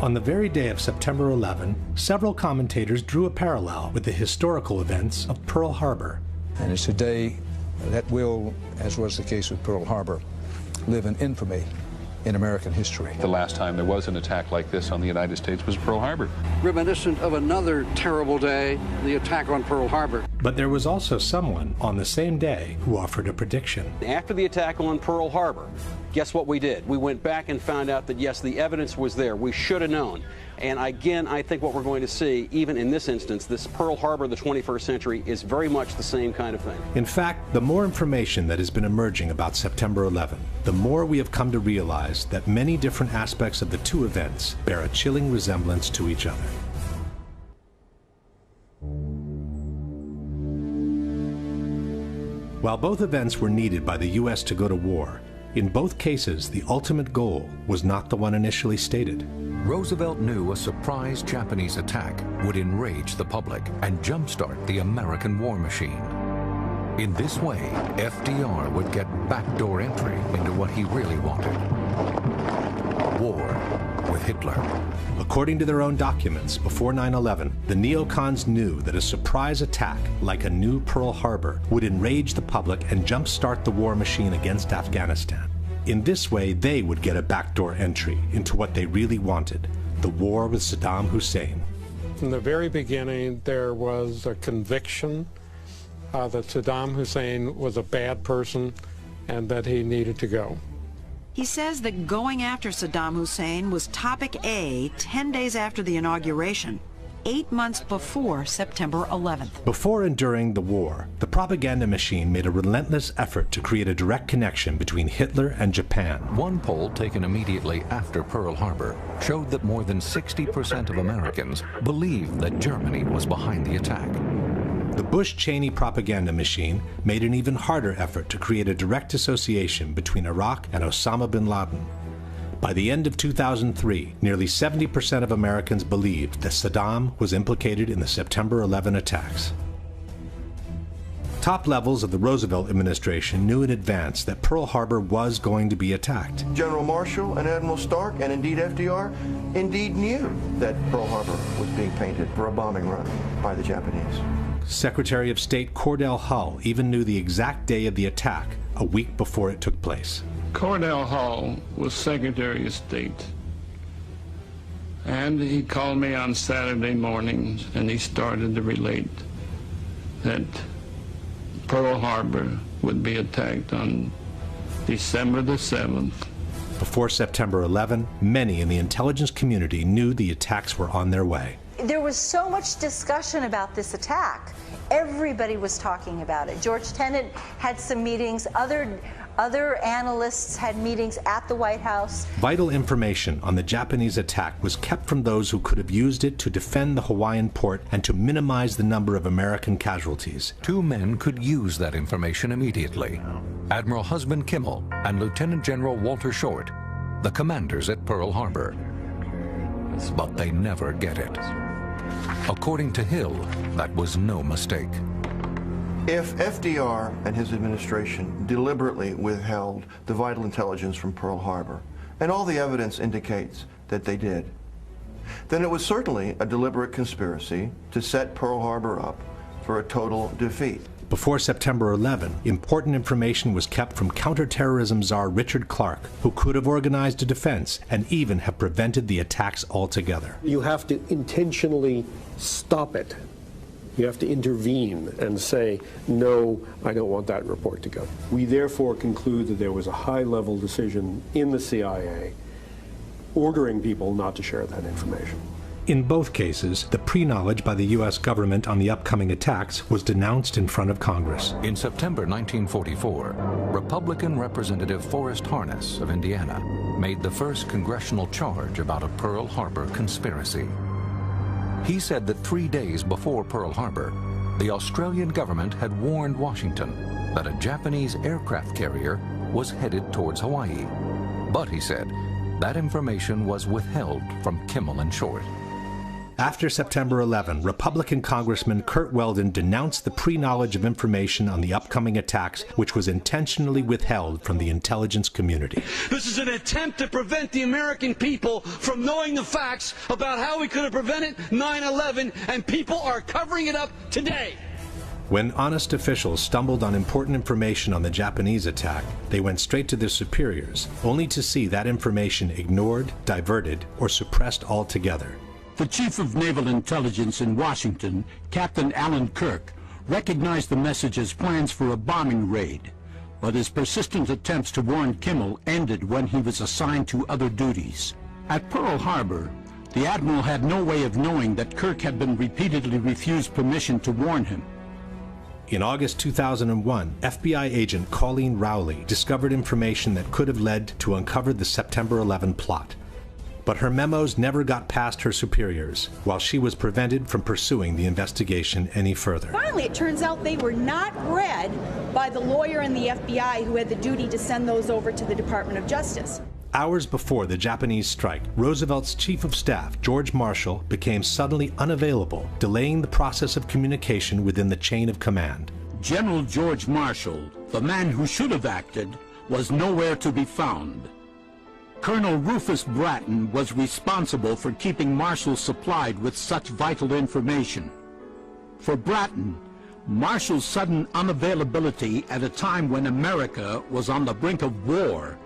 On the very day of September 11, several commentators drew a parallel with the historical events of Pearl Harbor. And it's a day that will, as was the case with Pearl Harbor, live in infamy in American history. The last time there was an attack like this on the United States was Pearl Harbor. Reminiscent of another terrible day, the attack on Pearl Harbor. But there was also someone on the same day who offered a prediction. After the attack on Pearl Harbor, guess what we did? We went back and found out that, yes, the evidence was there. We should have known. And again, I think what we're going to see, even in this instance, this Pearl Harbor of the 21st century is very much the same kind of thing. In fact, the more information that has been emerging about September 11, the more we have come to realize that many different aspects of the two events bear a chilling resemblance to each other. While both events were needed by the U.S. to go to war, in both cases, the ultimate goal was not the one initially stated. Roosevelt knew a surprise Japanese attack would enrage the public and jumpstart the American war machine. In this way, FDR would get backdoor entry into what he really wanted: war with Hitler. According to their own documents, before 9/11, the neocons knew that a surprise attack, like a new Pearl Harbor, would enrage the public and jumpstart the war machine against Afghanistan. In this way, they would get a backdoor entry into what they really wanted: the war with Saddam Hussein. From the very beginning, there was a conviction that Saddam Hussein was a bad person and that he needed to go. He says that going after Saddam Hussein was topic A 10 days after the inauguration, 8 months before September 11th. Before and during the war, the propaganda machine made a relentless effort to create a direct connection between Hitler and Japan. One poll taken immediately after Pearl Harbor showed that more than 60% of Americans believed that Germany was behind the attack. The Bush-Cheney propaganda machine made an even harder effort to create a direct association between Iraq and Osama bin Laden. By the end of 2003, nearly 70% of Americans believed that Saddam was implicated in the September 11 attacks. Top levels of the Roosevelt administration knew in advance that Pearl Harbor was going to be attacked. General Marshall and Admiral Stark, and indeed FDR, indeed knew that Pearl Harbor was being painted for a bombing run by the Japanese. Secretary of State Cordell Hull even knew the exact day of the attack, a week before it took place. Cordell Hull was Secretary of State, and he called me on Saturday morning and he started to relate that Pearl Harbor would be attacked on December the 7th. Before September 11, many in the intelligence community knew the attacks were on their way. There was so much discussion about this attack. Everybody was talking about it. George Tenet had some meetings. Other analysts had meetings at the White House. Vital information on the Japanese attack was kept from those who could have used it to defend the Hawaiian port and to minimize the number of American casualties. Two men could use that information immediately: Admiral Husband Kimmel and Lieutenant General Walter Short, the commanders at Pearl Harbor. But they never get it. According to Hill, that was no mistake. If FDR and his administration deliberately withheld the vital intelligence from Pearl Harbor, and all the evidence indicates that they did, then it was certainly a deliberate conspiracy to set Pearl Harbor up for a total defeat. Before September 11, important information was kept from counterterrorism czar Richard Clark, who could have organized a defense and even have prevented the attacks altogether. You have to intentionally stop it. You have to intervene and say, no, I don't want that report to go. We therefore conclude that there was a high-level decision in the CIA ordering people not to share that information. In both cases, the pre-knowledge by the U.S. government on the upcoming attacks was denounced in front of Congress. In September 1944, Republican Representative Forrest Harness of Indiana made the first congressional charge about a Pearl Harbor conspiracy. He said that 3 days before Pearl Harbor, the Australian government had warned Washington that a Japanese aircraft carrier was headed towards Hawaii. But, he said, that information was withheld from Kimmel and Short. After September 11, Republican Congressman Curt Weldon denounced the pre-knowledge of information on the upcoming attacks, which was intentionally withheld from the intelligence community. This is an attempt to prevent the American people from knowing the facts about how we could have prevented 9/11, and people are covering it up today. When honest officials stumbled on important information on the Japanese attack, they went straight to their superiors, only to see that information ignored, diverted, or suppressed altogether. The Chief of Naval Intelligence in Washington, Captain Alan Kirk, recognized the message as plans for a bombing raid, but his persistent attempts to warn Kimmel ended when he was assigned to other duties. At Pearl Harbor, the Admiral had no way of knowing that Kirk had been repeatedly refused permission to warn him. In August 2001, FBI agent Colleen Rowley discovered information that could have led to uncover the September 11 plot. But her memos never got past her superiors, while she was prevented from pursuing the investigation any further. Finally, it turns out they were not read by the lawyer in the FBI who had the duty to send those over to the Department of Justice. Hours before the Japanese strike, Roosevelt's Chief of Staff, George Marshall, became suddenly unavailable, delaying the process of communication within the chain of command. General George Marshall, the man who should have acted, was nowhere to be found. Colonel Rufus Bratton was responsible for keeping Marshall supplied with such vital information. For Bratton, Marshall's sudden unavailability at a time when America was on the brink of war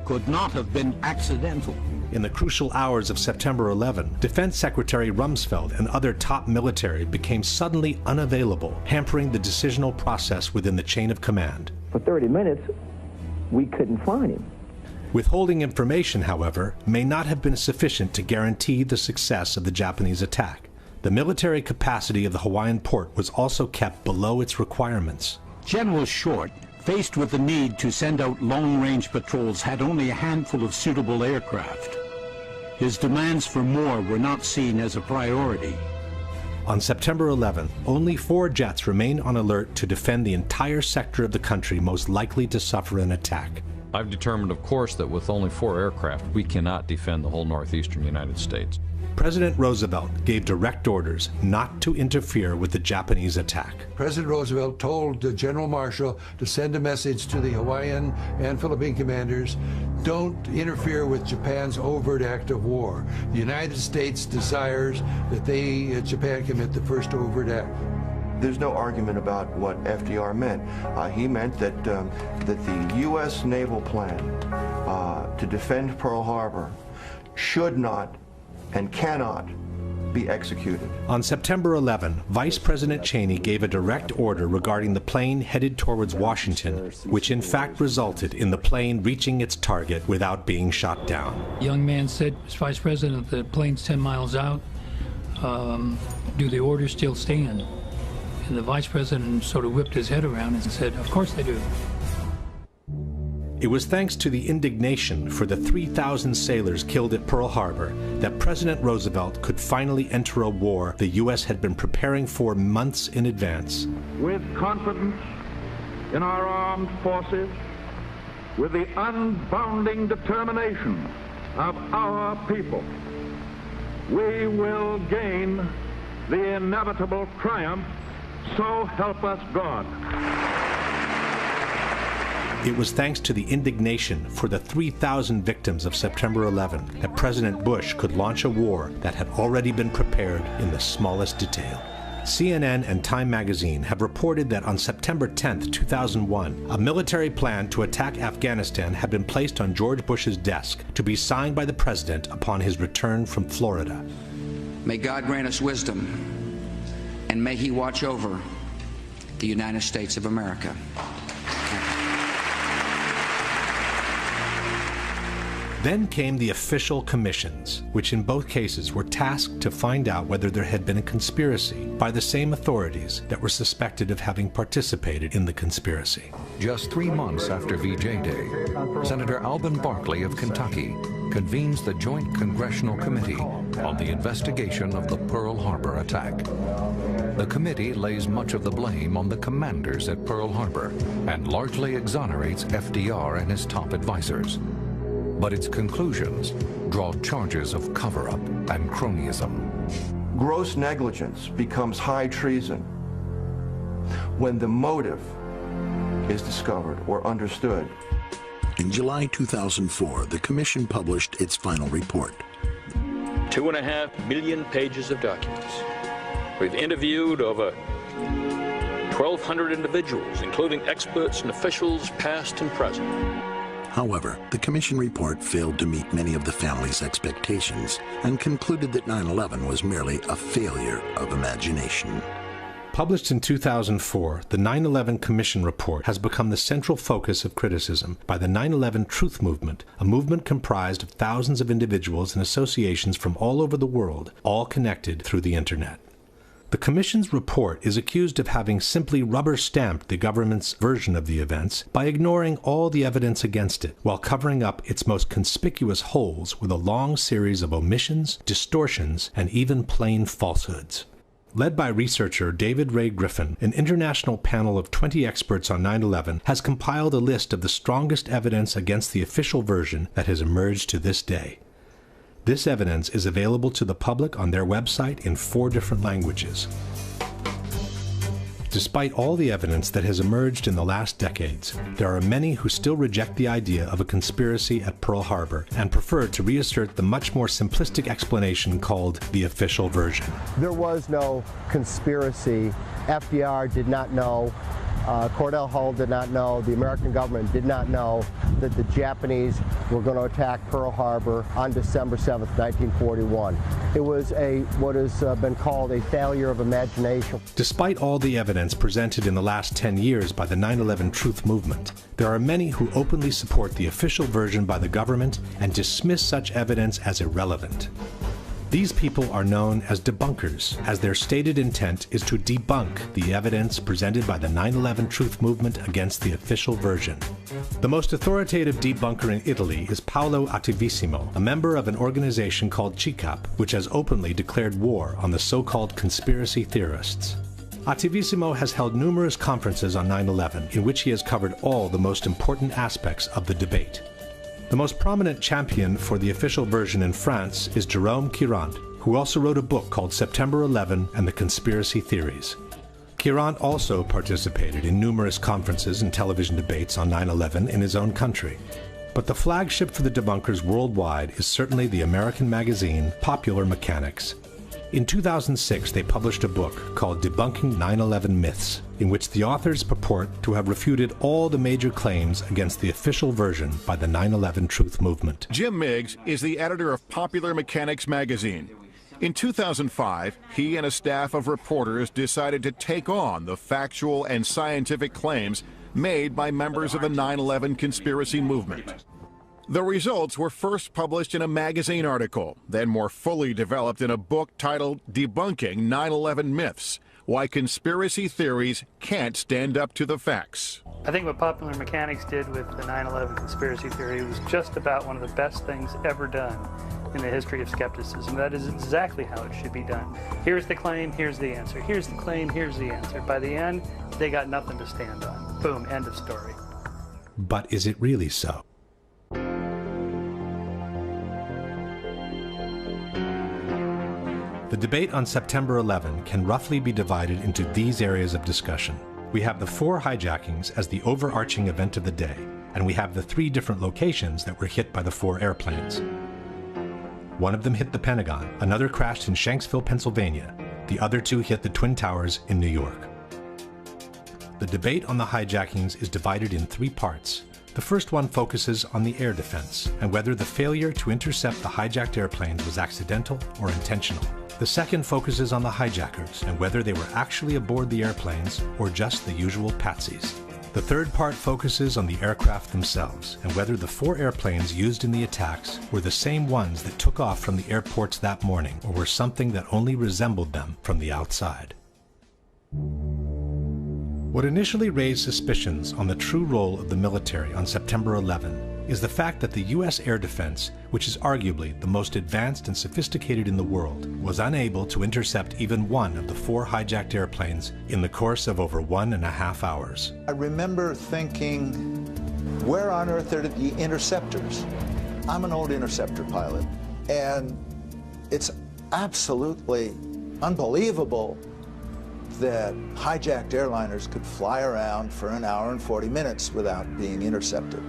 could not have been accidental. In the crucial hours of September 11, Defense Secretary Rumsfeld and other top military became suddenly unavailable, hampering the decisional process within the chain of command. For 30 minutes, we couldn't find him. Withholding information, however, may not have been sufficient to guarantee the success of the Japanese attack. The military capacity of the Hawaiian port was also kept below its requirements. General Short, faced with the need to send out long-range patrols, had only a handful of suitable aircraft. His demands for more were not seen as a priority. On September 11, only 4 jets remained on alert to defend the entire sector of the country most likely to suffer an attack. I've determined, of course, that with only 4 aircraft, we cannot defend the whole northeastern United States. President Roosevelt gave direct orders not to interfere with the Japanese attack. President Roosevelt told General Marshall to send a message to the Hawaiian and Philippine commanders, don't interfere with Japan's overt act of war. The United States desires that Japan commit the first overt act. There's no argument about what FDR meant. He meant that the U.S. naval plan to defend Pearl Harbor should not and cannot be executed. On September 11, Vice President Cheney gave a direct order regarding the plane headed towards Washington, which in fact resulted in the plane reaching its target without being shot down. The young man said, Vice President, the plane's 10 miles out. Do the orders still stand? And the Vice President sort of whipped his head around and said, of course they do. It was thanks to the indignation for the 3,000 sailors killed at Pearl Harbor that President Roosevelt could finally enter a war the U.S. had been preparing for months in advance. With confidence in our armed forces, with the unbounding determination of our people, we will gain the inevitable triumph, so help us God. It was thanks to the indignation for the 3,000 victims of September 11 that President Bush could launch a war that had already been prepared in the smallest detail. CNN and Time magazine have reported that on September 10, 2001, a military plan to attack Afghanistan had been placed on George Bush's desk to be signed by the president upon his return from Florida. May God grant us wisdom, and may He watch over the United States of America. Then came the official commissions, which in both cases were tasked to find out whether there had been a conspiracy by the same authorities that were suspected of having participated in the conspiracy. Just 3 months after VJ Day, Senator Alben Barkley of Kentucky convenes the Joint Congressional Committee on the investigation of the Pearl Harbor attack. The committee lays much of the blame on the commanders at Pearl Harbor and largely exonerates FDR and his top advisors. But its conclusions draw charges of cover-up and cronyism. gross negligence becomes high treason when the motive is discovered or understood. In July 2004, the Commission published its final report. 2.5 million pages of documents. We've interviewed over 1,200 individuals, including experts and officials past and present. However, the Commission report failed to meet many of the family's expectations and concluded that 9/11 was merely a failure of imagination. Published in 2004, the 9/11 Commission report has become the central focus of criticism by the 9/11 Truth Movement, a movement comprised of thousands of individuals and associations from all over the world, all connected through the Internet. The Commission's report is accused of having simply rubber-stamped the government's version of the events by ignoring all the evidence against it, while covering up its most conspicuous holes with a long series of omissions, distortions, and even plain falsehoods. Led by researcher David Ray Griffin, an international panel of 20 experts on 9/11 has compiled a list of the strongest evidence against the official version that has emerged to this day. This evidence is available to the public on their website in 4 different languages. Despite all the evidence that has emerged in the last decades, there are many who still reject the idea of a conspiracy at Pearl Harbor and prefer to reassert the much more simplistic explanation called the official version. There was no conspiracy. FDR did not know. Cordell Hull did not know. The American government did not know that the Japanese were going to attack Pearl Harbor on December 7th, 1941. It was what has been called a failure of imagination. Despite all the evidence presented in the last 10 years by the 9/11 Truth Movement, there are many who openly support the official version by the government and dismiss such evidence as irrelevant. These people are known as debunkers, as their stated intent is to debunk the evidence presented by the 9/11 Truth Movement against the official version. The most authoritative debunker in Italy is Paolo Attivissimo, a member of an organization called CICAP, which has openly declared war on the so-called conspiracy theorists. Attivissimo has held numerous conferences on 9/11 in which he has covered all the most important aspects of the debate. The most prominent champion for the official version in France is Jerome Quirant, who also wrote a book called September 11 and the Conspiracy Theories. Quirant also participated in numerous conferences and television debates on 9/11 in his own country. But the flagship for the debunkers worldwide is certainly the American magazine Popular Mechanics. In 2006, they published a book called Debunking 9/11 Myths, in which the authors purport to have refuted all the major claims against the official version by the 9/11 Truth Movement. Jim Miggs is the editor of Popular Mechanics magazine. In 2005, he and a staff of reporters decided to take on the factual and scientific claims made by members of the 9/11 conspiracy movement. The results were first published in a magazine article, then more fully developed in a book titled Debunking 9/11 Myths: Why Conspiracy Theories Can't Stand Up to the Facts. I think what Popular Mechanics did with the 9/11 conspiracy theory was just about one of the best things ever done in the history of skepticism. That is exactly how it should be done. Here's the claim, here's the answer. Here's the claim, here's the answer. By the end, they got nothing to stand on. Boom, end of story. But is it really so? The debate on September 11 can roughly be divided into these areas of discussion. We have the 4 hijackings as the overarching event of the day, and we have the 3 different locations that were hit by the 4 airplanes. One of them hit the Pentagon, another crashed in Shanksville, Pennsylvania. The other 2 hit the Twin Towers in New York. The debate on the hijackings is divided in 3 parts. The first one focuses on the air defense and whether the failure to intercept the hijacked airplanes was accidental or intentional. The second focuses on the hijackers and whether they were actually aboard the airplanes or just the usual patsies. The third part focuses on the aircraft themselves and whether the 4 airplanes used in the attacks were the same ones that took off from the airports that morning or were something that only resembled them from the outside. What initially raised suspicions on the true role of the military on September 11 is the fact that the U.S. air defense, which is arguably the most advanced and sophisticated in the world, was unable to intercept even one of the 4 hijacked airplanes in the course of over 1.5 hours. I remember thinking, where on earth are the interceptors? I'm an old interceptor pilot, and it's absolutely unbelievable that hijacked airliners could fly around for an hour and 40 minutes without being intercepted.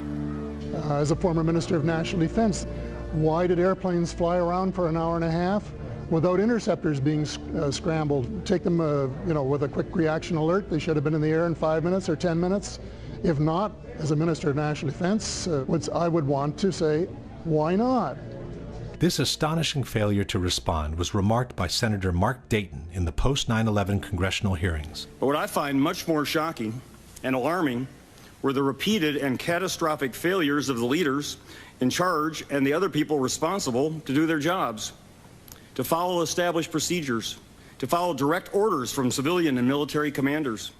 As a former Minister of National Defense, why did airplanes fly around for an hour and a half without interceptors being scrambled? Take them, with a quick reaction alert. They should have been in the air in 5 minutes or 10 minutes. If not, as a Minister of National Defense, I would want to say, why not? This astonishing failure to respond was remarked by Senator Mark Dayton in the post-9/11 congressional hearings. But what I find much more shocking and alarming were the repeated and catastrophic failures of the leaders in charge and the other people responsible to do their jobs, to follow established procedures, to follow direct orders from civilian and military commanders.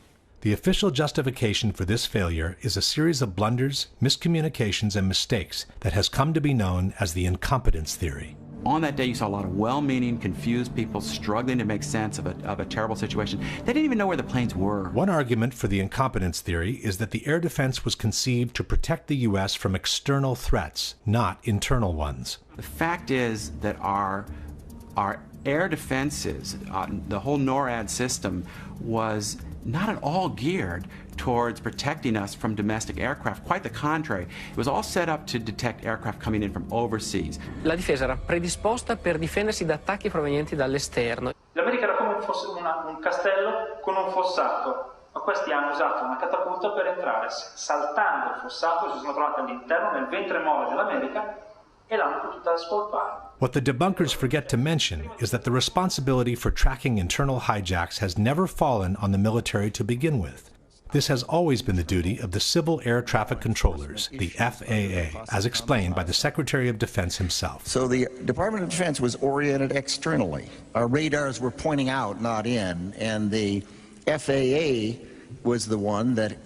The official justification for this failure is a series of blunders, miscommunications, and mistakes that has come to be known as the incompetence theory. On that day, you saw a lot of well-meaning, confused people struggling to make sense of a terrible situation. They didn't even know where the planes were. One argument for the incompetence theory is that the air defense was conceived to protect the U.S. from external threats, not internal ones. The fact is that our air defenses, the whole NORAD system, was not at all geared towards protecting us from domestic aircraft. Quite the contrary. It was all set up to detect aircraft coming in from overseas. La difesa era predisposta per difendersi da attacchi provenienti dall'esterno. L'America era come fosse un castello con un fossato, ma questi hanno usato una catapulta per entrare. Saltando il fossato si sono trovati all'interno, nel ventre mole dell'America, e l'hanno potuta scolpare. What the debunkers forget to mention is that the responsibility for tracking internal hijacks has never fallen on the military to begin with. This has always been the duty of the Civil Air Traffic Controllers, the FAA, as explained by the Secretary of Defense himself. So the Department of Defense was oriented externally. Our radars were pointing out, not in, and the FAA was the one that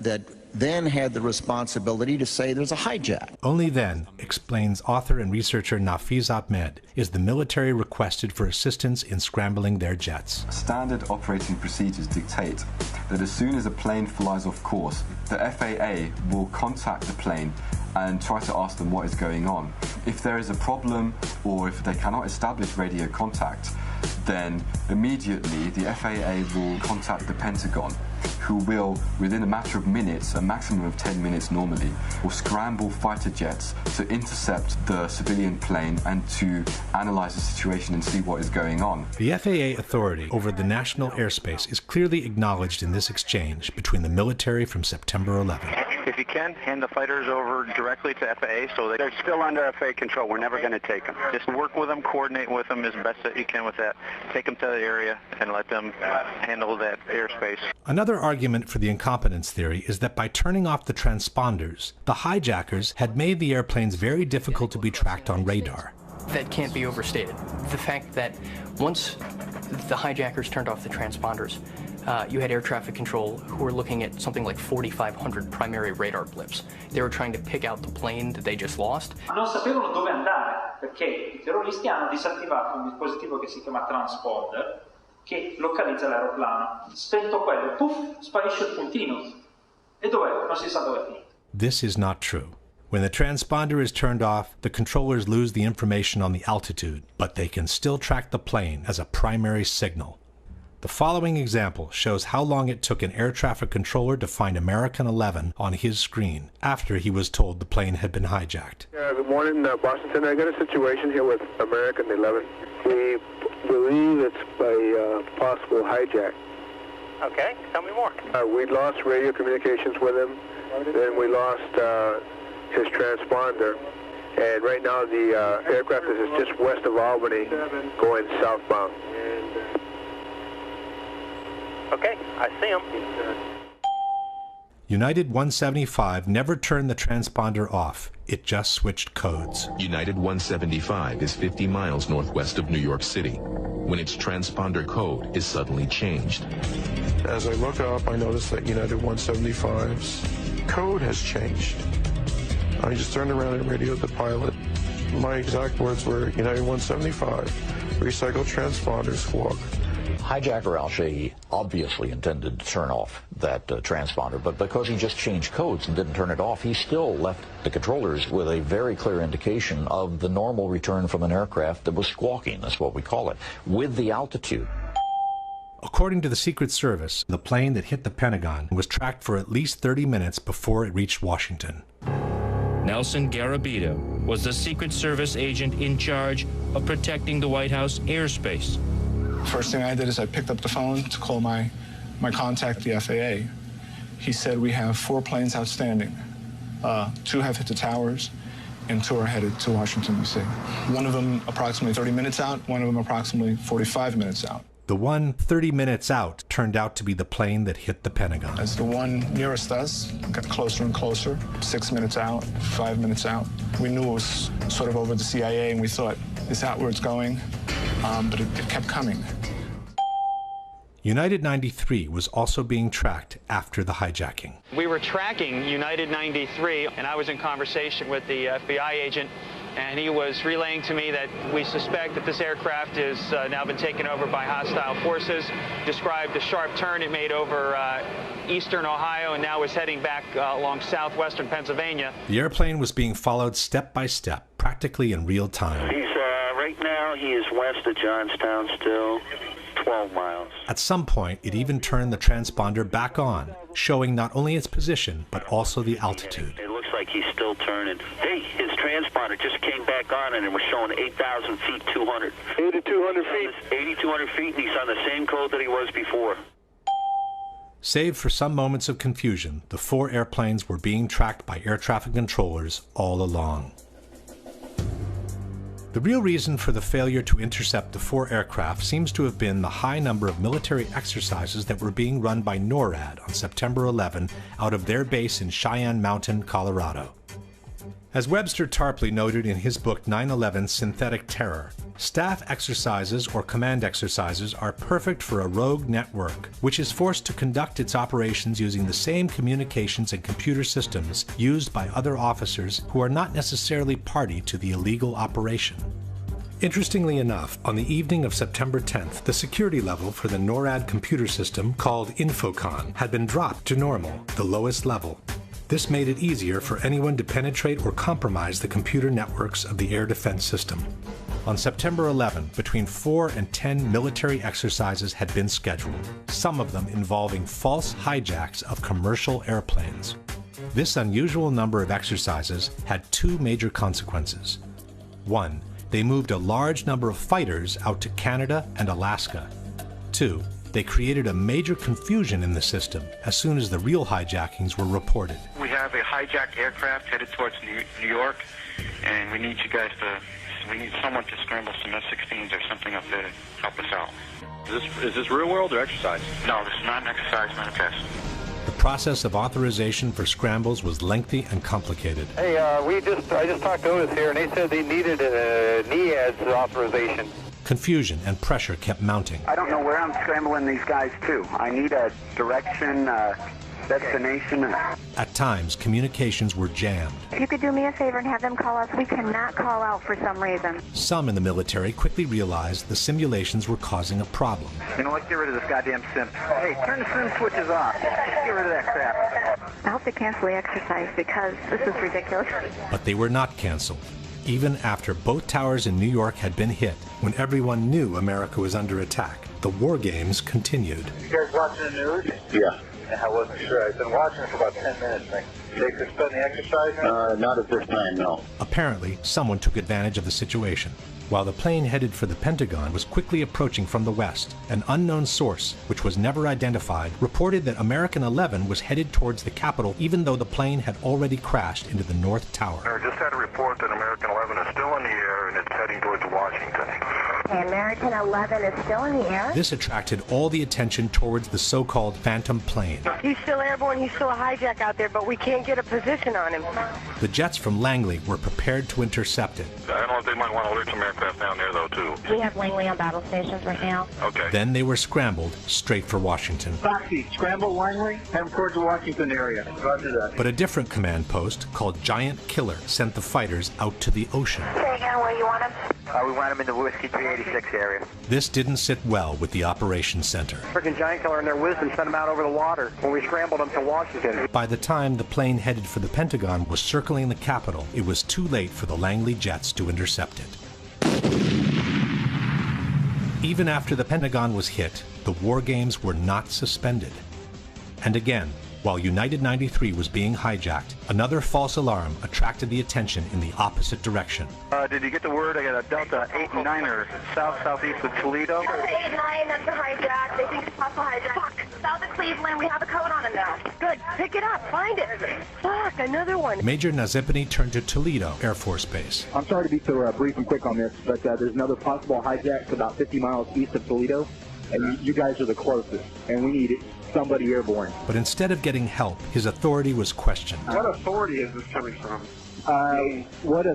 then had the responsibility to say there's a hijack. Only then, explains author and researcher Nafiz Ahmed, is the military requested for assistance in scrambling their jets. Standard operating procedures dictate that as soon as a plane flies off course, the FAA will contact the plane and try to ask them what is going on. If there is a problem or if they cannot establish radio contact, then immediately the FAA will contact the Pentagon, who will, within a matter of minutes, a maximum of 10 minutes normally, will scramble fighter jets to intercept the civilian plane and to analyze the situation and see what is going on. The FAA authority over the national airspace is clearly acknowledged in this exchange between the military from September 11. If you can, hand the fighters over directly to FAA so they're still under FAA control. We're never going to take them. Just work with them, coordinate with them as best that you can with that. Take them to the area and let them handle that airspace. Another argument for the incompetence theory is that by turning off the transponders, the hijackers had made the airplanes very difficult to be tracked on radar. That can't be overstated. The fact that once the hijackers turned off the transponders, you had air traffic control who were looking at something like 4,500 primary radar blips. They were trying to pick out the plane that they just lost. Non sapevano dove andare perché i terroristi hanno disattivato un dispositivo che si chiama transponder che localizza l'aeroplano. Spento quello, puff, sparisce il puntino. E dov'è? Non si sa dove è finito. This is not true. When the transponder is turned off, the controllers lose the information on the altitude, but they can still track the plane as a primary signal. The following example shows how long it took an air traffic controller to find American 11 on his screen after he was told the plane had been hijacked. Good morning, Boston. I got a situation here with American 11. We believe it's a possible hijack. Okay, tell me more. We lost radio communications with him. Then we lost his transponder. And right now the aircraft is just west of Albany going southbound. Okay, I see him. United 175 never turned the transponder off. It just switched codes. United 175 is 50 miles northwest of New York City when its transponder code is suddenly changed. As I look up, I notice that United 175's code has changed. I just turned around and radioed the pilot. My exact words were, United 175, recycle transponder squawk Hijacker Al-Shehhi obviously intended to turn off that transponder, but because he just changed codes and didn't turn it off, he still left the controllers with a very clear indication of the normal return from an aircraft that was squawking, that's what we call it, with the altitude. According to the Secret Service, the plane that hit the Pentagon was tracked for at least 30 minutes before it reached Washington. Nelson Garabito was the Secret Service agent in charge of protecting the White House airspace. First thing I did is I picked up the phone to call my contact, the FAA. He said we have 4 planes outstanding. 2 have hit the towers, and 2 are headed to Washington, D.C. One of them approximately 30 minutes out, one of them approximately 45 minutes out. The one 30 minutes out turned out to be the plane that hit the Pentagon. As the one nearest us got closer and closer, 6 minutes out, 5 minutes out, we knew it was sort of over the CIA, and we thought, is that where it's going? But it kept coming. United 93 was also being tracked after the hijacking. We were tracking United 93, and I was in conversation with the FBI agent, and he was relaying to me that we suspect that this aircraft has now been taken over by hostile forces, described a sharp turn it made over eastern Ohio, and now is heading back along southwestern Pennsylvania. The airplane was being followed step by step, practically in real time. Right now, he is west of Johnstown still, 12 miles. At some point, it even turned the transponder back on, showing not only its position, but also the altitude. It looks like he's still turning. Hey, his transponder just came back on and it was showing 8,000 feet, 200. 8,200 feet? 8,200 feet, and he's on the same code that he was before. Save for some moments of confusion, the 4 airplanes were being tracked by air traffic controllers all along. The real reason for the failure to intercept the 4 aircraft seems to have been the high number of military exercises that were being run by NORAD on September 11 out of their base in Cheyenne Mountain, Colorado. As Webster Tarpley noted in his book 9/11 Synthetic Terror, staff exercises or command exercises are perfect for a rogue network, which is forced to conduct its operations using the same communications and computer systems used by other officers who are not necessarily party to the illegal operation. Interestingly enough, on the evening of September 10th, the security level for the NORAD computer system called Infocon had been dropped to normal, the lowest level. This made it easier for anyone to penetrate or compromise the computer networks of the air defense system. On September 11, between 4 and 10 military exercises had been scheduled, some of them involving false hijacks of commercial airplanes. This unusual number of exercises had 2 major consequences. 1, they moved a large number of fighters out to Canada and Alaska. 2, they created a major confusion in the system as soon as the real hijackings were reported. We have a hijacked aircraft headed towards New York, and we need you guys to, we need someone to scramble some F-16s or something up there to help us out. Is this real world or exercise? No, this is not an exercise, not a test. The process of authorization for scrambles was lengthy and complicated. Hey, I just talked to Otis here, and they said they needed a NIADS authorization. Confusion and pressure kept mounting. I don't know where I'm scrambling these guys to. I need a direction, destination. At times, communications were jammed. If you could do me a favor and have them call us, we cannot call out for some reason. Some in the military quickly realized the simulations were causing a problem. You know, let's get rid of this goddamn sim. Hey, turn the sim switches off. Get rid of that crap. I hope they cancel the exercise because this is ridiculous. But they were not canceled. Even after both towers in New York had been hit, when everyone knew America was under attack, the war games continued. You guys watching the news? Yeah. I wasn't sure. I've been watching it for about 10 minutes. They suspend the exercise now? Not at this time, no. Apparently, someone took advantage of the situation. While the plane headed for the Pentagon was quickly approaching from the west, an unknown source, which was never identified, reported that American 11 was headed towards the Capitol even though the plane had already crashed into the North Tower. I just had a report that American 11 is still in the air and it's heading towards Washington. American 11 is still in the air? This attracted all the attention towards the so-called Phantom plane. He's still airborne, he's still a hijack out there, but we can't get a position on him. The jets from Langley were prepared to intercept it. I don't know if they might want to alert some aircraft down there, though, too. We have Langley on battle stations right now. Okay. Then they were scrambled straight for Washington. Foxy, scramble Langley, head them towards the Washington area. Roger that. But a different command post, called Giant Killer, sent the fighters out to the ocean. Say again where you want him? We want him in the Whiskey 38 86 area. This didn't sit well with the operations center. Freaking giant killer and their wisdom sent them out over the water when we scrambled them to Washington. By the time the plane headed for the Pentagon was circling the Capitol, it was too late for the Langley jets to intercept it. Even after the Pentagon was hit, the war games were not suspended. And again, while United 93 was being hijacked, another false alarm attracted the attention in the opposite direction. Did you get the word? I got a Delta 89er southeast of Toledo. Delta 89, that's a hijack. They think it's possible hijack. Fuck. South of Cleveland, we have a code on it now. Good. Pick it up. Find it. Fuck, another one. Major Nazipany turned to Toledo Air Force Base. I'm sorry to be so brief and quick on this, but there's another possible hijack about 50 miles east of Toledo, and you guys are the closest, and we need somebody airborne. But instead of getting help, his authority was questioned. What authority is this coming from? What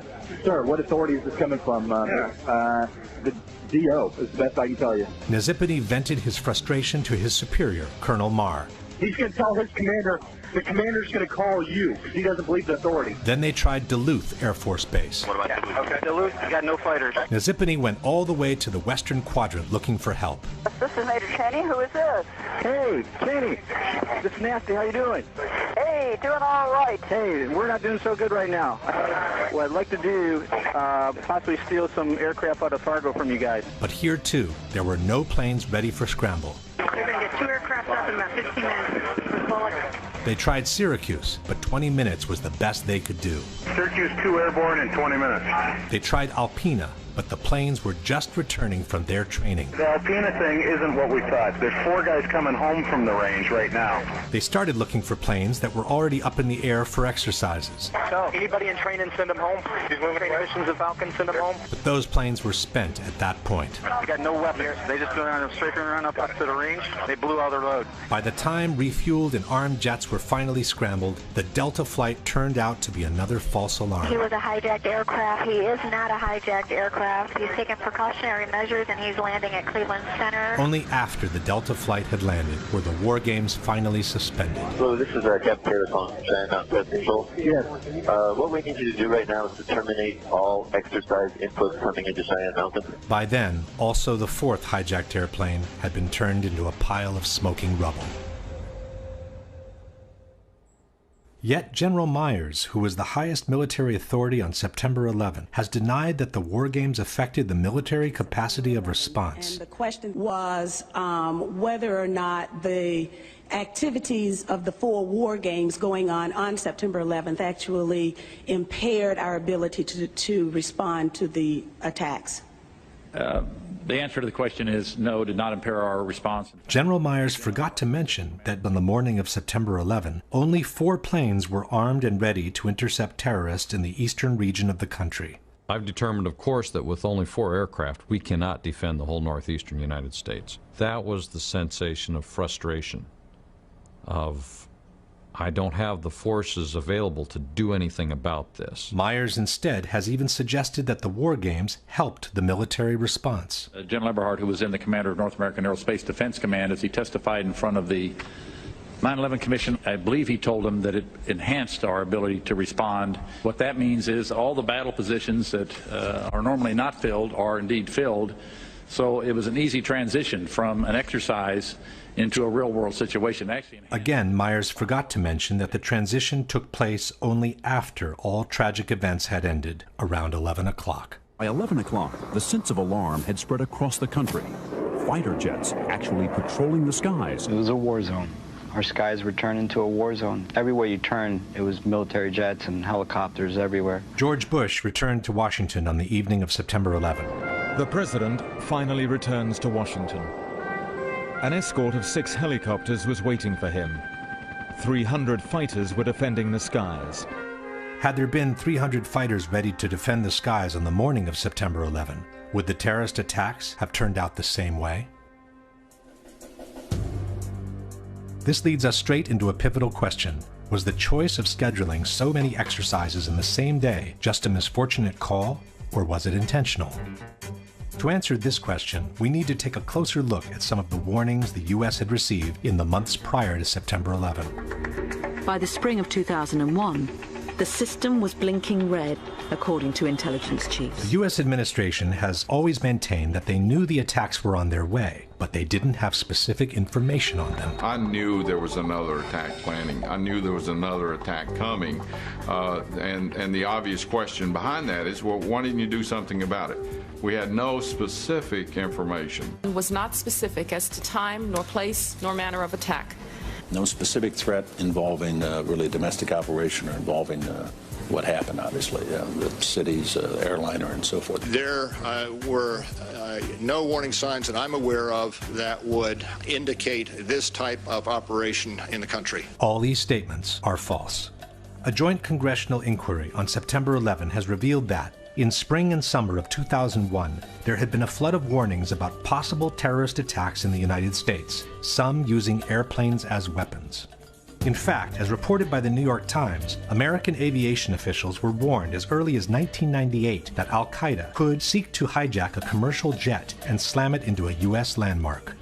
authority is this coming from? The DO is the best I can tell you. Nazipany vented his frustration to his superior, Colonel Marr. He's going to tell his commander, the commander's going to call you, because he doesn't believe the authority. Then they tried Duluth Air Force Base. What about Duluth? Okay, Duluth, you got no fighters. Nazipany went all the way to the Western Quadrant looking for help. This is Major Cheney. Who is this? Hey, Kenny, this is Nasty. How you doing? Hey, doing all right. Hey, we're not doing so good right now. What I'd like to do, possibly steal some aircraft out of Fargo from you guys. But here, too, there were no planes ready for scramble. You're going to get 2 aircraft up in about 15 minutes. They tried Syracuse, but 20 minutes was the best they could do. Syracuse 2 airborne in 20 minutes. They tried Alpena, but the planes were just returning from their training. The Alpena thing isn't what we thought. There's 4 guys coming home from the range right now. They started looking for planes that were already up in the air for exercises. So, anybody in training, send them home. These moving missions of Falcon, send them home. But those planes were spent at that point. They got no weapons. They just go around and straight around up to the range. They blew all their load. By the time refueled and armed jets were finally scrambled, the Delta flight turned out to be another false alarm. He was a hijacked aircraft. He is not a hijacked aircraft. He's taking precautionary measures, and he's landing at Cleveland Center. Only after the Delta flight had landed were the war games finally suspended. So this is Captain Taylor calling from China Mountain Control. Yes. What we need you to do right now is to terminate all exercise inputs coming into Cheyenne Mountain. By then, also the 4th hijacked airplane had been turned into a pile of smoking rubble. Yet General Myers, who was the highest military authority on September 11, has denied that the war games affected the military capacity of response. And the question was whether or not the activities of the 4 war games going on September 11th actually impaired our ability to respond to the attacks. The answer to the question is no, did not impair our response. General Myers forgot to mention that on the morning of September 11, only 4 planes were armed and ready to intercept terrorists in the eastern region of the country. I've determined, of course, that with only 4 aircraft, we cannot defend the whole northeastern United States. That was the sensation of frustration, of I don't have the forces available to do anything about this. Myers instead has even suggested that the war games helped the military response. General Eberhart, who was then the commander of North American Aerospace Defense Command, as he testified in front of the 9/11 Commission, I believe he told them that it enhanced our ability to respond. What that means is all the battle positions that are normally not filled are indeed filled. So it was an easy transition from an exercise into a real-world situation. Again, Myers forgot to mention that the transition took place only after all tragic events had ended, around 11 o'clock. By 11 o'clock, the sense of alarm had spread across the country. Fighter jets actually patrolling the skies. It was a war zone. Our skies were turned into a war zone. Everywhere you turn, it was military jets and helicopters everywhere. George Bush returned to Washington on the evening of September 11. The president finally returns to Washington. An escort of 6 helicopters was waiting for him. 300 fighters were defending the skies. Had there been 300 fighters ready to defend the skies on the morning of September 11, would the terrorist attacks have turned out the same way? This leads us straight into a pivotal question. Was the choice of scheduling so many exercises in the same day just a misfortunate call, or was it intentional? To answer this question, we need to take a closer look at some of the warnings the U.S. had received in the months prior to September 11. By the spring of 2001, The system was blinking red, according to intelligence chiefs. The U.S. administration has always maintained that they knew the attacks were on their way, but they didn't have specific information on them. I knew there was another attack planning. I knew there was another attack coming. And the obvious question behind that is, well, why didn't you do something about it? We had no specific information. It was not specific as to time, nor place, nor manner of attack. No specific threat involving really a domestic operation or involving what happened, obviously, the city's airliner and so forth. There were no warning signs that I'm aware of that would indicate this type of operation in the country. All these statements are false. A joint congressional inquiry on September 11 has revealed that in spring and summer of 2001, there had been a flood of warnings about possible terrorist attacks in the United States, some using airplanes as weapons. In fact, as reported by the New York Times, American aviation officials were warned as early as 1998 that Al-Qaeda could seek to hijack a commercial jet and slam it into a U.S. landmark.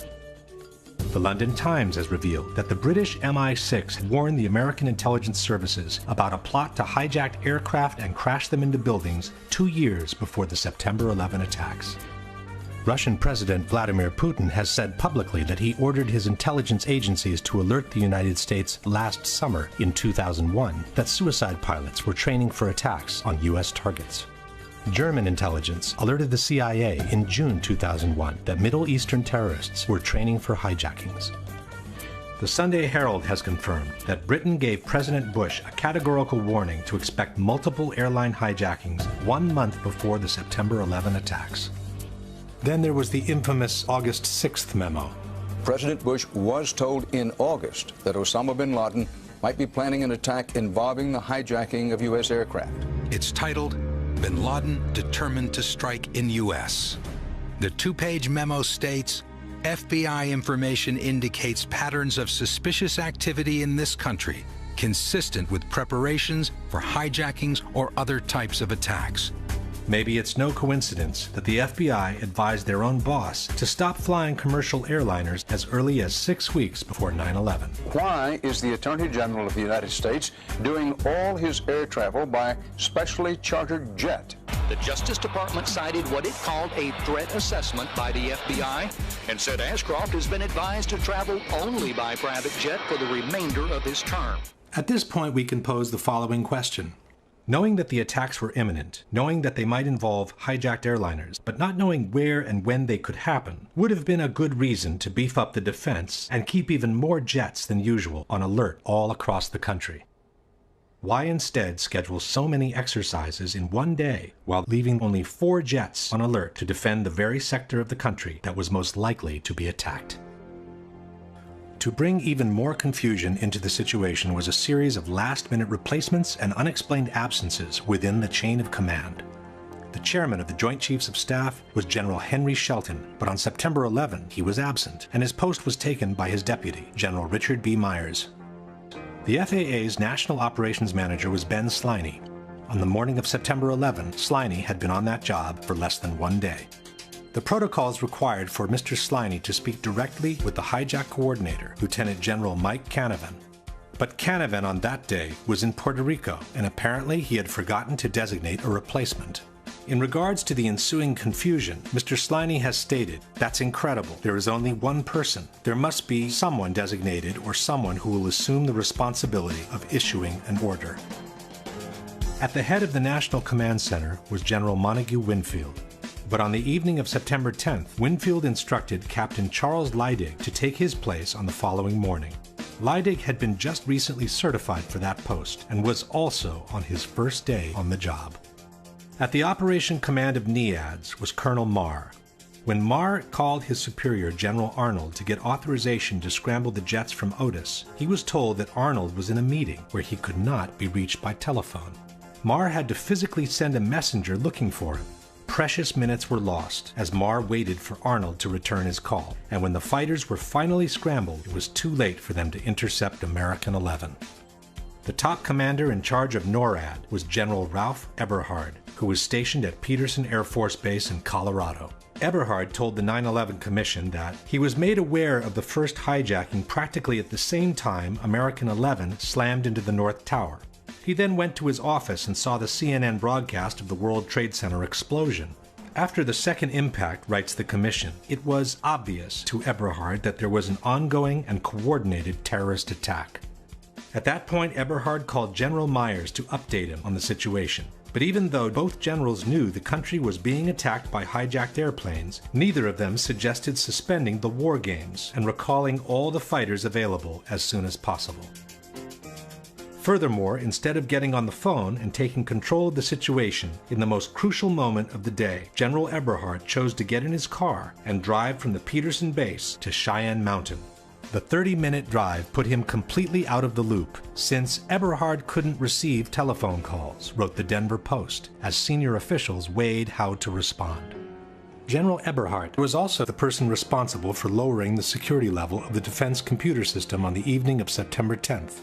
The London Times has revealed that the British MI6 had warned the American intelligence services about a plot to hijack aircraft and crash them into buildings 2 years before the September 11 attacks. Russian President Vladimir Putin has said publicly that he ordered his intelligence agencies to alert the United States last summer in 2001 that suicide pilots were training for attacks on U.S. targets. German intelligence alerted the CIA in June 2001 that Middle Eastern terrorists were training for hijackings. The Sunday Herald has confirmed that Britain gave President Bush a categorical warning to expect multiple airline hijackings 1 month before the September 11 attacks. Then there was the infamous August 6th memo. President Bush was told in August that Osama bin Laden might be planning an attack involving the hijacking of U.S. aircraft. It's titled, Bin Laden Determined to Strike in U.S. The 2-page memo states, FBI information indicates patterns of suspicious activity in this country, consistent with preparations for hijackings or other types of attacks. Maybe it's no coincidence that the FBI advised their own boss to stop flying commercial airliners as early as 6 weeks before 9/11. Why is the Attorney General of the United States doing all his air travel by specially chartered jet? The Justice Department cited what it called a threat assessment by the FBI and said Ashcroft has been advised to travel only by private jet for the remainder of his term. At this point, we can pose the following question. Knowing that the attacks were imminent, knowing that they might involve hijacked airliners, but not knowing where and when they could happen, would have been a good reason to beef up the defense and keep even more jets than usual on alert all across the country. Why instead schedule so many exercises in one day while leaving only 4 jets on alert to defend the very sector of the country that was most likely to be attacked? To bring even more confusion into the situation was a series of last-minute replacements and unexplained absences within the chain of command. The chairman of the Joint Chiefs of Staff was General Henry Shelton, but on September 11 he was absent, and his post was taken by his deputy, General Richard B. Myers. The FAA's National Operations Manager was Ben Sliney. On the morning of September 11, Sliney had been on that job for less than 1 day. The protocols required for Mr. Sliney to speak directly with the hijack coordinator, Lieutenant General Mike Canavan. But Canavan on that day was in Puerto Rico, and apparently he had forgotten to designate a replacement. In regards to the ensuing confusion, Mr. Sliney has stated, "That's incredible. There is only one person. There must be someone designated or someone who will assume the responsibility of issuing an order." At the head of the National Command Center was General Montague Winfield. But on the evening of September 10th, Winfield instructed Captain Charles Leidig to take his place on the following morning. Leidig had been just recently certified for that post and was also on his first day on the job. At the operation command of NEADS was Colonel Marr. When Marr called his superior, General Arnold, to get authorization to scramble the jets from Otis, he was told that Arnold was in a meeting where he could not be reached by telephone. Marr had to physically send a messenger looking for him. Precious minutes were lost as Marr waited for Arnold to return his call, and when the fighters were finally scrambled, it was too late for them to intercept American 11. The top commander in charge of NORAD was General Ralph Eberhard, who was stationed at Peterson Air Force Base in Colorado. Eberhard told the 9/11 Commission that he was made aware of the first hijacking practically at the same time American 11 slammed into the North Tower. He then went to his office and saw the CNN broadcast of the World Trade Center explosion. After the second impact, writes the commission, it was obvious to Eberhard that there was an ongoing and coordinated terrorist attack. At that point, Eberhard called General Myers to update him on the situation. But even though both generals knew the country was being attacked by hijacked airplanes, neither of them suggested suspending the war games and recalling all the fighters available as soon as possible. Furthermore, instead of getting on the phone and taking control of the situation in the most crucial moment of the day, General Eberhard chose to get in his car and drive from the Peterson base to Cheyenne Mountain. The 30-minute drive put him completely out of the loop, since Eberhard couldn't receive telephone calls, wrote the Denver Post, as senior officials weighed how to respond. General Eberhard was also the person responsible for lowering the security level of the defense computer system on the evening of September 10th.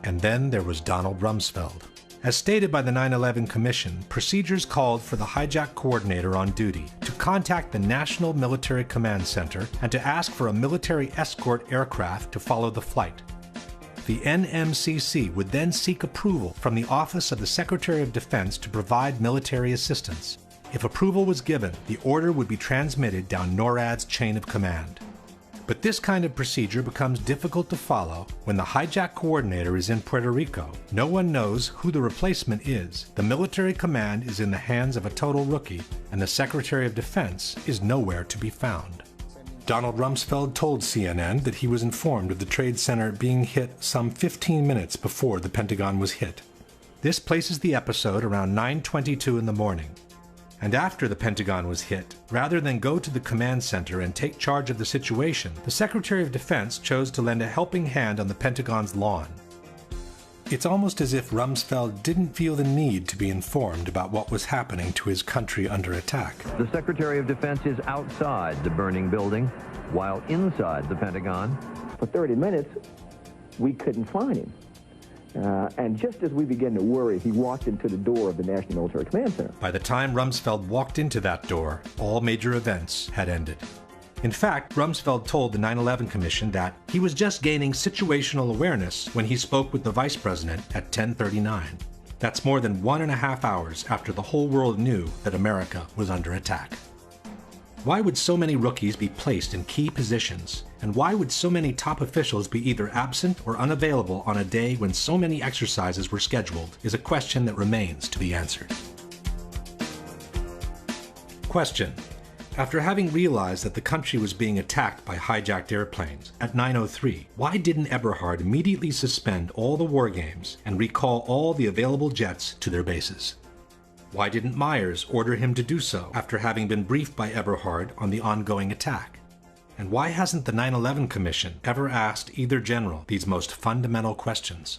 And then there was Donald Rumsfeld. As stated by the 9/11 Commission, procedures called for the hijack coordinator on duty to contact the National Military Command Center and to ask for a military escort aircraft to follow the flight. The NMCC would then seek approval from the Office of the Secretary of Defense to provide military assistance. If approval was given, the order would be transmitted down NORAD's chain of command. But this kind of procedure becomes difficult to follow when the hijack coordinator is in Puerto Rico. No one knows who the replacement is. The military command is in the hands of a total rookie, and the Secretary of Defense is nowhere to be found. Donald Rumsfeld told CNN that he was informed of the Trade Center being hit some 15 minutes before the Pentagon was hit. This places the episode around 9:22 in the morning. And after the Pentagon was hit, rather than go to the command center and take charge of the situation, the Secretary of Defense chose to lend a helping hand on the Pentagon's lawn. It's almost as if Rumsfeld didn't feel the need to be informed about what was happening to his country under attack. The Secretary of Defense is outside the burning building, while inside the Pentagon. For 30 minutes, we couldn't find him. And just as we began to worry, he walked into the door of the National Military Command Center. By the time Rumsfeld walked into that door, all major events had ended. In fact, Rumsfeld told the 9/11 Commission that he was just gaining situational awareness when he spoke with the Vice President at 10:39. That's more than 1.5 hours after the whole world knew that America was under attack. Why would so many rookies be placed in key positions? And why would so many top officials be either absent or unavailable on a day when so many exercises were scheduled is a question that remains to be answered. Question. After having realized that the country was being attacked by hijacked airplanes at 9:03, why didn't Eberhard immediately suspend all the war games and recall all the available jets to their bases? Why didn't Myers order him to do so after having been briefed by Eberhard on the ongoing attack? And why hasn't the 9/11 Commission ever asked either general these most fundamental questions?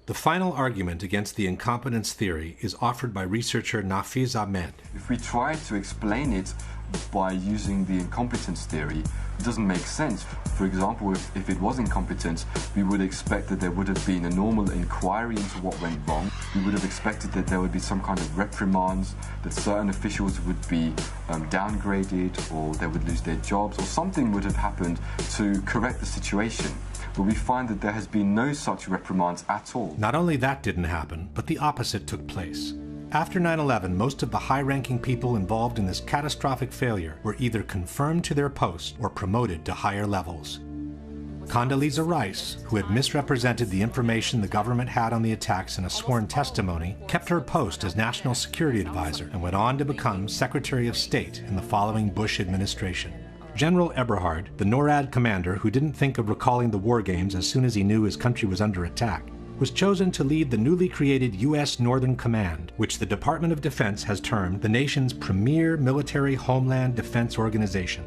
The final argument against the incompetence theory is offered by researcher Nafiz Ahmed. If we try to explain it by using the incompetence theory, it doesn't make sense. For example, if it was incompetence, we would expect that there would have been a normal inquiry into what went wrong. We would have expected that there would be some kind of reprimands, that certain officials would be downgraded, or they would lose their jobs, or something would have happened to correct the situation. But we find that there has been no such reprimands at all. Not only that didn't happen, but the opposite took place. After 9/11, most of the high-ranking people involved in this catastrophic failure were either confirmed to their posts or promoted to higher levels. Condoleezza Rice, who had misrepresented the information the government had on the attacks in a sworn testimony, kept her post as National Security Advisor and went on to become Secretary of State in the following Bush administration. General Eberhard, the NORAD commander who didn't think of recalling the war games as soon as he knew his country was under attack, was chosen to lead the newly created U.S. Northern Command, which the Department of Defense has termed the nation's premier military homeland defense organization.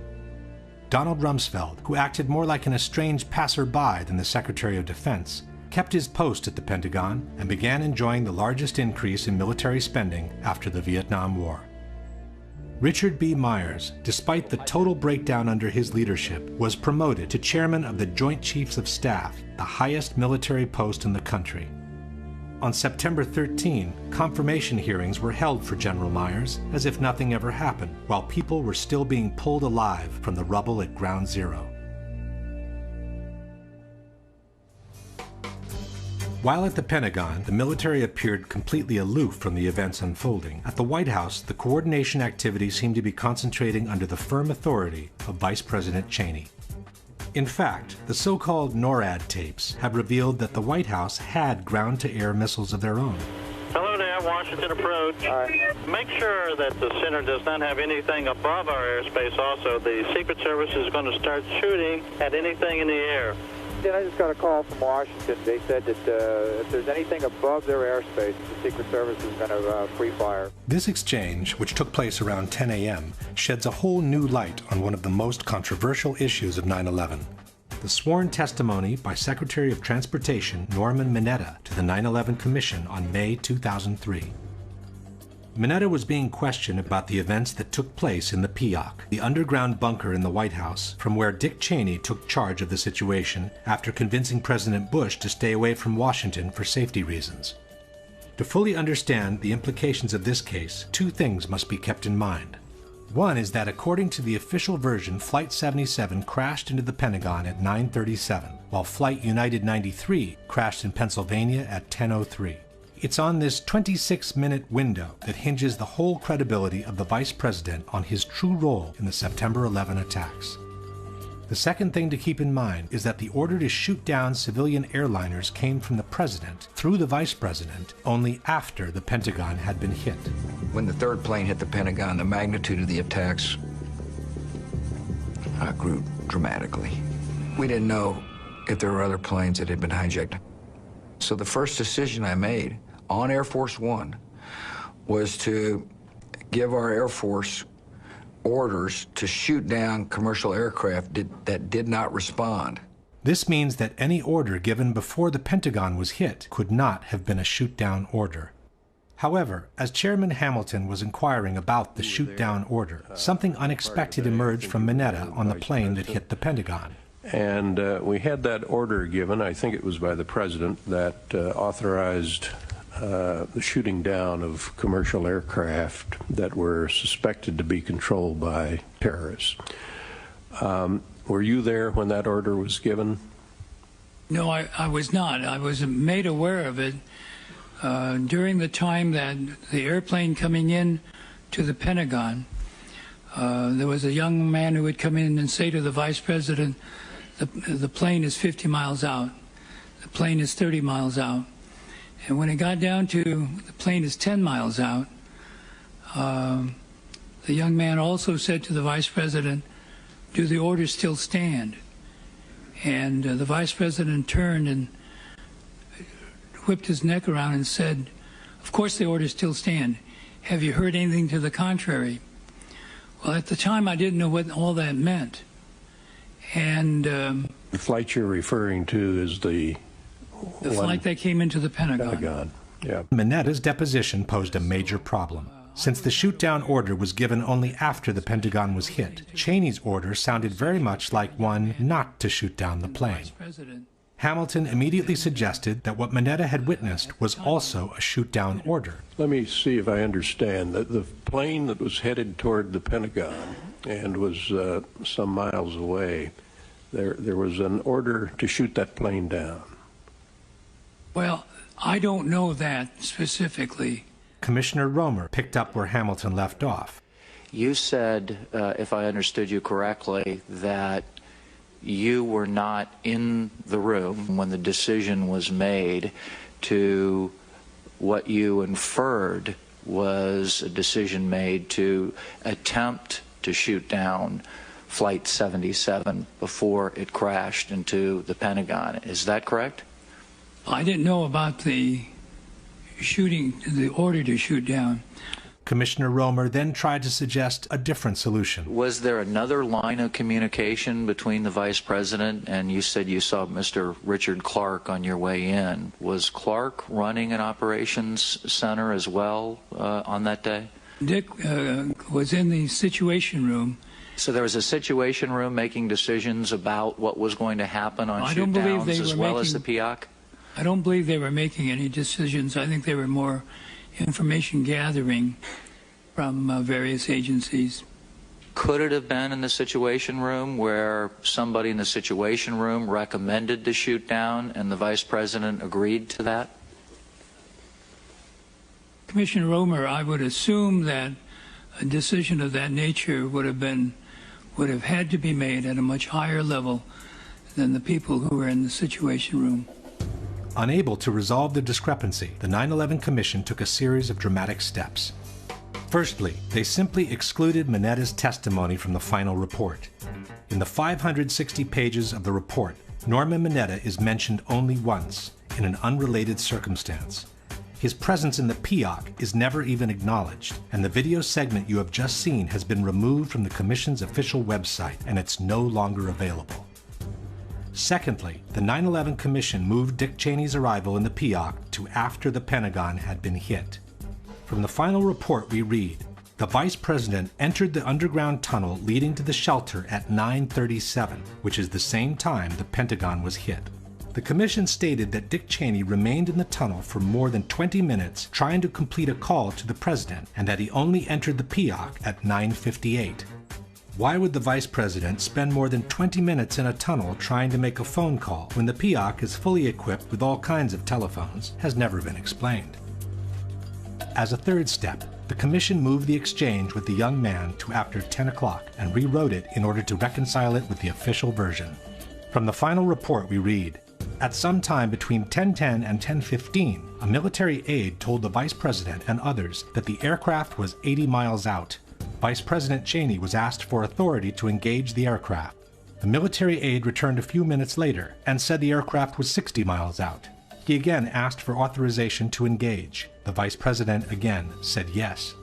Donald Rumsfeld, who acted more like an estranged passerby than the Secretary of Defense, kept his post at the Pentagon and began enjoying the largest increase in military spending after the Vietnam War. Richard B. Myers, despite the total breakdown under his leadership, was promoted to chairman of the Joint Chiefs of Staff, the highest military post in the country. On September 13, confirmation hearings were held for General Myers as if nothing ever happened, while people were still being pulled alive from the rubble at Ground Zero. While at the Pentagon, the military appeared completely aloof from the events unfolding. At the White House, the coordination activities seemed to be concentrating under the firm authority of Vice President Cheney. In fact, the so-called NORAD tapes have revealed that the White House had ground-to-air missiles of their own. Hello there, Washington approach. Make sure that the center does not have anything above our airspace also. The Secret Service is going to start shooting at anything in the air. I just got a call from Washington. They said that if there's anything above their airspace, the Secret Service is going to free fire. This exchange, which took place around 10 a.m., sheds a whole new light on one of the most controversial issues of 9/11. The sworn testimony by Secretary of Transportation Norman Mineta to the 9/11 Commission on May 2003. Mineta was being questioned about the events that took place in the PIOC, the underground bunker in the White House, from where Dick Cheney took charge of the situation after convincing President Bush to stay away from Washington for safety reasons. To fully understand the implications of this case, two things must be kept in mind. One is that according to the official version, Flight 77 crashed into the Pentagon at 9:37, while Flight United 93 crashed in Pennsylvania at 10:03. It's on this 26-minute window that hinges the whole credibility of the Vice President on his true role in the September 11 attacks. The second thing to keep in mind is that the order to shoot down civilian airliners came from the President through the Vice President only after the Pentagon had been hit. When the third plane hit the Pentagon, the magnitude of the attacks grew dramatically. We didn't know if there were other planes that had been hijacked. So the first decision I made on Air Force One was to give our Air Force orders to shoot down commercial aircraft that did not respond. This means that any order given before the Pentagon was hit could not have been a shoot-down order. However, as Chairman Hamilton was inquiring about the shoot-down order, something unexpected emerged from Mineta on the plane that hit the Pentagon. And we had that order given, I think it was by the President, that authorized the shooting down of commercial aircraft that were suspected to be controlled by terrorists. Were you there when that order was given? No, I was not. I was made aware of it during the time that the airplane coming in to the Pentagon. There was a young man who would come in and say to the Vice President, the plane is 50 miles out. The plane is 30 miles out. And when it got down to the plane is 10 miles out, the young man also said to the Vice President, do the orders still stand? And the Vice President turned and whipped his neck around and said, of course the orders still stand. Have you heard anything to the contrary? Well, at the time I didn't know what all that meant. And the flight you're referring to is the flight that came into the Pentagon. Yeah. Mineta's deposition posed a major problem. Since the shoot-down order was given only after the Pentagon was hit, Cheney's order sounded very much like one not to shoot down the plane. Hamilton immediately suggested that what Mineta had witnessed was also a shoot-down order. Let me see if I understand. The plane that was headed toward the Pentagon and was some miles away, there was an order to shoot that plane down. Well, I don't know that specifically. Commissioner Romer picked up where Hamilton left off. You said, if I understood you correctly, that you were not in the room when the decision was made to what you inferred was a decision made to attempt to shoot down Flight 77 before it crashed into the Pentagon. Is that correct? I didn't know about the shooting, the order to shoot down. Commissioner Romer then tried to suggest a different solution. Was there another line of communication between the Vice President and you said you saw Mr. Richard Clark on your way in? Was Clark running an operations center as well on that day? Dick was in the Situation Room. So there was a Situation Room making decisions about what was going to happen on shoot-downs as well as the PIOC? I don't believe they were making any decisions. I think they were more information gathering from various agencies. Could it have been in the Situation Room where somebody in the Situation Room recommended to shoot down and the Vice President agreed to that? Commissioner Romer, I would assume that a decision of that nature would have had to be made at a much higher level than the people who were in the Situation Room. Unable to resolve the discrepancy, the 9/11 Commission took a series of dramatic steps. Firstly, they simply excluded Minetta's testimony from the final report. In the 560 pages of the report, Norman Mineta is mentioned only once, in an unrelated circumstance. His presence in the PEOC is never even acknowledged, and the video segment you have just seen has been removed from the Commission's official website, and it's no longer available. Secondly, the 9/11 Commission moved Dick Cheney's arrival in the PEOC to after the Pentagon had been hit. From the final report we read, the Vice President entered the underground tunnel leading to the shelter at 9:37, which is the same time the Pentagon was hit. The Commission stated that Dick Cheney remained in the tunnel for more than 20 minutes trying to complete a call to the President, and that he only entered the PEOC at 9:58. Why would the Vice President spend more than 20 minutes in a tunnel trying to make a phone call when the PEOC is fully equipped with all kinds of telephones has never been explained. As a third step, the Commission moved the exchange with the young man to after 10 o'clock and rewrote it in order to reconcile it with the official version. From the final report we read, at some time between 10:10 and 10:15, a military aide told the Vice President and others that the aircraft was 80 miles out. Vice President Cheney was asked for authority to engage the aircraft. The military aide returned a few minutes later and said the aircraft was 60 miles out. He again asked for authorization to engage. The Vice President again said yes.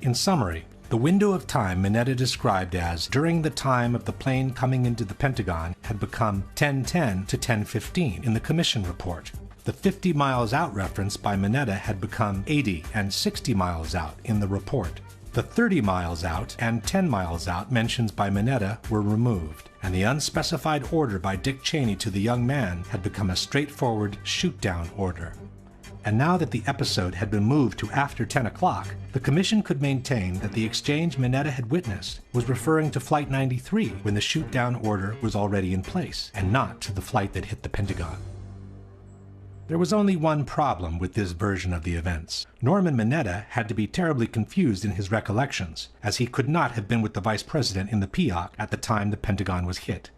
In summary, the window of time Mineta described as during the time of the plane coming into the Pentagon had become 10:10 to 10:15 in the Commission report. The 50 miles out reference by Mineta had become 80 and 60 miles out in the report. The 30 miles out and 10 miles out mentions by Mineta were removed, and the unspecified order by Dick Cheney to the young man had become a straightforward shoot-down order. And now that the episode had been moved to after 10 o'clock, the Commission could maintain that the exchange Mineta had witnessed was referring to Flight 93 when the shoot-down order was already in place, and not to the flight that hit the Pentagon. There was only one problem with this version of the events. Norman Mineta had to be terribly confused in his recollections, as he could not have been with the Vice President in the PEOC at the time the Pentagon was hit.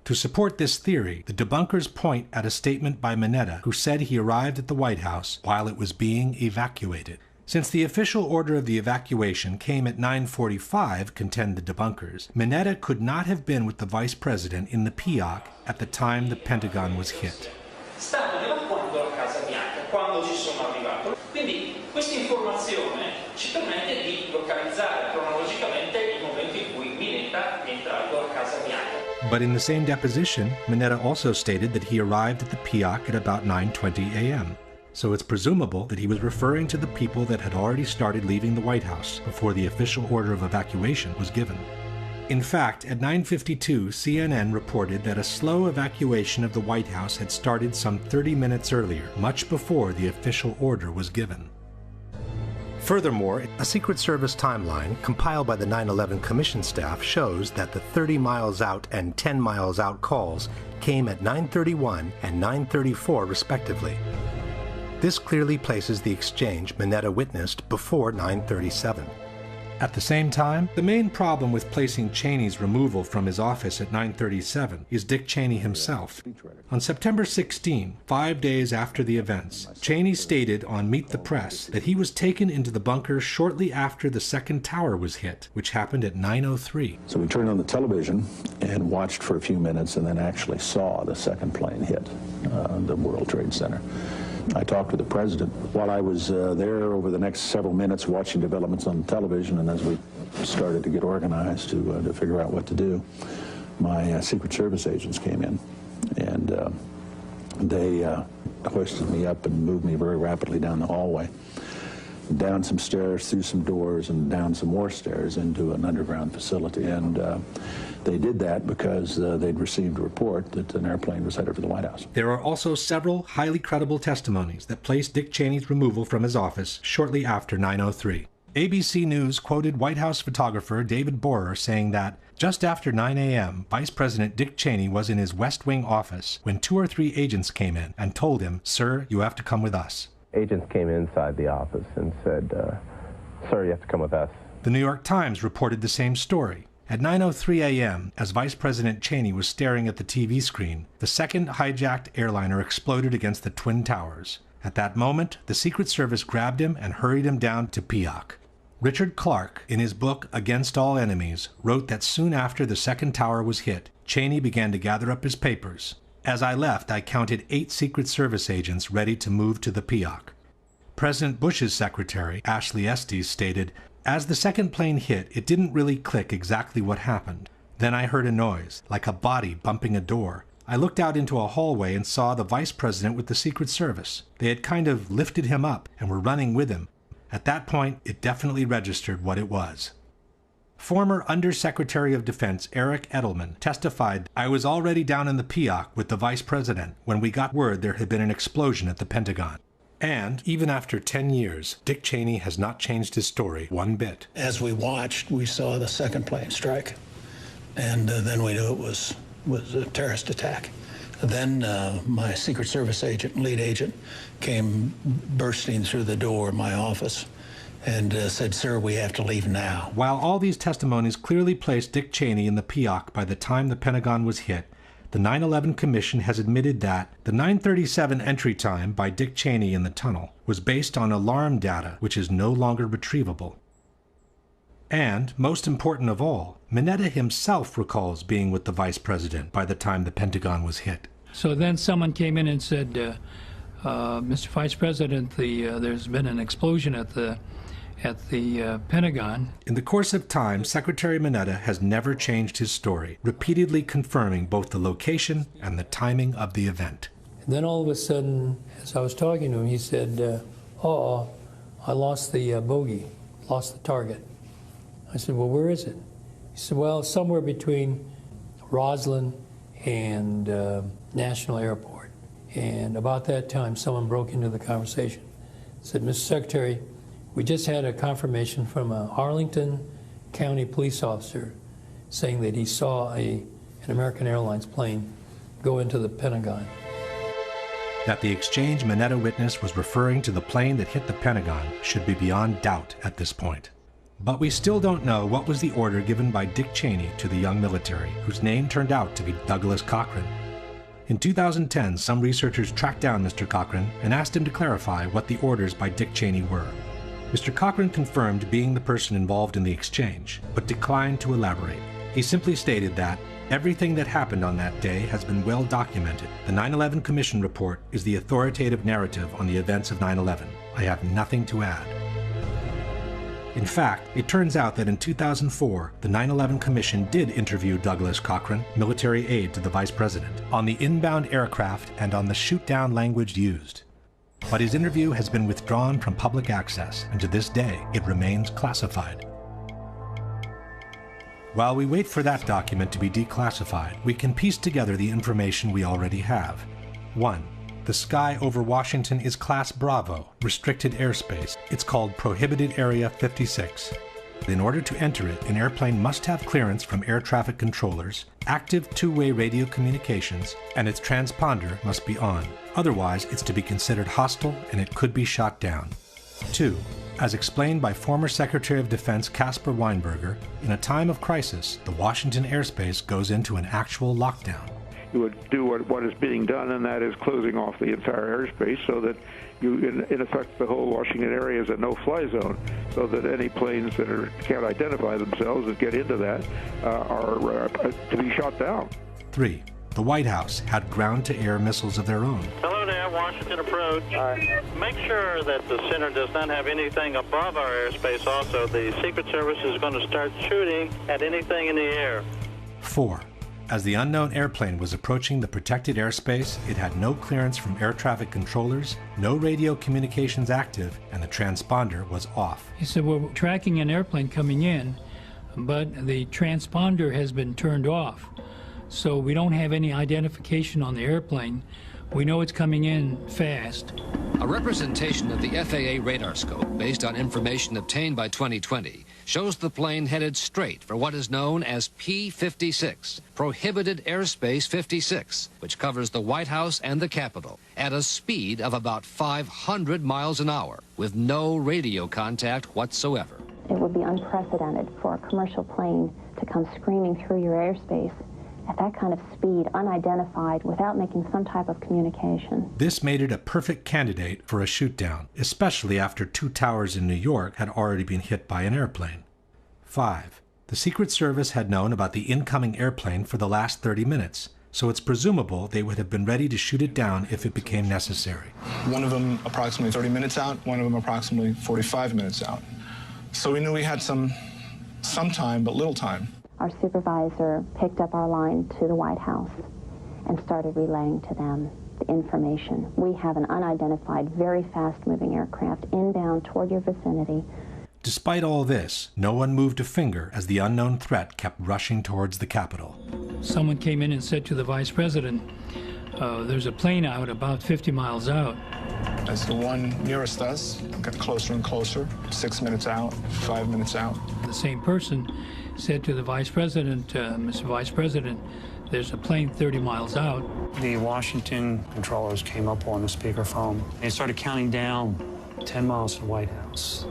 To support this theory, the debunkers point at a statement by Mineta, who said he arrived at the White House while it was being evacuated. Since the official order of the evacuation came at 9:45, contend the debunkers, Mineta could not have been with the Vice President in the PEOC at the time the Pentagon was hit. Stanno evacuando la Casa Bianca quando ci sono arrivato. Quindi questa informazione ci permette di localizzare cronologicamente il momento in cui Mineta è entrato alla Casa Bianca. But in the same deposition, Mineta also stated that he arrived at the PEOC at about 9:20 a.m. So it's presumable that he was referring to the people that had already started leaving the White House before the official order of evacuation was given. In fact, at 9:52, CNN reported that a slow evacuation of the White House had started some 30 minutes earlier, much before the official order was given. Furthermore, a Secret Service timeline compiled by the 9/11 Commission staff shows that the 30 miles out and 10 miles out calls came at 9:31 and 9:34 respectively. This clearly places the exchange Mineta witnessed before 9:37. At the same time, the main problem with placing Cheney's removal from his office at 9:37 is Dick Cheney himself. On September 16, 5 days after the events, Cheney stated on Meet the Press that he was taken into the bunker shortly after the second tower was hit, which happened at 9:03. So we turned on the television and watched for a few minutes and then actually saw the second plane hit the World Trade Center. I talked with the president while I was there over the next several minutes watching developments on television, and as we started to get organized to figure out what to do, my Secret Service agents came in, and they hoisted me up and moved me very rapidly down the hallway, down some stairs, through some doors, and down some more stairs into an underground facility. And they did that because they'd received a report that an airplane was headed for the White House. There are also several highly credible testimonies that place Dick Cheney's removal from his office shortly after 9:03. ABC News quoted White House photographer David Borer saying that just after 9 a.m., Vice President Dick Cheney was in his West Wing office when 2 or 3 agents came in and told him, "Sir, you have to come with us." Agents came inside the office and said, "Sir, you have to come with us." The New York Times reported the same story. At 9:03 a.m., as Vice President Cheney was staring at the TV screen, the second hijacked airliner exploded against the Twin Towers. At that moment, the Secret Service grabbed him and hurried him down to Peoc. Richard Clarke, in his book Against All Enemies, wrote that soon after the second tower was hit, Cheney began to gather up his papers. As I left, I counted 8 Secret Service agents ready to move to the Peoc. President Bush's secretary, Ashley Estes, stated, "As the second plane hit, it didn't really click exactly what happened. Then I heard a noise, like a body bumping a door. I looked out into a hallway and saw the vice president with the Secret Service. They had kind of lifted him up and were running with him. At that point, it definitely registered what it was." Former Undersecretary of Defense Eric Edelman testified, "I was already down in the Peoc with the vice president when we got word there had been an explosion at the Pentagon." And even after 10 years, Dick Cheney has not changed his story one bit. As we watched, we saw the second plane strike, and then we knew it was a terrorist attack. Then my Secret Service agent, lead agent, came bursting through the door of my office and said, "Sir, we have to leave now." While all these testimonies clearly placed Dick Cheney in the Peoc by the time the Pentagon was hit, the 9/11 Commission has admitted that the 9:37 entry time by Dick Cheney in the tunnel was based on alarm data which is no longer retrievable. And, most important of all, Mineta himself recalls being with the vice president by the time the Pentagon was hit. So then someone came in and said, Mr. Vice President, there's been an explosion at the Pentagon. In the course of time, Secretary Mineta has never changed his story, repeatedly confirming both the location and the timing of the event. And then all of a sudden, as I was talking to him, he said, I lost the bogey, lost the target. I said, well, where is it? He said, well, somewhere between Roslyn and National Airport. And about that time, someone broke into the conversation. Said, Mr. Secretary, we just had a confirmation from a Arlington County police officer saying that he saw an American Airlines plane go into the Pentagon. That the exchange Mineta witnessed was referring to the plane that hit the Pentagon should be beyond doubt at this point. But we still don't know what was the order given by Dick Cheney to the young military, whose name turned out to be Douglas Cochran. In 2010, some researchers tracked down Mr. Cochran and asked him to clarify what the orders by Dick Cheney were. Mr. Cochran confirmed being the person involved in the exchange, but declined to elaborate. He simply stated that everything that happened on that day has been well documented. The 9/11 Commission report is the authoritative narrative on the events of 9/11. I have nothing to add. In fact, it turns out that in 2004, the 9/11 Commission did interview Douglas Cochran, military aide to the Vice President, on the inbound aircraft and on the shoot-down language used. But his interview has been withdrawn from public access, and to this day, it remains classified. While we wait for that document to be declassified, we can piece together the information we already have. 1. The sky over Washington is Class Bravo, restricted airspace. It's called Prohibited Area 56. In order to enter it, an airplane must have clearance from air traffic controllers, active two-way radio communications, and its transponder must be on. Otherwise, it's to be considered hostile and it could be shot down. 2. As explained by former Secretary of Defense Caspar Weinberger, in a time of crisis, the Washington airspace goes into an actual lockdown. You would do what is being done, and that is closing off the entire airspace so that you, in effect, the whole Washington area is a no-fly zone, so that any planes that can't identify themselves and get into that are to be shot down. 3. The White House had ground-to-air missiles of their own. Hello there, Washington approach. Make sure that the center does not have anything above our airspace also. The Secret Service is going to start shooting at anything in the air. 4. As the unknown airplane was approaching the protected airspace, it had no clearance from air traffic controllers, no radio communications active, and the transponder was off. He said, we're tracking an airplane coming in, but the transponder has been turned off. So we don't have any identification on the airplane We know it's coming in fast. A representation of the FAA radar scope based on information obtained by 2020 shows the plane headed straight for what is known as P-56, Prohibited Airspace 56, which covers the White House and the Capitol, at a speed of about 500 miles an hour, with no radio contact whatsoever. It would be unprecedented for a commercial plane to come screaming through your airspace at that kind of speed, unidentified, without making some type of communication. This made it a perfect candidate for a shootdown, especially after 2 towers in New York had already been hit by an airplane. 5. The Secret Service had known about the incoming airplane for the last 30 minutes, so it's presumable they would have been ready to shoot it down if it became necessary. One of them approximately 30 minutes out, one of them approximately 45 minutes out. So we knew we had some time, but little time. Our supervisor picked up our line to the White House and started relaying to them the information. We have an unidentified, very fast-moving aircraft inbound toward your vicinity. Despite all this, no one moved a finger as the unknown threat kept rushing towards the Capitol. Someone came in and said to the Vice President, there's a plane out about 50 miles out. As the one nearest us got closer and closer, 6 minutes out, 5 minutes out. The same person said to the Vice President, Mr. Vice President, there's a plane 30 miles out. The Washington controllers came up on the speakerphone and started counting down 10 miles to the White House.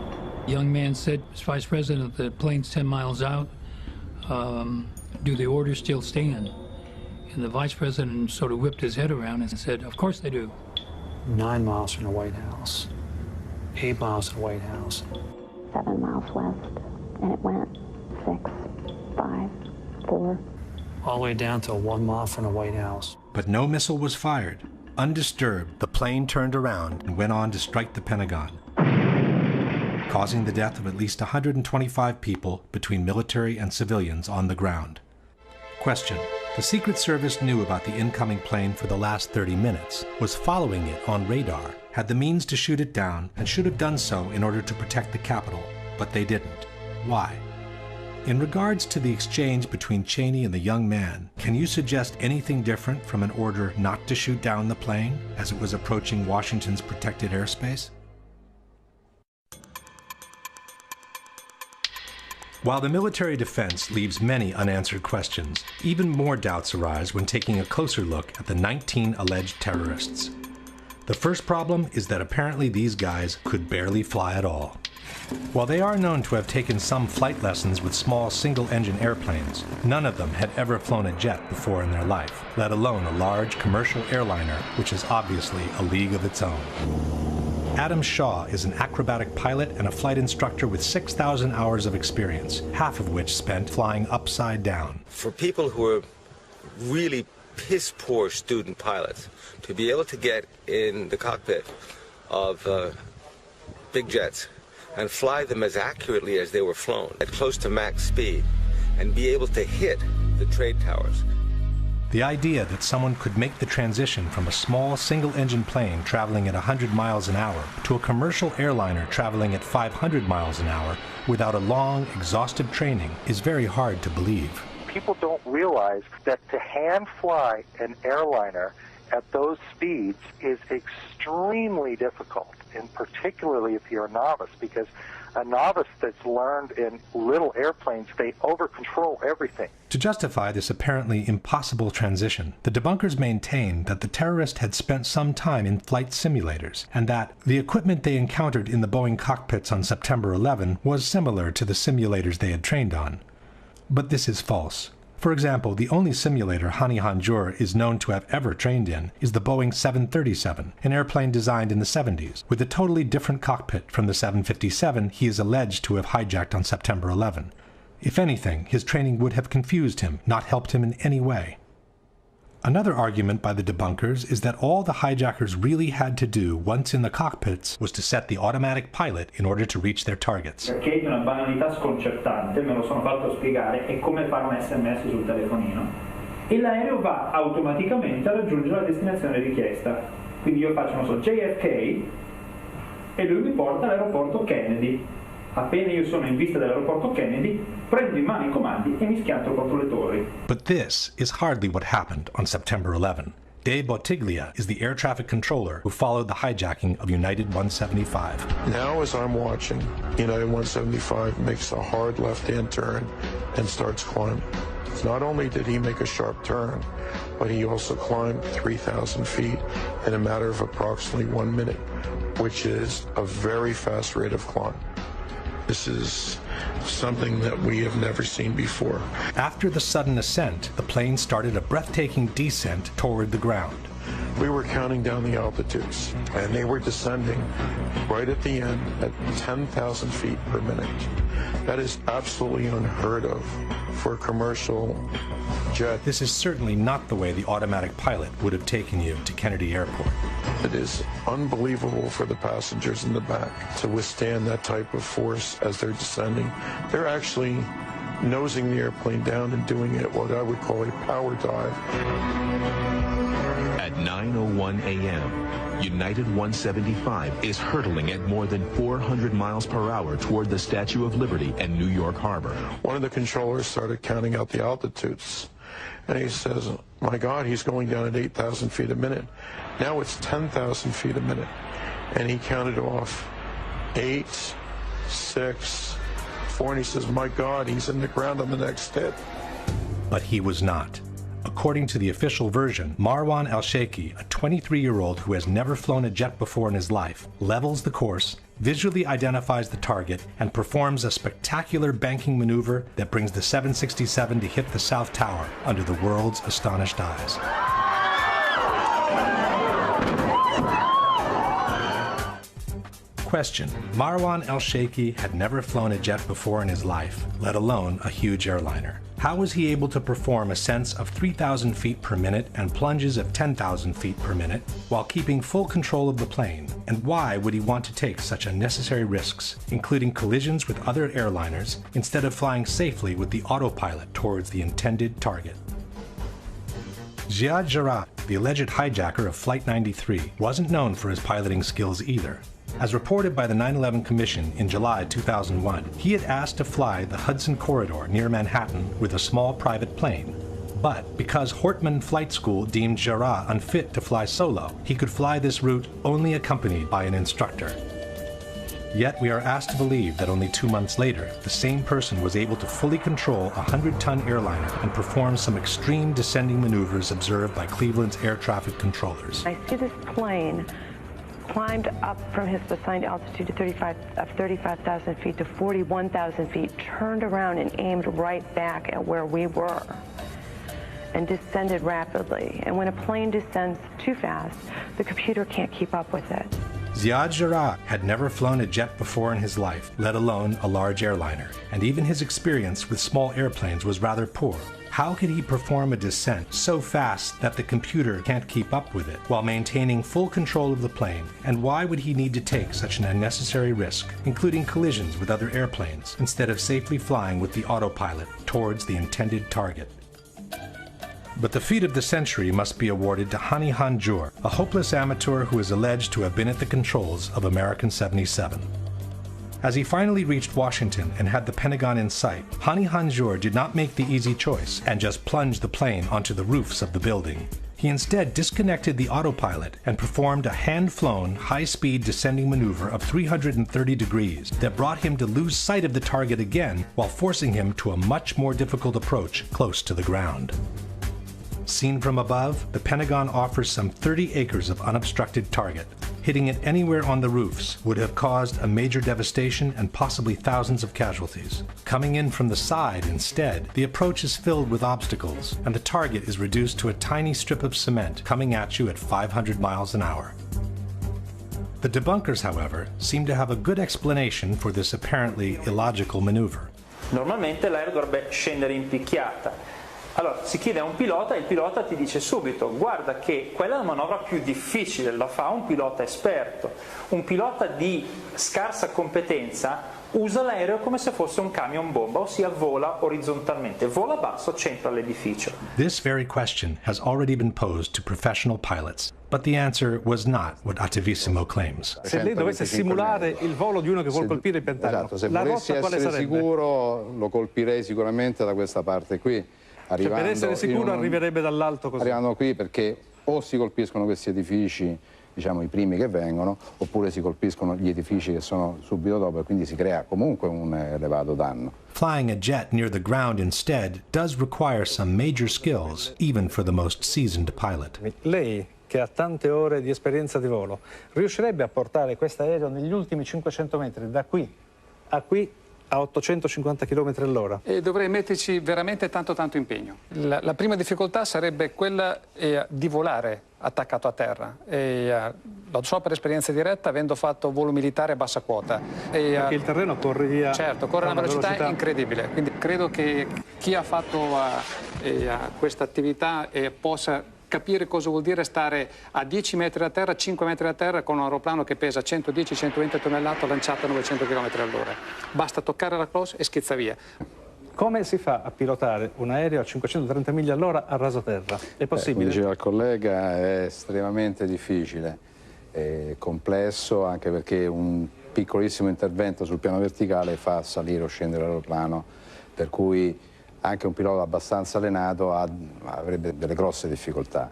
The young man said, Mr. Vice President, the plane's 10 miles out. Do the orders still stand? And the Vice President sort of whipped his head around and said, of course they do. 9 miles from the White House, 8 miles to the White House. 7 miles west, and it went 6, 5, 4. All the way down to 1 mile from the White House. But no missile was fired. Undisturbed, the plane turned around and went on to strike the Pentagon, causing the death of at least 125 people between military and civilians on the ground. Question. The Secret Service knew about the incoming plane for the last 30 minutes, was following it on radar, had the means to shoot it down, and should have done so in order to protect the Capitol, but they didn't. Why? In regards to the exchange between Cheney and the young man, can you suggest anything different from an order not to shoot down the plane as it was approaching Washington's protected airspace? While the military defense leaves many unanswered questions, even more doubts arise when taking a closer look at the 19 alleged terrorists. The first problem is that apparently these guys could barely fly at all. While they are known to have taken some flight lessons with small single-engine airplanes, none of them had ever flown a jet before in their life, let alone a large commercial airliner, which is obviously a league of its own. Adam Shaw is an acrobatic pilot and a flight instructor with 6,000 hours of experience, half of which spent flying upside down. For people who are really piss-poor student pilots, to be able to get in the cockpit of big jets and fly them as accurately as they were flown, at close to max speed, and be able to hit the trade towers. The idea that someone could make the transition from a small single-engine plane traveling at 100 miles an hour to a commercial airliner traveling at 500 miles an hour without a long, exhaustive training is very hard to believe. People don't realize that to hand fly an airliner at those speeds is extremely difficult, and particularly if you're a novice, because a novice that's learned in little airplanes, they over-control everything. To justify this apparently impossible transition, the debunkers maintain that the terrorist had spent some time in flight simulators, and that the equipment they encountered in the Boeing cockpits on September 11 was similar to the simulators they had trained on. But this is false. For example, the only simulator Hani Hanjour is known to have ever trained in is the Boeing 737, an airplane designed in the 70s, with a totally different cockpit from the 757 he is alleged to have hijacked on September 11. If anything, his training would have confused him, not helped him in any way. Another argument by the debunkers is that all the hijackers really had to do once in the cockpits was to set the automatic pilot in order to reach their targets. Perché è una banalità sconcertante, me lo sono fatto spiegare, è come fare un SMS sul telefonino. E l'aereo va automaticamente a raggiungere la destinazione richiesta. Quindi io faccio, non so, JFK e lui mi porta all'aeroporto Kennedy. Appena io sono in vista dell'aeroporto Kennedy, prendo in mano i comandi e mi schianto contro le torri. But this is hardly what happened on September 11. Dave Bottiglia is the air traffic controller who followed the hijacking of United 175. Now, as I'm watching, United 175 makes a hard left-hand turn and starts climbing. Not only did he make a sharp turn, but he also climbed 3,000 feet in a matter of approximately 1 minute, which is a very fast rate of climb. This is something that we have never seen before. After the sudden ascent, the plane started a breathtaking descent toward the ground. We were counting down the altitudes, and they were descending right at the end at 10,000 feet per minute. That is absolutely unheard of for a commercial jet. This is certainly not the way the automatic pilot would have taken you to Kennedy Airport. It is unbelievable for the passengers in the back to withstand that type of force as they're descending. They're actually nosing the airplane down and doing it what I would call a power dive. At 9:01 a.m., United 175 is hurtling at more than 400 miles per hour toward the Statue of Liberty and New York Harbor. One of the controllers started counting out the altitudes, and he says, my God, he's going down at 8,000 feet a minute. Now it's 10,000 feet a minute. And he counted off 8, 6, 4, and he says, my God, he's in the ground on the next hit. But he was not. According to the official version, Marwan Al-Sheikhi, a 23-year-old who has never flown a jet before in his life, levels the course, visually identifies the target, and performs a spectacular banking maneuver that brings the 767 to hit the South Tower under the world's astonished eyes. Question: Marwan Al-Sheikhi had never flown a jet before in his life, let alone a huge airliner. How was he able to perform ascents of 3,000 feet per minute and plunges of 10,000 feet per minute while keeping full control of the plane? And why would he want to take such unnecessary risks, including collisions with other airliners, instead of flying safely with the autopilot towards the intended target? Ziad Jarrah, the alleged hijacker of Flight 93, wasn't known for his piloting skills either. As reported by the 9/11 Commission in July 2001, he had asked to fly the Hudson Corridor near Manhattan with a small private plane. But because Hortman Flight School deemed Jarrah unfit to fly solo, he could fly this route only accompanied by an instructor. Yet we are asked to believe that only 2 months later, the same person was able to fully control a 100-ton airliner and perform some extreme descending maneuvers observed by Cleveland's air traffic controllers. I see this plane climbed up from his assigned altitude to 35,000 feet to 41,000 feet, turned around and aimed right back at where we were, and descended rapidly. And when a plane descends too fast, the computer can't keep up with it. Ziad Jarrah had never flown a jet before in his life, let alone a large airliner, and even his experience with small airplanes was rather poor. How could he perform a descent so fast that the computer can't keep up with it while maintaining full control of the plane, and why would he need to take such an unnecessary risk, including collisions with other airplanes, instead of safely flying with the autopilot towards the intended target? But the feat of the century must be awarded to Hani Hanjour, a hopeless amateur who is alleged to have been at the controls of American 77. As he finally reached Washington and had the Pentagon in sight, Hani Hanjour did not make the easy choice and just plunge the plane onto the roofs of the building. He instead disconnected the autopilot and performed a hand-flown, high-speed descending maneuver of 330 degrees that brought him to lose sight of the target again while forcing him to a much more difficult approach close to the ground. Seen from above, the Pentagon offers some 30 acres of unobstructed target. Hitting it anywhere on the roofs would have caused a major devastation and possibly thousands of casualties. Coming in from the side instead, the approach is filled with obstacles, and the target is reduced to a tiny strip of cement coming at you at 500 miles an hour. The debunkers, however, seem to have a good explanation for this apparently illogical maneuver. Normalmente l'aereo dovrebbe scendere in picchiata. Allora si chiede a un pilota e il pilota ti dice subito: guarda che quella è la manovra più difficile, la fa un pilota esperto. Un pilota di scarsa competenza usa l'aereo come se fosse un camion bomba, ossia vola orizzontalmente, vola basso, centra l'edificio. This very question has already been posed to professional pilots, but the answer was not what Attivissimo claims. Se lei dovesse simulare il volo di uno che vuole colpire il Pentagono, esatto, se la volessi rotta quale essere sarebbe? sicuro lo colpirei sicuramente da questa parte qui. Cioè, per essere sicuro arriverebbe dall'alto così? Arrivando qui perché o si colpiscono questi edifici, diciamo i primi che vengono, oppure si colpiscono gli edifici che sono subito dopo e quindi si crea comunque un elevato danno. Flying a jet near the ground instead does require some major skills, even for the most seasoned pilot. Lei, che ha tante ore di esperienza di volo, riuscirebbe a portare questo aereo negli ultimi 500 metri, da qui a 850 km all'ora? E dovrei metterci veramente tanto impegno. La prima difficoltà sarebbe quella di volare attaccato a terra. Lo so per esperienza diretta, avendo fatto volo militare a bassa quota. Perché il terreno corre via. Certo, corre a una velocità incredibile. Quindi credo che chi ha fatto questa attività possa capire cosa vuol dire stare a 10 metri da terra, 5 metri da terra con un aeroplano che pesa 110-120 tonnellate lanciato a 900 km all'ora. Basta toccare la close e schizza via. Come si fa a pilotare un aereo a 530 miglia all'ora a rasoterra? È possibile? Come diceva il collega, è estremamente difficile, è complesso, anche perché un piccolissimo intervento sul piano verticale fa salire o scendere l'aeroplano, per cui anche un pilota abbastanza allenato avrebbe delle grosse difficoltà.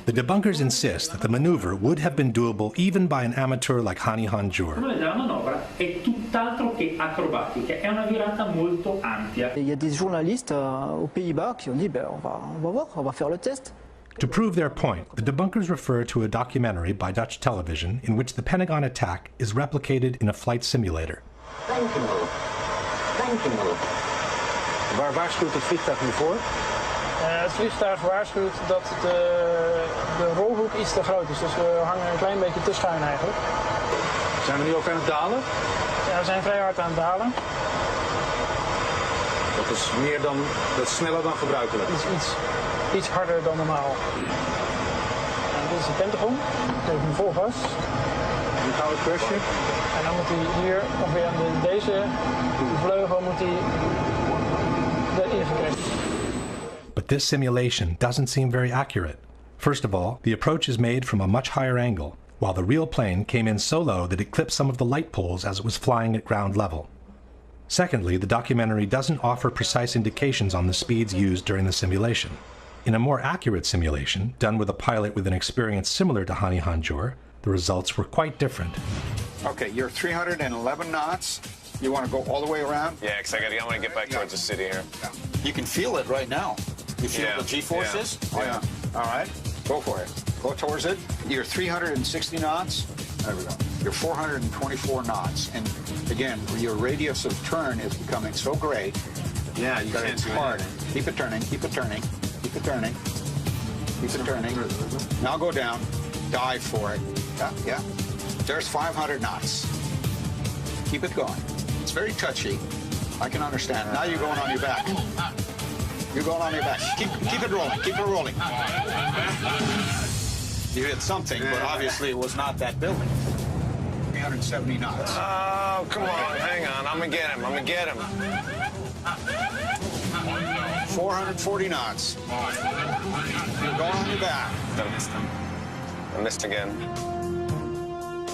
The debunkers insist that the maneuver would have been doable even by an amateur like Hani Hanjour. La manovra è tutt'altro che acrobatica, è una virata molto ampia. Il y a des journalistes aux Pays-Bas qui ont dit on va voir, on va faire le test. To prove their point, the debunkers refer to a documentary by Dutch television in which the Pentagon attack is replicated in a flight simulator. Waar waarschuwt het vliegtuig nu voor? Het vliegtuig waarschuwt dat de rolhoek iets te groot is, dus we hangen een klein beetje te schuin eigenlijk. Zijn we nu ook aan het dalen? Ja, we zijn vrij hard aan het dalen. Dat is sneller dan gebruikelijk. Iets harder dan normaal. En dit is de Pentagon. Even hem vol gas. Nu gaan we crashen. En dan moet hij hier, of weer aan deze vleugel moet hij erin gecrashed. But this simulation doesn't seem very accurate. First of all, the approach is made from a much higher angle, while the real plane came in so low that it clipped some of the light poles as it was flying at ground level. Secondly, the documentary doesn't offer precise indications on the speeds used during the simulation. In a more accurate simulation, done with a pilot with an experience similar to Hani Hanjour, the results were quite different. Okay, you're 311 knots. You want to go all the way around? Yeah, because I want to get back towards the city here. You can feel it right now. You feel the G-forces? Yeah. Oh, yeah. All right, go for it. Go towards it. You're 360 knots. There we go. You're 424 knots. And again, your radius of turn is becoming so great. Yeah, you can't it's do hard. anything. Keep it turning, keep it turning, keep it turning. Keep it turning. Now go down. Dive for it. Yeah. There's 500 knots. Keep it going. It's very touchy. I can understand. Now you're going on your back. You're going on your back. Keep it rolling. Keep it rolling. You hit something, but obviously it was not that building. 370 knots. Oh, come on. Hang on. I'm going to get him. 440 knots. You're going on your back. I missed him. I missed again.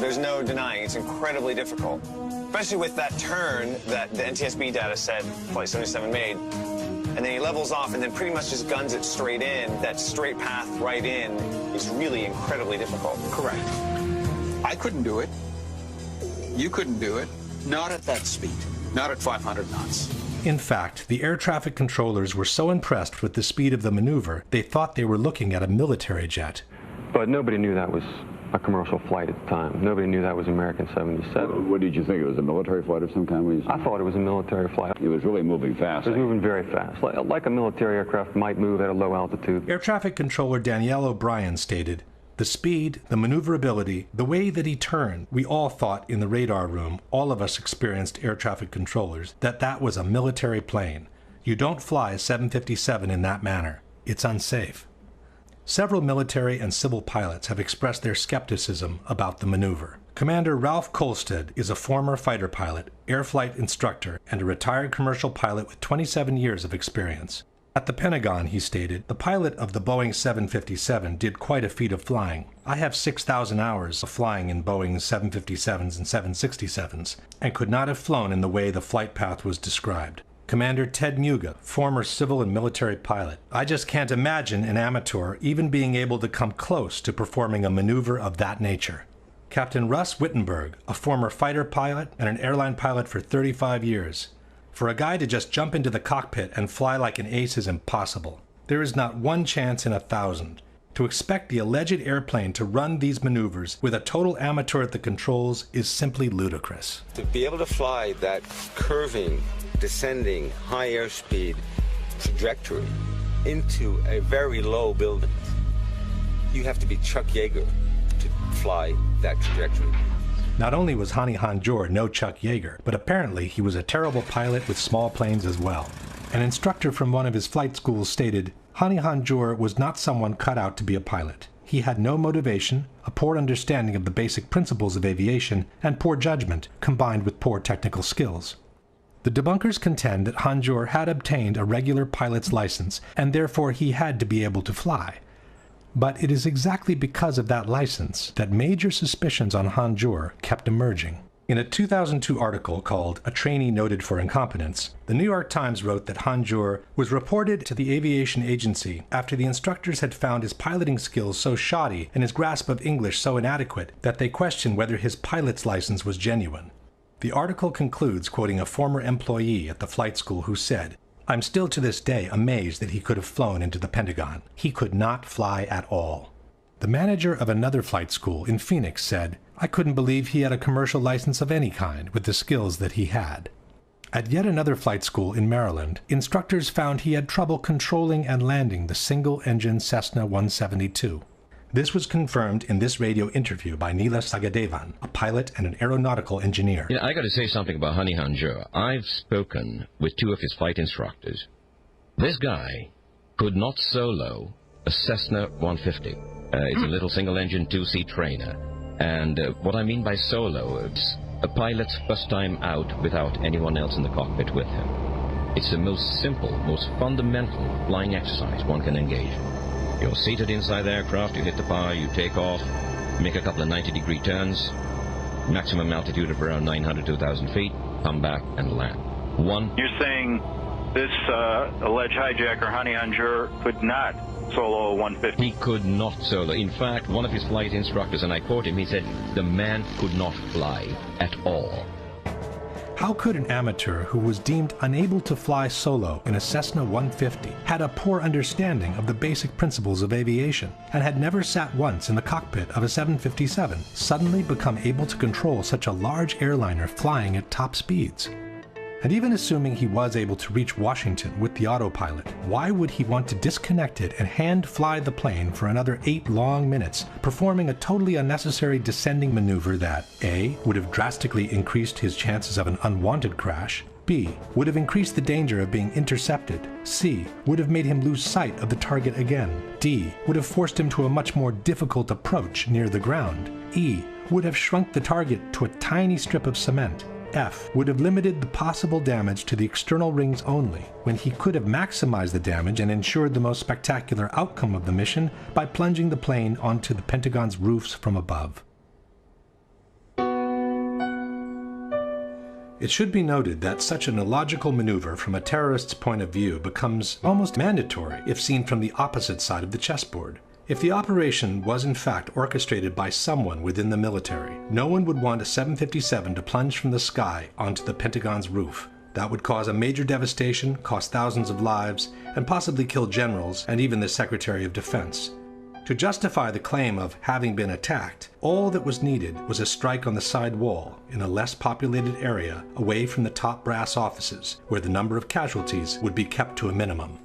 There's no denying it's incredibly difficult, especially with that turn that the NTSB data said Flight 77 made. And then he levels off and then pretty much just guns it straight in. That straight path right in is really incredibly difficult. Correct. I couldn't do it. You couldn't do it. Not at that speed. Not at 500 knots. In fact, the air traffic controllers were so impressed with the speed of the maneuver, they thought they were looking at a military jet. But nobody knew that was a commercial flight at the time. Nobody knew that was American 77. What did you think? It was a military flight of some kind? I thought it was a military flight. It was really moving fast. It was moving very fast, like a military aircraft might move at a low altitude. Air traffic controller Danielle O'Brien stated, "The speed, the maneuverability, the way that he turned, we all thought in the radar room, all of us experienced air traffic controllers, that was a military plane. You don't fly a 757 in that manner. It's unsafe." Several military and civil pilots have expressed their skepticism about the maneuver. Commander Ralph Kolstad is a former fighter pilot, air flight instructor, and a retired commercial pilot with 27 years of experience. At the Pentagon, he stated, "The pilot of the Boeing 757 did quite a feat of flying. I have 6,000 hours of flying in Boeing 757s and 767s, and could not have flown in the way the flight path was described." Commander Ted Muga, former civil and military pilot. I just can't imagine an amateur even being able to come close to performing a maneuver of that nature. Captain Russ Wittenberg, a former fighter pilot and an airline pilot for 35 years. For a guy to just jump into the cockpit and fly like an ace is impossible. There is not one chance in 1,000. To expect the alleged airplane to run these maneuvers with a total amateur at the controls is simply ludicrous. To be able to fly that curving, descending, high airspeed trajectory into a very low building, you have to be Chuck Yeager to fly that trajectory. Not only was Hani Hanjour no Chuck Yeager, but apparently he was a terrible pilot with small planes as well. An instructor from one of his flight schools stated, Hani Hanjour was not someone cut out to be a pilot. He had no motivation, a poor understanding of the basic principles of aviation, and poor judgment, combined with poor technical skills. The debunkers contend that Hanjour had obtained a regular pilot's license, and therefore he had to be able to fly. But it is exactly because of that license that major suspicions on Hanjour kept emerging. In a 2002 article called A Trainee Noted for Incompetence, the New York Times wrote that Hanjour was reported to the aviation agency after the instructors had found his piloting skills so shoddy and his grasp of English so inadequate that they questioned whether his pilot's license was genuine. The article concludes quoting a former employee at the flight school who said, "I'm still to this day amazed that he could have flown into the Pentagon. He could not fly at all." The manager of another flight school in Phoenix said, "I couldn't believe he had a commercial license of any kind with the skills that he had." At yet another flight school in Maryland, instructors found he had trouble controlling and landing the single-engine Cessna 172. This was confirmed in this radio interview by Neela Sagadevan, a pilot and an aeronautical engineer. You know, I got to say something about Hani Hanjour. I've spoken with two of his flight instructors. This guy could not solo a Cessna 150. It's a little single-engine two-seat trainer. And what I mean by solo, it's a pilot's first time out without anyone else in the cockpit with him. It's the most simple, most fundamental flying exercise one can engage in. You're seated inside the aircraft, you hit the power, you take off, make a couple of 90-degree turns, maximum altitude of around 900 to 1,000 feet, come back and land. You're saying this alleged hijacker, Hani Hanjour, could not solo a 150? He could not solo. In fact, one of his flight instructors, and I quote him, he said, the man could not fly at all. How could an amateur who was deemed unable to fly solo in a Cessna 150, had a poor understanding of the basic principles of aviation, and had never sat once in the cockpit of a 757, suddenly become able to control such a large airliner flying at top speeds? And even assuming he was able to reach Washington with the autopilot, why would he want to disconnect it and hand fly the plane for another 8 long minutes, performing a totally unnecessary descending maneuver that A, would have drastically increased his chances of an unwanted crash, B, would have increased the danger of being intercepted, C, would have made him lose sight of the target again, D, would have forced him to a much more difficult approach near the ground, E, would have shrunk the target to a tiny strip of cement, F, would have limited the possible damage to the external rings only, when he could have maximized the damage and ensured the most spectacular outcome of the mission by plunging the plane onto the Pentagon's roofs from above. It should be noted that such an illogical maneuver from a terrorist's point of view becomes almost mandatory if seen from the opposite side of the chessboard. If the operation was in fact orchestrated by someone within the military, no one would want a 757 to plunge from the sky onto the Pentagon's roof. That would cause a major devastation, cost thousands of lives, and possibly kill generals and even the Secretary of Defense. To justify the claim of having been attacked, all that was needed was a strike on the side wall in a less populated area away from the top brass offices, where the number of casualties would be kept to a minimum.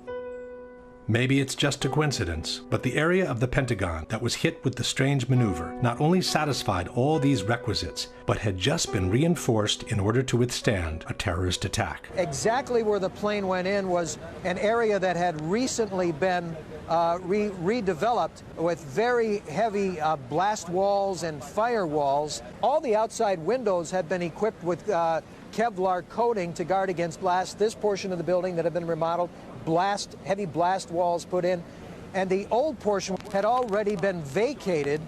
Maybe it's just a coincidence, but the area of the Pentagon that was hit with the strange maneuver not only satisfied all these requisites, but had just been reinforced in order to withstand a terrorist attack. Exactly where the plane went in was an area that had recently been redeveloped with very heavy blast walls and firewalls. All the outside windows had been equipped with Kevlar coating to guard against blast. This portion of the building that had been remodeled, heavy blast walls put in, and the old portion had already been vacated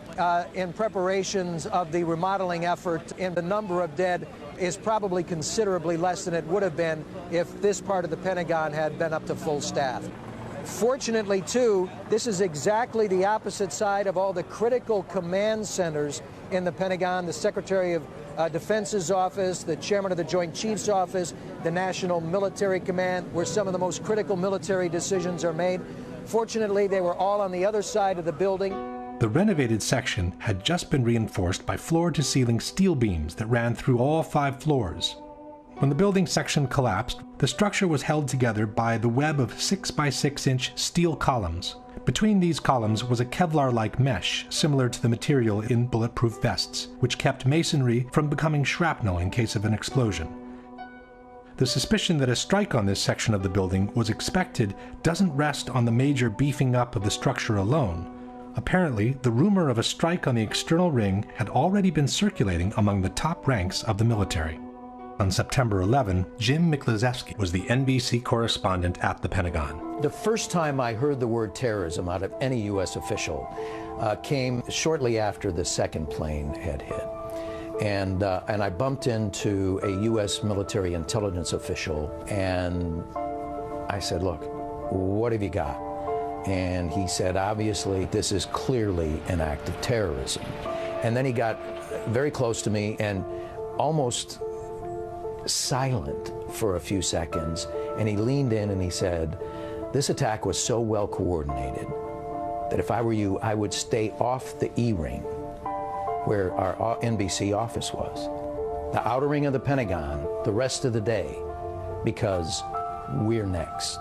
in preparations of the remodeling effort, and the number of dead is probably considerably less than it would have been if this part of the Pentagon had been up to full staff. Fortunately, too, this is exactly the opposite side of all the critical command centers in the Pentagon, the Secretary of Defense's office, the Chairman of the Joint Chiefs office, the National Military Command, where some of the most critical military decisions are made. Fortunately, they were all on the other side of the building. The renovated section had just been reinforced by floor-to-ceiling steel beams that ran through all 5 floors. When the building section collapsed, the structure was held together by the web of 6 by 6 inch steel columns. Between these columns was a Kevlar-like mesh similar to the material in bulletproof vests, which kept masonry from becoming shrapnel in case of an explosion. The suspicion that a strike on this section of the building was expected doesn't rest on the major beefing up of the structure alone. Apparently, the rumor of a strike on the external ring had already been circulating among the top ranks of the military. On September 11, Jim Miklaszewski was the NBC correspondent at the Pentagon. The first time I heard the word terrorism out of any U.S. official came shortly after the second plane had hit. And I bumped into a U.S. military intelligence official, and I said, look, what have you got? And he said, obviously, this is clearly an act of terrorism. And then he got very close to me and almost silent for a few seconds, and he leaned in and he said, this attack was so well coordinated that if I were you, I would stay off the E-ring where our NBC office was, the outer ring of the Pentagon, the rest of the day, because we're next.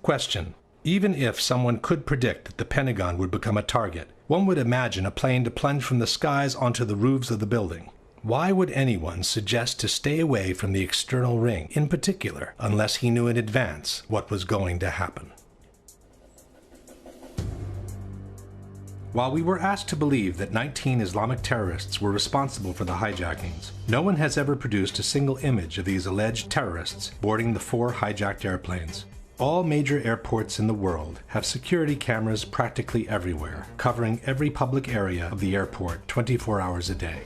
Question. Even if someone could predict that the Pentagon would become a target, one would imagine a plane to plunge from the skies onto the roofs of the building. Why would anyone suggest to stay away from the external ring, in particular, unless he knew in advance what was going to happen? While we were asked to believe that 19 Islamic terrorists were responsible for the hijackings, no one has ever produced a single image of these alleged terrorists boarding the 4 hijacked airplanes. All major airports in the world have security cameras practically everywhere, covering every public area of the airport 24 hours a day.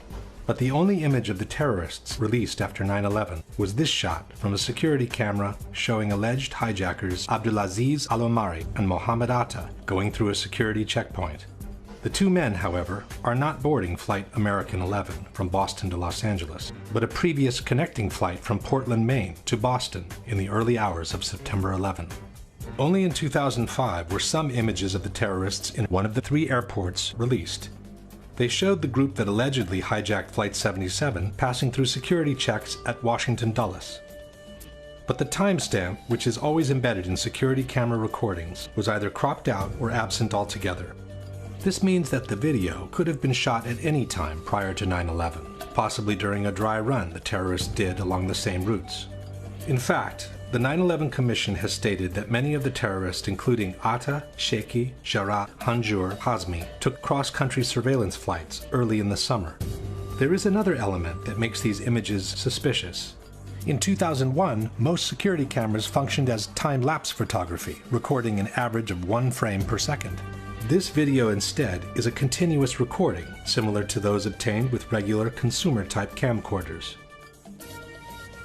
But the only image of the terrorists released after 9/11 was this shot from a security camera showing alleged hijackers Abdulaziz Al-Omari and Mohammed Atta going through a security checkpoint. The 2 men, however, are not boarding Flight American 11 from Boston to Los Angeles, but a previous connecting flight from Portland, Maine to Boston in the early hours of September 11. Only in 2005 were some images of the terrorists in one of the 3 airports released. They showed the group that allegedly hijacked Flight 77 passing through security checks at Washington Dulles. But the timestamp, which is always embedded in security camera recordings, was either cropped out or absent altogether. This means that the video could have been shot at any time prior to 9/11, possibly during a dry run the terrorists did along the same routes. In fact, the 9/11 Commission has stated that many of the terrorists, including Atta, Sheikhi, Jarrah, Hanjour, Hazmi, took cross-country surveillance flights early in the summer. There is another element that makes these images suspicious. In 2001, most security cameras functioned as time-lapse photography, recording an average of 1 frame per second. This video instead is a continuous recording, similar to those obtained with regular consumer-type camcorders.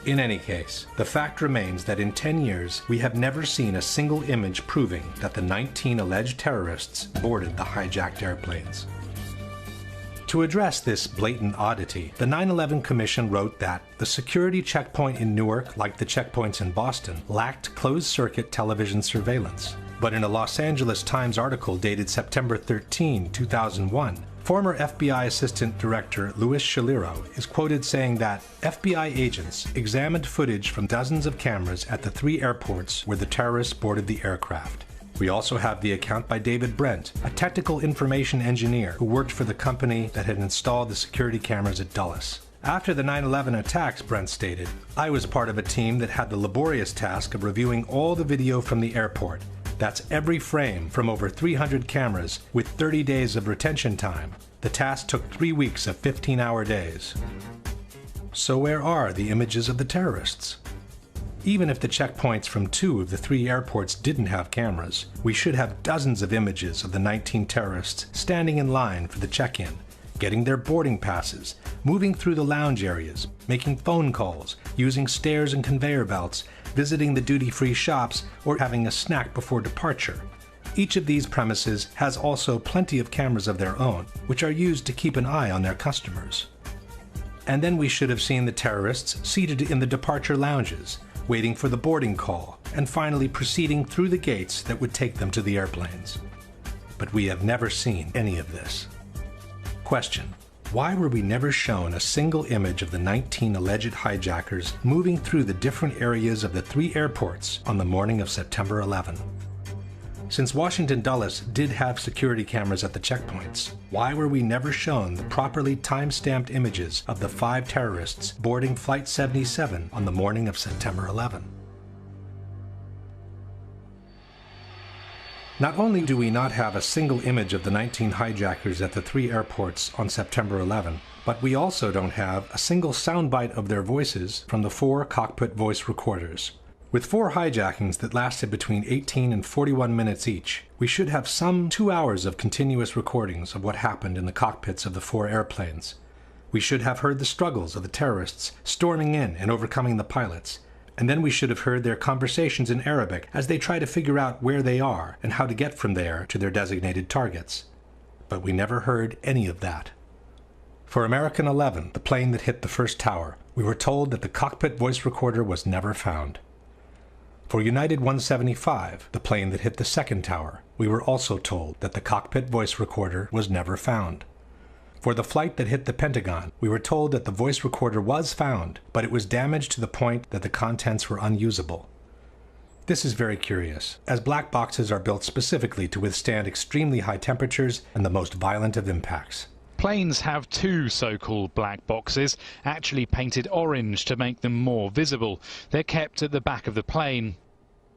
In any case, the fact remains that in 10 years, we have never seen a single image proving that the 19 alleged terrorists boarded the hijacked airplanes. To address this blatant oddity, the 9/11 Commission wrote that the security checkpoint in Newark, like the checkpoints in Boston, lacked closed-circuit television surveillance. But in a Los Angeles Times article dated September 13, 2001, former FBI Assistant Director Louis Shaliro is quoted saying that FBI agents examined footage from dozens of cameras at the 3 airports where the terrorists boarded the aircraft. We also have the account by David Brent, a technical information engineer who worked for the company that had installed the security cameras at Dulles. After the 9/11 attacks, Brent stated, I was part of a team that had the laborious task of reviewing all the video from the airport. That's every frame from over 300 cameras with 30 days of retention time. The task took 3 weeks of 15-hour days. So where are the images of the terrorists? Even if the checkpoints from 2 of the 3 airports didn't have cameras, we should have dozens of images of the 19 terrorists standing in line for the check-in, getting their boarding passes, moving through the lounge areas, making phone calls, using stairs and conveyor belts, visiting the duty-free shops, or having a snack before departure. Each of these premises has also plenty of cameras of their own, which are used to keep an eye on their customers. And then we should have seen the terrorists seated in the departure lounges, waiting for the boarding call, and finally proceeding through the gates that would take them to the airplanes. But we have never seen any of this. Question: why were we never shown a single image of the 19 alleged hijackers moving through the different areas of the 3 airports on the morning of September 11? Since Washington Dulles did have security cameras at the checkpoints, why were we never shown the properly time-stamped images of the 5 terrorists boarding Flight 77 on the morning of September 11? Not only do we not have a single image of the 19 hijackers at the 3 airports on September 11, but we also don't have a single soundbite of their voices from the 4 cockpit voice recorders. With 4 hijackings that lasted between 18 and 41 minutes each, we should have some 2 hours of continuous recordings of what happened in the cockpits of the 4 airplanes. We should have heard the struggles of the terrorists storming in and overcoming the pilots, and then we should have heard their conversations in Arabic as they try to figure out where they are and how to get from there to their designated targets. But we never heard any of that. For American 11, the plane that hit the first tower, we were told that the cockpit voice recorder was never found. For United 175, the plane that hit the second tower, we were also told that the cockpit voice recorder was never found. For the flight that hit the Pentagon, we were told that the voice recorder was found, but it was damaged to the point that the contents were unusable. This is very curious, as black boxes are built specifically to withstand extremely high temperatures and the most violent of impacts. Planes have 2 so-called black boxes, actually painted orange to make them more visible. They're kept at the back of the plane.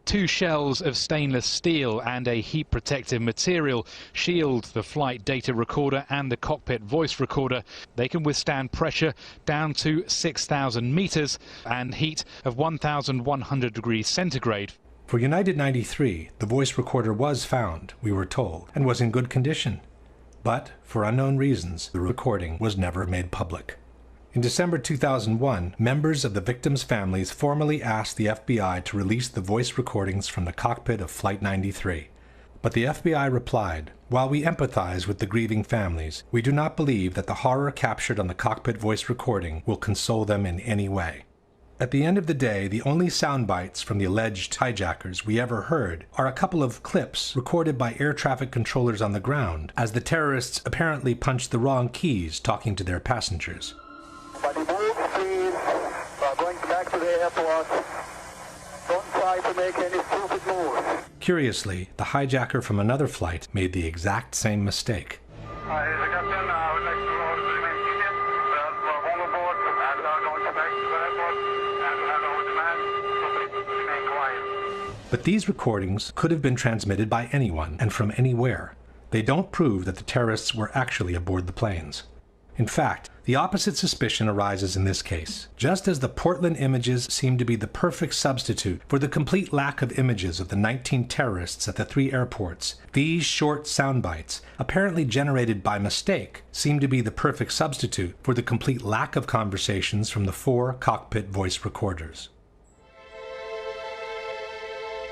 2 shells of stainless steel and a heat-protective material shield the flight data recorder and the cockpit voice recorder. They can withstand pressure down to 6,000 meters and heat of 1,100 degrees centigrade. For United 93, the voice recorder was found, we were told, and was in good condition. But, for unknown reasons, the recording was never made public. In December 2001, members of the victims' families formally asked the FBI to release the voice recordings from the cockpit of Flight 93. But the FBI replied, "While we empathize with the grieving families, we do not believe that the horror captured on the cockpit voice recording will console them in any way." At the end of the day, the only sound bites from the alleged hijackers we ever heard are a couple of clips recorded by air traffic controllers on the ground as the terrorists apparently punched the wrong keys talking to their passengers. Going back to the airport. Don't try to make any stupid moves. Curiously, the hijacker from another flight made the exact same mistake. Here's the captain. I would like to order to remain seated. All aboard and going back to the airport and hand over demand. So please remain quiet. But these recordings could have been transmitted by anyone and from anywhere. They don't prove that the terrorists were actually aboard the planes. In fact, the opposite suspicion arises in this case. Just as the Portland images seem to be the perfect substitute for the complete lack of images of the 19 terrorists at the 3 airports, these short sound bites, apparently generated by mistake, seem to be the perfect substitute for the complete lack of conversations from the 4 cockpit voice recorders.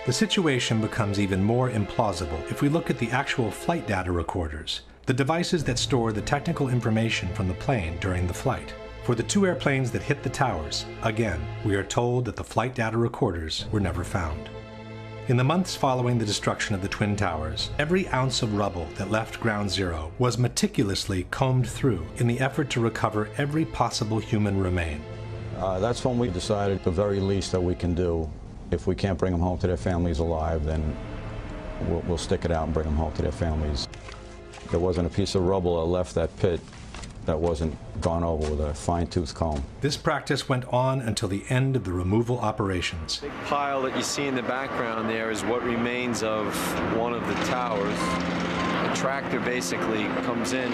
The situation becomes even more implausible if we look at the actual flight data recorders, the devices that store the technical information from the plane during the flight. For the 2 airplanes that hit the towers, again, we are told that the flight data recorders were never found. In the months following the destruction of the Twin Towers, every ounce of rubble that left Ground Zero was meticulously combed through in the effort to recover every possible human remain. That's when we decided the very least that we can do. If we can't bring them home to their families alive, then we'll stick it out and bring them home to their families. There wasn't a piece of rubble that left that pit that wasn't gone over with a fine-tooth comb. This practice went on until the end of the removal operations. The big pile that you see in the background there is what remains of one of the towers. A tractor basically comes in,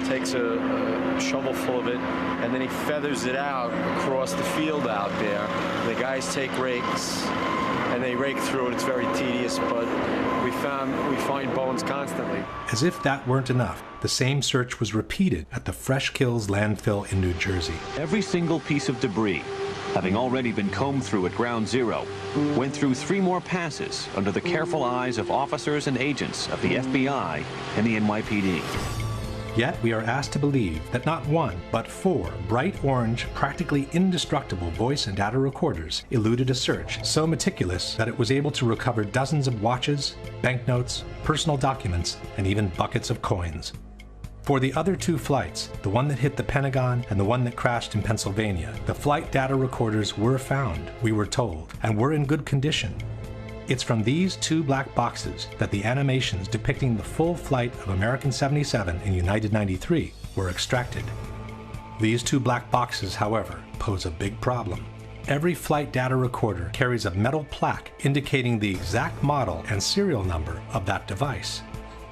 takes a shovel full of it, and then he feathers it out across the field out there. The guys take rakes, and they rake through it. It's very tedious, but we find bones constantly. As if that weren't enough, the same search was repeated at the Fresh Kills landfill in New Jersey. Every single piece of debris, having already been combed through at Ground Zero, went through 3 more passes under the careful eyes of officers and agents of the FBI and the NYPD. Yet we are asked to believe that not 1, but 4 bright orange, practically indestructible voice and data recorders eluded a search so meticulous that it was able to recover dozens of watches, banknotes, personal documents, and even buckets of coins. For the other 2 flights, the one that hit the Pentagon and the one that crashed in Pennsylvania, the flight data recorders were found, we were told, and were in good condition. It's from these 2 black boxes that the animations depicting the full flight of American 77 and United 93 were extracted. These 2 black boxes, however, pose a big problem. Every flight data recorder carries a metal plaque indicating the exact model and serial number of that device.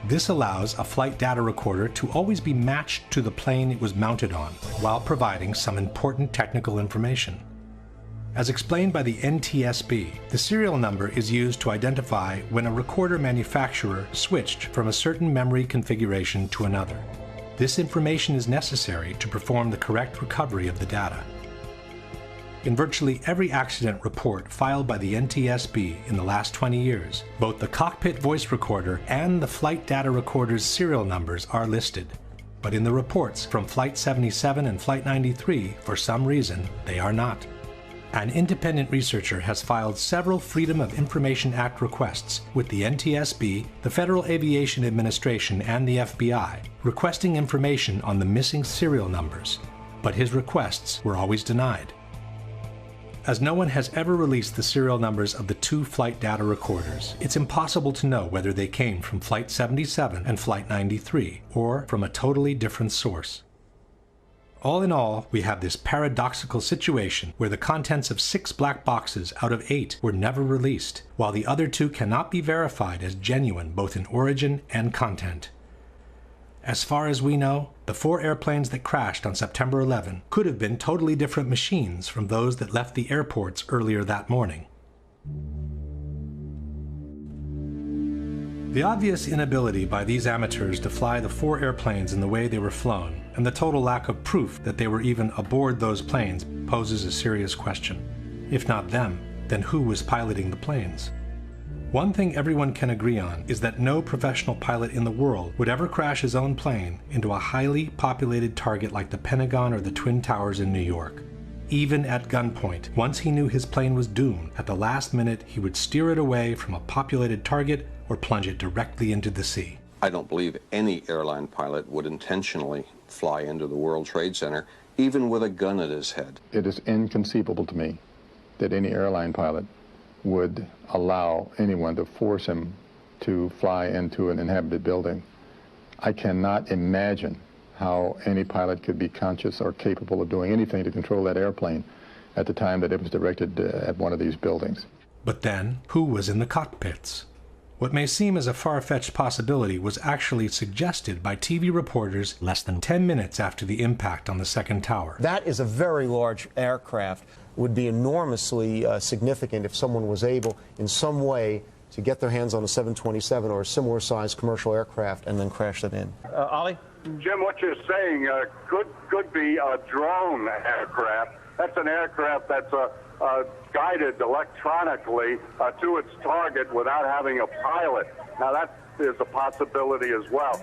This allows a flight data recorder to always be matched to the plane it was mounted on, while providing some important technical information. As explained by the NTSB, the serial number is used to identify when a recorder manufacturer switched from a certain memory configuration to another. This information is necessary to perform the correct recovery of the data. In virtually every accident report filed by the NTSB in the last 20 years, both the cockpit voice recorder and the flight data recorder's serial numbers are listed. But in the reports from Flight 77 and Flight 93, for some reason, they are not. An independent researcher has filed several Freedom of Information Act requests with the NTSB, the Federal Aviation Administration, and the FBI, requesting information on the missing serial numbers, but his requests were always denied. As no one has ever released the serial numbers of the 2 flight data recorders, it's impossible to know whether they came from Flight 77 and Flight 93, or from a totally different source. All in all, we have this paradoxical situation where the contents of 6 black boxes out of 8 were never released, while the other 2 cannot be verified as genuine both in origin and content. As far as we know, the 4 airplanes that crashed on September 11 could have been totally different machines from those that left the airports earlier that morning. The obvious inability by these amateurs to fly the 4 airplanes in the way they were flown, and the total lack of proof that they were even aboard those planes, poses a serious question. If not them, then who was piloting the planes? One thing everyone can agree on is that no professional pilot in the world would ever crash his own plane into a highly populated target like the Pentagon or the Twin Towers in New York. Even at gunpoint, once he knew his plane was doomed, at the last minute he would steer it away from a populated target or plunge it directly into the sea. I don't believe any airline pilot would intentionally fly into the World Trade Center, even with a gun at his head. It is inconceivable to me that any airline pilot would allow anyone to force him to fly into an inhabited building. I cannot imagine how any pilot could be conscious or capable of doing anything to control that airplane at the time that it was directed at one of these buildings. But then, who was in the cockpits? What may seem as a far-fetched possibility was actually suggested by TV reporters less than 10 minutes after the impact on the second tower. That is a very large aircraft. It would be enormously significant if someone was able in some way to get their hands on a 727 or a similar sized commercial aircraft and then crash it in. Ollie? Jim, what you're saying could be a drone aircraft. That's an aircraft that's guided electronically to its target without having a pilot. Now that is a possibility as well.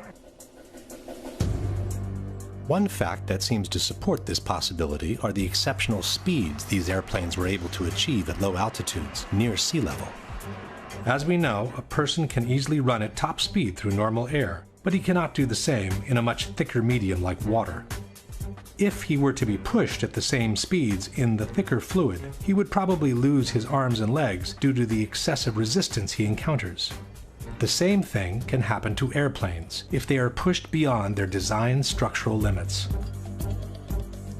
One fact that seems to support this possibility are the exceptional speeds these airplanes were able to achieve at low altitudes, near sea level. As we know, a person can easily run at top speed through normal air, but he cannot do the same in a much thicker medium like water. If he were to be pushed at the same speeds in the thicker fluid, he would probably lose his arms and legs due to the excessive resistance he encounters. The same thing can happen to airplanes if they are pushed beyond their design structural limits.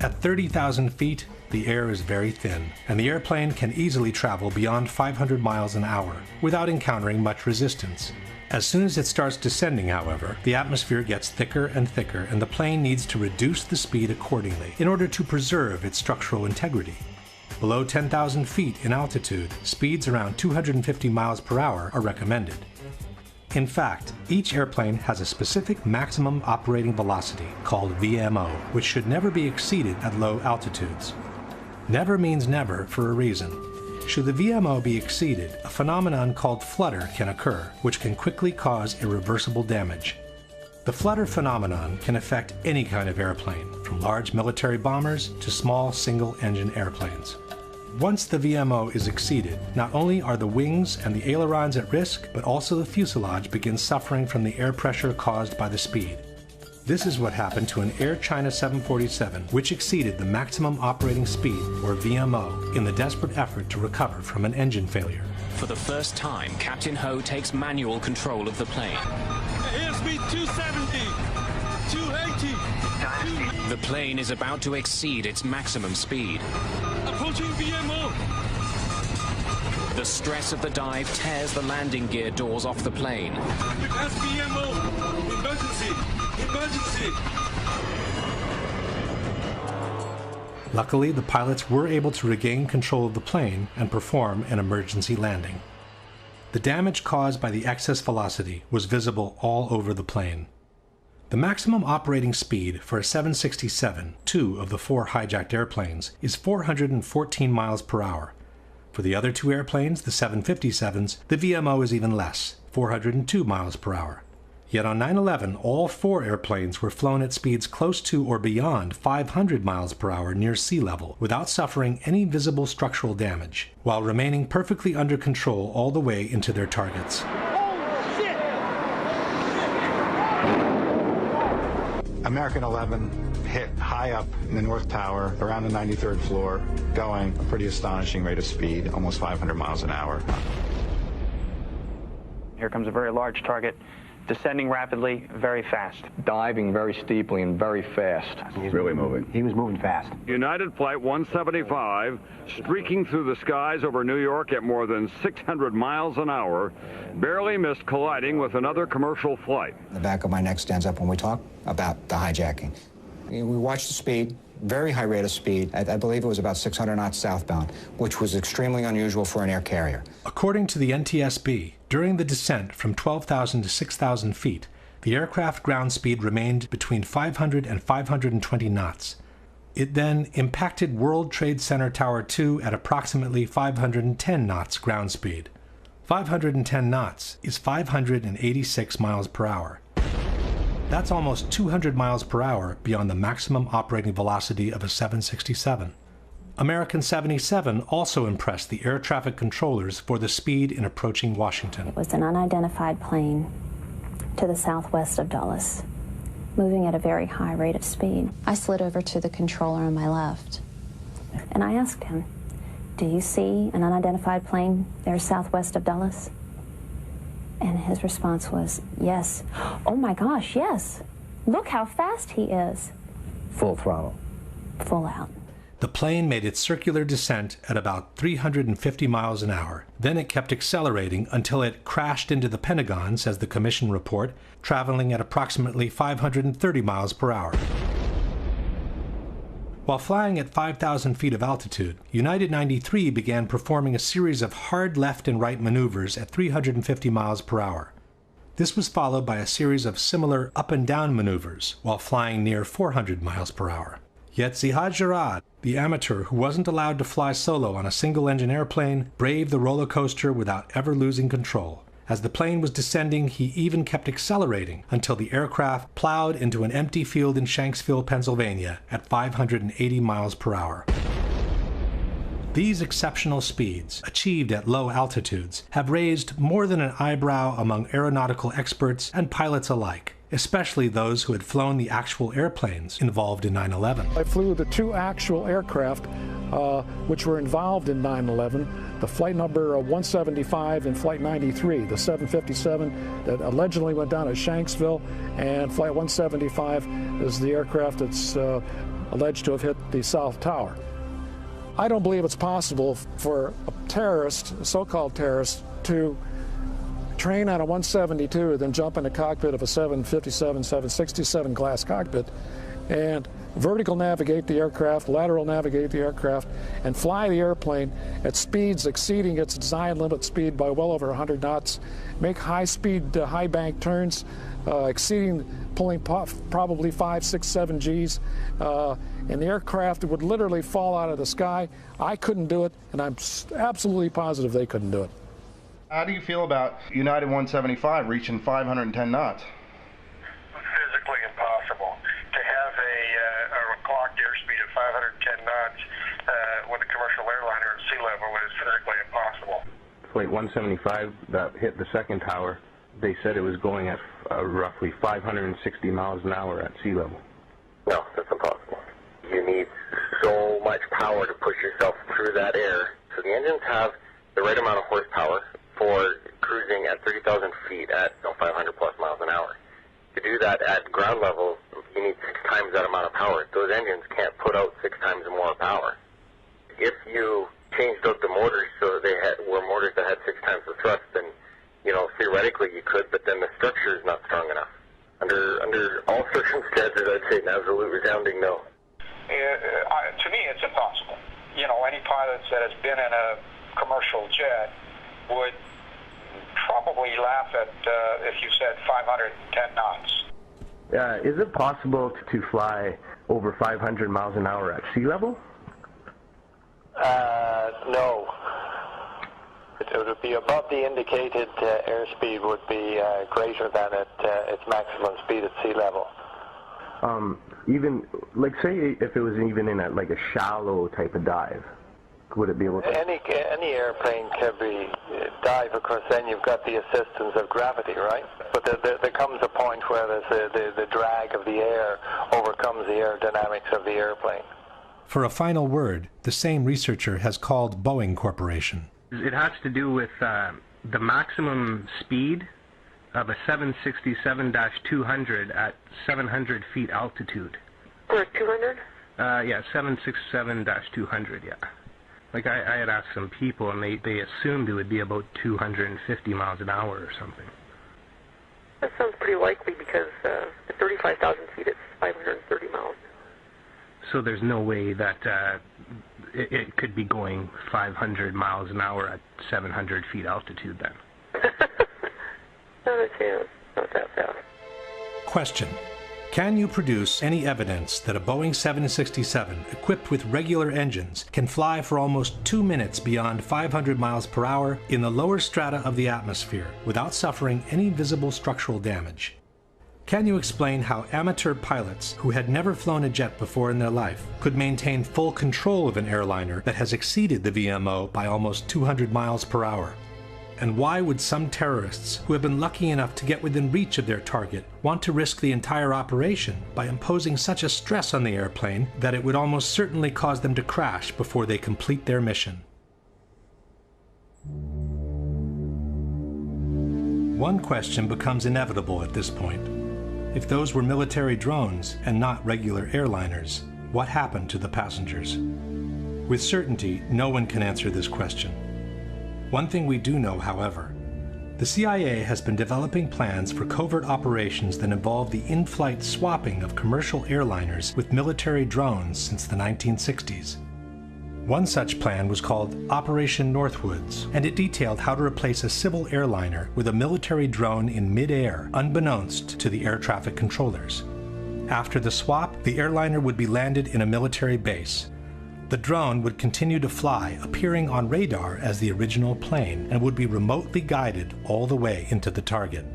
At 30,000 feet, the air is very thin, and the airplane can easily travel beyond 500 miles an hour without encountering much resistance. As soon as it starts descending, however, the atmosphere gets thicker and thicker, and the plane needs to reduce the speed accordingly in order to preserve its structural integrity. Below 10,000 feet in altitude, speeds around 250 miles per hour are recommended. In fact, each airplane has a specific maximum operating velocity called VMO, which should never be exceeded at low altitudes. Never means never for a reason. Should the VMO be exceeded, a phenomenon called flutter can occur, which can quickly cause irreversible damage. The flutter phenomenon can affect any kind of airplane, from large military bombers to small single-engine airplanes. Once the VMO is exceeded, not only are the wings and the ailerons at risk, but also the fuselage begins suffering from the air pressure caused by the speed. This is what happened to an Air China 747, which exceeded the maximum operating speed, or VMO, in the desperate effort to recover from an engine failure. For the first time, Captain Ho takes manual control of the plane. Airspeed 270, 280. The plane is about to exceed its maximum speed. Approaching VMO. The stress of the dive tears the landing gear doors off the plane. SVMO. Emergency. Emergency. Luckily, the pilots were able to regain control of the plane and perform an emergency landing. The damage caused by the excess velocity was visible all over the plane. The maximum operating speed for a 767, two of the 4 hijacked airplanes, is 414 miles per hour. For the other 2 airplanes, the 757s, the VMO is even less, 402 miles per hour. Yet on 9/11, all 4 airplanes were flown at speeds close to or beyond 500 miles per hour near sea level without suffering any visible structural damage, while remaining perfectly under control all the way into their targets. American 11 hit high up in the North Tower, around the 93rd floor, going a pretty astonishing rate of speed, almost 500 miles an hour. Here comes a very large target, descending rapidly, very fast. Diving very steeply and very fast. He's really moving. He was moving fast. United Flight 175, streaking through the skies over New York at more than 600 miles an hour, barely missed colliding with another commercial flight. The back of my neck stands up when we talk about the hijacking. We watched the speed, very high rate of speed. I believe it was about 600 knots southbound, which was extremely unusual for an air carrier. According to the NTSB, during the descent from 12,000 to 6,000 feet, the aircraft ground speed remained between 500 and 520 knots. It then impacted World Trade Center Tower 2 at approximately 510 knots ground speed. 510 knots is 586 miles per hour. That's almost 200 miles per hour beyond the maximum operating velocity of a 767. American 77 also impressed the air traffic controllers for the speed in approaching Washington. It was an unidentified plane to the southwest of Dulles, moving at a very high rate of speed. I slid over to the controller on my left, and I asked him, "Do you see an unidentified plane there southwest of Dulles?" And his response was, "Yes." "Oh my gosh, yes. Look how fast he is." Full throttle. Full out. The plane made its circular descent at about 350 miles an hour. Then it kept accelerating until it crashed into the Pentagon, says the commission report, traveling at approximately 530 miles per hour. While flying at 5,000 feet of altitude, United 93 began performing a series of hard left and right maneuvers at 350 miles per hour. This was followed by a series of similar up and down maneuvers while flying near 400 miles per hour. Yet Zihad Jarrad, the amateur who wasn't allowed to fly solo on a single-engine airplane, braved the roller coaster without ever losing control. As the plane was descending, he even kept accelerating until the aircraft plowed into an empty field in Shanksville, Pennsylvania at 580 miles per hour. These exceptional speeds, achieved at low altitudes, have raised more than an eyebrow among aeronautical experts and pilots alike, especially those who had flown the actual airplanes involved in 9/11. I flew the 2 actual aircraft which were involved in 9/11, the flight number 175 and flight 93, the 757 that allegedly went down at Shanksville, and flight 175 is the aircraft that's alleged to have hit the South Tower. I don't believe it's possible for a terrorist, a so-called terrorist, to train on a 172 and then jump in the cockpit of a 757, 767 glass cockpit and vertical navigate the aircraft, lateral navigate the aircraft, and fly the airplane at speeds exceeding its design limit speed by well over 100 knots, make high-speed, high-bank turns, pulling probably 5, 6, 7 Gs, and the aircraft would literally fall out of the sky. I couldn't do it, and I'm absolutely positive they couldn't do it. How do you feel about United 175 reaching 510 knots? Physically impossible. To have a clocked airspeed of 510 knots with a commercial airliner at sea level is physically impossible. Flight 175 that hit the second tower, they said it was going at roughly 560 miles an hour at sea level. No, that's impossible. You need so much power to push yourself through that air. So the engines have the right amount of horsepower for cruising at 30,000 feet at 500 plus miles an hour. To do that at ground level, you need 6 times that amount of power. Those engines can't put out 6 times more power. If you changed out the motors so they were motors that had 6 times the thrust, then theoretically you could, but then the structure is not strong enough. Under all circumstances, I'd say an absolute resounding no. To me, it's impossible. Any pilot that has been in a commercial jet would probably laugh at if you said 510 knots. Is it possible to fly over 500 miles an hour at sea level? No. It would be above the indicated airspeed would be greater than its maximum speed at sea level. Even, like, say if it was even in a shallow type of dive, would it be able to? Any airplane can be dive, of course, then you've got the assistance of gravity, right? But there comes a point where the drag of the air overcomes the aerodynamics of the airplane. For a final word, the same researcher has called Boeing Corporation. It has to do with the maximum speed of a 767-200 at 700 feet altitude. Or 200? Yeah, 767-200, yeah. Like I had asked some people, and they assumed it would be about 250 miles an hour or something. That sounds pretty likely because at 35,000 feet it's 530 miles. So there's no way that it could be going 500 miles an hour at 700 feet altitude then. No, that's not that fast. Question. Can you produce any evidence that a Boeing 767 equipped with regular engines can fly for almost 2 minutes beyond 500 miles per hour in the lower strata of the atmosphere without suffering any visible structural damage? Can you explain how amateur pilots who had never flown a jet before in their life could maintain full control of an airliner that has exceeded the VMO by almost 200 miles per hour? And why would some terrorists who have been lucky enough to get within reach of their target want to risk the entire operation by imposing such a stress on the airplane that it would almost certainly cause them to crash before they complete their mission? One question becomes inevitable at this point. If those were military drones and not regular airliners, what happened to the passengers? With certainty, no one can answer this question. One thing we do know, however, the CIA has been developing plans for covert operations that involve the in-flight swapping of commercial airliners with military drones since the 1960s. One such plan was called Operation Northwoods, and it detailed how to replace a civil airliner with a military drone in mid-air, unbeknownst to the air traffic controllers. After the swap, the airliner would be landed in a military base. The drone would continue to fly, appearing on radar as the original plane, and would be remotely guided all the way into the target.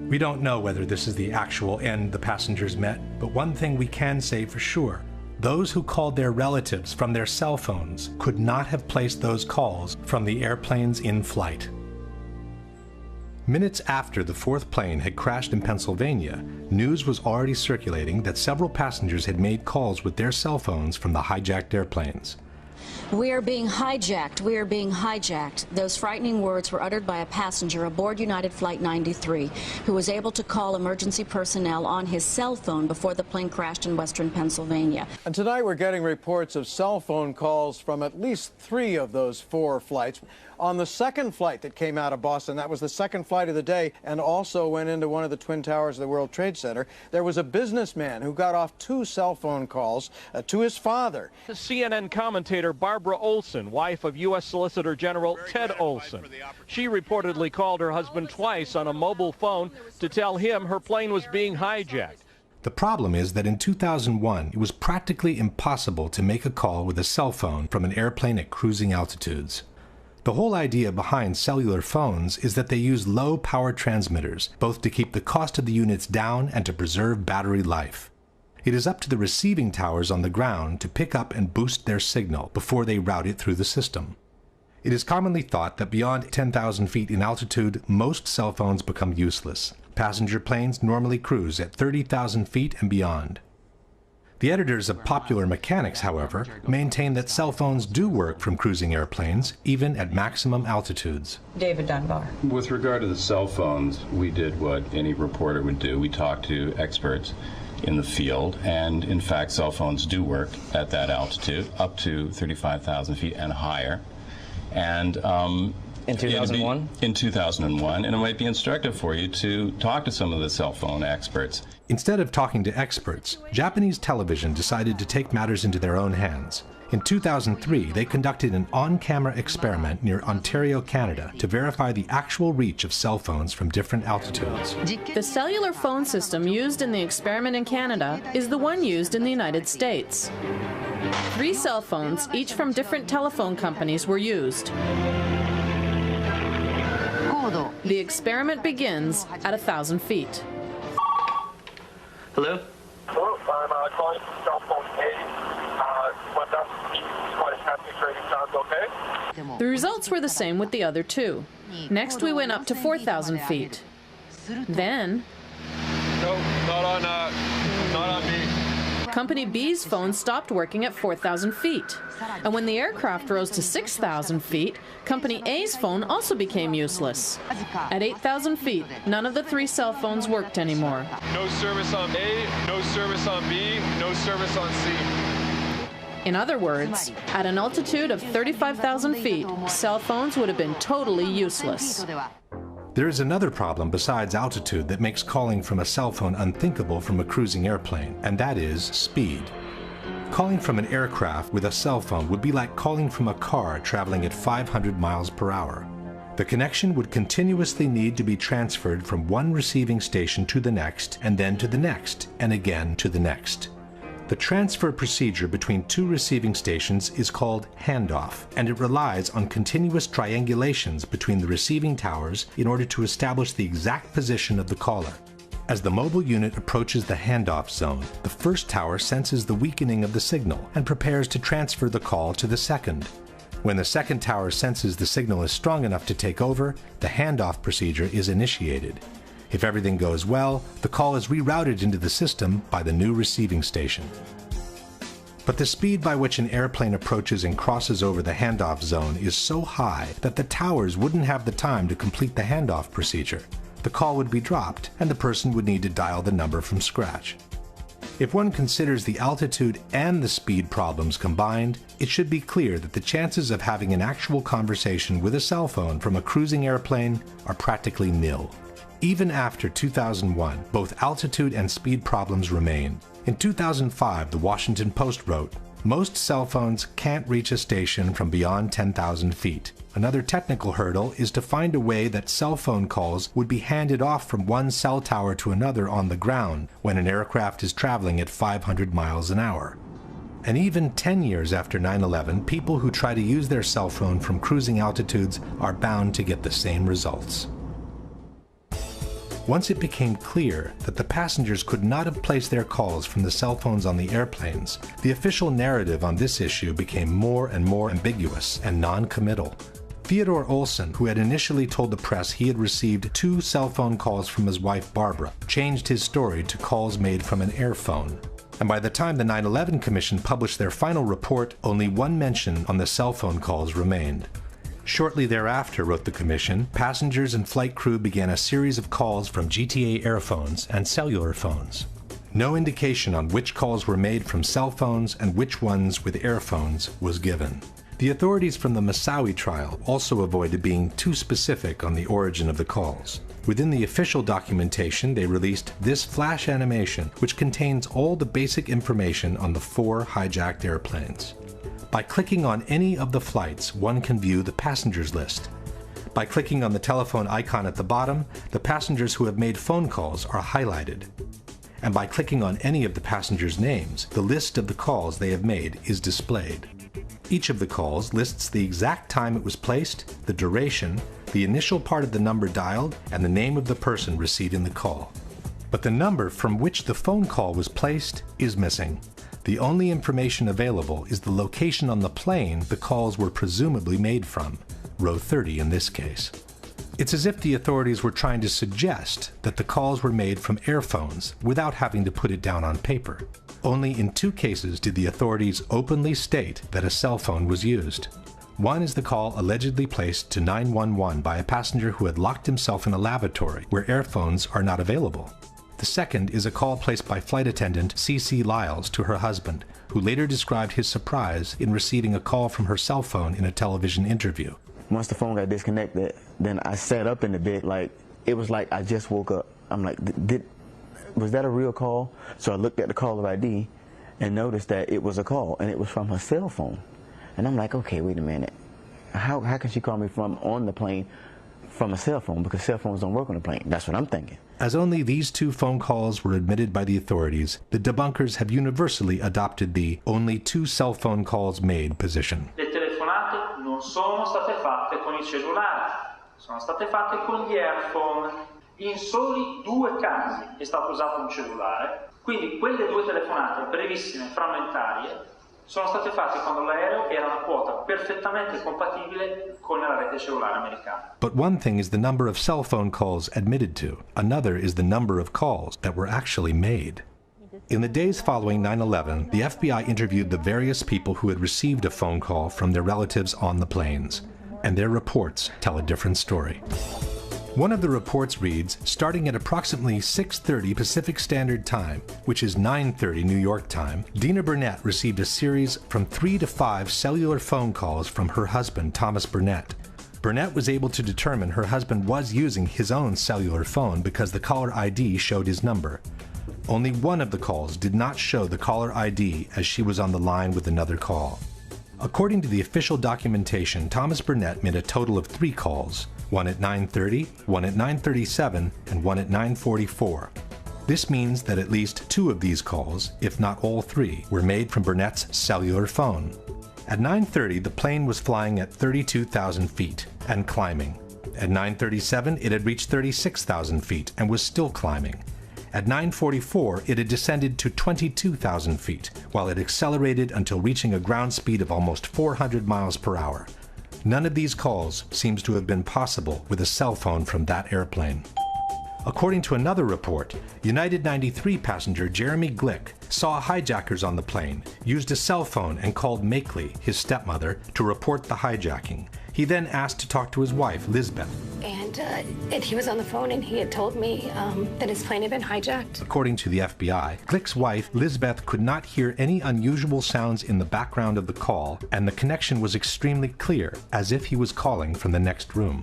We don't know whether this is the actual end the passengers met, but one thing we can say for sure: those who called their relatives from their cell phones could not have placed those calls from the airplanes in flight. Minutes after the fourth plane had crashed in Pennsylvania, news was already circulating that several passengers had made calls with their cell phones from the hijacked airplanes. "We are being hijacked. We are being hijacked." Those frightening words were uttered by a passenger aboard United Flight 93 who was able to call emergency personnel on his cell phone before the plane crashed in western Pennsylvania. And tonight we're getting reports of cell phone calls from at least 3 of those 4 flights. On the second flight that came out of Boston, that was the second flight of the day and also went into one of the Twin Towers of the World Trade Center, there was a businessman who got off 2 cell phone calls to his father. CNN commentator Barbara Olson, wife of U.S. Solicitor General Ted Olson. She reportedly called her husband twice on a mobile phone to tell him her plane was being hijacked. The problem is that in 2001, it was practically impossible to make a call with a cell phone from an airplane at cruising altitudes. The whole idea behind cellular phones is that they use low-power transmitters, both to keep the cost of the units down and to preserve battery life. It is up to the receiving towers on the ground to pick up and boost their signal before they route it through the system. It is commonly thought that beyond 10,000 feet in altitude, most cell phones become useless. Passenger planes normally cruise at 30,000 feet and beyond. The editors of Popular Mechanics, however, maintain that cell phones do work from cruising airplanes, even at maximum altitudes. David Dunbar. With regard to the cell phones, we did what any reporter would do. We talked to experts in the field, and in fact, cell phones do work at that altitude, up to 35,000 feet and higher. And in 2001? In 2001, and it might be instructive for you to talk to some of the cell phone experts. Instead of talking to experts, Japanese television decided to take matters into their own hands. In 2003, they conducted an on-camera experiment near Ontario, Canada, to verify the actual reach of cell phones from different altitudes. The cellular phone system used in the experiment in Canada is the one used in the United States. 3 cell phones, each from different telephone companies, were used. The experiment begins at 1,000 feet. Hello? Hello, I'm calling from cell phone A. 1,000 feet, quite a happy trading sounds okay? The results were the same with the other 2. Next we went up to 4,000 feet. Then... No, not on me. Company B's phone stopped working at 4,000 feet. And when the aircraft rose to 6,000 feet, Company A's phone also became useless. At 8,000 feet, none of the 3 cell phones worked anymore. No service on A, no service on B, no service on C. In other words, at an altitude of 35,000 feet, cell phones would have been totally useless. There is another problem besides altitude that makes calling from a cell phone unthinkable from a cruising airplane, and that is speed. Calling from an aircraft with a cell phone would be like calling from a car traveling at 500 miles per hour. The connection would continuously need to be transferred from one receiving station to the next, and then to the next, and again to the next. The transfer procedure between 2 receiving stations is called handoff, and it relies on continuous triangulations between the receiving towers in order to establish the exact position of the caller. As the mobile unit approaches the handoff zone, the first tower senses the weakening of the signal and prepares to transfer the call to the second. When the second tower senses the signal is strong enough to take over, the handoff procedure is initiated. If everything goes well, the call is rerouted into the system by the new receiving station. But the speed by which an airplane approaches and crosses over the handoff zone is so high that the towers wouldn't have the time to complete the handoff procedure. The call would be dropped, and the person would need to dial the number from scratch. If one considers the altitude and the speed problems combined, it should be clear that the chances of having an actual conversation with a cell phone from a cruising airplane are practically nil. Even after 2001, both altitude and speed problems remain. In 2005, the Washington Post wrote, "Most cell phones can't reach a station from beyond 10,000 feet. Another technical hurdle is to find a way that cell phone calls would be handed off from one cell tower to another on the ground when an aircraft is traveling at 500 miles an hour." And even 10 years after 9/11, people who try to use their cell phone from cruising altitudes are bound to get the same results. Once it became clear that the passengers could not have placed their calls from the cell phones on the airplanes, the official narrative on this issue became more and more ambiguous and non-committal. Theodore Olson, who had initially told the press he had received 2 cell phone calls from his wife Barbara, changed his story to calls made from an airphone. And by the time the 9/11 Commission published their final report, only one mention on the cell phone calls remained. Shortly thereafter, wrote the Commission, passengers and flight crew began a series of calls from GTA airphones and cellular phones. No indication on which calls were made from cell phones and which ones with airphones was given. The authorities from the Moussaoui trial also avoided being too specific on the origin of the calls. Within the official documentation, they released this flash animation, which contains all the basic information on the 4 hijacked airplanes. By clicking on any of the flights, one can view the passengers list. By clicking on the telephone icon at the bottom, the passengers who have made phone calls are highlighted. And by clicking on any of the passengers' names, the list of the calls they have made is displayed. Each of the calls lists the exact time it was placed, the duration, the initial part of the number dialed, and the name of the person receiving the call. But the number from which the phone call was placed is missing. The only information available is the location on the plane the calls were presumably made from, row 30 in this case. It's as if the authorities were trying to suggest that the calls were made from airphones without having to put it down on paper. Only in 2 cases did the authorities openly state that a cell phone was used. One is the call allegedly placed to 911 by a passenger who had locked himself in a lavatory where airphones are not available. The second is a call placed by flight attendant C.C. Lyles to her husband, who later described his surprise in receiving a call from her cell phone in a television interview. Once the phone got disconnected, then I sat up in the bed like, it was like I just woke up. I'm like, was that a real call? So I looked at the caller ID and noticed that it was a call, and it was from her cell phone. And I'm like, okay, wait a minute. How can she call me from on the plane from a cell phone? Because cell phones don't work on the plane. That's what I'm thinking. As only these 2 phone calls were admitted by the authorities, the debunkers have universally adopted the only 2 cell phone calls made position. Le telefonate non sono state fatte con il cellulare, sono state fatte con gli earphone. In soli 2 casi è stato usato un cellulare, quindi quelle 2 telefonate brevissime, frammentarie, sono state fatte quando l'aereo era una quota perfettamente compatibile con la rete cellulare americana. But one thing is the number of cell phone calls admitted to. Another is the number of calls that were actually made. In the days following 9/11, the FBI interviewed the various people who had received a phone call from their relatives on the planes, and their reports tell a different story. One of the reports reads, starting at approximately 6:30 Pacific Standard Time, which is 9:30 New York time, Dina Burnett received a series from 3 to 5 cellular phone calls from her husband, Thomas Burnett. Burnett was able to determine her husband was using his own cellular phone because the caller ID showed his number. Only one of the calls did not show the caller ID as she was on the line with another call. According to the official documentation, Thomas Burnett made a total of 3 calls. One at 9:30, one at 9:37, and one at 9:44. This means that at least 2 of these calls, if not all 3, were made from Burnett's cellular phone. At 9:30, the plane was flying at 32,000 feet and climbing. At 9:37, it had reached 36,000 feet and was still climbing. At 9:44, it had descended to 22,000 feet, while it accelerated until reaching a ground speed of almost 400 miles per hour. None of these calls seems to have been possible with a cell phone from that airplane. According to another report, United 93 passenger Jeremy Glick saw hijackers on the plane, used a cell phone and called Makeley, his stepmother, to report the hijacking. He then asked to talk to his wife, Lisbeth. And he was on the phone and he had told me that his plane had been hijacked. According to the FBI, Glick's wife, Lisbeth, could not hear any unusual sounds in the background of the call, and the connection was extremely clear, as if he was calling from the next room.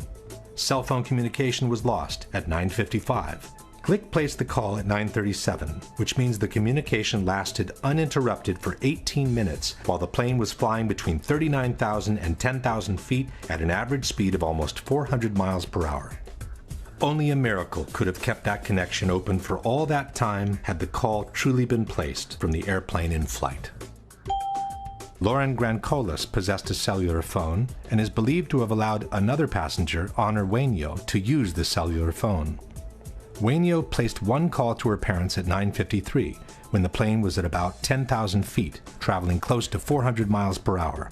Cell phone communication was lost at 9:55. Glick placed the call at 9:37, which means the communication lasted uninterrupted for 18 minutes while the plane was flying between 39,000 and 10,000 feet at an average speed of almost 400 miles per hour. Only a miracle could have kept that connection open for all that time had the call truly been placed from the airplane in flight. Lauren Grancolas possessed a cellular phone and is believed to have allowed another passenger, Honor Wainio, to use the cellular phone. Wainio placed one call to her parents at 9:53, when the plane was at about 10,000 feet, traveling close to 400 miles per hour.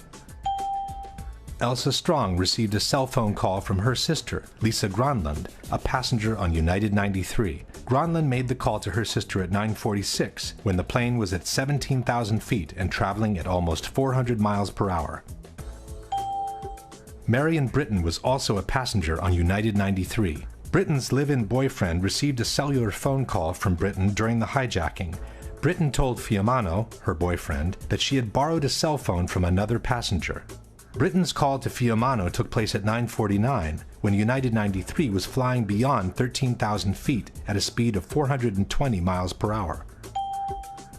Elsa Strong received a cell phone call from her sister, Lisa Gronlund, a passenger on United 93, Gronlund made the call to her sister at 9:46 when the plane was at 17,000 feet and traveling at almost 400 miles per hour. Marion Britton was also a passenger on United 93. Britton's live-in boyfriend received a cellular phone call from Britton during the hijacking. Britton told Fiumano, her boyfriend, that she had borrowed a cell phone from another passenger. Britton's call to Fiumano took place at 9:49 when United 93 was flying beyond 13,000 feet at a speed of 420 miles per hour.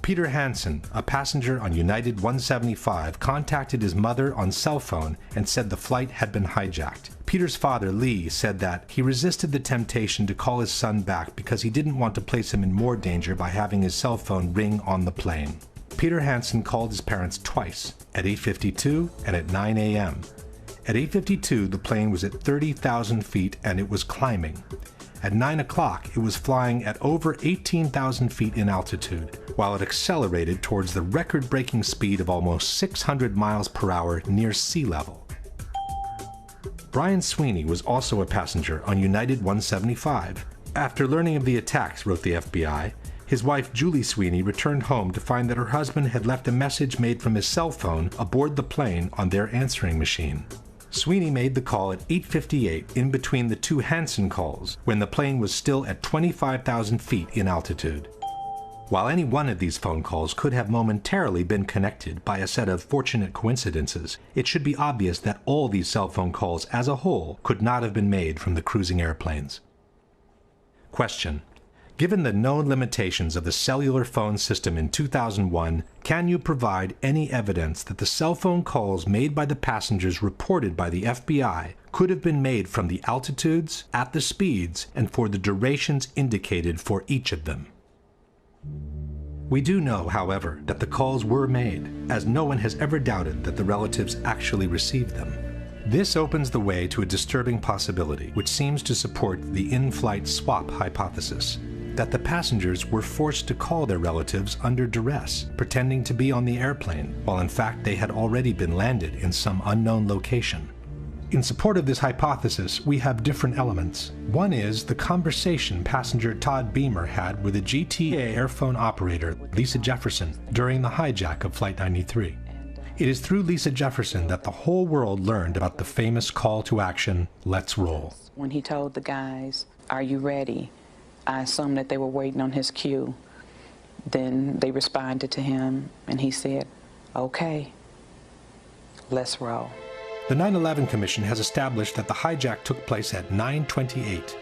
Peter Hansen, a passenger on United 175, contacted his mother on cell phone and said the flight had been hijacked. Peter's father, Lee, said that he resisted the temptation to call his son back because he didn't want to place him in more danger by having his cell phone ring on the plane. Peter Hansen called his parents twice, at 8:52 and at 9 a.m. At 8:52, the plane was at 30,000 feet and it was climbing. At 9 o'clock, it was flying at over 18,000 feet in altitude, while it accelerated towards the record-breaking speed of almost 600 miles per hour near sea level. Brian Sweeney was also a passenger on United 175. After learning of the attacks, wrote the FBI, his wife Julie Sweeney returned home to find that her husband had left a message made from his cell phone aboard the plane on their answering machine. Sweeney made the call at 8:58 in between the two Hansen calls when the plane was still at 25,000 feet in altitude. While any one of these phone calls could have momentarily been connected by a set of fortunate coincidences, it should be obvious that all these cell phone calls as a whole could not have been made from the cruising airplanes. Question: given the known limitations of the cellular phone system in 2001, can you provide any evidence that the cell phone calls made by the passengers reported by the FBI could have been made from the altitudes, at the speeds, and for the durations indicated for each of them? We do know, however, that the calls were made, as no one has ever doubted that the relatives actually received them. This opens the way to a disturbing possibility, which seems to support the in-flight swap hypothesis, that the passengers were forced to call their relatives under duress, pretending to be on the airplane, while in fact they had already been landed in some unknown location. In support of this hypothesis, we have different elements. One is the conversation passenger Todd Beamer had with a GTA airphone operator, Lisa Jefferson, during the hijack of Flight 93. It is through Lisa Jefferson that the whole world learned about the famous call to action, "Let's roll." When he told the guys, "Are you ready?" I assumed that they were waiting on his cue. Then they responded to him, and he said, "Okay, let's roll." The 9/11 Commission has established that the hijack took place at 9:28.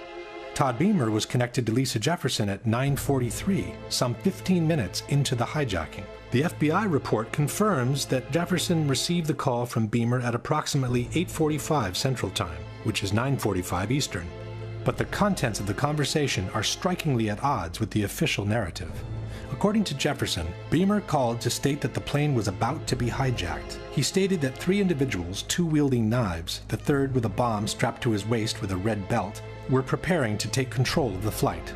Todd Beamer was connected to Lisa Jefferson at 9:43, some 15 minutes into the hijacking. The FBI report confirms that Jefferson received the call from Beamer at approximately 8:45 Central Time, which is 9:45 Eastern. But the contents of the conversation are strikingly at odds with the official narrative. According to Jefferson, Beamer called to state that the plane was about to be hijacked. He stated that 3 individuals, 2 wielding knives, the third with a bomb strapped to his waist with a red belt, were preparing to take control of the flight.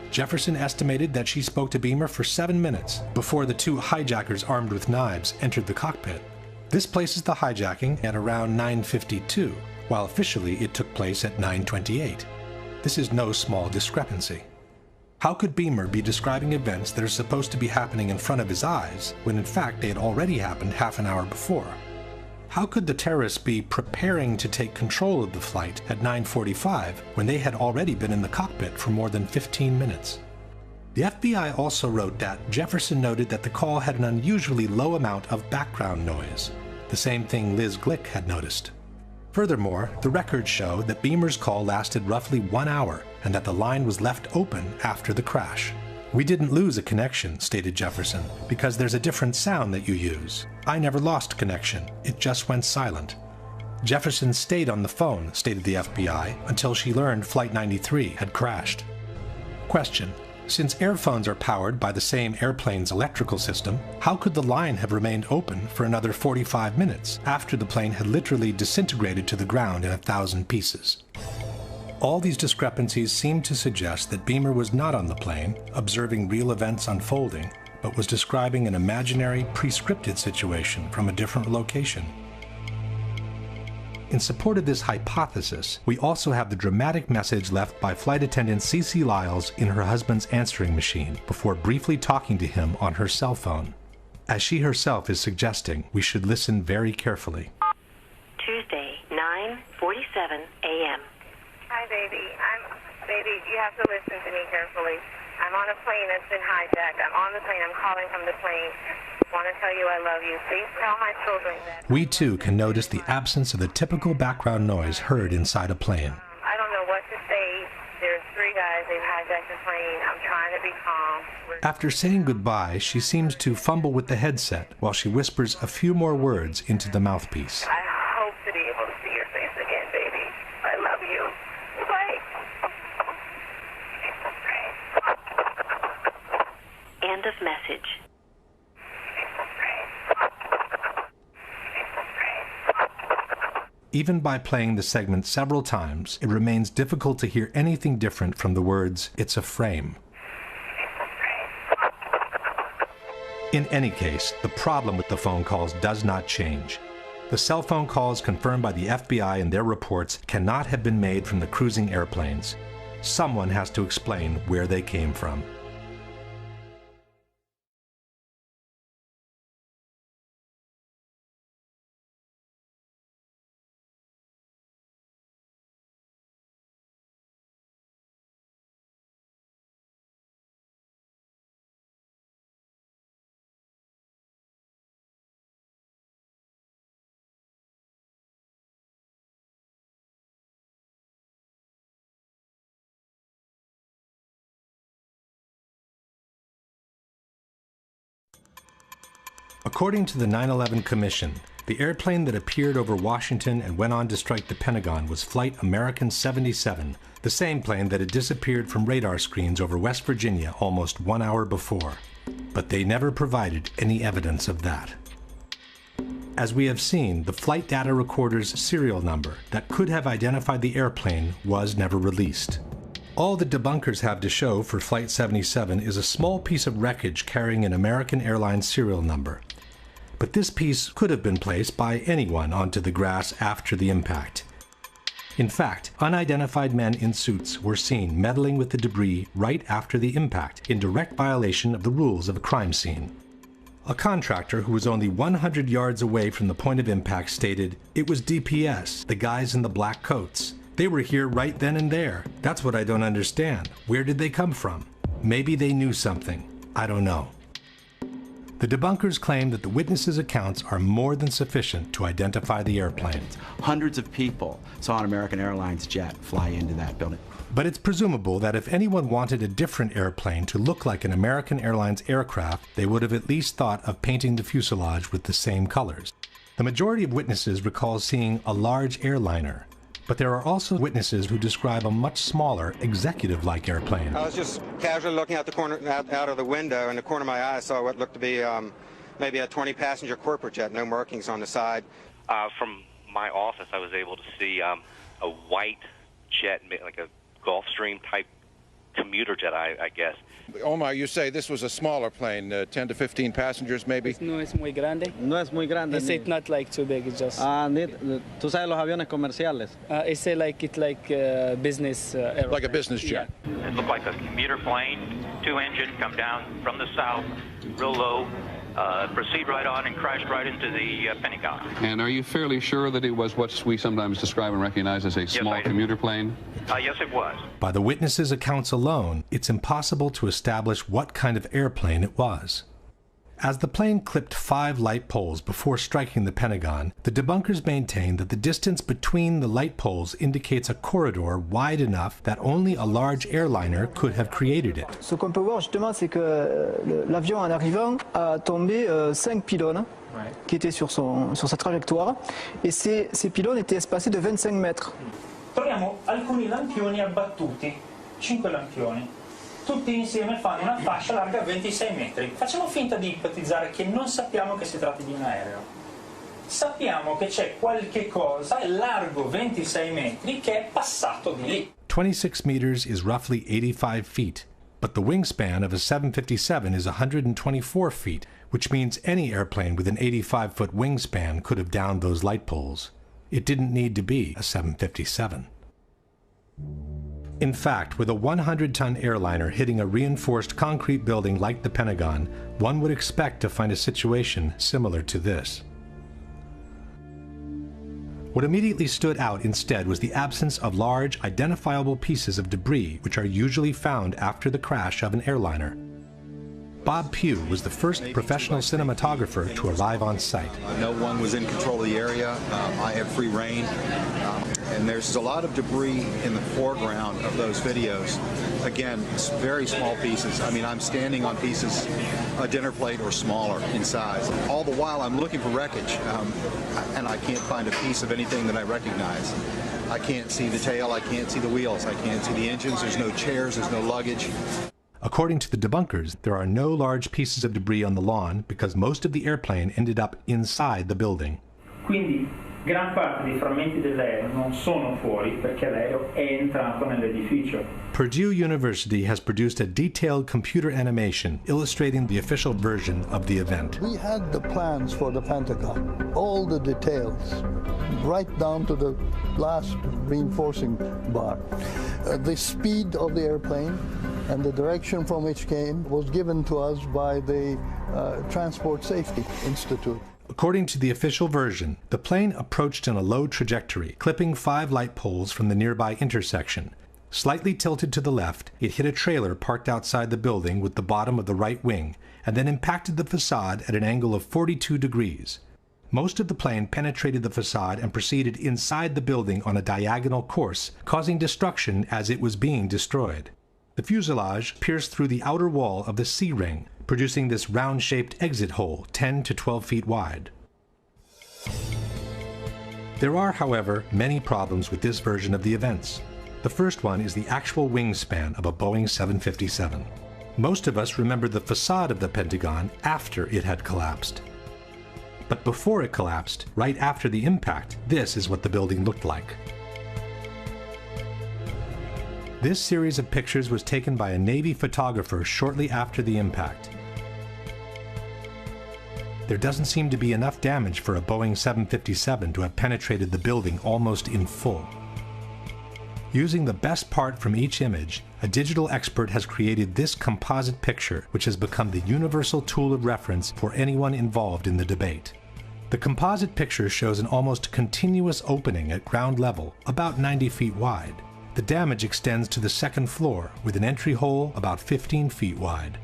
Jefferson estimated that she spoke to Beamer for 7 minutes before the 2 hijackers armed with knives entered the cockpit. This places the hijacking at around 9:52, while officially it took place at 9:28. This is no small discrepancy. How could Beamer be describing events that are supposed to be happening in front of his eyes when in fact they had already happened half an hour before? How could the terrorists be preparing to take control of the flight at 9:45 when they had already been in the cockpit for more than 15 minutes? The FBI also wrote that Jefferson noted that the call had an unusually low amount of background noise, the same thing Liz Glick had noticed. Furthermore, the records show that Beamer's call lasted roughly 1 hour and that the line was left open after the crash. "We didn't lose a connection," stated Jefferson, "because there's a different sound that you use. I never lost connection, it just went silent." Jefferson stayed on the phone, stated the FBI, until she learned Flight 93 had crashed. Question: since airphones are powered by the same airplane's electrical system, how could the line have remained open for another 45 minutes after the plane had literally disintegrated to the ground in 1,000 pieces? All these discrepancies seem to suggest that Beamer was not on the plane, observing real events unfolding, but was describing an imaginary, pre-scripted situation from a different location. In support of this hypothesis, we also have the dramatic message left by flight attendant Cece Lyles in her husband's answering machine before briefly talking to him on her cell phone. As she herself is suggesting, we should listen very carefully. Tuesday, 9:47 a.m. Hi, baby. Baby, you have to listen to me carefully. I'm on a plane that's been hijacked. I'm on the plane. I'm calling from the plane. I want to tell you I love you. Please tell my children that. We too can notice the absence of the typical background noise heard inside a plane. I don't know what to say. There's 3 guys. They've hijacked the plane. I'm trying to be calm. After saying goodbye, she seems to fumble with the headset while she whispers a few more words into the mouthpiece. I hope to be able to see your face again, baby. I love you. Bye. End of message. Even by playing the segment several times, it remains difficult to hear anything different from the words, "It's a frame." In any case, the problem with the phone calls does not change. The cell phone calls confirmed by the FBI in their reports cannot have been made from the cruising airplanes. Someone has to explain where they came from. According to the 9/11 Commission, the airplane that appeared over Washington and went on to strike the Pentagon was Flight American 77, the same plane that had disappeared from radar screens over West Virginia almost 1 hour before. But they never provided any evidence of that. As we have seen, the flight data recorder's serial number that could have identified the airplane was never released. All the debunkers have to show for Flight 77 is a small piece of wreckage carrying an American Airlines serial number. But this piece could have been placed by anyone onto the grass after the impact. In fact, unidentified men in suits were seen meddling with the debris right after the impact, in direct violation of the rules of a crime scene. A contractor who was only 100 yards away from the point of impact stated, "It was DPS, the guys in the black coats. They were here right then and there. That's what I don't understand. Where did they come from? Maybe they knew something. I don't know." The debunkers claim that the witnesses' accounts are more than sufficient to identify the airplane. Hundreds of people saw an American Airlines jet fly into that building. But it's presumable that if anyone wanted a different airplane to look like an American Airlines aircraft, they would have at least thought of painting the fuselage with the same colors. The majority of witnesses recall seeing a large airliner, but there are also witnesses who describe a much smaller, executive-like airplane. I was just casually looking out the corner, out of the window. In the corner of my eye, I saw what looked to be maybe a 20-passenger corporate jet, no markings on the side. From my office, I was able to see a white jet, like a Gulfstream type commuter jet, I guess. Omar, you say this was a smaller plane, 10 to 15 passengers maybe? No es muy grande. No es muy grande. It's not like too big, it's just... ¿Tú sabes los aviones comerciales? It's like business airplane. Like a business jet. Yeah. It looked like a commuter plane, 2-engine, come down from the south, real low, proceed right on and crashed right into the Pentagon. And are you fairly sure that it was what we sometimes describe and recognize as a small commuter plane? Yes, it was. By the witnesses' accounts alone, it's impossible to establish what kind of airplane it was. As the plane clipped 5 light poles before striking the Pentagon, the debunkers maintain that the distance between the light poles indicates a corridor wide enough that only a large airliner could have created it. Ce qu'on peut voir justement, c'est que l'avion en arrivant a tombé 5 pylônes qui étaient sur sa trajectoire, et ces pylônes étaient espacés de 25 mètres. Troviamo alcuni lampioni abbattuti, 5 lampioni. Tutti insieme fanno una fascia larga 26 metri. Facciamo finta di ipotizzare che non sappiamo che si tratti di un aereo. Sappiamo che c'è qualche cosa largo 26 metri che è passato di lì. 26 meters is roughly 85 feet, but the wingspan of a 757 is 124 feet, which means any airplane with an 85-foot wingspan could have downed those light poles. It didn't need to be a 757. In fact, with a 100-ton airliner hitting a reinforced concrete building like the Pentagon, one would expect to find a situation similar to this. What immediately stood out instead was the absence of large, identifiable pieces of debris which are usually found after the crash of an airliner. Bob Pugh was the first professional cinematographer to arrive on site. No one was in control of the area. I had free reign. And there's a lot of debris in the foreground of those videos. Again, very small pieces. I mean, I'm standing on pieces, a dinner plate or smaller in size. All the while, I'm looking for wreckage, and I can't find a piece of anything that I recognize. I can't see the tail, I can't see the wheels, I can't see the engines, there's no chairs, there's no luggage. According to the debunkers, there are no large pieces of debris on the lawn because most of the airplane ended up inside the building. Quindi, gran parte dei frammenti dell'aereo non sono fuori perché l'aereo è entrato nell'edificio. Purdue University has produced a detailed computer animation illustrating the official version of the event. We had the plans for the Pentagon, all the details, right down to the last reinforcing bar. The speed of the airplane and the direction from which came was given to us by the Transport Safety Institute. According to the official version, the plane approached in a low trajectory, clipping 5 light poles from the nearby intersection. Slightly tilted to the left, it hit a trailer parked outside the building with the bottom of the right wing, and then impacted the facade at an angle of 42 degrees. Most of the plane penetrated the facade and proceeded inside the building on a diagonal course, causing destruction as it was being destroyed. The fuselage pierced through the outer wall of the C-ring, producing this round-shaped exit hole 10 to 12 feet wide. There are, however, many problems with this version of the events. The first one is the actual wingspan of a Boeing 757. Most of us remember the facade of the Pentagon after it had collapsed. But before it collapsed, right after the impact, this is what the building looked like. This series of pictures was taken by a Navy photographer shortly after the impact. There doesn't seem to be enough damage for a Boeing 757 to have penetrated the building almost in full. Using the best part from each image, a digital expert has created this composite picture, which has become the universal tool of reference for anyone involved in the debate. The composite picture shows an almost continuous opening at ground level, about 90 feet wide. The damage extends to the second floor, with an entry hole about 15 feet wide.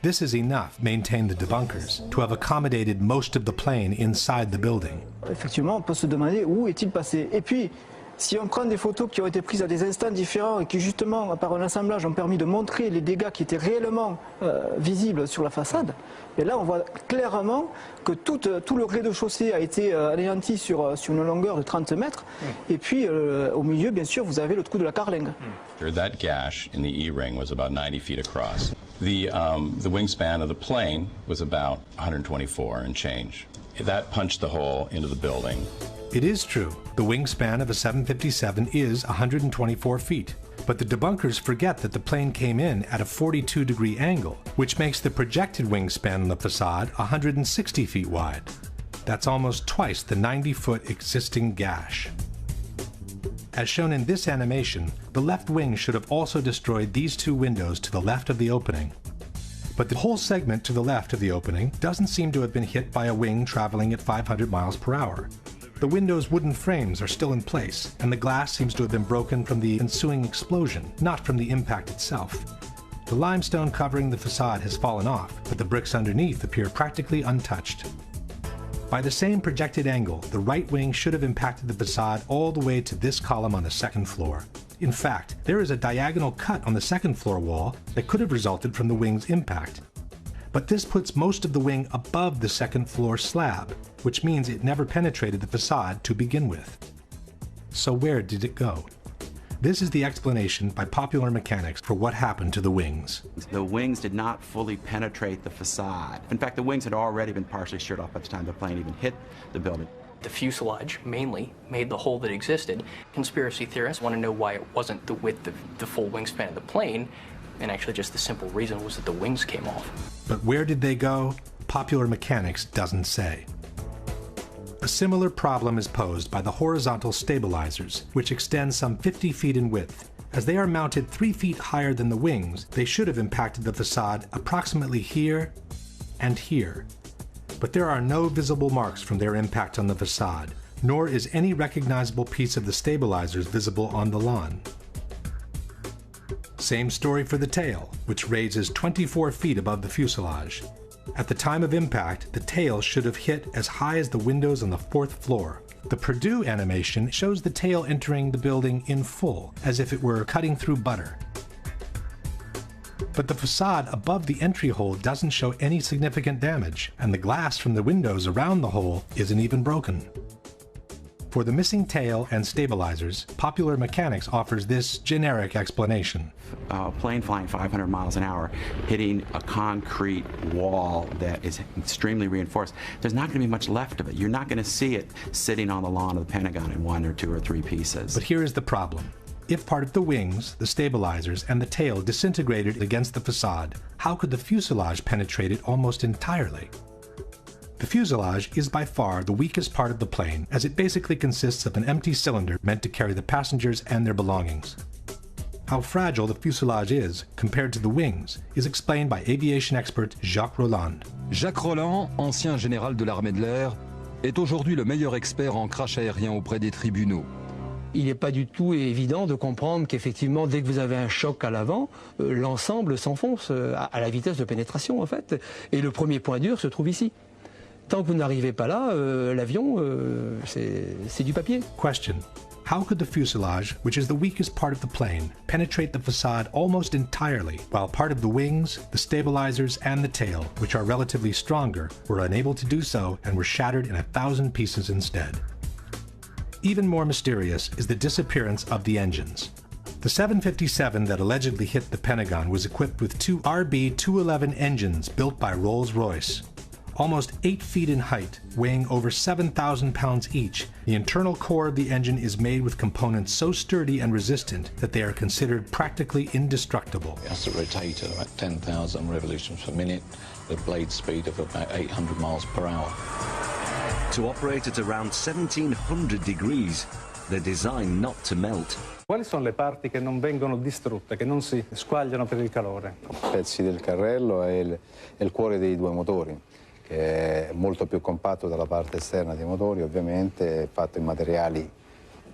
This is enough, maintain the debunkers, to have accommodated most of the plane inside the building. Effectivement, on peut se demander où est-il passé. Et puis, si on prend des photos qui ont été prises à des instants différents et qui justement, par un assemblage, ont permis de montrer les dégâts qui étaient réellement visibles sur la façade, et là on voit clairement que tout le rez-de-chaussée a été anéanti sur une longueur de 30 mètres, et puis au milieu, bien sûr, vous avez le trou de la carlingue. That gash in the E-ring was about 90 feet across. The wingspan of the plane was about 124 and change. That punched the hole into the building. It is true, the wingspan of a 757 is 124 feet, but the debunkers forget that the plane came in at a 42-degree angle, which makes the projected wingspan on the facade 160 feet wide. That's almost twice the 90-foot existing gash. As shown in this animation, the left wing should have also destroyed these 2 windows to the left of the opening. But the whole segment to the left of the opening doesn't seem to have been hit by a wing traveling at 500 miles per hour. The window's wooden frames are still in place, and the glass seems to have been broken from the ensuing explosion, not from the impact itself. The limestone covering the facade has fallen off, but the bricks underneath appear practically untouched. By the same projected angle, the right wing should have impacted the facade all the way to this column on the second floor. In fact, there is a diagonal cut on the second floor wall that could have resulted from the wing's impact. But this puts most of the wing above the second floor slab, which means it never penetrated the facade to begin with. So where did it go? This is the explanation by Popular Mechanics for what happened to the wings. The wings did not fully penetrate the facade. In fact, the wings had already been partially sheared off by the time the plane even hit the building. The fuselage mainly made the hole that existed. Conspiracy theorists want to know why it wasn't the width of the full wingspan of the plane, and actually just the simple reason was that the wings came off. But where did they go? Popular Mechanics doesn't say. A similar problem is posed by the horizontal stabilizers, which extend some 50 feet in width. As they are mounted 3 feet higher than the wings, they should have impacted the facade approximately here and here. But there are no visible marks from their impact on the facade, nor is any recognizable piece of the stabilizers visible on the lawn. Same story for the tail, which raises 24 feet above the fuselage. At the time of impact, the tail should have hit as high as the windows on the 4th floor. The Purdue animation shows the tail entering the building in full, as if it were cutting through butter. But the facade above the entry hole doesn't show any significant damage, and the glass from the windows around the hole isn't even broken. For the missing tail and stabilizers, Popular Mechanics offers this generic explanation. A plane flying 500 miles an hour hitting a concrete wall that is extremely reinforced, there's not going to be much left of it. You're not going to see it sitting on the lawn of the Pentagon in 1 or 2 or 3 pieces. But here is the problem. If part of the wings, the stabilizers, and the tail disintegrated against the facade, how could the fuselage penetrate it almost entirely? The fuselage is by far the weakest part of the plane, as it basically consists of an empty cylinder meant to carry the passengers and their belongings. How fragile the fuselage is compared to the wings is explained by aviation expert Jacques Rolland. Jacques Rolland, ancien général de l'armée de l'air, est aujourd'hui le meilleur expert en crash aérien auprès des tribunaux. Il n'est pas du tout évident de comprendre qu'effectivement, dès que vous avez un choc à l'avant, l'ensemble s'enfonce à la vitesse de pénétration en fait. Et le premier point dur se trouve ici. Tant que vous n'arrivez pas là, l'avion, c'est du papier. Question. How could the fuselage, which is the weakest part of the plane, penetrate the facade almost entirely, while part of the wings, the stabilizers, and the tail, which are relatively stronger, were unable to do so and were shattered in 1,000 pieces instead? Even more mysterious is the disappearance of the engines. The 757 that allegedly hit the Pentagon was equipped with 2 RB-211 engines built by Rolls-Royce. Almost 8 feet in height, weighing over 7,000 pounds each, the internal core of the engine is made with components so sturdy and resistant that they are considered practically indestructible. It has to rotate at about 10,000 revolutions per minute, with a blade speed of about 800 miles per hour. To operate at around 1700 degrees, they're designed not to melt. Quali sono le parti che non vengono distrutte, che non si squagliano per il calore? Pezzi del carrello e il cuore dei 2 motori, che è molto più compatto dalla parte esterna dei motori, ovviamente, è fatto in materiali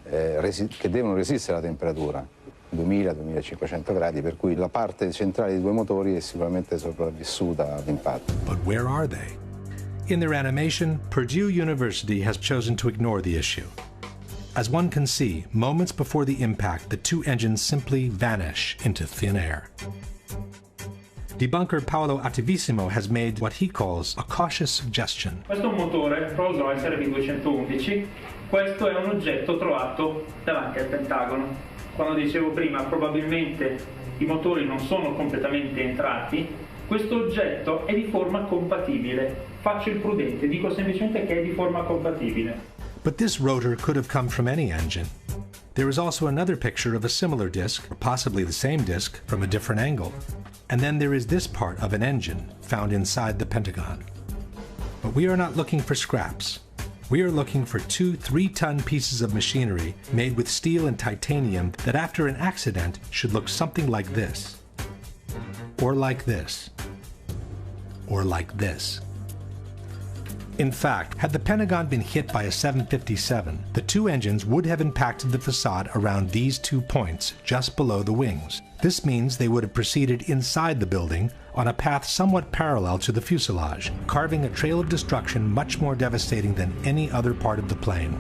che devono resistere alla temperatura, 2000-2500 gradi, per cui la parte centrale dei 2 motori è sicuramente sopravvissuta all'impatto. But where are they? In their animation, Purdue University has chosen to ignore the issue. As one can see, moments before the impact, the 2 engines simply vanish into thin air. Debunker Paolo Attivissimo has made what he calls a cautious suggestion. Questo è un motore Rolls-Royce RB211. Questo è un oggetto trovato davanti al Pentagono. Quando dicevo prima, probabilmente i motori non sono completamente entrati, questo oggetto è di forma compatibile. Faccio il prudente, dico semplicemente che è di forma compatibile. But this rotor could have come from any engine. There is also another picture of a similar disc, or possibly the same disc, from a different angle. And then there is this part of an engine found inside the Pentagon. But we are not looking for scraps. We are looking for 2 3-ton pieces of machinery made with steel and titanium that after an accident should look something like this. Or like this. Or like this. In fact, had the Pentagon been hit by a 757, the 2 engines would have impacted the facade around these 2 points just below the wings. This means they would have proceeded inside the building on a path somewhat parallel to the fuselage, carving a trail of destruction much more devastating than any other part of the plane.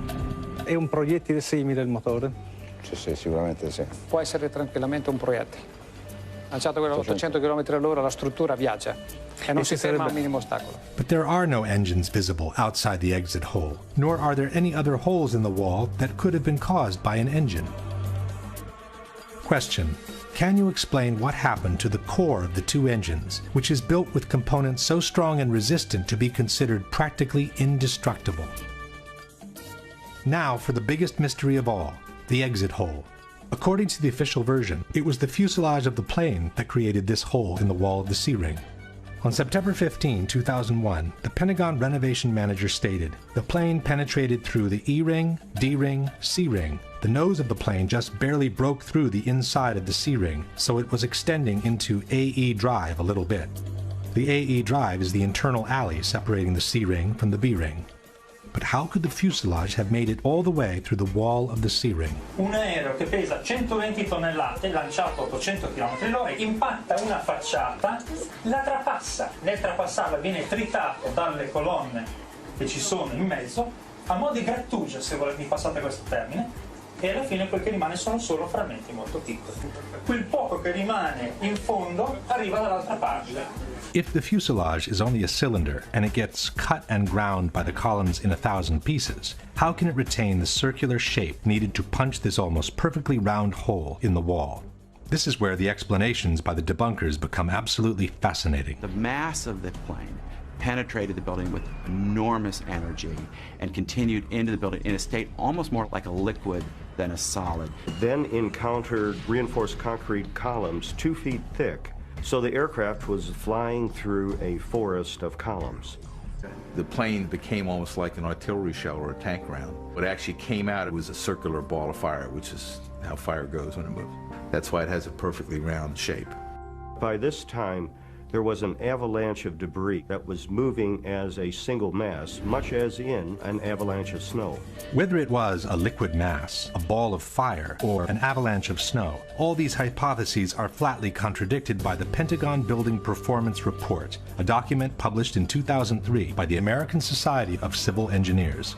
È un proiettile simile il motore? Sì, sicuramente sì. Può essere tranquillamente un proiettile. Lanciato quello a 800 km all'ora, la struttura viaggia e non si ferma a un minimo ostacolo. But there are no engines visible outside the exit hole, nor are there any other holes in the wall that could have been caused by an engine. Question. Can you explain what happened to the core of the 2 engines, which is built with components so strong and resistant to be considered practically indestructible? Now for the biggest mystery of all, the exit hole. According to the official version, it was the fuselage of the plane that created this hole in the wall of the C-ring. On September 15, 2001, the Pentagon renovation manager stated, "The plane penetrated through the E-ring, D-ring, C-ring. The nose of the plane just barely broke through the inside of the C-ring, so it was extending into AE drive a little bit." The AE drive is the internal alley separating the C-ring from the B-ring. But how could the fuselage have made it all the way through the wall of the C-ring? Un aereo che pesa 120 tonnellate, lanciato a 800 km/h, impatta una facciata, la trapassa. Nel trapassarla viene tritato dalle colonne che ci sono in mezzo, a mo' di grattugia, se volete, passate questo termine, e alla fine quel che rimane sono solo frammenti molto piccoli. Quel poco che rimane in fondo arriva dall'altra parte. If the fuselage is only a cylinder and it gets cut and ground by the columns in 1,000 pieces, how can it retain the circular shape needed to punch this almost perfectly round hole in the wall? This is where the explanations by the debunkers become absolutely fascinating. The mass of the plane penetrated the building with enormous energy and continued into the building in a state almost more like a liquid than a solid. Then encountered reinforced concrete columns 2 feet thick. So the aircraft was flying through a forest of columns. The plane became almost like an artillery shell or a tank round. What actually came out, it was a circular ball of fire, which is how fire goes when it moves. That's why it has a perfectly round shape. By this time, there was an avalanche of debris that was moving as a single mass, much as in an avalanche of snow. Whether it was a liquid mass, a ball of fire, or an avalanche of snow, all these hypotheses are flatly contradicted by the Pentagon Building Performance Report, a document published in 2003 by the American Society of Civil Engineers.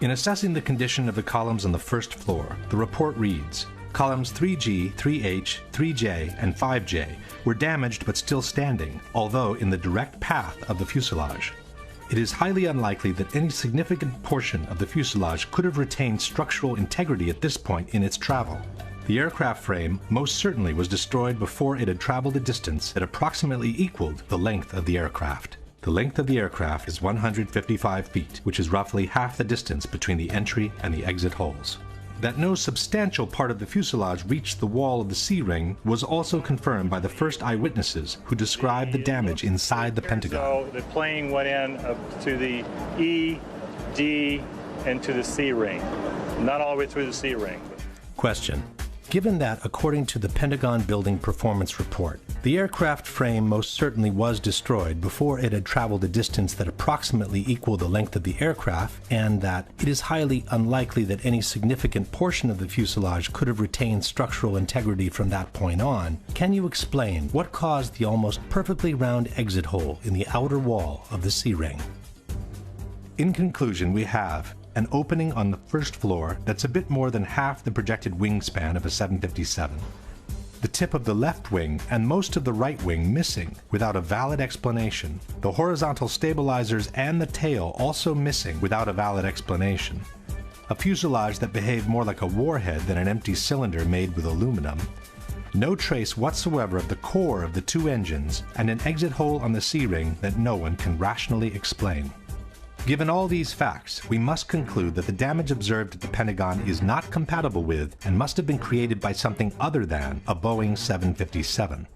In assessing the condition of the columns on the first floor, the report reads, "Columns 3G, 3H, 3J, and 5J were damaged but still standing, although in the direct path of the fuselage. It is highly unlikely that any significant portion of the fuselage could have retained structural integrity at this point in its travel. The aircraft frame most certainly was destroyed before it had traveled a distance that approximately equaled the length of the aircraft. The length of the aircraft is 155 feet, which is roughly half the distance between the entry and the exit holes. That no substantial part of the fuselage reached the wall of the C-ring was also confirmed by the first eyewitnesses who described the damage inside the Pentagon." So the plane went in to the E, D, and to the C-ring. Not all the way through the C-ring. Question. Given that, according to the Pentagon Building Performance Report, the aircraft frame most certainly was destroyed before it had traveled a distance that approximately equaled the length of the aircraft, and that it is highly unlikely that any significant portion of the fuselage could have retained structural integrity from that point on, can you explain what caused the almost perfectly round exit hole in the outer wall of the C-ring? In conclusion, we have an opening on the first floor that's a bit more than half the projected wingspan of a 757. The tip of the left wing and most of the right wing missing without a valid explanation. The horizontal stabilizers and the tail also missing without a valid explanation. A fuselage that behaved more like a warhead than an empty cylinder made with aluminum. No trace whatsoever of the core of the two engines, and an exit hole on the C-ring that no one can rationally explain. Given all these facts, we must conclude that the damage observed at the Pentagon is not compatible with and must have been created by something other than a Boeing 757.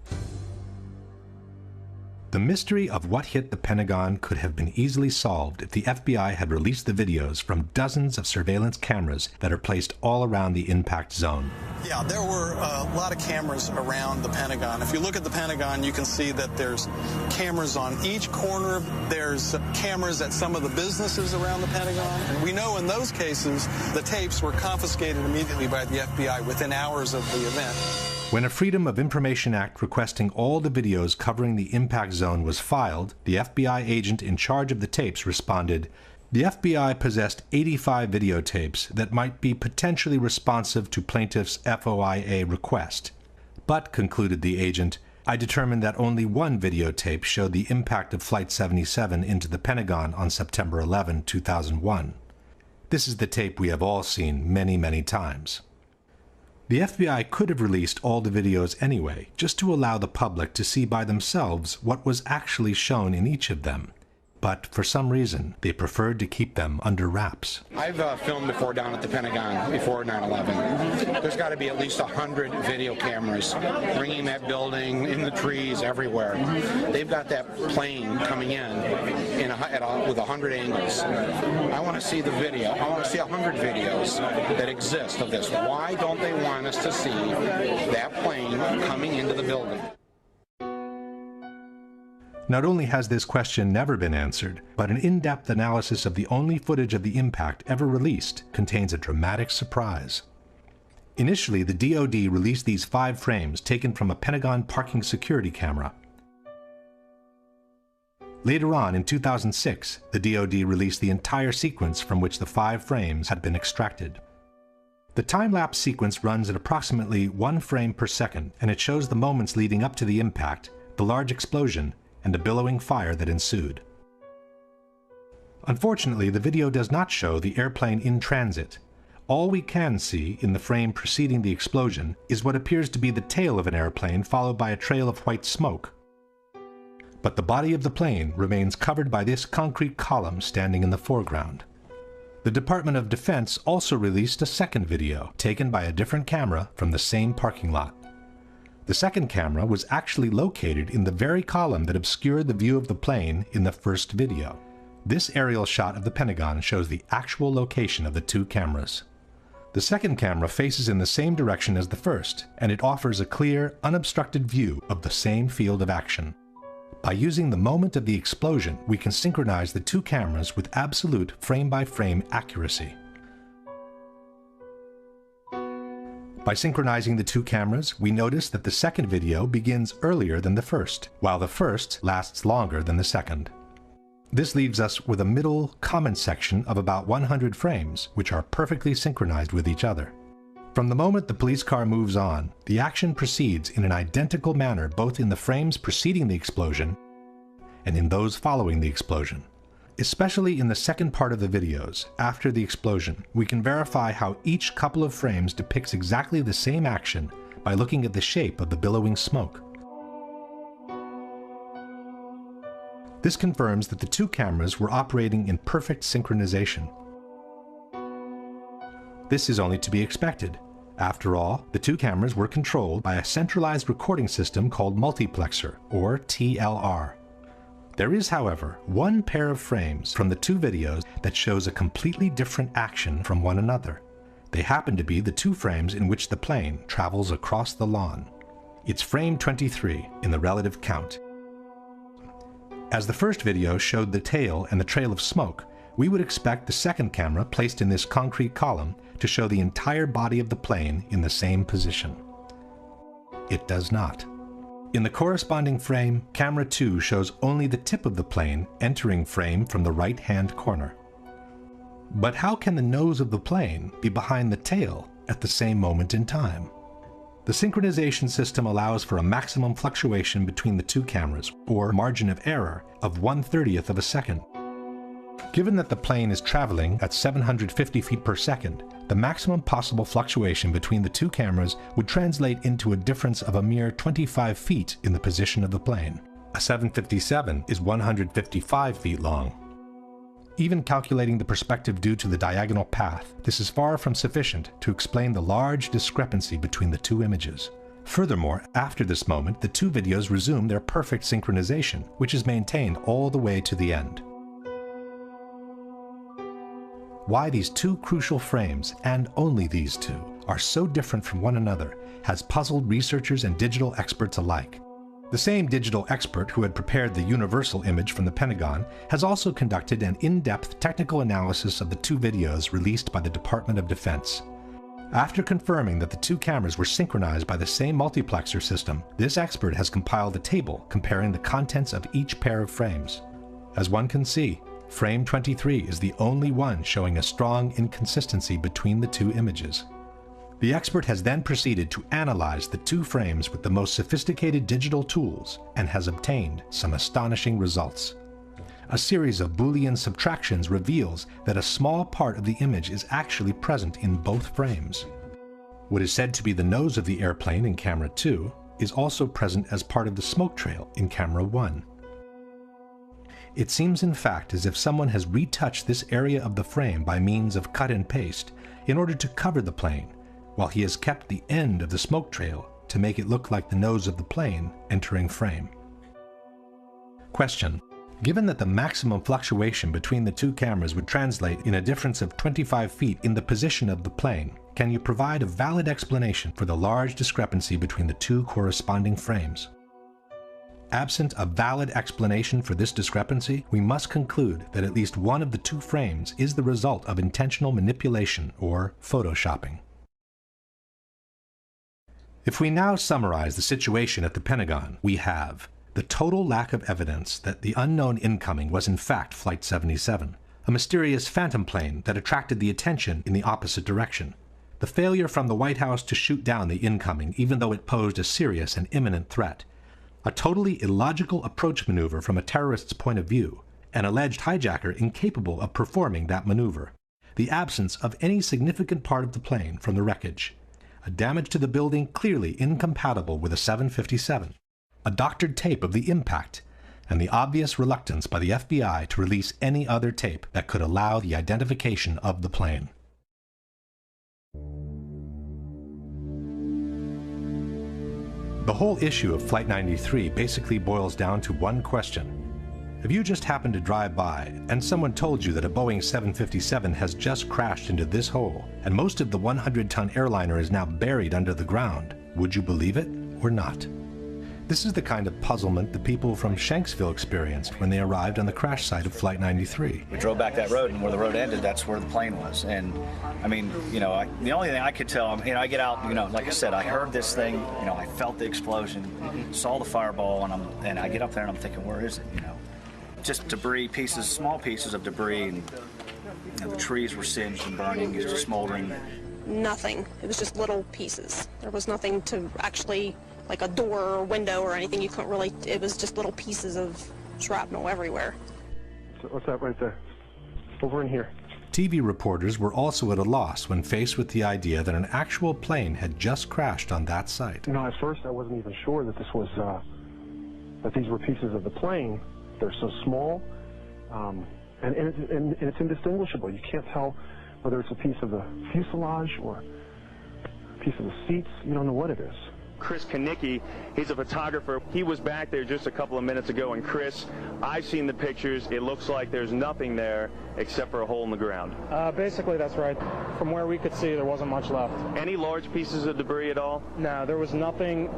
The mystery of what hit the Pentagon could have been easily solved if the FBI had released the videos from dozens of surveillance cameras that are placed all around the impact zone. Yeah, there were a lot of cameras around the Pentagon. If you look at the Pentagon, you can see that there's cameras on each corner. There's cameras at some of the businesses around the Pentagon. And we know in those cases, the tapes were confiscated immediately by the FBI within hours of the event. When a Freedom of Information Act requesting all the videos covering the impact zone was filed, the FBI agent in charge of the tapes responded, "The FBI possessed 85 videotapes that might be potentially responsive to plaintiff's FOIA request. But," concluded the agent, "I determined that only one videotape showed the impact of Flight 77 into the Pentagon on September 11, 2001. This is the tape we have all seen many, many times." The FBI could have released all the videos anyway, just to allow the public to see by themselves what was actually shown in each of them. but for some reason, they preferred to keep them under wraps. I've filmed before down at the Pentagon before 9/11. There's got to be at least 100 video cameras ringing that building, in the trees, everywhere. They've got that plane coming in with 100 angles. I want to see the video. I want to see 100 videos that exist of this. Why don't they want us to see that plane coming into the building? Not only has this question never been answered, but an in-depth analysis of the only footage of the impact ever released contains a dramatic surprise. Initially, the DoD released these 5 frames taken from a Pentagon parking security camera. Later on, in 2006, the DoD released the entire sequence from which the 5 frames had been extracted. The time-lapse sequence runs at approximately 1 frame per second, and it shows the moments leading up to the impact, the large explosion, and a billowing fire that ensued. Unfortunately, the video does not show the airplane in transit. All we can see in the frame preceding the explosion is what appears to be the tail of an airplane followed by a trail of white smoke. But the body of the plane remains covered by this concrete column standing in the foreground. The Department of Defense also released a second video, taken by a different camera from the same parking lot. The second camera was actually located in the very column that obscured the view of the plane in the first video. This aerial shot of the Pentagon shows the actual location of the 2 cameras. The second camera faces in the same direction as the first, and it offers a clear, unobstructed view of the same field of action. By using the moment of the explosion, we can synchronize the 2 cameras with absolute frame-by-frame accuracy. By synchronizing the 2 cameras, we notice that the second video begins earlier than the first, while the first lasts longer than the second. This leaves us with a middle, common section of about 100 frames, which are perfectly synchronized with each other. From the moment the police car moves on, the action proceeds in an identical manner both in the frames preceding the explosion and in those following the explosion. Especially in the second part of the videos, after the explosion, we can verify how each couple of frames depicts exactly the same action by looking at the shape of the billowing smoke. This confirms that the 2 cameras were operating in perfect synchronization. This is only to be expected. After all, the 2 cameras were controlled by a centralized recording system called multiplexer, or TLR. There is, however, one pair of frames from the 2 videos that shows a completely different action from one another. They happen to be the 2 frames in which the plane travels across the lawn. It's frame 23 in the relative count. As the first video showed the tail and the trail of smoke, we would expect the second camera placed in this concrete column to show the entire body of the plane in the same position. It does not. In the corresponding frame, camera 2 shows only the tip of the plane entering frame from the right-hand corner. But how can the nose of the plane be behind the tail at the same moment in time? The synchronization system allows for a maximum fluctuation between the 2 cameras, or margin of error, of 1/30th of a second. Given that the plane is traveling at 750 feet per second, the maximum possible fluctuation between the 2 cameras would translate into a difference of a mere 25 feet in the position of the plane. A 757 is 155 feet long. Even calculating the perspective due to the diagonal path, this is far from sufficient to explain the large discrepancy between the 2 images. Furthermore, after this moment, the 2 videos resume their perfect synchronization, which is maintained all the way to the end. Why these 2 crucial frames, and only these 2, are so different from one another has puzzled researchers and digital experts alike. The same digital expert who had prepared the universal image from the Pentagon has also conducted an in-depth technical analysis of the 2 videos released by the Department of Defense. After confirming that the 2 cameras were synchronized by the same multiplexer system, this expert has compiled a table comparing the contents of each pair of frames. As one can see, frame 23 is the only one showing a strong inconsistency between the 2 images. The expert has then proceeded to analyze the 2 frames with the most sophisticated digital tools and has obtained some astonishing results. A series of Boolean subtractions reveals that a small part of the image is actually present in both frames. What is said to be the nose of the airplane in camera 2 is also present as part of the smoke trail in camera 1. It seems in fact as if someone has retouched this area of the frame by means of cut and paste in order to cover the plane, while he has kept the end of the smoke trail to make it look like the nose of the plane entering frame. Question: given that the maximum fluctuation between the two cameras would translate in a difference of 25 feet in the position of the plane, can you provide a valid explanation for the large discrepancy between the two corresponding frames? Absent a valid explanation for this discrepancy, we must conclude that at least one of the two frames is the result of intentional manipulation or photoshopping. If we now summarize the situation at the Pentagon, we have the total lack of evidence that the unknown incoming was in fact Flight 77, a mysterious phantom plane that attracted the attention in the opposite direction, the failure from the White House to shoot down the incoming even though it posed a serious and imminent threat, a totally illogical approach maneuver from a terrorist's point of view, an alleged hijacker incapable of performing that maneuver, the absence of any significant part of the plane from the wreckage, a damage to the building clearly incompatible with a 757, a doctored tape of the impact, and the obvious reluctance by the FBI to release any other tape that could allow the identification of the plane. The whole issue of Flight 93 basically boils down to one question. If you just happened to drive by and someone told you that a Boeing 757 has just crashed into this hole and most of the 100-ton airliner is now buried under the ground, would you believe it or not? This is the kind of puzzlement the people from Shanksville experienced when they arrived on the crash site of Flight 93. We drove back that road, and where the road ended, that's where the plane was. And I mean, you know, the only thing I could tell, you know, I get out, you know, like I said, I heard this thing, you know, I felt the explosion, saw the fireball, and I get up there and I'm thinking, where is it, you know? Just debris, pieces, small pieces of debris, and you know, the trees were singed and burning, it was just smoldering. Nothing. It was just little pieces. There was nothing to actually, like a door or window or anything. You couldn't really, it was just little pieces of shrapnel everywhere. What's that right there? Over in here. TV reporters were also at a loss when faced with the idea that an actual plane had just crashed on that site. You know, at first I wasn't even sure that this was, that these were pieces of the plane. They're so small, and it's indistinguishable. You can't tell whether it's a piece of the fuselage or a piece of the seats. You don't know what it is. Chris Kanicki, he's a photographer. He was back there just a couple of minutes ago, and Chris, I've seen the pictures. It looks like there's nothing there except for a hole in the ground. Basically, that's right. From where we could see, there wasn't much left. Any large pieces of debris at all? No, there was nothing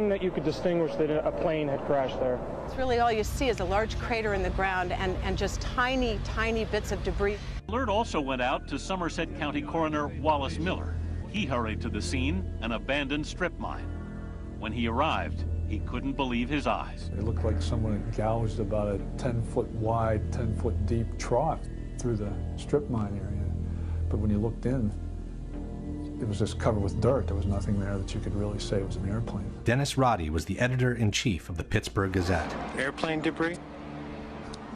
that you could distinguish that a plane had crashed there. It's really all you see is a large crater in the ground and just tiny, tiny bits of debris. Alert also went out to Somerset County Coroner Wallace Miller. He hurried to the scene, an abandoned strip mine. When he arrived, he couldn't believe his eyes. It looked like someone had gouged about a 10-foot wide, 10-foot deep trough through the strip mine area. But when you looked in, it was just covered with dirt. There was nothing there that you could really say was an airplane. Dennis Roddy was the editor-in-chief of the Pittsburgh Gazette. Airplane debris?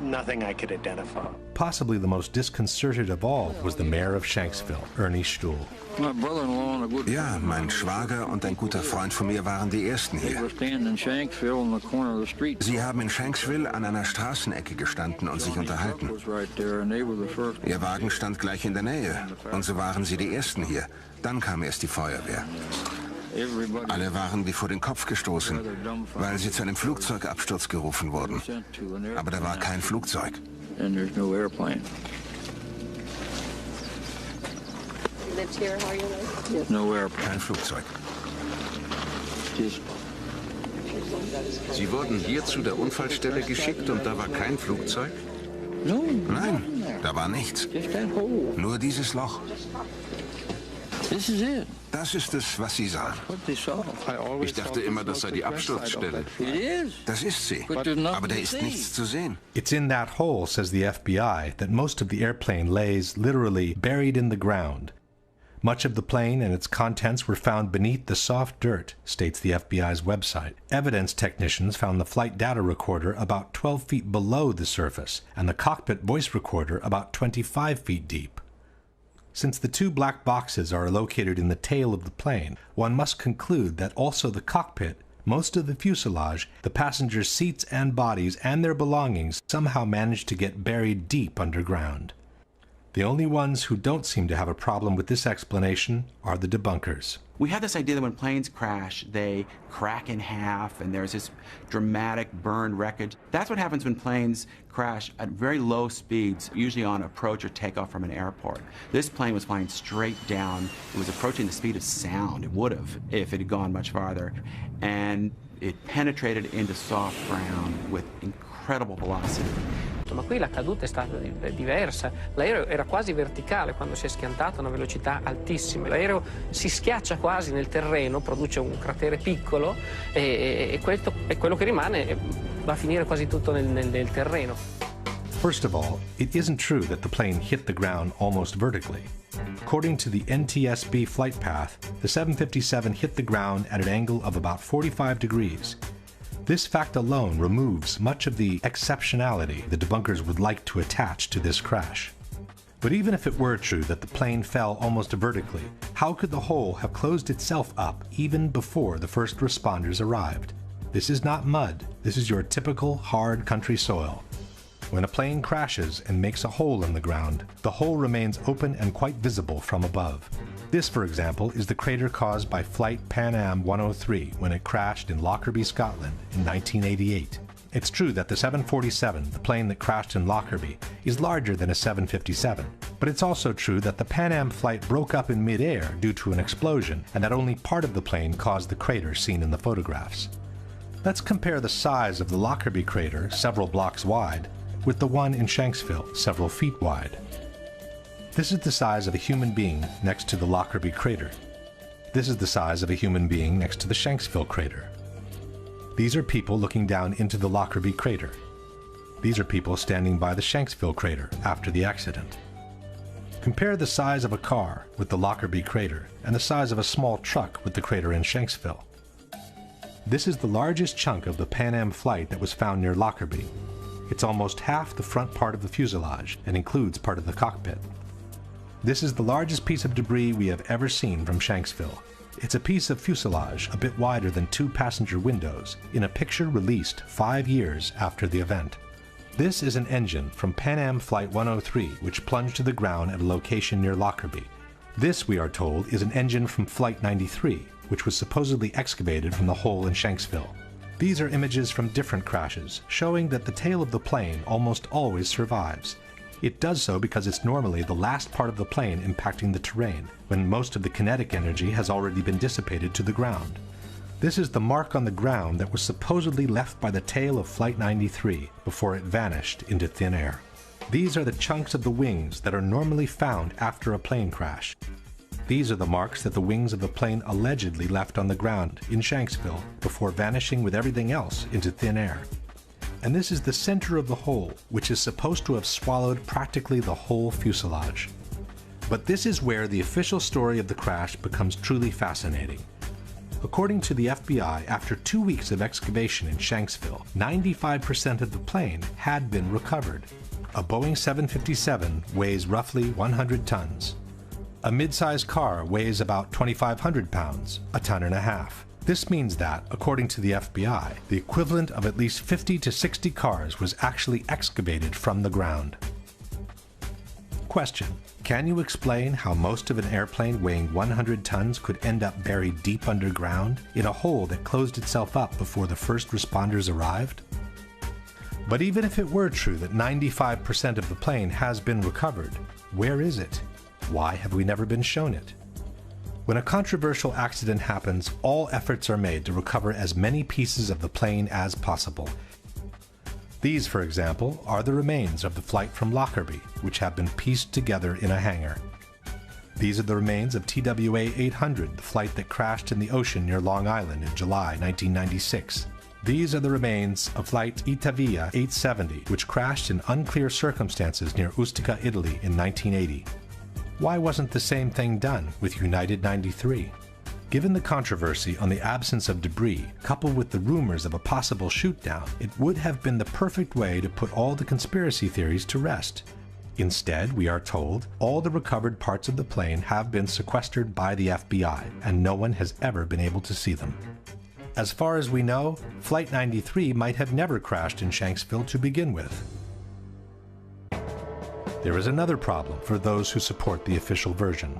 Nothing I could identify. Possibly the most disconcerted of all was the mayor of Shanksville, Ernie Stuhl. Ja, mein Schwager und ein guter Freund von mir waren die Ersten hier. Sie haben in Shanksville an einer Straßenecke gestanden und sich unterhalten. Ihr Wagen stand gleich in der Nähe und so waren sie die Ersten hier. Dann kam erst die Feuerwehr. Alle waren wie vor den Kopf gestoßen, weil sie zu einem Flugzeugabsturz gerufen wurden. Aber da war kein Flugzeug. Kein Flugzeug. Sie wurden hier zu der Unfallstelle geschickt und da war kein Flugzeug? Nein, da war nichts. Nur dieses Loch. Das ist es, was Sie sahen. Ich dachte immer, das sei die Absturzstelle. Das ist sie, aber da ist nichts zu sehen. It's in that hole, says the FBI, that most of the airplane lays literally buried in the ground. Much of the plane and its contents were found beneath the soft dirt, states the FBI's website. Evidence technicians found the flight data recorder about 12 feet below the surface and the cockpit voice recorder about 25 feet deep. Since the two black boxes are located in the tail of the plane, one must conclude that also the cockpit Most of the fuselage, the passengers' seats and bodies, and their belongings somehow managed to get buried deep underground. The only ones who don't seem to have a problem with this explanation are the debunkers. We have this idea that when planes crash, they crack in half and there's this dramatic burned wreckage. That's what happens when planes crash at very low speeds, usually on approach or takeoff from an airport. This plane was flying straight down. It was approaching the speed of sound. It would have if it had gone much farther. And it penetrated into soft ground with incredible velocity. Ma qui la caduta è stata diversa. L'aereo era quasi verticale quando si è schiantato a una velocità altissima. L'aereo si schiaccia quasi nel terreno, produce un cratere piccolo e quello che rimane va a finire quasi tutto nel terreno. First of all, it isn't true that the plane hit the ground almost vertically. According to the NTSB flight path, the 757 hit the ground at an angle of about 45 degrees. This fact alone removes much of the exceptionality the debunkers would like to attach to this crash. But even if it were true that the plane fell almost vertically, how could the hole have closed itself up even before the first responders arrived? This is not mud. This is your typical hard country soil. When a plane crashes and makes a hole in the ground, the hole remains open and quite visible from above. This, for example, is the crater caused by Flight Pan Am 103 when it crashed in Lockerbie, Scotland in 1988. It's true that the 747, the plane that crashed in Lockerbie, is larger than a 757, but it's also true that the Pan Am flight broke up in mid-air due to an explosion and that only part of the plane caused the crater seen in the photographs. Let's compare the size of the Lockerbie crater, several blocks wide, with the one in Shanksville, several feet wide. This is the size of a human being next to the Lockerbie crater. This is the size of a human being next to the Shanksville crater. These are people looking down into the Lockerbie crater. These are people standing by the Shanksville crater after the accident. Compare the size of a car with the Lockerbie crater and the size of a small truck with the crater in Shanksville. This is the largest chunk of the Pan Am flight that was found near Lockerbie. It's almost half the front part of the fuselage and includes part of the cockpit. This is the largest piece of debris we have ever seen from Shanksville. It's a piece of fuselage a bit wider than 2 passenger windows in a picture released 5 years after the event. This is an engine from Pan Am Flight 103 which plunged to the ground at a location near Lockerbie. This, we are told, is an engine from Flight 93 which was supposedly excavated from the hole in Shanksville. These are images from different crashes, showing that the tail of the plane almost always survives. It does so because it's normally the last part of the plane impacting the terrain, when most of the kinetic energy has already been dissipated to the ground. This is the mark on the ground that was supposedly left by the tail of Flight 93 before it vanished into thin air. These are the chunks of the wings that are normally found after a plane crash. These are the marks that the wings of the plane allegedly left on the ground in Shanksville before vanishing with everything else into thin air. And this is the center of the hole, which is supposed to have swallowed practically the whole fuselage. But this is where the official story of the crash becomes truly fascinating. According to the FBI, after 2 weeks of excavation in Shanksville, 95% of the plane had been recovered. A Boeing 757 weighs roughly 100 tons. A mid-sized car weighs about 2,500 pounds, a ton and a half. This means that, according to the FBI, the equivalent of at least 50 to 60 cars was actually excavated from the ground. Question: can you explain how most of an airplane weighing 100 tons could end up buried deep underground in a hole that closed itself up before the first responders arrived? But even if it were true that 95% of the plane has been recovered, where is it? Why have we never been shown it? When a controversial accident happens, all efforts are made to recover as many pieces of the plane as possible. These, for example, are the remains of the flight from Lockerbie, which have been pieced together in a hangar. These are the remains of TWA 800, the flight that crashed in the ocean near Long Island in July 1996. These are the remains of flight Itavia 870, which crashed in unclear circumstances near Ustica, Italy in 1980. Why wasn't the same thing done with United 93? Given the controversy on the absence of debris, coupled with the rumors of a possible shoot-down, it would have been the perfect way to put all the conspiracy theories to rest. Instead, we are told, all the recovered parts of the plane have been sequestered by the FBI, and no one has ever been able to see them. As far as we know, Flight 93 might have never crashed in Shanksville to begin with. There is another problem for those who support the official version.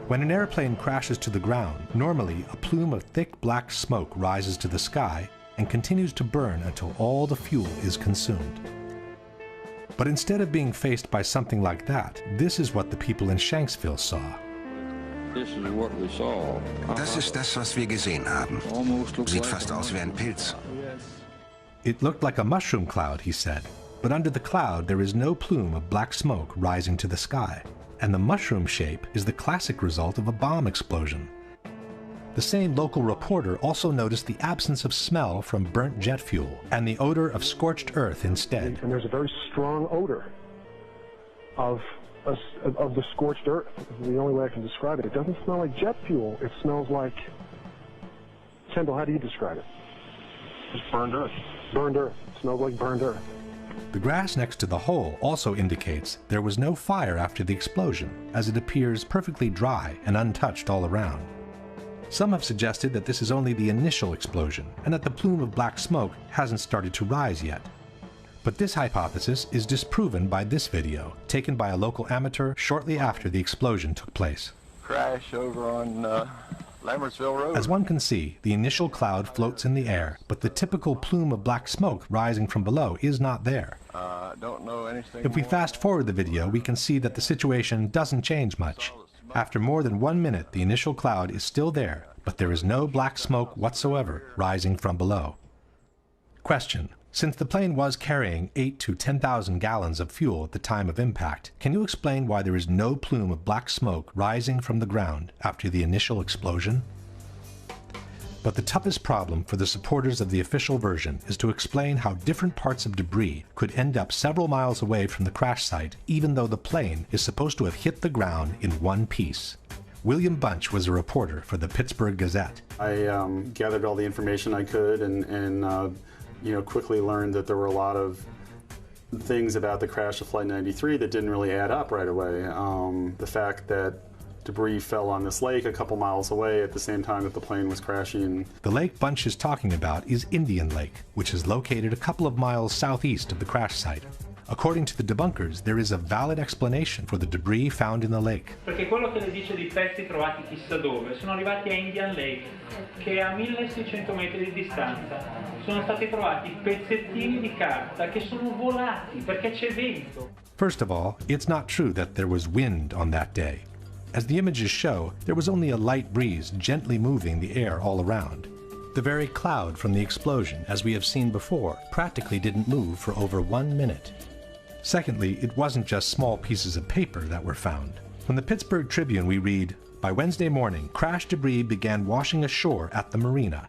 When an airplane crashes to the ground, normally a plume of thick black smoke rises to the sky and continues to burn until all the fuel is consumed. But instead of being faced by something like that, this is what the people in Shanksville saw. This is what we saw. Das ist das, was wir gesehen haben. Sieht fast aus wie ein Pilz. It looked like a mushroom cloud, he said, but under the cloud there is no plume of black smoke rising to the sky. And the mushroom shape is the classic result of a bomb explosion. The same local reporter also noticed the absence of smell from burnt jet fuel and the odor of scorched earth instead. And there's a very strong odor of the scorched earth. This is the only way I can describe it. It doesn't smell like jet fuel. It smells like... Kendall, how do you describe it? Just burned earth. Burned earth. It smells like burned earth. The grass next to the hole also indicates there was no fire after the explosion, as it appears perfectly dry and untouched all around. Some have suggested that this is only the initial explosion and that the plume of black smoke hasn't started to rise yet. But this hypothesis is disproven by this video, taken by a local amateur shortly after the explosion took place. Crash over on Lambertsville Road. As one can see, the initial cloud floats in the air, but the typical plume of black smoke rising from below is not there. Don't know anything If we fast forward the video, we can see that the situation doesn't change much. After more than 1 minute, the initial cloud is still there, but there is no black smoke whatsoever rising from below. Question: since the plane was carrying 8,000 to 10,000 gallons of fuel at the time of impact, can you explain why there is no plume of black smoke rising from the ground after the initial explosion? But the toughest problem for the supporters of the official version is to explain how different parts of debris could end up several miles away from the crash site, even though the plane is supposed to have hit the ground in one piece. William Bunch was a reporter for the Pittsburgh Gazette. I gathered all the information I could and quickly learned that there were a lot of things about the crash of Flight 93 that didn't really add up right away. The fact that debris fell on this lake a couple miles away at the same time that the plane was crashing. The lake Bunch is talking about is Indian Lake, which is located a couple of miles southeast of the crash site. According to the debunkers, there is a valid explanation for the debris found in the lake. Perché quello che le dice di pezzi trovati chissà dove sono arrivati a Indian Lake, che è a 1600 metri di distanza. Sono stati trovati pezzettini di carta che sono volati perché c'è vento. First of all, it's not true that there was wind on that day. As the images show, there was only a light breeze gently moving the air all around. The very cloud from the explosion, as we have seen before, practically didn't move for over 1 minute. Secondly, it wasn't just small pieces of paper that were found. From the Pittsburgh Tribune we read, by Wednesday morning, crash debris began washing ashore at the marina.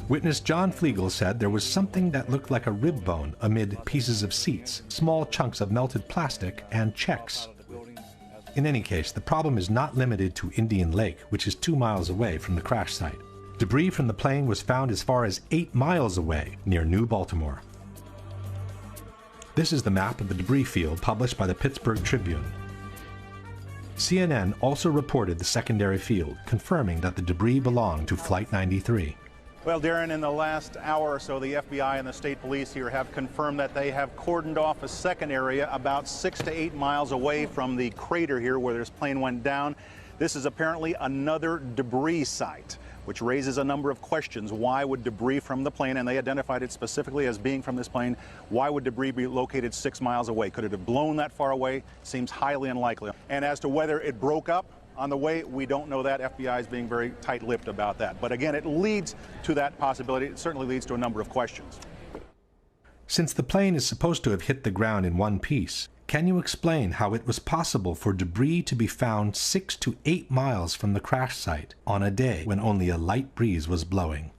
Witness John Flegel said there was something that looked like a rib bone amid pieces of seats, small chunks of melted plastic, and checks. In any case, the problem is not limited to Indian Lake, which is 2 miles away from the crash site. Debris from the plane was found as far as 8 miles away, near New Baltimore. This is the map of the debris field published by the Pittsburgh Tribune. CNN also reported the secondary field, confirming that the debris belonged to Flight 93. Well, Darren, in the last hour or so, the FBI and the state police here have confirmed that they have cordoned off a second area about 6 to 8 miles away from the crater here where this plane went down. This is apparently another debris site, which raises a number of questions. Why would debris from the plane, and they identified it specifically as being from this plane, why would debris be located 6 miles away? Could it have blown that far away? Seems highly unlikely. And as to whether it broke up on the way, we don't know that. FBI is being very tight-lipped about that. But again, it leads to that possibility. It certainly leads to a number of questions. Since the plane is supposed to have hit the ground in one piece, can you explain how it was possible for debris to be found 6 to 8 miles from the crash site on a day when only a light breeze was blowing?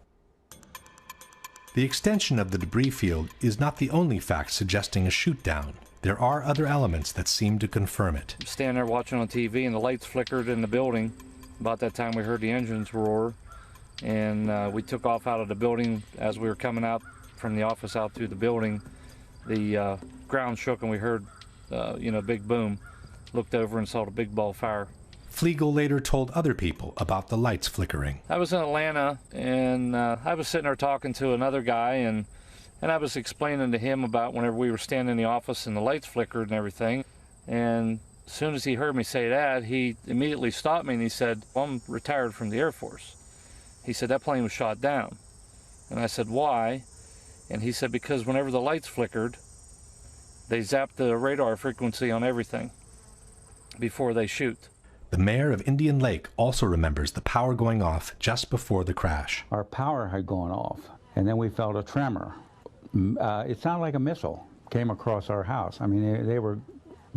The extension of the debris field is not the only fact suggesting a shoot-down. There are other elements that seem to confirm it. Standing there watching on TV and the lights flickered in the building. About that time we heard the engines roar, and we took off out of the building. As we were coming out from the office out through the building, the ground shook and we heard a big boom. Looked over and saw the big ball of fire Flegel later told other people about the lights flickering. I was in Atlanta, and I was sitting there talking to another guy, and I was explaining to him about whenever we were standing in the office and the lights flickered and everything. And as soon as he heard me say that, he immediately stopped me and he said, well, I'm retired from the Air Force. He said, that plane was shot down. And I said, why? And he said, because whenever the lights flickered, they zapped the radar frequency on everything before they shoot. The mayor of Indian Lake also remembers the power going off just before the crash. Our power had gone off, and then we felt a tremor. It sounded like a missile came across our house. I mean, they were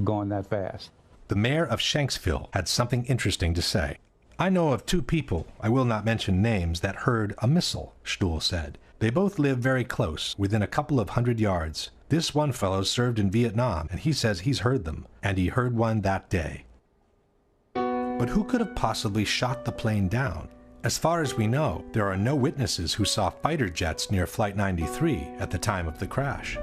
going that fast. The mayor of Shanksville had something interesting to say. I know of two people, I will not mention names, that heard a missile, Stuhl said. They both live very close, within a couple of 100 yards. This one fellow served in Vietnam, and he says he's heard them, and he heard one that day. But who could have possibly shot the plane down? As far as we know, there are no witnesses who saw fighter jets near Flight 93 at the time of the crash.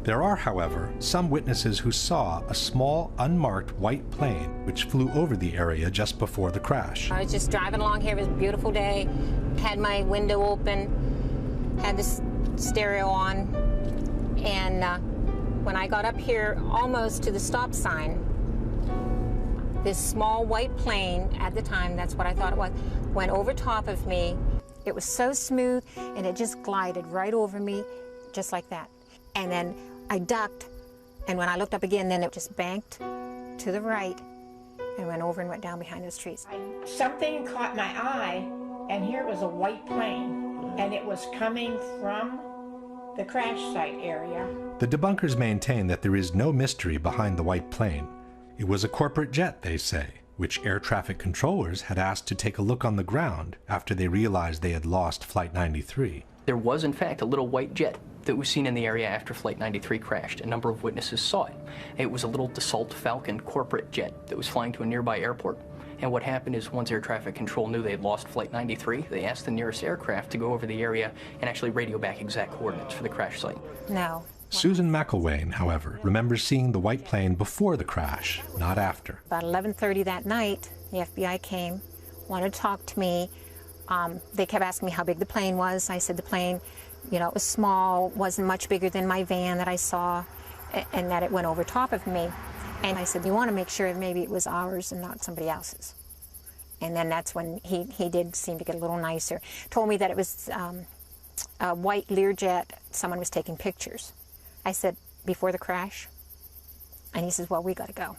There are, however, some witnesses who saw a small, unmarked white plane which flew over the area just before the crash. I was just driving along here. It was a beautiful day. Had my window open, had the stereo on, and when I got up here almost to the stop sign, this small white plane, at the time, that's what I thought it was, went over top of me. It was so smooth, and it just glided right over me, just like that. And then I ducked, and when I looked up again, then it just banked to the right and went over and went down behind those trees. Something caught my eye, and here was a white plane, and it was coming from the crash site area. The debunkers maintain that there is no mystery behind the white plane. It was a corporate jet, they say, which air traffic controllers had asked to take a look on the ground after they realized they had lost Flight 93. There was, in fact, a little white jet that was seen in the area after Flight 93 crashed. A number of witnesses saw it. It was a little Dassault Falcon corporate jet that was flying to a nearby airport. And what happened is once air traffic control knew they had lost Flight 93, they asked the nearest aircraft to go over the area and actually radio back exact coordinates for the crash site. No. Susan McElwain, however, remembers seeing the white plane before the crash, not after. About 11:30 that night, the FBI came, wanted to talk to me. They kept asking me how big the plane was. I said the plane, you know, it was small, wasn't much bigger than my van that I saw, and that it went over top of me. And I said, you want to make sure maybe it was ours and not somebody else's. And then that's when he did seem to get a little nicer. Told me that it was a white Learjet, someone was taking pictures. I said, before the crash? And he says, well, we got to go.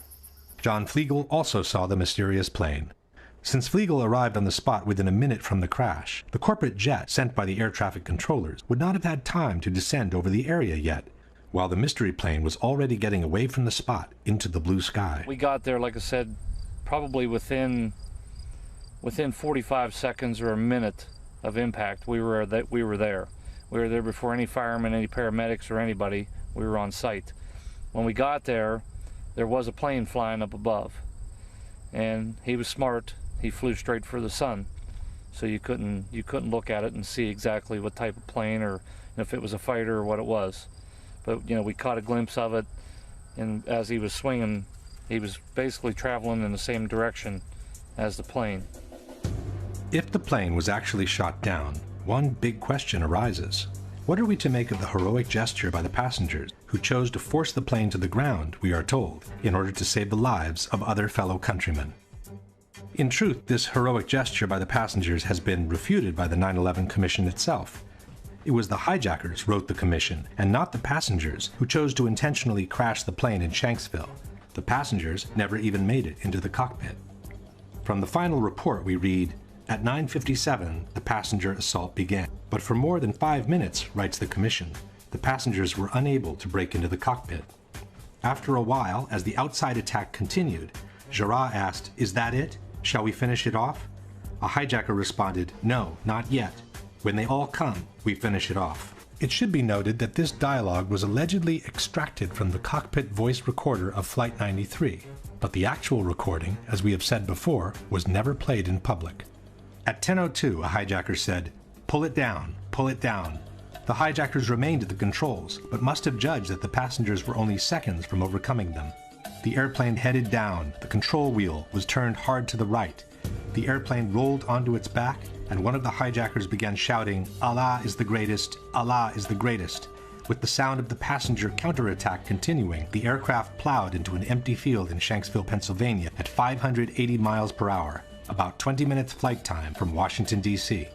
John Flegel also saw the mysterious plane. Since Flegel arrived on the spot within a minute from the crash, the corporate jet sent by the air traffic controllers would not have had time to descend over the area yet, while the mystery plane was already getting away from the spot into the blue sky. We got there, like I said, probably within 45 seconds or a minute of impact. We were there. We were there before any firemen, any paramedics, or anybody. We were on site. When we got there, there was a plane flying up above. And he was smart. He flew straight for the sun. So you couldn't look at it and see exactly what type of plane or if it was a fighter or what it was. But, you know, we caught a glimpse of it, and as he was swinging, he was basically traveling in the same direction as the plane. If the plane was actually shot down, one big question arises. What are we to make of the heroic gesture by the passengers who chose to force the plane to the ground, we are told, in order to save the lives of other fellow countrymen? In truth, this heroic gesture by the passengers has been refuted by the 9/11 Commission itself. It was the hijackers, wrote the commission, and not the passengers, who chose to intentionally crash the plane in Shanksville. The passengers never even made it into the cockpit. From the final report we read, at 9:57, the passenger assault began. But for more than 5 minutes, writes the commission, the passengers were unable to break into the cockpit. After a while, as the outside attack continued, Jarrah asked, "Is that it? Shall we finish it off?" A hijacker responded, "No, not yet. When they all come, we finish it off." It should be noted that this dialogue was allegedly extracted from the cockpit voice recorder of Flight 93, but the actual recording, as we have said before, was never played in public. At 10:02, a hijacker said, "Pull it down, pull it down." The hijackers remained at the controls, but must have judged that the passengers were only seconds from overcoming them. The airplane headed down, the control wheel was turned hard to the right. The airplane rolled onto its back, and one of the hijackers began shouting, "Allah is the greatest, Allah is the greatest." With the sound of the passenger counterattack continuing, the aircraft plowed into an empty field in Shanksville, Pennsylvania at 580 miles per hour, about 20 minutes flight time from Washington, D.C.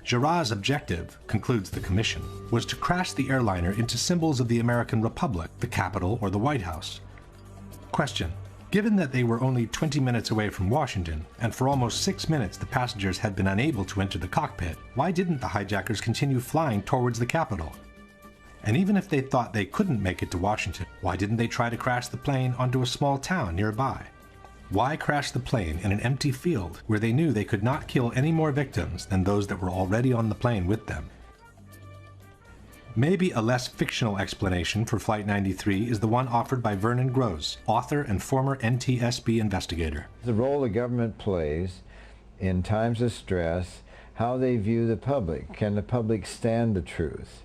Jarrah's objective, concludes the commission, was to crash the airliner into symbols of the American Republic, the Capitol, or the White House. Question: given that they were only 20 minutes away from Washington, and for almost 6 minutes the passengers had been unable to enter the cockpit, why didn't the hijackers continue flying towards the Capitol? And even if they thought they couldn't make it to Washington, why didn't they try to crash the plane onto a small town nearby? Why crash the plane in an empty field where they knew they could not kill any more victims than those that were already on the plane with them? Maybe a less fictional explanation for Flight 93 is the one offered by Vernon Gross, author and former NTSB investigator. The role the government plays in times of stress, how they view the public. Can the public stand the truth?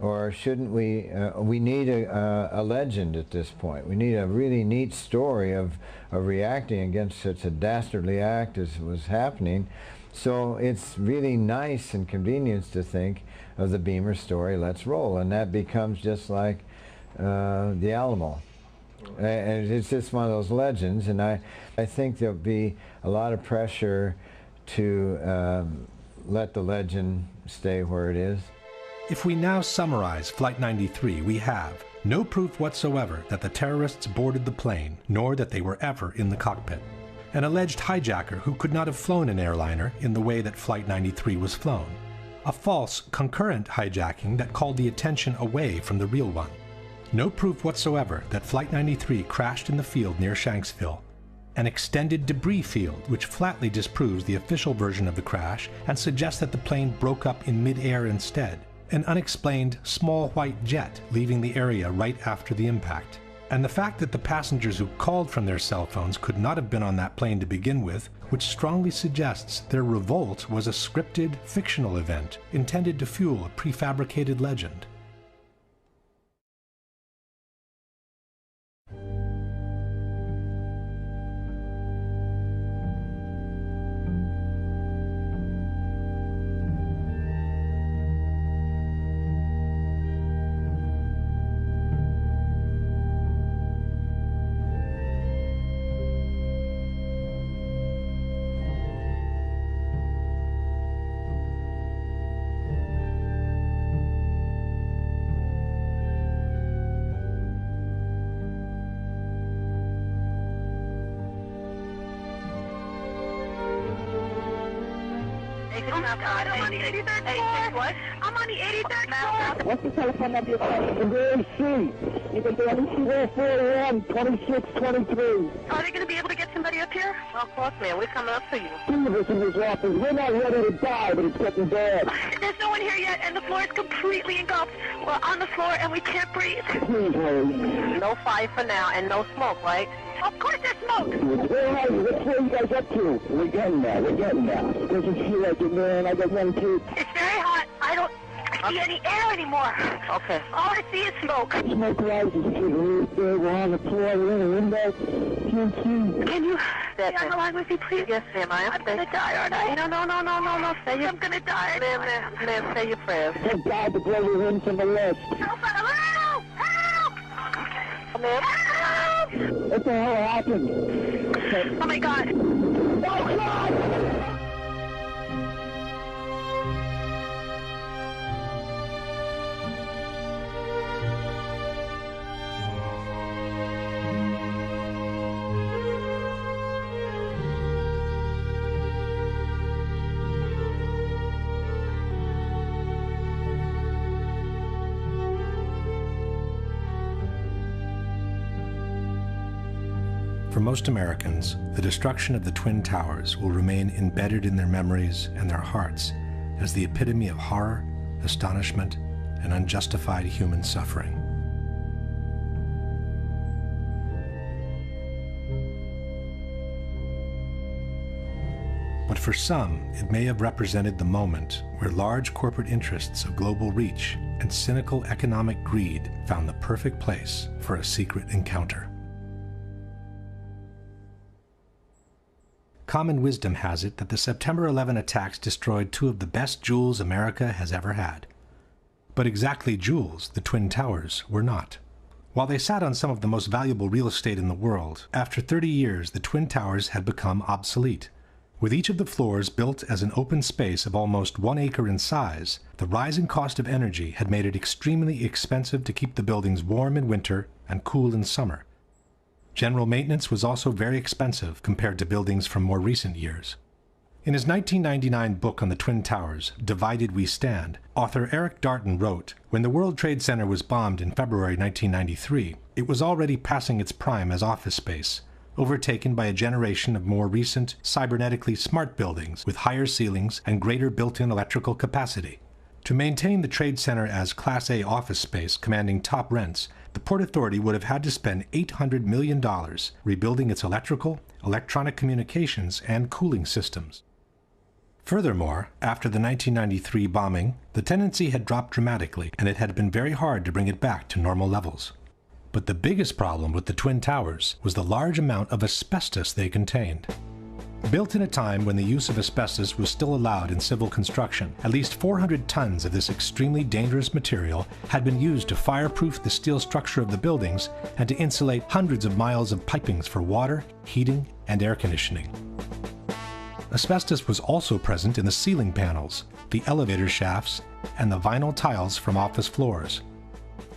Or shouldn't we, we need a legend at this point. We need a really neat story of reacting against such a dastardly act as was happening. So it's really nice and convenient to think of the Beamer story, let's roll, and that becomes just like the Alamo. And it's just one of those legends, and I think there'll be a lot of pressure to let the legend stay where it is. If we now summarize Flight 93, we have no proof whatsoever that the terrorists boarded the plane, nor that they were ever in the cockpit. An alleged hijacker who could not have flown an airliner in the way that Flight 93 was flown. A false, concurrent hijacking that called the attention away from the real one. No proof whatsoever that Flight 93 crashed in the field near Shanksville. An extended debris field which flatly disproves the official version of the crash and suggests that the plane broke up in mid-air instead. An unexplained small white jet leaving the area right after the impact. And the fact that the passengers who called from their cell phones could not have been on that plane to begin with, which strongly suggests their revolt was a scripted, fictional event intended to fuel a prefabricated legend. God, I'm on the 83rd floor. What? I'm on the 83rd floor. What's the telephone number you're calling? In the AC. You can do anything 441 2623. Are they going to be able to get somebody up here? Well, of course, man. We're coming up for you. Two of us in this office. We're not ready to die, but it's getting bad. There's no one here yet, and the floor is completely engulfed. We're on the floor, and we can't breathe. Please hurry. No fire for now, and no smoke, right? Of course there's smoke. Where are you? What's where you guys up to? We're getting there. We're getting there. Doesn't feel like it, man. I got one kid. It's very hot. I don't see any air anymore. Okay. All I see is smoke. Smoke rises. We're on the floor. We're in a window. Can't see. Can you stay on the line with me, please? Yes, ma'am. I'm going to die, aren't I? No. I'm going to die. Ma'am, say your prayers. Thank God to blow you in from the left. Help! Ma'am? Help! What the hell happened? Oh, my God. Oh, God! For most Americans, the destruction of the Twin Towers will remain embedded in their memories and their hearts as the epitome of horror, astonishment, and unjustified human suffering. But for some, it may have represented the moment where large corporate interests of global reach and cynical economic greed found the perfect place for a secret encounter. common wisdom has it that the September 11 attacks destroyed two of the best jewels America has ever had. But exactly jewels, the Twin Towers, were not. While they sat on some of the most valuable real estate in the world, after 30 years the Twin Towers had become obsolete. With each of the floors built as an open space of almost 1 acre in size, the rising cost of energy had made it extremely expensive to keep the buildings warm in winter and cool in summer. General maintenance was also very expensive compared to buildings from more recent years. In his 1999 book on the Twin Towers, Divided We Stand, author Eric Darton wrote, "When the World Trade Center was bombed in February 1993, it was already passing its prime as office space, overtaken by a generation of more recent, cybernetically smart buildings with higher ceilings and greater built-in electrical capacity. To maintain the Trade Center as Class A office space commanding top rents, the Port Authority would have had to spend $800 million rebuilding its electrical, electronic communications, and cooling systems." Furthermore, after the 1993 bombing, the tenancy had dropped dramatically, and it had been very hard to bring it back to normal levels. But the biggest problem with the Twin Towers was the large amount of asbestos they contained. Built in a time when the use of asbestos was still allowed in civil construction, at least 400 tons of this extremely dangerous material had been used to fireproof the steel structure of the buildings and to insulate hundreds of miles of pipings for water, heating, and air conditioning. Asbestos was also present in the ceiling panels, the elevator shafts, and the vinyl tiles from office floors.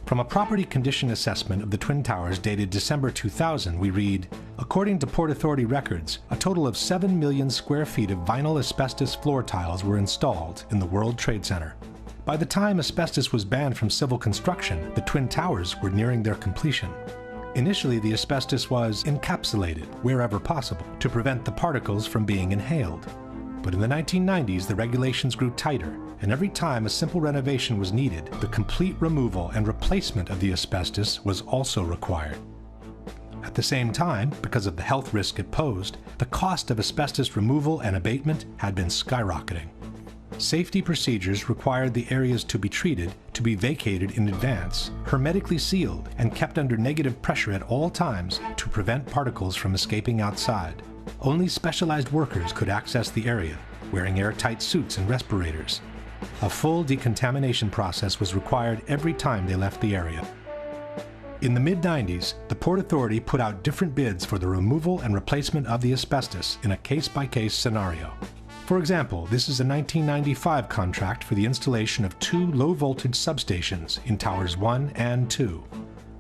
From a property condition assessment of the Twin Towers dated December 2000, we read, "According to Port Authority records, a total of 7 million square feet of vinyl asbestos floor tiles were installed in the World Trade Center. By the time asbestos was banned from civil construction, the Twin Towers were nearing their completion. Initially, the asbestos was encapsulated wherever possible to prevent the particles from being inhaled. But in the 1990s, the regulations grew tighter, and every time a simple renovation was needed, the complete removal and replacement of the asbestos was also required. At the same time, because of the health risk it posed, the cost of asbestos removal and abatement had been skyrocketing. Safety procedures required the areas to be treated to be vacated in advance, hermetically sealed, and kept under negative pressure at all times to prevent particles from escaping outside. Only specialized workers could access the area, wearing airtight suits and respirators. A full decontamination process was required every time they left the area. In the mid-90s, the Port Authority put out different bids for the removal and replacement of the asbestos in a case-by-case scenario. For example, this is a 1995 contract for the installation of 2 low-voltage substations in Towers 1 and 2.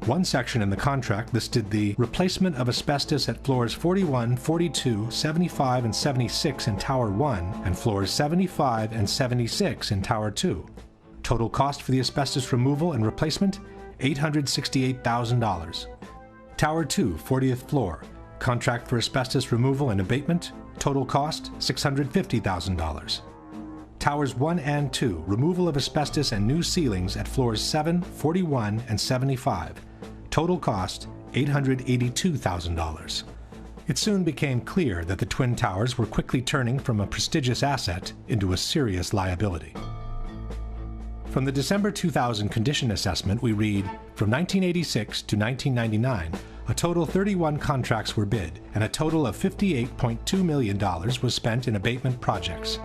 One section in the contract listed the replacement of asbestos at floors 41, 42, 75, and 76 in Tower 1 and floors 75 and 76 in Tower 2. Total cost for the asbestos removal and replacement, $868,000. Tower 2, 40th floor. Contract for asbestos removal and abatement. Total cost, $650,000. Towers 1 and 2, removal of asbestos and new ceilings at floors 7, 41, and 75. Total cost, $882,000. It soon became clear that the Twin Towers were quickly turning from a prestigious asset into a serious liability. From the December 2000 condition assessment, we read, from 1986 to 1999, a total 31 contracts were bid, and a total of $58.2 million was spent in abatement projects.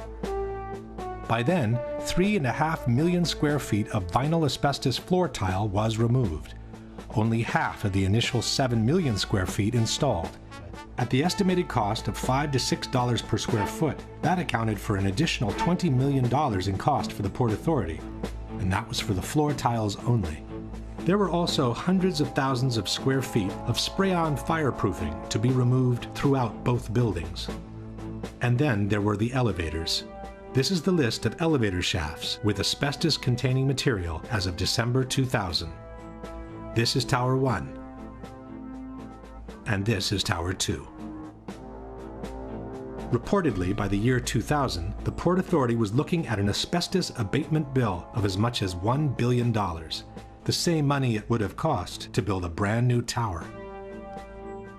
By then, 3.5 million square feet of vinyl asbestos floor tile was removed. Only half of the initial 7 million square feet installed. At the estimated cost of $5 to $6 per square foot, that accounted for an additional $20 million in cost for the Port Authority, and that was for the floor tiles only. There were also hundreds of thousands of square feet of spray-on fireproofing to be removed throughout both buildings. And then there were the elevators. This is the list of elevator shafts with asbestos-containing material as of December 2000. This is Tower 1, and this is Tower 2. Reportedly, by the year 2000, the Port Authority was looking at an asbestos abatement bill of as much as $1 billion, the same money it would have cost to build a brand new tower.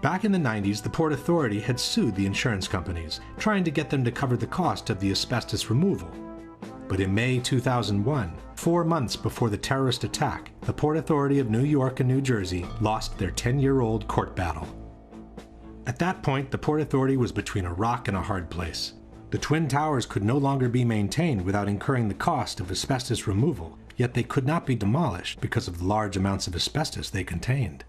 Back in the 90s, the Port Authority had sued the insurance companies, trying to get them to cover the cost of the asbestos removal. But in May 2001, 4 months before the terrorist attack, the Port Authority of New York and New Jersey lost their 10-year-old court battle. At that point, the Port Authority was between a rock and a hard place. The Twin Towers could no longer be maintained without incurring the cost of asbestos removal, yet they could not be demolished because of the large amounts of asbestos they contained.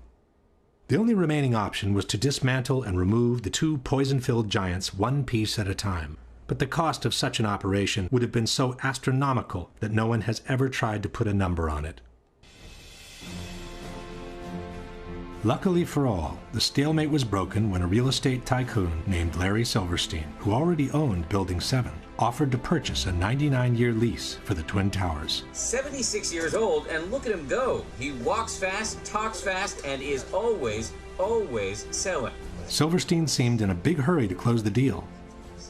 The only remaining option was to dismantle and remove the two poison-filled giants one piece at a time. But the cost of such an operation would have been so astronomical that no one has ever tried to put a number on it. Luckily for all, the stalemate was broken when a real estate tycoon named Larry Silverstein, who already owned Building 7, offered to purchase a 99-year lease for the Twin Towers. 76 years old, and look at him go. He walks fast, talks fast, and is always selling. Silverstein seemed in a big hurry to close the deal.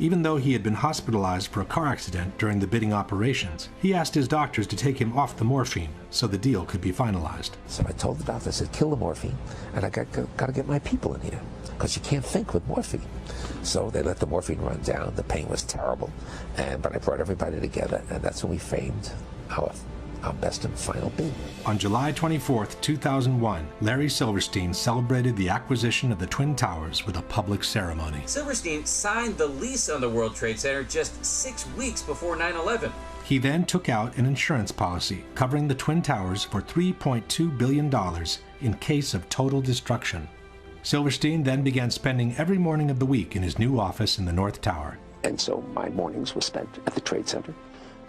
Even though he had been hospitalized for a car accident during the bidding operations, he asked his doctors to take him off the morphine so the deal could be finalized. So I told the doctor, I said, kill the morphine, and I got to get my people in here, because you can't think with morphine. So they let the morphine run down. The pain was terrible, but I brought everybody together, and that's when we framed our best and final bid. On July 24, 2001, Larry Silverstein celebrated the acquisition of the Twin Towers with a public ceremony. Silverstein signed the lease on the World Trade Center just 6 weeks before 9/11. He then took out an insurance policy covering the Twin Towers for $3.2 billion in case of total destruction. Silverstein then began spending every morning of the week in his new office in the North Tower. And so my mornings were spent at the Trade Center,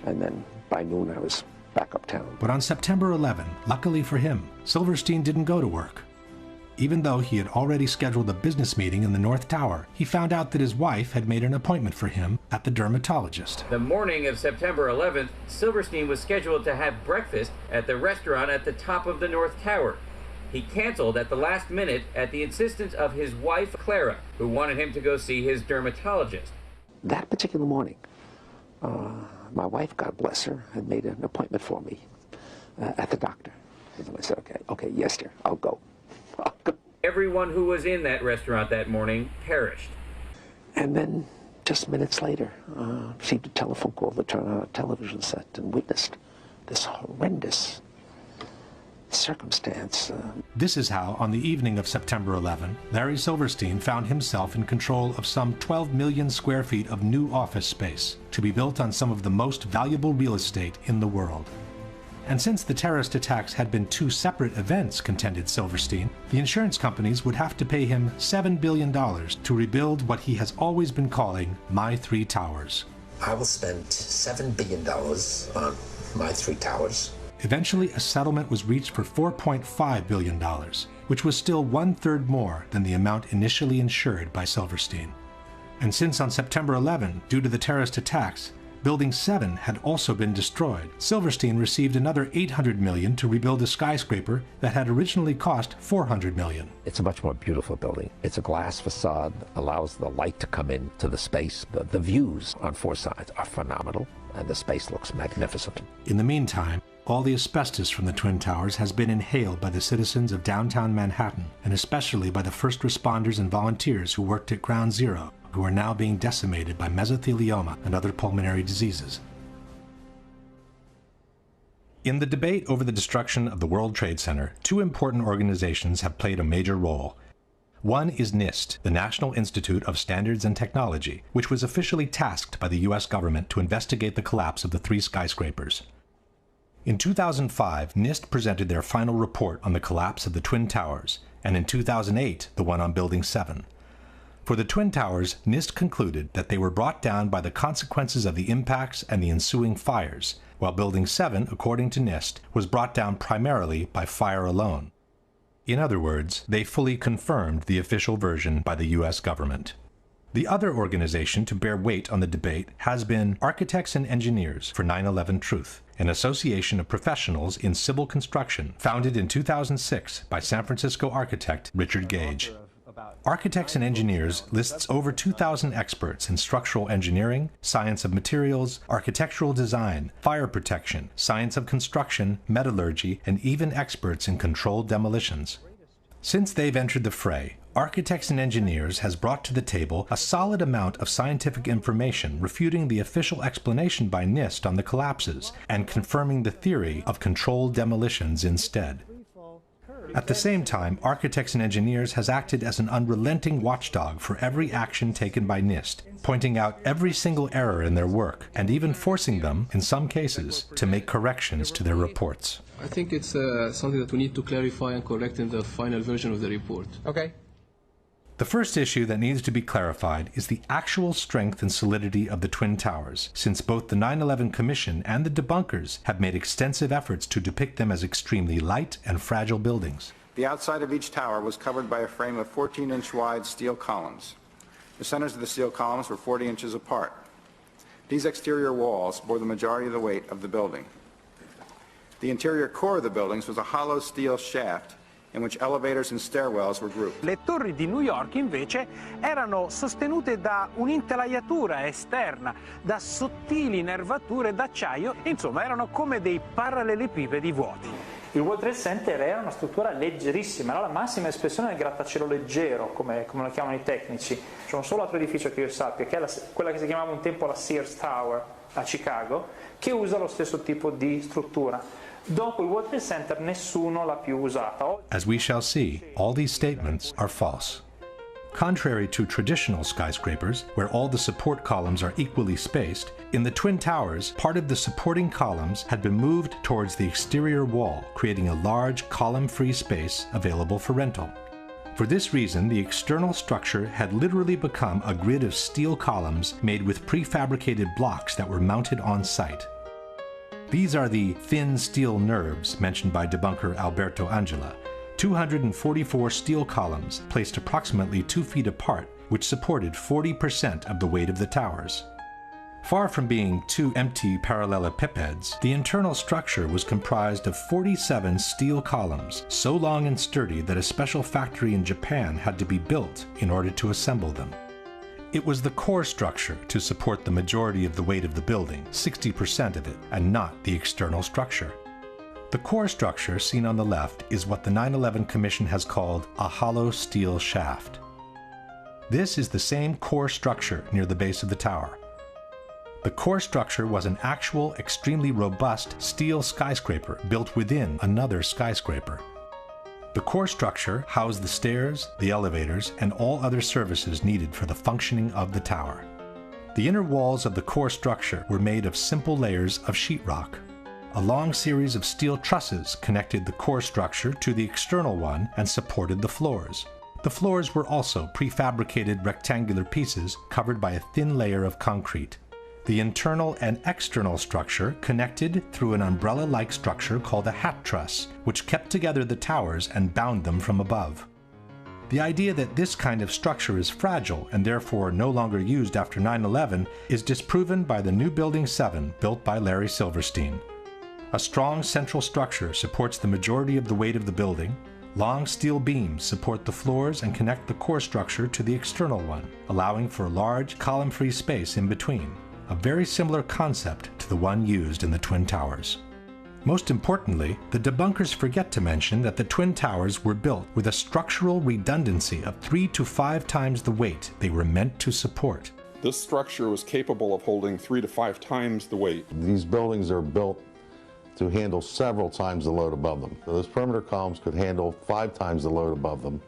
and then by noon I was back uptown. But on September 11, luckily for him, Silverstein didn't go to work. Even though he had already scheduled a business meeting in the North Tower, he found out that his wife had made an appointment for him at the dermatologist. The morning of September 11th, Silverstein was scheduled to have breakfast at the restaurant at the top of the North Tower. He canceled at the last minute at the insistence of his wife, Clara, who wanted him to go see his dermatologist. That particular morning, my wife, God bless her, had made an appointment for me at the doctor. And I said, okay, yes, dear, I'll go. Everyone who was in that restaurant that morning perished. And then, just minutes later, received a telephone call to turn on a television set and witnessed this horrendous circumstance. This is how, on the evening of September 11, Larry Silverstein found himself in control of some 12 million square feet of new office space to be built on some of the most valuable real estate in the world. And since the terrorist attacks had been two separate events, contended Silverstein, the insurance companies would have to pay him $7 billion to rebuild what he has always been calling My Three Towers. I will spend $7 billion on My Three Towers. Eventually, a settlement was reached for $4.5 billion, which was still 1/3 more than the amount initially insured by Silverstein. And since on September 11, due to the terrorist attacks, Building 7 had also been destroyed, Silverstein received another $800 million to rebuild a skyscraper that had originally cost $400 million. It's a much more beautiful building. It's a glass facade, allows the light to come into the space. The views on four sides are phenomenal, and the space looks magnificent. In the meantime, all the asbestos from the Twin Towers has been inhaled by the citizens of downtown Manhattan, and especially by the first responders and volunteers who worked at Ground Zero, who are now being decimated by mesothelioma and other pulmonary diseases. In the debate over the destruction of the World Trade Center, two important organizations have played a major role. One is NIST, the National Institute of Standards and Technology, which was officially tasked by the U.S. government to investigate the collapse of the three skyscrapers. In 2005, NIST presented their final report on the collapse of the Twin Towers, and in 2008, the one on Building 7. For the Twin Towers, NIST concluded that they were brought down by the consequences of the impacts and the ensuing fires, while Building 7, according to NIST, was brought down primarily by fire alone. In other words, they fully confirmed the official version by the U.S. government. The other organization to bear weight on the debate has been Architects and Engineers for 9/11 Truth, an association of professionals in civil construction founded in 2006 by San Francisco architect Richard Gage. Architects and Engineers lists over 2,000 experts in structural engineering, science of materials, architectural design, fire protection, science of construction, metallurgy, and even experts in controlled demolitions. Since they've entered the fray, Architects and Engineers has brought to the table a solid amount of scientific information refuting the official explanation by NIST on the collapses and confirming the theory of controlled demolitions instead. At the same time, Architects and Engineers has acted as an unrelenting watchdog for every action taken by NIST, pointing out every single error in their work, and even forcing them, in some cases, to make corrections to their reports. I think it's something that we need to clarify and correct in the final version of the report. Okay. The first issue that needs to be clarified is the actual strength and solidity of the Twin Towers, since both the 9/11 Commission and the debunkers have made extensive efforts to depict them as extremely light and fragile buildings. The outside of each tower was covered by a frame of 14-inch wide steel columns. The centers of the steel columns were 40 inches apart. These exterior walls bore the majority of the weight of the building. The interior core of the buildings was a hollow steel shaft in which elevators and stairwells were grouped. Le torri di New York invece erano sostenute da un'intelaiatura esterna, da sottili nervature d'acciaio, insomma erano come dei parallelepipedi vuoti. Il World Trade Center era una struttura leggerissima, era la massima espressione del grattacielo leggero, come lo chiamano i tecnici. C'è un solo altro edificio che io sappia, che è quella che si chiamava un tempo la Sears Tower a Chicago, che usa lo stesso tipo di struttura. Dopo il World Trade Center nessuno l'ha più usata. As we shall see, all these statements are false. Contrary to traditional skyscrapers, where all the support columns are equally spaced, in the Twin Towers, part of the supporting columns had been moved towards the exterior wall, creating a large column-free space available for rental. For this reason, the external structure had literally become a grid of steel columns made with prefabricated blocks that were mounted on site. These are the thin steel nerves mentioned by debunker Alberto Angela, 244 steel columns placed approximately 2 feet apart, which supported 40% of the weight of the towers. Far from being two empty parallelepipeds, the internal structure was comprised of 47 steel columns, so long and sturdy that a special factory in Japan had to be built in order to assemble them. It was the core structure to support the majority of the weight of the building, 60% of it, and not the external structure. The core structure seen on the left is what the 9/11 Commission has called a hollow steel shaft. This is the same core structure near the base of the tower. The core structure was an actual, extremely robust steel skyscraper built within another skyscraper. The core structure housed the stairs, the elevators, and all other services needed for the functioning of the tower. The inner walls of the core structure were made of simple layers of sheetrock. A long series of steel trusses connected the core structure to the external one and supported the floors. The floors were also prefabricated rectangular pieces covered by a thin layer of concrete. The internal and external structure connected through an umbrella-like structure called a hat truss, which kept together the towers and bound them from above. The idea that this kind of structure is fragile and therefore no longer used after 9/11 is disproven by the new Building 7 built by Larry Silverstein. A strong central structure supports the majority of the weight of the building. Long steel beams support the floors and connect the core structure to the external one, allowing for a large column-free space in between. A very similar concept to the one used in the Twin Towers. Most importantly, the debunkers forget to mention that the Twin Towers were built with a structural redundancy of 3 to 5 times the weight they were meant to support. This structure was capable of holding 3 to 5 times the weight. These buildings are built to handle several times the load above them. So those perimeter columns could handle 5 times the load above them,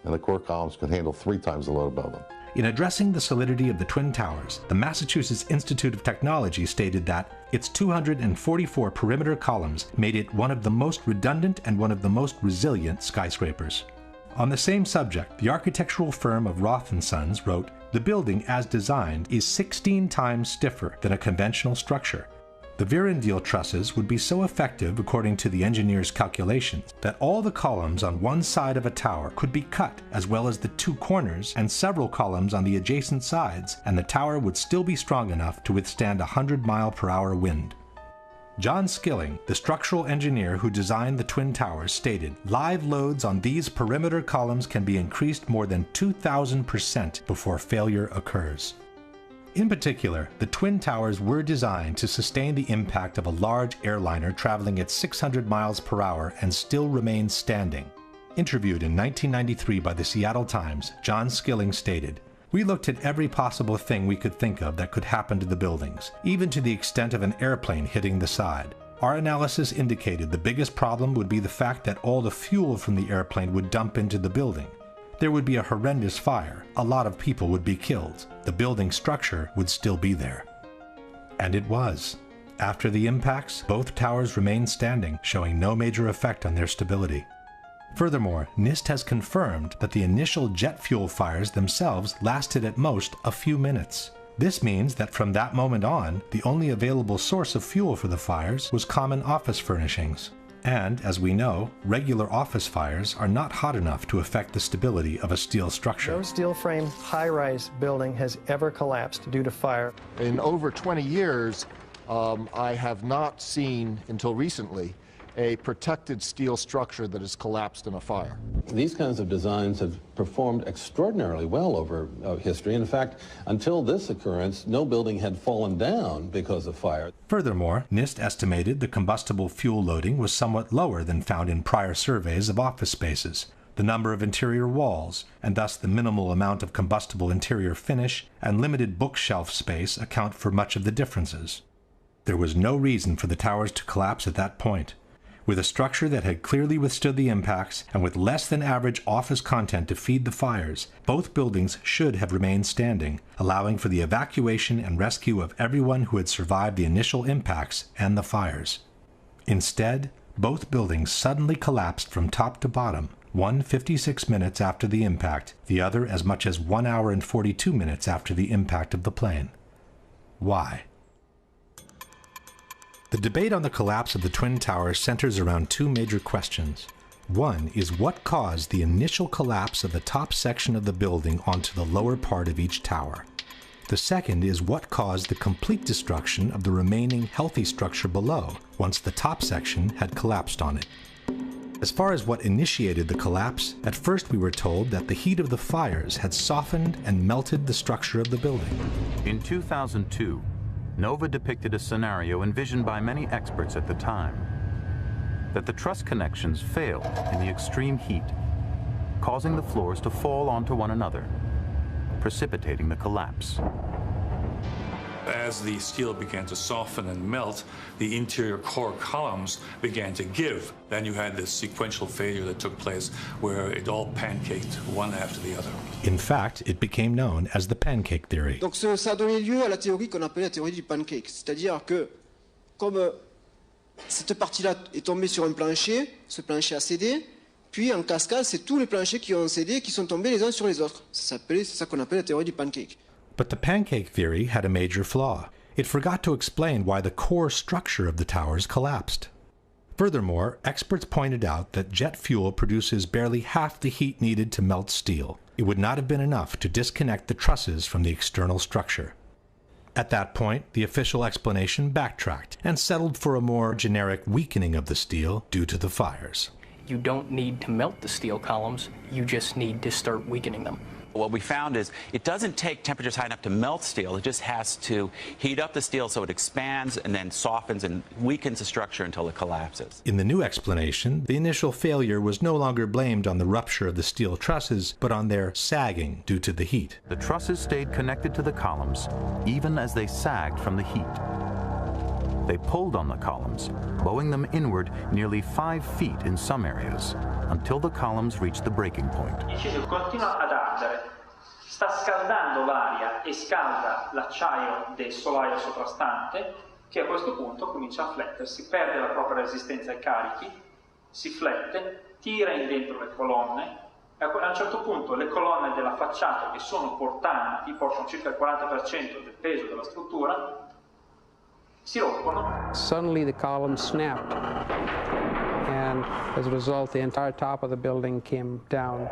and the core columns could handle 3 times the load above them. In addressing the solidity of the Twin Towers, the Massachusetts Institute of Technology stated that its 244 perimeter columns made it one of the most redundant and one of the most resilient skyscrapers. On the same subject, the architectural firm of Roth & Sons wrote, "The building as designed is 16 times stiffer than a conventional structure. The Vierendeel trusses would be so effective, according to the engineer's calculations, that all the columns on one side of a tower could be cut, as well as the 2 corners and several columns on the adjacent sides, and the tower would still be strong enough to withstand a 100-mile-per-hour wind." John Skilling, the structural engineer who designed the Twin Towers, stated, "Live loads on these perimeter columns can be increased more than 2,000% before failure occurs." In particular, the Twin Towers were designed to sustain the impact of a large airliner traveling at 600 miles per hour and still remain standing. Interviewed in 1993 by the Seattle Times, John Skilling stated, "We looked at every possible thing we could think of that could happen to the buildings, even to the extent of an airplane hitting the side. Our analysis indicated the biggest problem would be the fact that all the fuel from the airplane would dump into the building. There would be a horrendous fire, a lot of people would be killed, the building structure would still be there. And it was. After the impacts, both towers remained standing, showing no major effect on their stability. Furthermore, NIST has confirmed that the initial jet fuel fires themselves lasted at most a few minutes. This means that from that moment on, the only available source of fuel for the fires was common office furnishings. And, as we know, regular office fires are not hot enough to affect the stability of a steel structure. No steel frame high-rise building has ever collapsed due to fire. In over 20 years, I have not seen, until recently, a protected steel structure that has collapsed in a fire. These kinds of designs have performed extraordinarily well over history. In fact, until this occurrence, no building had fallen down because of fire. Furthermore, NIST estimated the combustible fuel loading was somewhat lower than found in prior surveys of office spaces. The number of interior walls, and thus the minimal amount of combustible interior finish and limited bookshelf space account for much of the differences. There was no reason for the towers to collapse at that point. With a structure that had clearly withstood the impacts and with less than average office content to feed the fires, both buildings should have remained standing, allowing for the evacuation and rescue of everyone who had survived the initial impacts and the fires. Instead, both buildings suddenly collapsed from top to bottom, one 56 minutes after the impact, the other as much as 1 hour and 42 minutes after the impact of the plane. Why? The debate on the collapse of the Twin Towers centers around two major questions. One is what caused the initial collapse of the top section of the building onto the lower part of each tower. The second is what caused the complete destruction of the remaining healthy structure below, once the top section had collapsed on it. As far as what initiated the collapse, at first we were told that the heat of the fires had softened and melted the structure of the building. In 2002, NOVA depicted a scenario envisioned by many experts at the time, that the truss connections failed in the extreme heat, causing the floors to fall onto one another, precipitating the collapse. As the steel began to soften and melt, the interior core columns began to give. Then you had this sequential failure that took place where it all pancaked one after the other. In fact, it became known as the pancake theory. Donc ça a donné lieu à la théorie qu'on appelle la théorie du pancake. C'est-à-dire que, comme cette partie-là est tombée sur un plancher, ce plancher a cédé, puis en cascade, c'est tous les planchers qui ont cédé et qui sont tombés les uns sur les autres. C'est ça qu'on appelle la théorie du pancake. But the pancake theory had a major flaw. It forgot to explain why the core structure of the towers collapsed. Furthermore, experts pointed out that jet fuel produces barely half the heat needed to melt steel. It would not have been enough to disconnect the trusses from the external structure. At that point, the official explanation backtracked and settled for a more generic weakening of the steel due to the fires. You don't need to melt the steel columns, you just need to start weakening them. What we found is it doesn't take temperatures high enough to melt steel. It just has to heat up the steel so it expands and then softens and weakens the structure until it collapses. In the new explanation, the initial failure was no longer blamed on the rupture of the steel trusses, but on their sagging due to the heat. The trusses stayed connected to the columns, even as they sagged from the heat. They pulled on the columns, bowing them inward nearly 5 feet in some areas, until the columns reached the breaking point. Il cesio continua ad ardere, sta scaldando l'aria e scalda l'acciaio del solaio soprastante, che a questo punto comincia a flettersi, perde la propria resistenza ai carichi, si flette, tira in dentro le colonne, e a un certo punto le colonne della facciata, che sono portanti, portano circa il 40% del peso della struttura, si rompono. Suddenly the columns snapped, and as a result the entire top of the building came down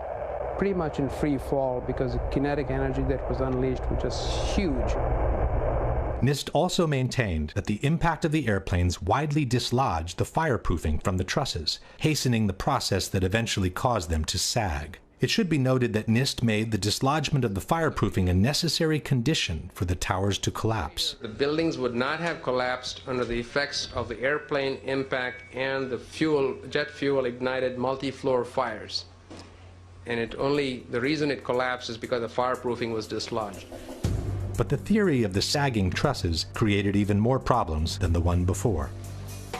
pretty much in free fall because the kinetic energy that was unleashed was just huge. NIST also maintained that the impact of the airplanes widely dislodged the fireproofing from the trusses, hastening the process that eventually caused them to sag. It should be noted that NIST made the dislodgement of the fireproofing a necessary condition for the towers to collapse. The buildings would not have collapsed under the effects of the airplane impact and the jet fuel ignited multi-floor fires. And the reason it collapsed is because the fireproofing was dislodged. But the theory of the sagging trusses created even more problems than the one before.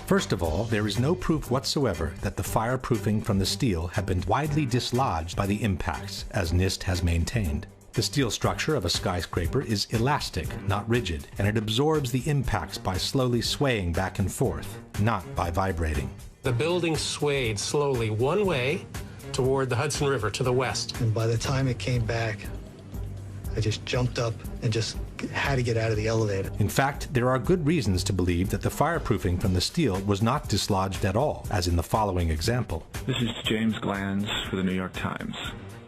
First of all, there is no proof whatsoever that the fireproofing from the steel had been widely dislodged by the impacts, as NIST has maintained. The steel structure of a skyscraper is elastic, not rigid, and it absorbs the impacts by slowly swaying back and forth, not by vibrating. The building swayed slowly one way toward the Hudson River to the west. And by the time it came back, I just jumped up and just had to get out of the elevator. In fact, there are good reasons to believe that the fireproofing from the steel was not dislodged at all, as in the following example. This is James Glanz for the New York Times.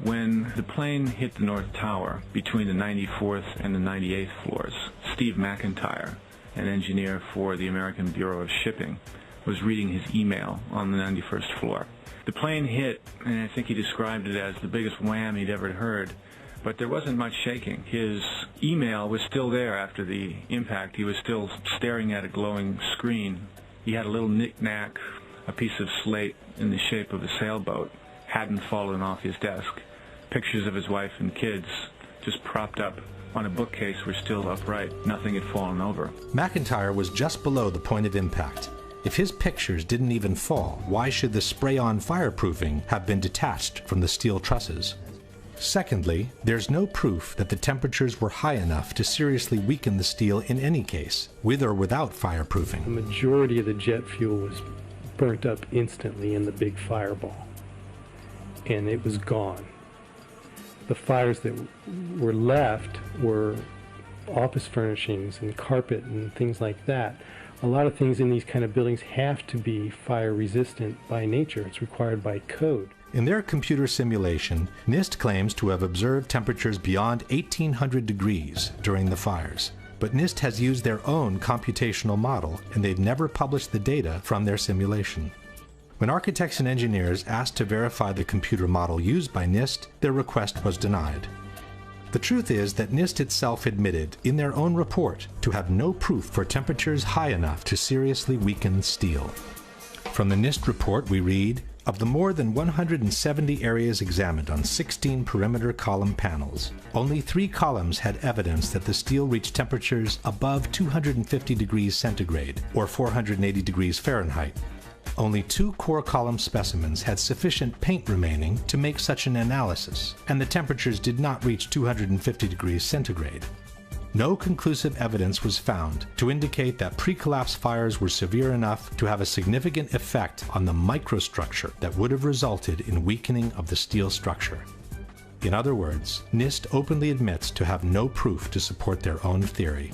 When the plane hit the North Tower between the 94th and the 98th floors, Steve McIntyre, an engineer for the American Bureau of Shipping, was reading his email on the 91st floor. The plane hit, and I think he described it as the biggest wham he'd ever heard, but there wasn't much shaking. His email was still there after the impact. He was still staring at a glowing screen. He had a little knick-knack, a piece of slate in the shape of a sailboat, hadn't fallen off his desk. Pictures of his wife and kids just propped up on a bookcase were still upright. Nothing had fallen over. McIntyre was just below the point of impact. If his pictures didn't even fall, why should the spray-on fireproofing have been detached from the steel trusses? Secondly, there's no proof that the temperatures were high enough to seriously weaken the steel in any case, with or without fireproofing. The majority of the jet fuel was burnt up instantly in the big fireball, and it was gone. The fires that were left were office furnishings and carpet and things like that. A lot of things in these kind of buildings have to be fire resistant by nature. It's required by code. In their computer simulation, NIST claims to have observed temperatures beyond 1800 degrees during the fires. But NIST has used their own computational model, and they've never published the data from their simulation. When architects and engineers asked to verify the computer model used by NIST, their request was denied. The truth is that NIST itself admitted in their own report to have no proof for temperatures high enough to seriously weaken steel. From the NIST report we read, of the more than 170 areas examined on 16 perimeter column panels, only 3 columns had evidence that the steel reached temperatures above 250 degrees centigrade, or 480 degrees Fahrenheit. Only 2 core column specimens had sufficient paint remaining to make such an analysis, and the temperatures did not reach 250 degrees centigrade. No conclusive evidence was found to indicate that pre-collapse fires were severe enough to have a significant effect on the microstructure that would have resulted in weakening of the steel structure. In other words, NIST openly admits to have no proof to support their own theory.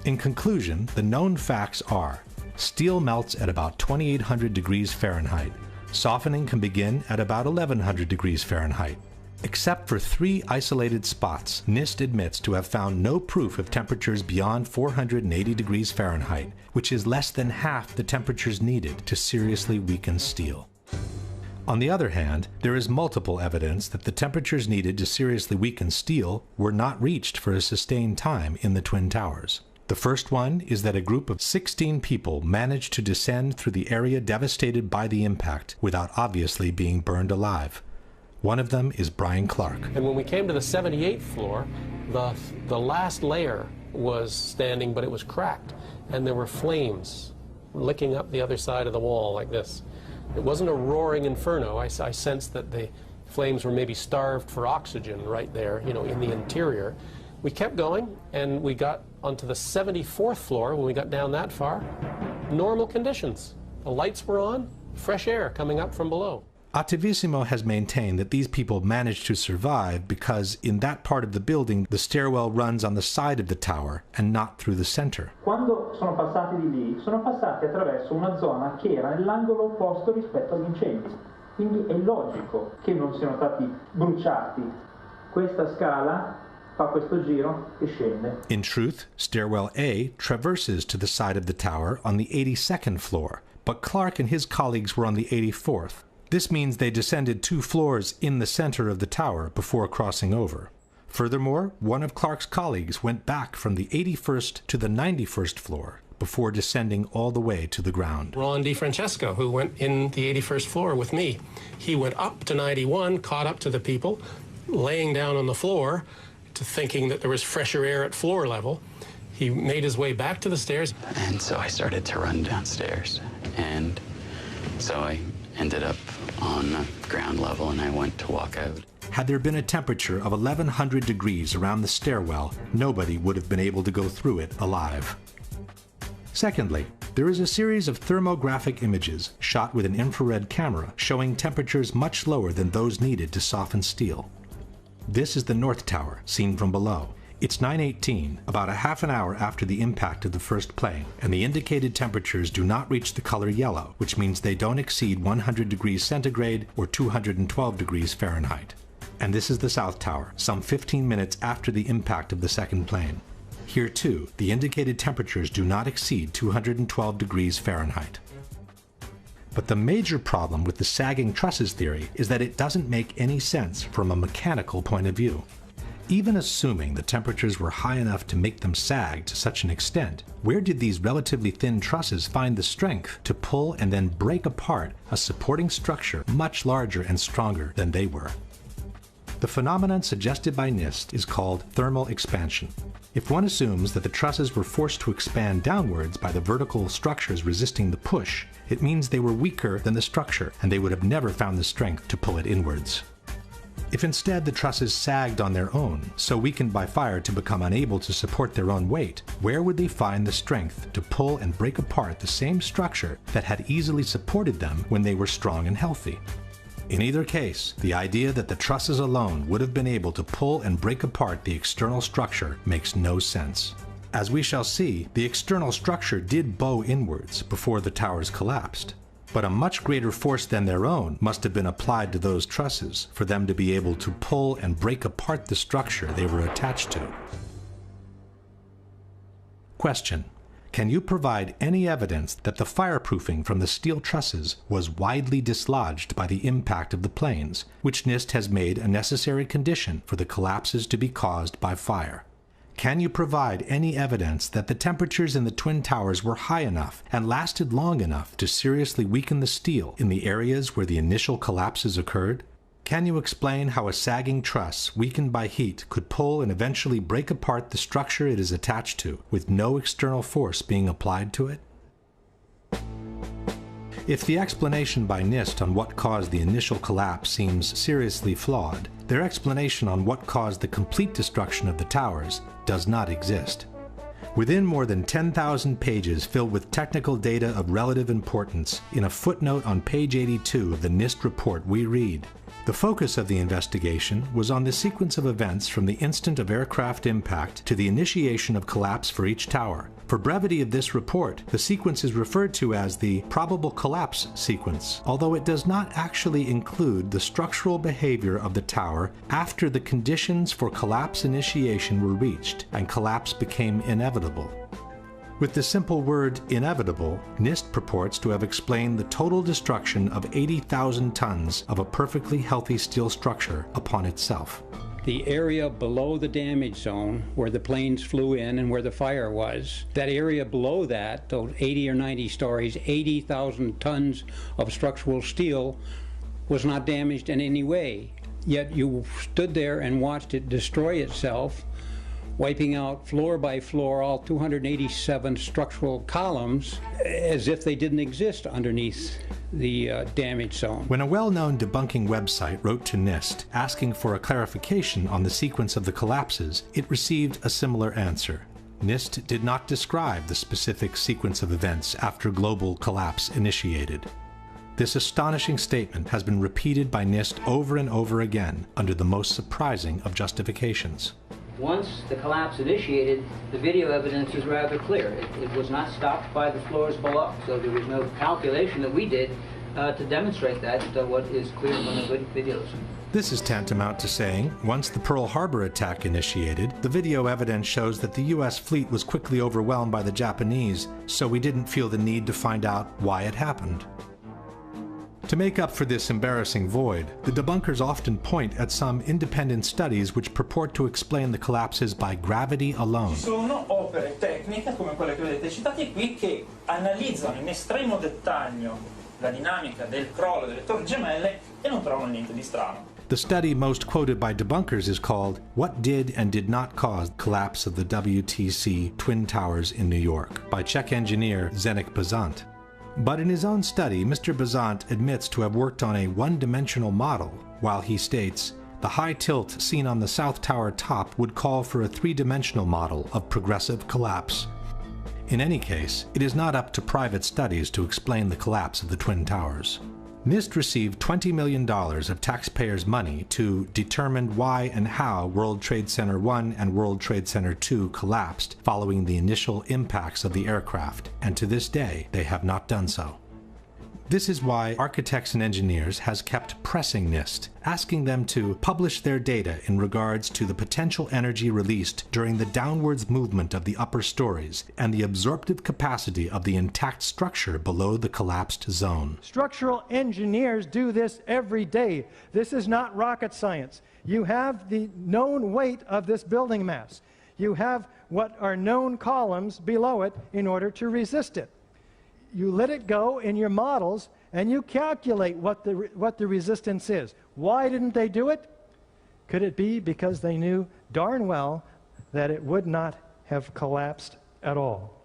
In conclusion, the known facts are: steel melts at about 2800 degrees Fahrenheit. Softening can begin at about 1100 degrees Fahrenheit. Except for 3 isolated spots, NIST admits to have found no proof of temperatures beyond 480 degrees Fahrenheit, which is less than half the temperatures needed to seriously weaken steel. On the other hand, there is multiple evidence that the temperatures needed to seriously weaken steel were not reached for a sustained time in the Twin Towers. The first one is that a group of 16 people managed to descend through the area devastated by the impact without obviously being burned alive. One of them is Brian Clark. And when we came to the 78th floor, the last layer was standing, but it was cracked, and there were flames licking up the other side of the wall like this. It wasn't a roaring inferno. I sensed that the flames were maybe starved for oxygen right there, you know, in the interior. We kept going, and we got onto the 74th floor. When we got down that far, normal conditions. The lights were on, fresh air coming up from below. Attivissimo has maintained that these people managed to survive because in that part of the building the stairwell runs on the side of the tower and not through the center. Quando sono passati di lì, sono passati attraverso una zona che era nell'angolo opposto rispetto agli incendi. Quindi è logico che non siano stati bruciati. Questa scala fa questo giro e scende. In truth, stairwell A traverses to the side of the tower on the 82nd floor, but Clark and his colleagues were on the 84th. This means they descended 2 floors in the center of the tower before crossing over. Furthermore, one of Clark's colleagues went back from the 81st to the 91st floor before descending all the way to the ground. Ron DiFrancesco, who went in the 81st floor with me, he went up to 91, caught up to the people, laying down on the floor, to thinking that there was fresher air at floor level. He made his way back to the stairs. And so I started to run downstairs. And so I ended up on ground level and I went to walk out. Had there been a temperature of 1100 degrees around the stairwell, nobody would have been able to go through it alive. Secondly, there is a series of thermographic images shot with an infrared camera showing temperatures much lower than those needed to soften steel. This is the North Tower, seen from below. It's 9:18, about a half an hour after the impact of the first plane, and the indicated temperatures do not reach the color yellow, which means they don't exceed 100 degrees centigrade or 212 degrees Fahrenheit. And this is the South Tower, some 15 minutes after the impact of the second plane. Here too, the indicated temperatures do not exceed 212 degrees Fahrenheit. But the major problem with the sagging trusses theory is that it doesn't make any sense from a mechanical point of view. Even assuming the temperatures were high enough to make them sag to such an extent, where did these relatively thin trusses find the strength to pull and then break apart a supporting structure much larger and stronger than they were? The phenomenon suggested by NIST is called thermal expansion. If one assumes that the trusses were forced to expand downwards by the vertical structures resisting the push, it means they were weaker than the structure and they would have never found the strength to pull it inwards. If instead the trusses sagged on their own, so weakened by fire to become unable to support their own weight, where would they find the strength to pull and break apart the same structure that had easily supported them when they were strong and healthy? In either case, the idea that the trusses alone would have been able to pull and break apart the external structure makes no sense. As we shall see, the external structure did bow inwards before the towers collapsed, but a much greater force than their own must have been applied to those trusses for them to be able to pull and break apart the structure they were attached to. Question: can you provide any evidence that the fireproofing from the steel trusses was widely dislodged by the impact of the planes, which NIST has made a necessary condition for the collapses to be caused by fire? Can you provide any evidence that the temperatures in the Twin Towers were high enough and lasted long enough to seriously weaken the steel in the areas where the initial collapses occurred? Can you explain how a sagging truss, weakened by heat, could pull and eventually break apart the structure it is attached to, with no external force being applied to it? If the explanation by NIST on what caused the initial collapse seems seriously flawed, their explanation on what caused the complete destruction of the towers does not exist. Within more than 10,000 pages filled with technical data of relative importance, in a footnote on page 82 of the NIST report we read, the focus of the investigation was on the sequence of events from the instant of aircraft impact to the initiation of collapse for each tower. For brevity of this report, the sequence is referred to as the probable collapse sequence, although it does not actually include the structural behavior of the tower after the conditions for collapse initiation were reached and collapse became inevitable. With the simple word inevitable, NIST purports to have explained the total destruction of 80,000 tons of a perfectly healthy steel structure upon itself. The area below the damage zone where the planes flew in and where the fire was, that area below that, those 80 or 90 stories, 80,000 tons of structural steel was not damaged in any way. Yet you stood there and watched it destroy itself, wiping out floor by floor all 287 structural columns as if they didn't exist underneath the damage zone. When a well-known debunking website wrote to NIST asking for a clarification on the sequence of the collapses, it received a similar answer. NIST did not describe the specific sequence of events after global collapse initiated. This astonishing statement has been repeated by NIST over and over again under the most surprising of justifications. Once the collapse initiated, the video evidence is rather clear. It was not stopped by the floors below, so there was no calculation that we did to demonstrate that, what is clear from the good videos. This is tantamount to saying, once the Pearl Harbor attack initiated, the video evidence shows that the US fleet was quickly overwhelmed by the Japanese, so we didn't feel the need to find out why it happened. To make up for this embarrassing void, the debunkers often point at some independent studies which purport to explain the collapses by gravity alone. Ci sono opere tecniche come quelle che vedete citate qui che analizzano in estremo dettaglio la dinamica del crollo delle Torri Gemelle e non trovano niente di strano. The study most quoted by debunkers is called What Did and Did Not Cause the Collapse of the WTC Twin Towers in New York by Czech engineer Zdeněk Bazant. But in his own study, Mr. Bazant admits to have worked on a one-dimensional model, while he states, the high tilt seen on the South Tower top would call for a three-dimensional model of progressive collapse. In any case, it is not up to private studies to explain the collapse of the Twin Towers. NIST received $20 million of taxpayers' money to determine why and how World Trade Center 1 and World Trade Center 2 collapsed following the initial impacts of the aircraft, and to this day they have not done so. This is why Architects and Engineers has kept pressing NIST, asking them to publish their data in regards to the potential energy released during the downwards movement of the upper stories and the absorptive capacity of the intact structure below the collapsed zone. Structural engineers do this every day. This is not rocket science. You have the known weight of this building mass. You have what are known columns below it in order to resist it. You let it go in your models and you calculate what the resistance is. Why didn't they do it? Could it be because they knew darn well that it would not have collapsed at all?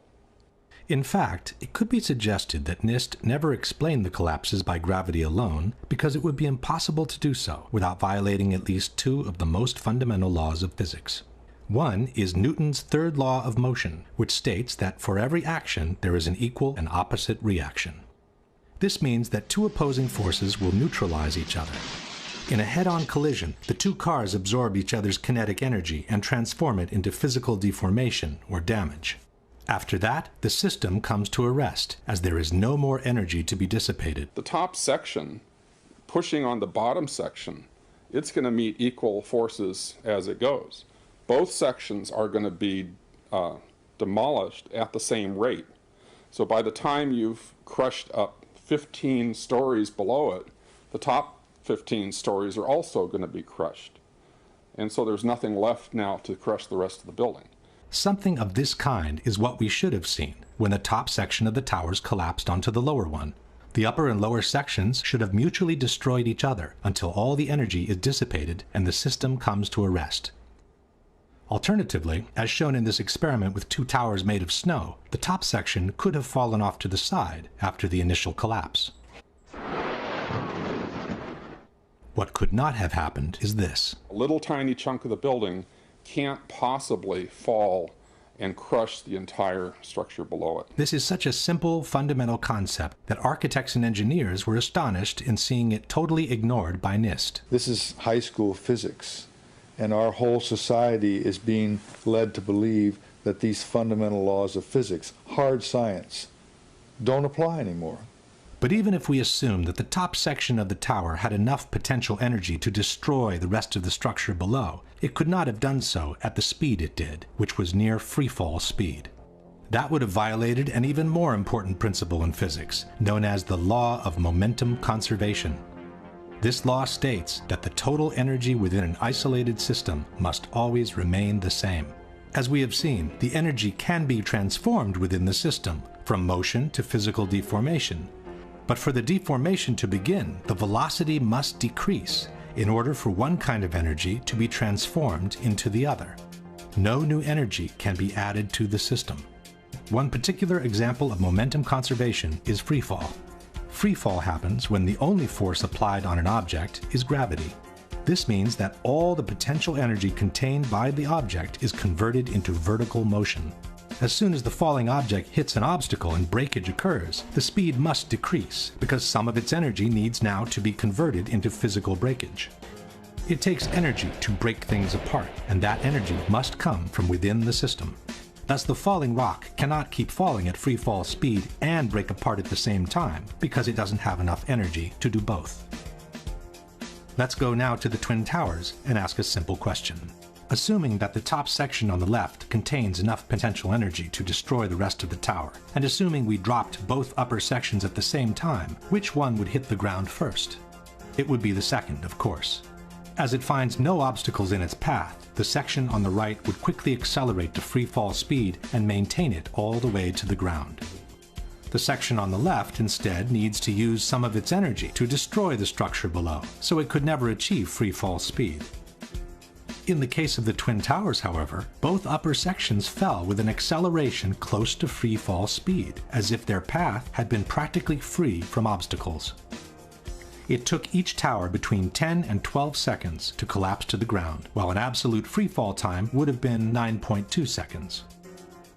In fact, it could be suggested that NIST never explained the collapses by gravity alone because it would be impossible to do so without violating at least two of the most fundamental laws of physics. One is Newton's third law of motion, which states that for every action there is an equal and opposite reaction. This means that two opposing forces will neutralize each other. In a head-on collision, the two cars absorb each other's kinetic energy and transform it into physical deformation or damage. After that, the system comes to a rest, as there is no more energy to be dissipated. The top section, pushing on the bottom section, it's going to meet equal forces as it goes. Both sections are going to be demolished at the same rate. So by the time you've crushed up 15 stories below it, the top 15 stories are also going to be crushed. And so there's nothing left now to crush the rest of the building. Something of this kind is what we should have seen when the top section of the towers collapsed onto the lower one. The upper and lower sections should have mutually destroyed each other until all the energy is dissipated and the system comes to a rest. Alternatively, as shown in this experiment with two towers made of snow, the top section could have fallen off to the side after the initial collapse. What could not have happened is this. A little tiny chunk of the building can't possibly fall and crush the entire structure below it. This is such a simple, fundamental concept that architects and engineers were astonished in seeing it totally ignored by NIST. This is high school physics. And our whole society is being led to believe that these fundamental laws of physics, hard science, don't apply anymore. But even if we assume that the top section of the tower had enough potential energy to destroy the rest of the structure below, it could not have done so at the speed it did, which was near freefall speed. That would have violated an even more important principle in physics, known as the law of momentum conservation. This law states that the total energy within an isolated system must always remain the same. As we have seen, the energy can be transformed within the system, from motion to physical deformation. But for the deformation to begin, the velocity must decrease in order for one kind of energy to be transformed into the other. No new energy can be added to the system. One particular example of momentum conservation is freefall. Freefall happens when the only force applied on an object is gravity. This means that all the potential energy contained by the object is converted into vertical motion. As soon as the falling object hits an obstacle and breakage occurs, the speed must decrease because some of its energy needs now to be converted into physical breakage. It takes energy to break things apart, and that energy must come from within the system. Thus, the falling rock cannot keep falling at free fall speed and break apart at the same time because it doesn't have enough energy to do both. Let's go now to the Twin Towers and ask a simple question. Assuming that the top section on the left contains enough potential energy to destroy the rest of the tower, and assuming we dropped both upper sections at the same time, which one would hit the ground first? It would be the second, of course. As it finds no obstacles in its path, the section on the right would quickly accelerate to free fall speed and maintain it all the way to the ground. The section on the left instead needs to use some of its energy to destroy the structure below, so it could never achieve free fall speed. In the case of the Twin Towers, however, both upper sections fell with an acceleration close to free fall speed, as if their path had been practically free from obstacles. It took each tower between 10 and 12 seconds to collapse to the ground, while an absolute free fall time would have been 9.2 seconds.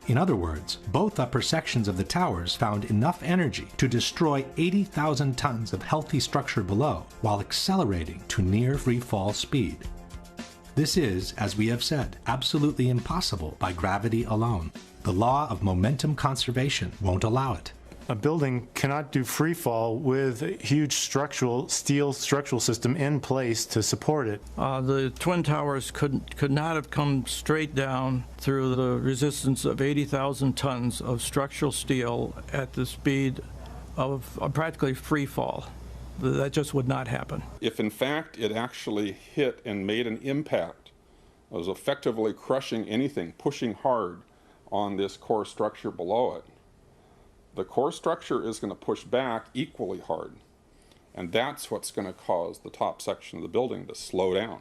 In other words, both upper sections of the towers found enough energy to destroy 80,000 tons of healthy structure below, while accelerating to near free fall speed. This is, as we have said, absolutely impossible by gravity alone. The law of momentum conservation won't allow it. A building cannot do free fall with a huge steel structural system in place to support it. The Twin Towers could not have come straight down through the resistance of 80,000 tons of structural steel at the speed of practically free fall. That just would not happen. If in fact it actually hit and made an impact, it was effectively crushing anything, pushing hard on this core structure below it, the core structure is going to push back equally hard. And that's what's going to cause the top section of the building to slow down.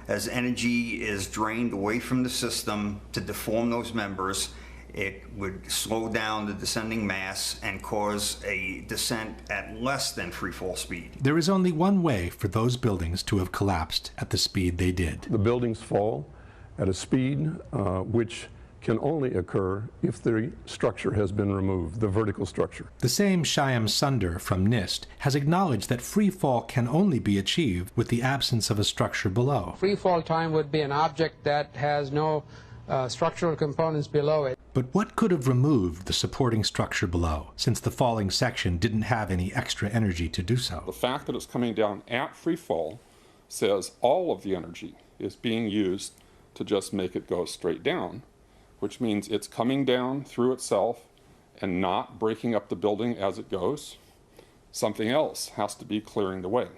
As energy is drained away from the system to deform those members, it would slow down the descending mass and cause a descent at less than free fall speed. There is only one way for those buildings to have collapsed at the speed they did. The buildings fall at a speed which can only occur if the structure has been removed, the vertical structure. The same Shyam Sunder from NIST has acknowledged that free fall can only be achieved with the absence of a structure below. Free fall time would be an object that has no structural components below it. But what could have removed the supporting structure below, since the falling section didn't have any extra energy to do so? The fact that it's coming down at free fall says all of the energy is being used to just make it go straight down, which means it's coming down through itself and not breaking up the building as it goes. Something else has to be clearing the way.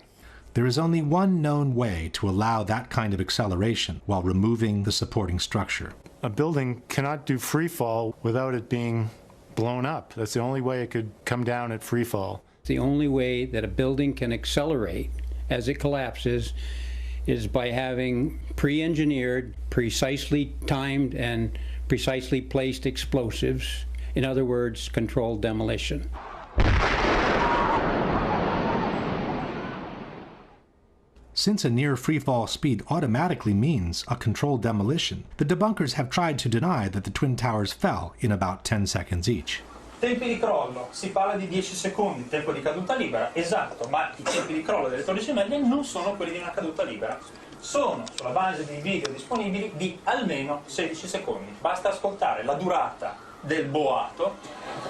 There is only one known way to allow that kind of acceleration while removing the supporting structure. A building cannot do free fall without it being blown up. That's the only way it could come down at free fall. The only way that a building can accelerate as it collapses is by having pre-engineered, precisely timed, and precisely placed explosives. In other words, controlled demolition. Since a near free-fall speed automatically means a controlled demolition, the debunkers have tried to deny that the Twin Towers fell in about 10 seconds each. Tempi di crollo, si parla di 10 secondi, tempo di caduta libera, esatto, ma i tempi di crollo delle torri gemelle non sono quelli di una caduta libera. Sono, sulla base dei video disponibili, di almeno 16 secondi. Basta ascoltare la durata del boato.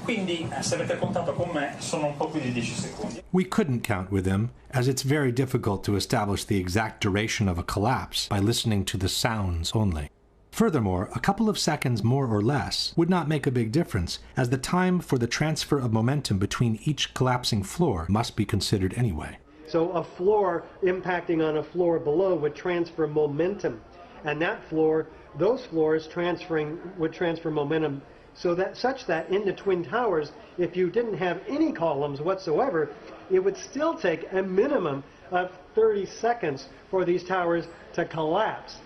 Quindi, se avete contato con me, sono un po' più di 10 secondi. We couldn't count with him, as it's very difficult to establish the exact duration of a collapse by listening to the sounds only. Furthermore, a couple of seconds more or less would not make a big difference, as the time for the transfer of momentum between each collapsing floor must be considered anyway. So a floor impacting on a floor below would transfer momentum, and that floor, those floors would transfer momentum such that in the Twin Towers, if you didn't have any columns whatsoever, it would still take a minimum of 30 seconds for these towers to collapse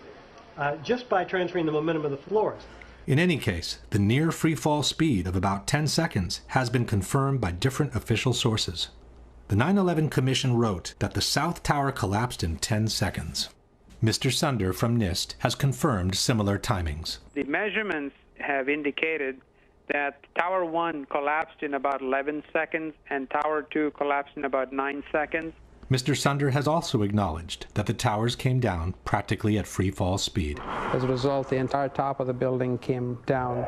just by transferring the momentum of the floors. In any case, the near free-fall speed of about 10 seconds has been confirmed by different official sources. The 9/11 Commission wrote that the South Tower collapsed in 10 seconds. Mr. Sunder from NIST has confirmed similar timings. The measurements have indicated that Tower 1 collapsed in about 11 seconds and Tower 2 collapsed in about 9 seconds. Mr. Sunder has also acknowledged that the towers came down practically at free fall speed. As a result, the entire top of the building came down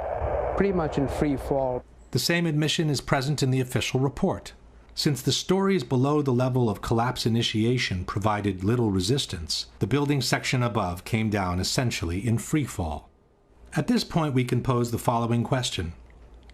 pretty much in free fall. The same admission is present in the official report. Since the stories below the level of collapse initiation provided little resistance, the building section above came down essentially in free fall. At this point, we can pose the following question.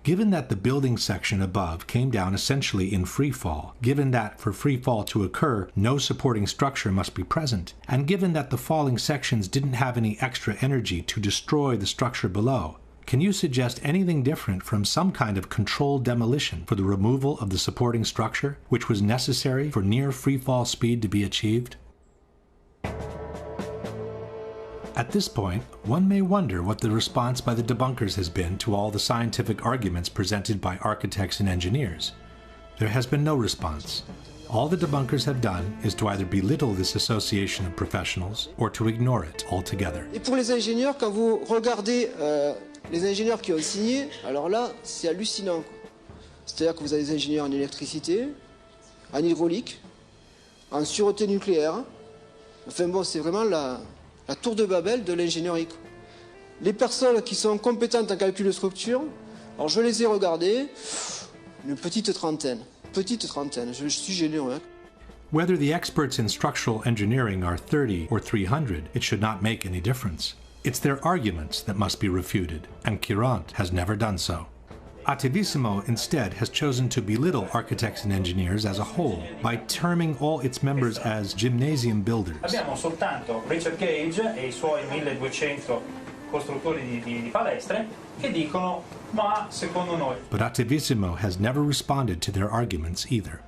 Given that the building section above came down essentially in free fall, given that for free fall to occur, no supporting structure must be present, and given that the falling sections didn't have any extra energy to destroy the structure below, can you suggest anything different from some kind of controlled demolition for the removal of the supporting structure, which was necessary for near free fall speed to be achieved? At this point, one may wonder what the response by the debunkers has been to all the scientific arguments presented by architects and engineers. There has been no response. All the debunkers have done is to either belittle this association of professionals or to ignore it altogether. Et pour les ingénieurs, quand vous regardez les ingénieurs qui ont signé, alors là, c'est hallucinant. C'est-à-dire que vous avez des ingénieurs en électricité, en hydraulique, en sûreté nucléaire. Enfin bon, c'est vraiment la tour de Babel de l'ingénierie. Les personnes qui sont compétentes en calcul de structure, alors je les ai regardées, une petite trentaine, je suis généreux. Hein. Whether the experts in structural engineering are 30 or 300, it should not make any difference. It's their arguments that must be refuted, and Courant has never done so. Attivissimo instead has chosen to belittle architects and engineers as a whole by terming all its members as gymnasium builders. Abbiamo soltanto Richard Gage e I suoi 1200 costruttori di palestre che dicono ma secondo noi. But Attivissimo has never responded to their arguments either.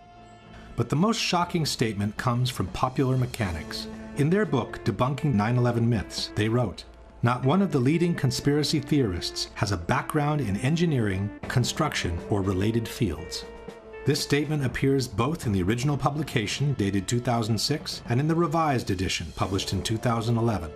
But the most shocking statement comes from Popular Mechanics. In their book, Debunking 9/11 Myths, they wrote, "Not one of the leading conspiracy theorists has a background in engineering, construction, or related fields." This statement appears both in the original publication, dated 2006, and in the revised edition, published in 2011.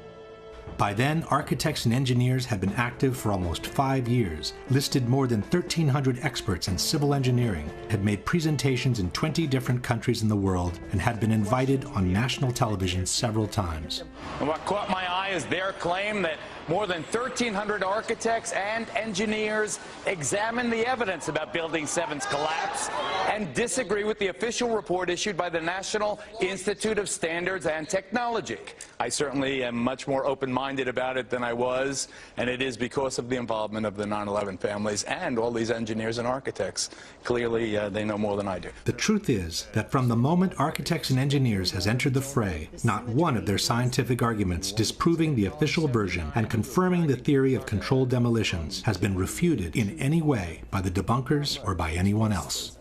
By then, architects and engineers had been active for almost 5 years, listed more than 1,300 experts in civil engineering, had made presentations in 20 different countries in the world, and had been invited on national television several times. And what caught my eye is their claim that more than 1,300 architects and engineers examined the evidence about Building 7's collapse and disagree with the official report issued by the National Institute of Standards and Technology. I certainly am much more open-minded about it than I was, and it is because of the involvement of the 9/11 families and all these engineers and architects. Clearly, they know more than I do. The truth is that from the moment architects and engineers has entered the fray, not one of their scientific arguments disproving the official version and confirming the theory of controlled demolitions has been refuted in any way by the debunkers or by anyone else.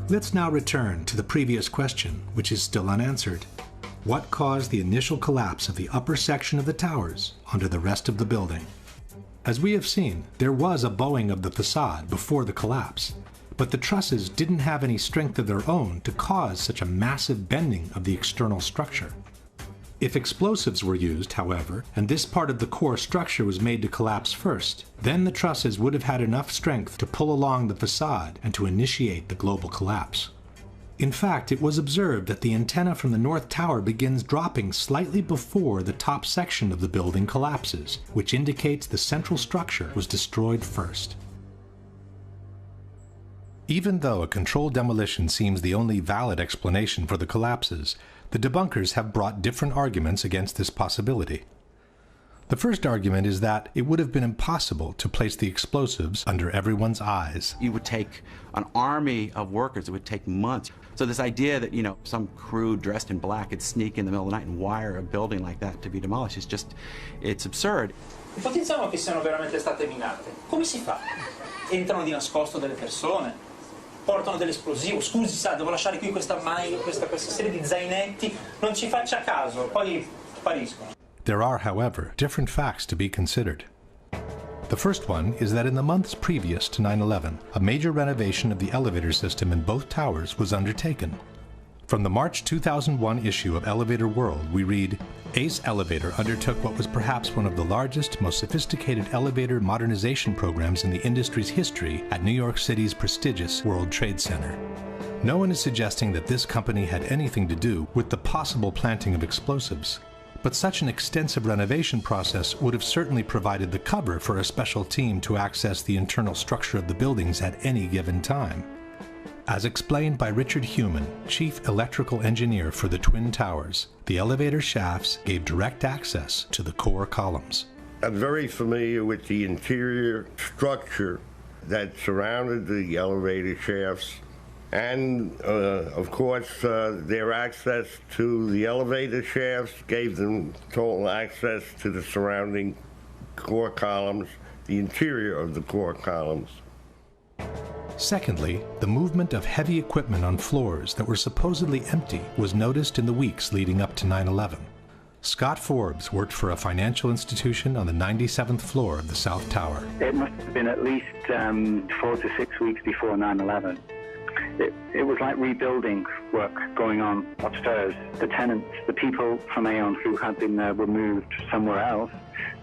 Let's now return to the previous question, which is still unanswered. What caused the initial collapse of the upper section of the towers onto the rest of the building? As we have seen, there was a bowing of the facade before the collapse, but the trusses didn't have any strength of their own to cause such a massive bending of the external structure. If explosives were used, however, and this part of the core structure was made to collapse first, then the trusses would have had enough strength to pull along the facade and to initiate the global collapse. In fact, it was observed that the antenna from the North Tower begins dropping slightly before the top section of the building collapses, which indicates the central structure was destroyed first. Even though a controlled demolition seems the only valid explanation for the collapses, the debunkers have brought different arguments against this possibility. The first argument is that it would have been impossible to place the explosives under everyone's eyes. It would take an army of workers. It would take months. So this idea that, some crew dressed in black could sneak in the middle of the night and wire a building like that to be demolished is just, it's absurd. Ipotizziamo che siano veramente state minate. Come si fa? Entrano di nascosto delle persone? Portano dell'esplosivo, scusi sa, devo lasciare qui questa serie di zainetti, non ci faccia caso, poi spariscono. There are, however, different facts to be considered. The first one is that in the months previous to 9/11, a major renovation of the elevator system in both towers was undertaken. From the March 2001 issue of Elevator World, we read, Ace Elevator undertook what was perhaps one of the largest, most sophisticated elevator modernization programs in the industry's history at New York City's prestigious World Trade Center. No one is suggesting that this company had anything to do with the possible planting of explosives, but such an extensive renovation process would have certainly provided the cover for a special team to access the internal structure of the buildings at any given time. As explained by Richard Heumann, Chief Electrical Engineer for the Twin Towers, the elevator shafts gave direct access to the core columns. I'm very familiar with the interior structure that surrounded the elevator shafts, and of course their access to the elevator shafts gave them total access to the surrounding core columns, the interior of the core columns. Secondly, the movement of heavy equipment on floors that were supposedly empty was noticed in the weeks leading up to 9/11. Scott Forbes worked for a financial institution on the 97th floor of the South Tower. It must have been at least 4 to 6 weeks before 9/11. It was like rebuilding work going on upstairs. The tenants, the people from Aon who had been there were moved somewhere else.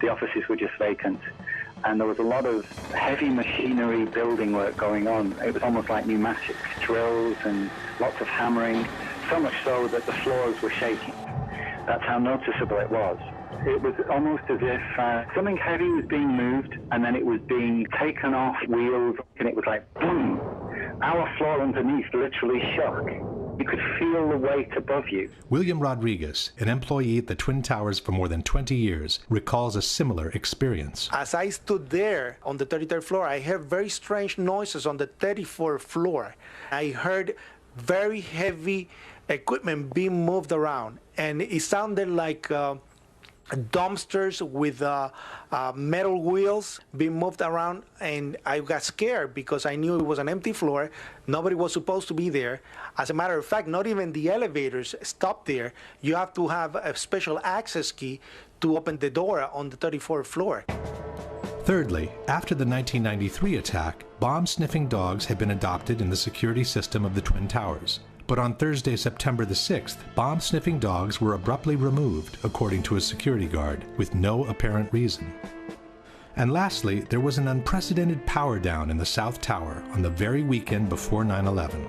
The offices were just vacant. And there was a lot of heavy machinery building work going on. It was almost like pneumatic drills and lots of hammering, so much so that the floors were shaking. That's how noticeable it was. It was almost as if something heavy was being moved and then it was being taken off wheels, and it was like boom. Our floor underneath literally shook. You could feel the weight above you. William Rodriguez, an employee at the Twin Towers for more than 20 years, recalls a similar experience. As I stood there on the 33rd floor, I heard very strange noises on the 34th floor. I heard very heavy equipment being moved around, and it sounded like dumpsters with metal wheels being moved around, and I got scared because I knew it was an empty floor. Nobody was supposed to be there. As a matter of fact, not even the elevators stopped there. You have to have a special access key to open the door on the 34th floor. Thirdly, after the 1993 attack, bomb-sniffing dogs had been adopted in the security system of the Twin Towers. But on Thursday, September the 6th, bomb-sniffing dogs were abruptly removed, according to a security guard, with no apparent reason. And lastly, there was an unprecedented power down in the South Tower on the very weekend before 9/11.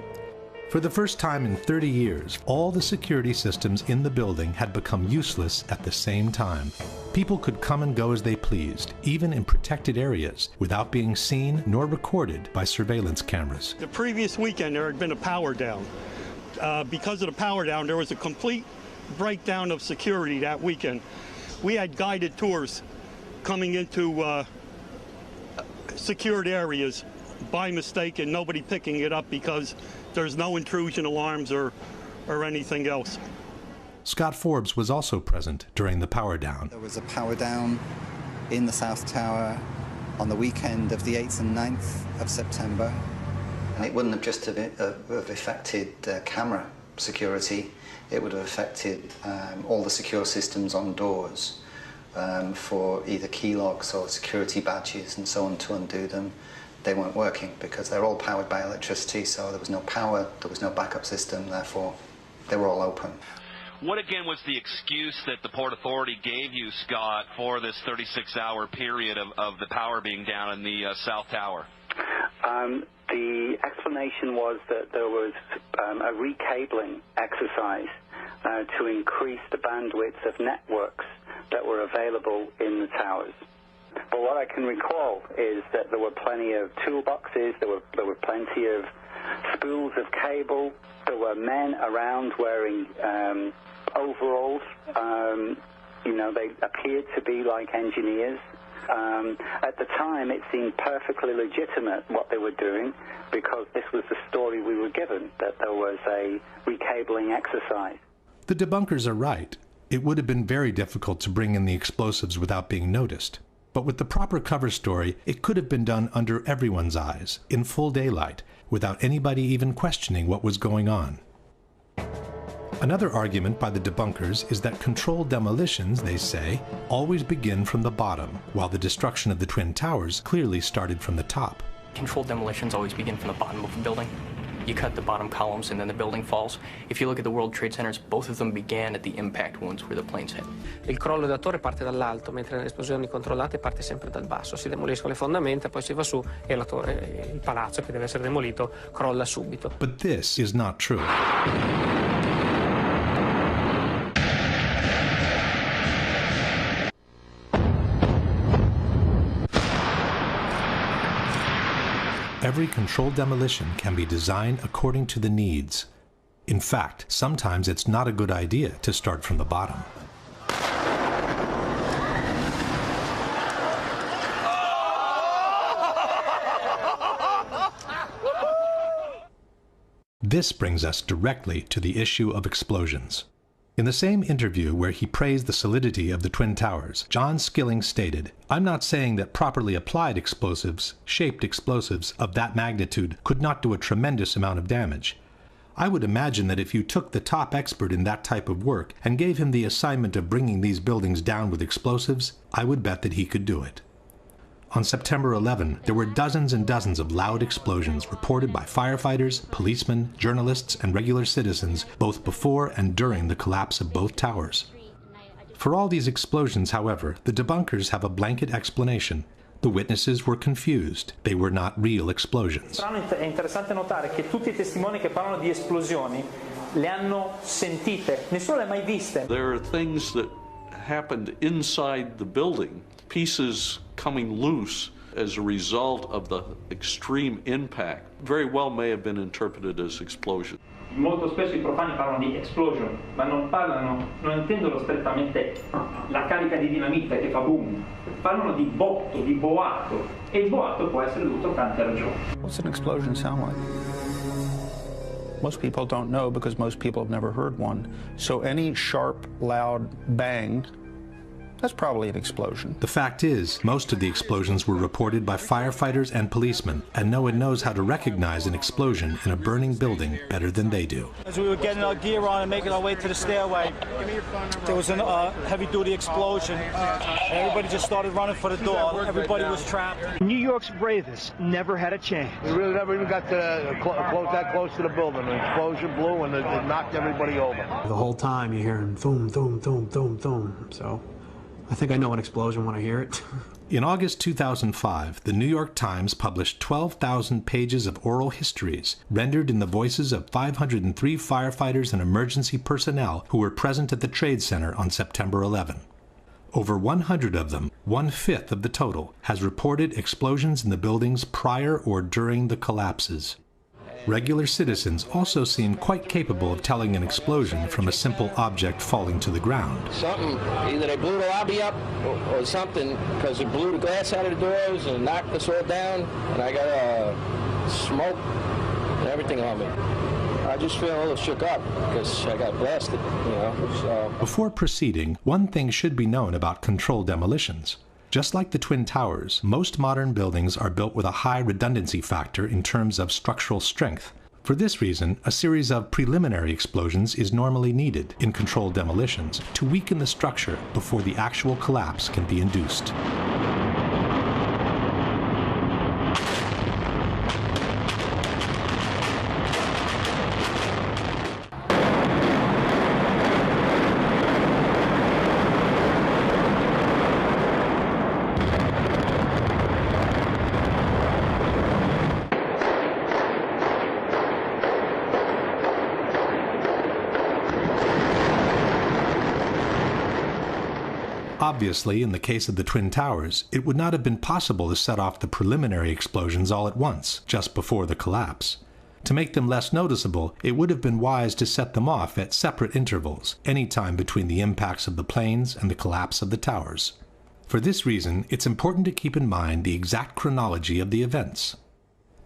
For the first time in 30 years, all the security systems in the building had become useless at the same time. People could come and go as they pleased, even in protected areas, without being seen nor recorded by surveillance cameras. The previous weekend, there had been a power down. Because of the power down, there was a complete breakdown of security that weekend. We had guided tours coming into secured areas by mistake and nobody picking it up because there's no intrusion alarms or anything else. Scott Forbes was also present during the power down. There was a power down in the South Tower on the weekend of the 8th and 9th of September. And it wouldn't have just have affected camera security, it would have affected all the secure systems on doors for either key locks or security badges and so on. To undo them, they weren't working because they're all powered by electricity, so there was no power, there was no backup system, therefore they were all open. What again was the excuse that the Port Authority gave you, Scott, for this 36-hour period of the power being down in the South Tower? The explanation was that there was a recabling exercise to increase the bandwidth of networks that were available in the towers. But what I can recall is that there were plenty of toolboxes, there were plenty of spools of cable, there were men around wearing overalls. You know, they appeared to be like engineers. At the time, it seemed perfectly legitimate what they were doing because this was the story we were given, that there was a recabling exercise. The debunkers are right. It would have been very difficult to bring in the explosives without being noticed. But with the proper cover story, it could have been done under everyone's eyes, in full daylight, without anybody even questioning what was going on. Another argument by the debunkers is that controlled demolitions, they say, always begin from the bottom, while the destruction of the Twin Towers clearly started from the top. Controlled demolitions always begin from the bottom of a building. you cut the bottom columns and then the building falls. If you look at the World Trade Centers, both of them began at the impact wounds where the planes hit. Il crollo della torre parte dall'alto, mentre nelle esplosioni controllate parte sempre dal basso. Si demoliscono le fondamenta, poi si va su e la torre, il palazzo che deve essere demolito, crolla subito. But this is not true. Every controlled demolition can be designed according to the needs. In fact, sometimes it's not a good idea to start from the bottom. This brings us directly to the issue of explosions. In the same interview where he praised the solidity of the Twin Towers, John Skilling stated, "I'm not saying that properly applied explosives, shaped explosives of that magnitude could not do a tremendous amount of damage. I would imagine that if you took the top expert in that type of work and gave him the assignment of bringing these buildings down with explosives, I would bet that he could do it." On September 11, there were dozens and dozens of loud explosions reported by firefighters, policemen, journalists, and regular citizens both before and during the collapse of both towers. For all these explosions, however, the debunkers have a blanket explanation. The witnesses were confused. They were not real explosions. È interessante notare che tutti I testimoni che parlano di esplosioni le hanno sentite, nessuno le ha mai viste. There are things that happened inside the building, pieces coming loose as a result of the extreme impact, very well may have been interpreted as explosion. Molto spesso I profani parlano di explosion, ma non intendono strettamente la carica di dinamite che fa boom, parlano di botto, di boato, e il boato può essere dovuto a tante ragioni. What's an explosion sound like? Most people don't know because most people have never heard one. So any sharp, loud bang, that's probably an explosion. The fact is, most of the explosions were reported by firefighters and policemen, and no one knows how to recognize an explosion in a burning building better than they do. As we were getting our gear on and making our way to the stairway, there was a heavy-duty explosion. Everybody just started running for the door. Everybody was trapped. New York's bravest never had a chance. We really never even got to that close to the building. An explosion blew and it knocked everybody over. The whole time you're hearing boom, boom, boom, boom, boom. So I think I know an explosion when I hear it. In August 2005, the New York Times published 12,000 pages of oral histories, rendered in the voices of 503 firefighters and emergency personnel who were present at the Trade Center on September 11. Over 100 of them, 1/5 of the total, has reported explosions in the buildings prior or during the collapses. Regular citizens also seem quite capable of telling an explosion from a simple object falling to the ground. Something, either they blew the lobby up or something, because it blew the glass out of the doors and knocked us all down, and I got smoke and everything on me. I just feel a little shook up because I got blasted, you know. So. Before proceeding, one thing should be known about controlled demolitions. Just like the Twin Towers, most modern buildings are built with a high redundancy factor in terms of structural strength. For this reason, a series of preliminary explosions is normally needed in controlled demolitions to weaken the structure before the actual collapse can be induced. Obviously, in the case of the Twin Towers, it would not have been possible to set off the preliminary explosions all at once, just before the collapse. To make them less noticeable, it would have been wise to set them off at separate intervals, any time between the impacts of the planes and the collapse of the towers. For this reason, it's important to keep in mind the exact chronology of the events.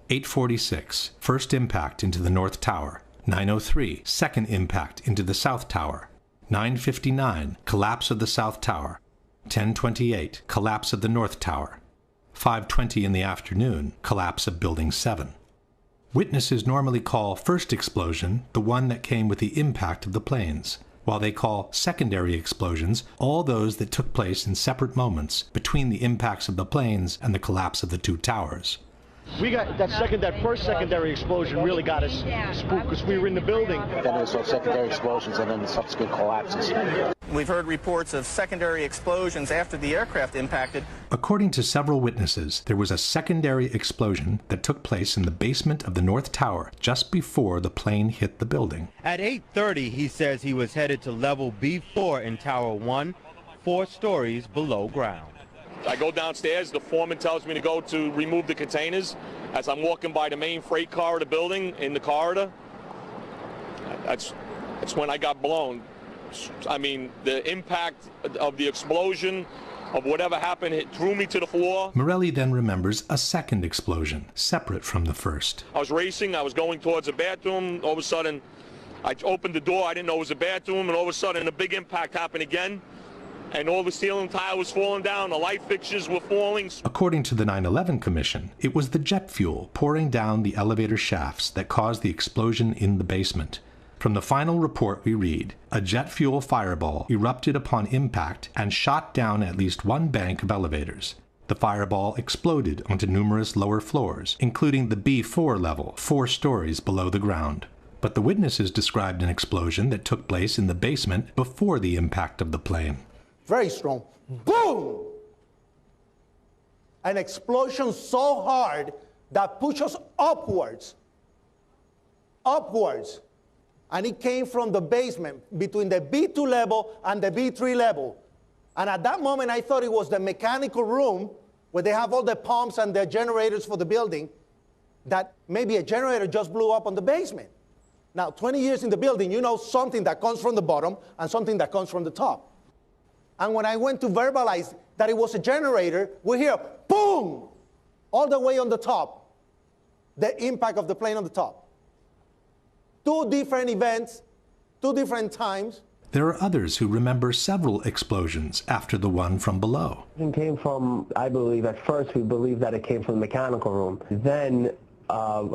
8:46, first impact into the North Tower. 9:03, second impact into the South Tower. 9:59, collapse of the South Tower. 10:28, collapse of the North Tower. 5:20 in the afternoon, collapse of Building 7. Witnesses normally call first explosion the one that came with the impact of the planes, while they call secondary explosions all those that took place in separate moments between the impacts of the planes and the collapse of the two towers. We got that first secondary explosion really got us spooked because we were in the building. Then we saw secondary explosions and then the subsequent collapses. We've heard reports of secondary explosions after the aircraft impacted. According to several witnesses, there was a secondary explosion that took place in the basement of the North Tower just before the plane hit the building. At 8:30, he says he was headed to level B4 in Tower 1, 4 stories below ground. I go downstairs, the foreman tells me to go to remove the containers. As I'm walking by the main freight car of the building, in the corridor, that's when I got blown. I mean, the impact of the explosion, of whatever happened, it threw me to the floor. Morelli then remembers a second explosion, separate from the first. I was racing, I was going towards the bathroom. All of a sudden, I opened the door, I didn't know it was a bathroom, and all of a sudden a big impact happened again. And all the ceiling tile was falling down, the light fixtures were falling. According to the 9/11 Commission, it was the jet fuel pouring down the elevator shafts that caused the explosion in the basement. From the final report we read, a jet fuel fireball erupted upon impact and shot down at least one bank of elevators. The fireball exploded onto numerous lower floors, including the B4 level, 4 stories below the ground. But the witnesses described an explosion that took place in the basement before the impact of the plane. Very strong. Boom! An explosion so hard that pushed us upwards. Upwards. And it came from the basement between the B2 level and the B3 level. And at that moment, I thought it was the mechanical room where they have all the pumps and the generators for the building, that maybe a generator just blew up on the basement. Now, 20 years in the building, you know something that comes from the bottom and something that comes from the top. And when I went to verbalize that it was a generator, we hear, boom, all the way on the top, the impact of the plane on the top. 2 different events, 2 different times. There are others who remember several explosions after the one from below. It came from, I believe, at first we believed that it came from the mechanical room. Then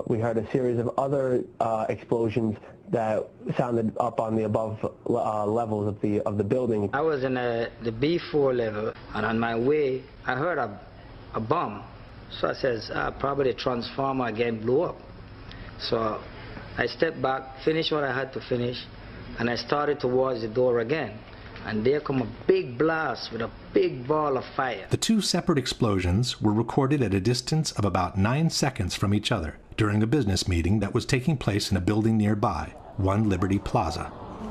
we heard a series of other explosions that sounded up on the above levels of the building. I was in the B4 level, and on my way, I heard a bomb. So I says, probably the transformer again blew up. So I stepped back, finished what I had to finish, and I started towards the door again. And there come a big blast with a big ball of fire. The 2 separate explosions were recorded at a distance of about 9 seconds from each other during a business meeting that was taking place in a building nearby, One Liberty Plaza. The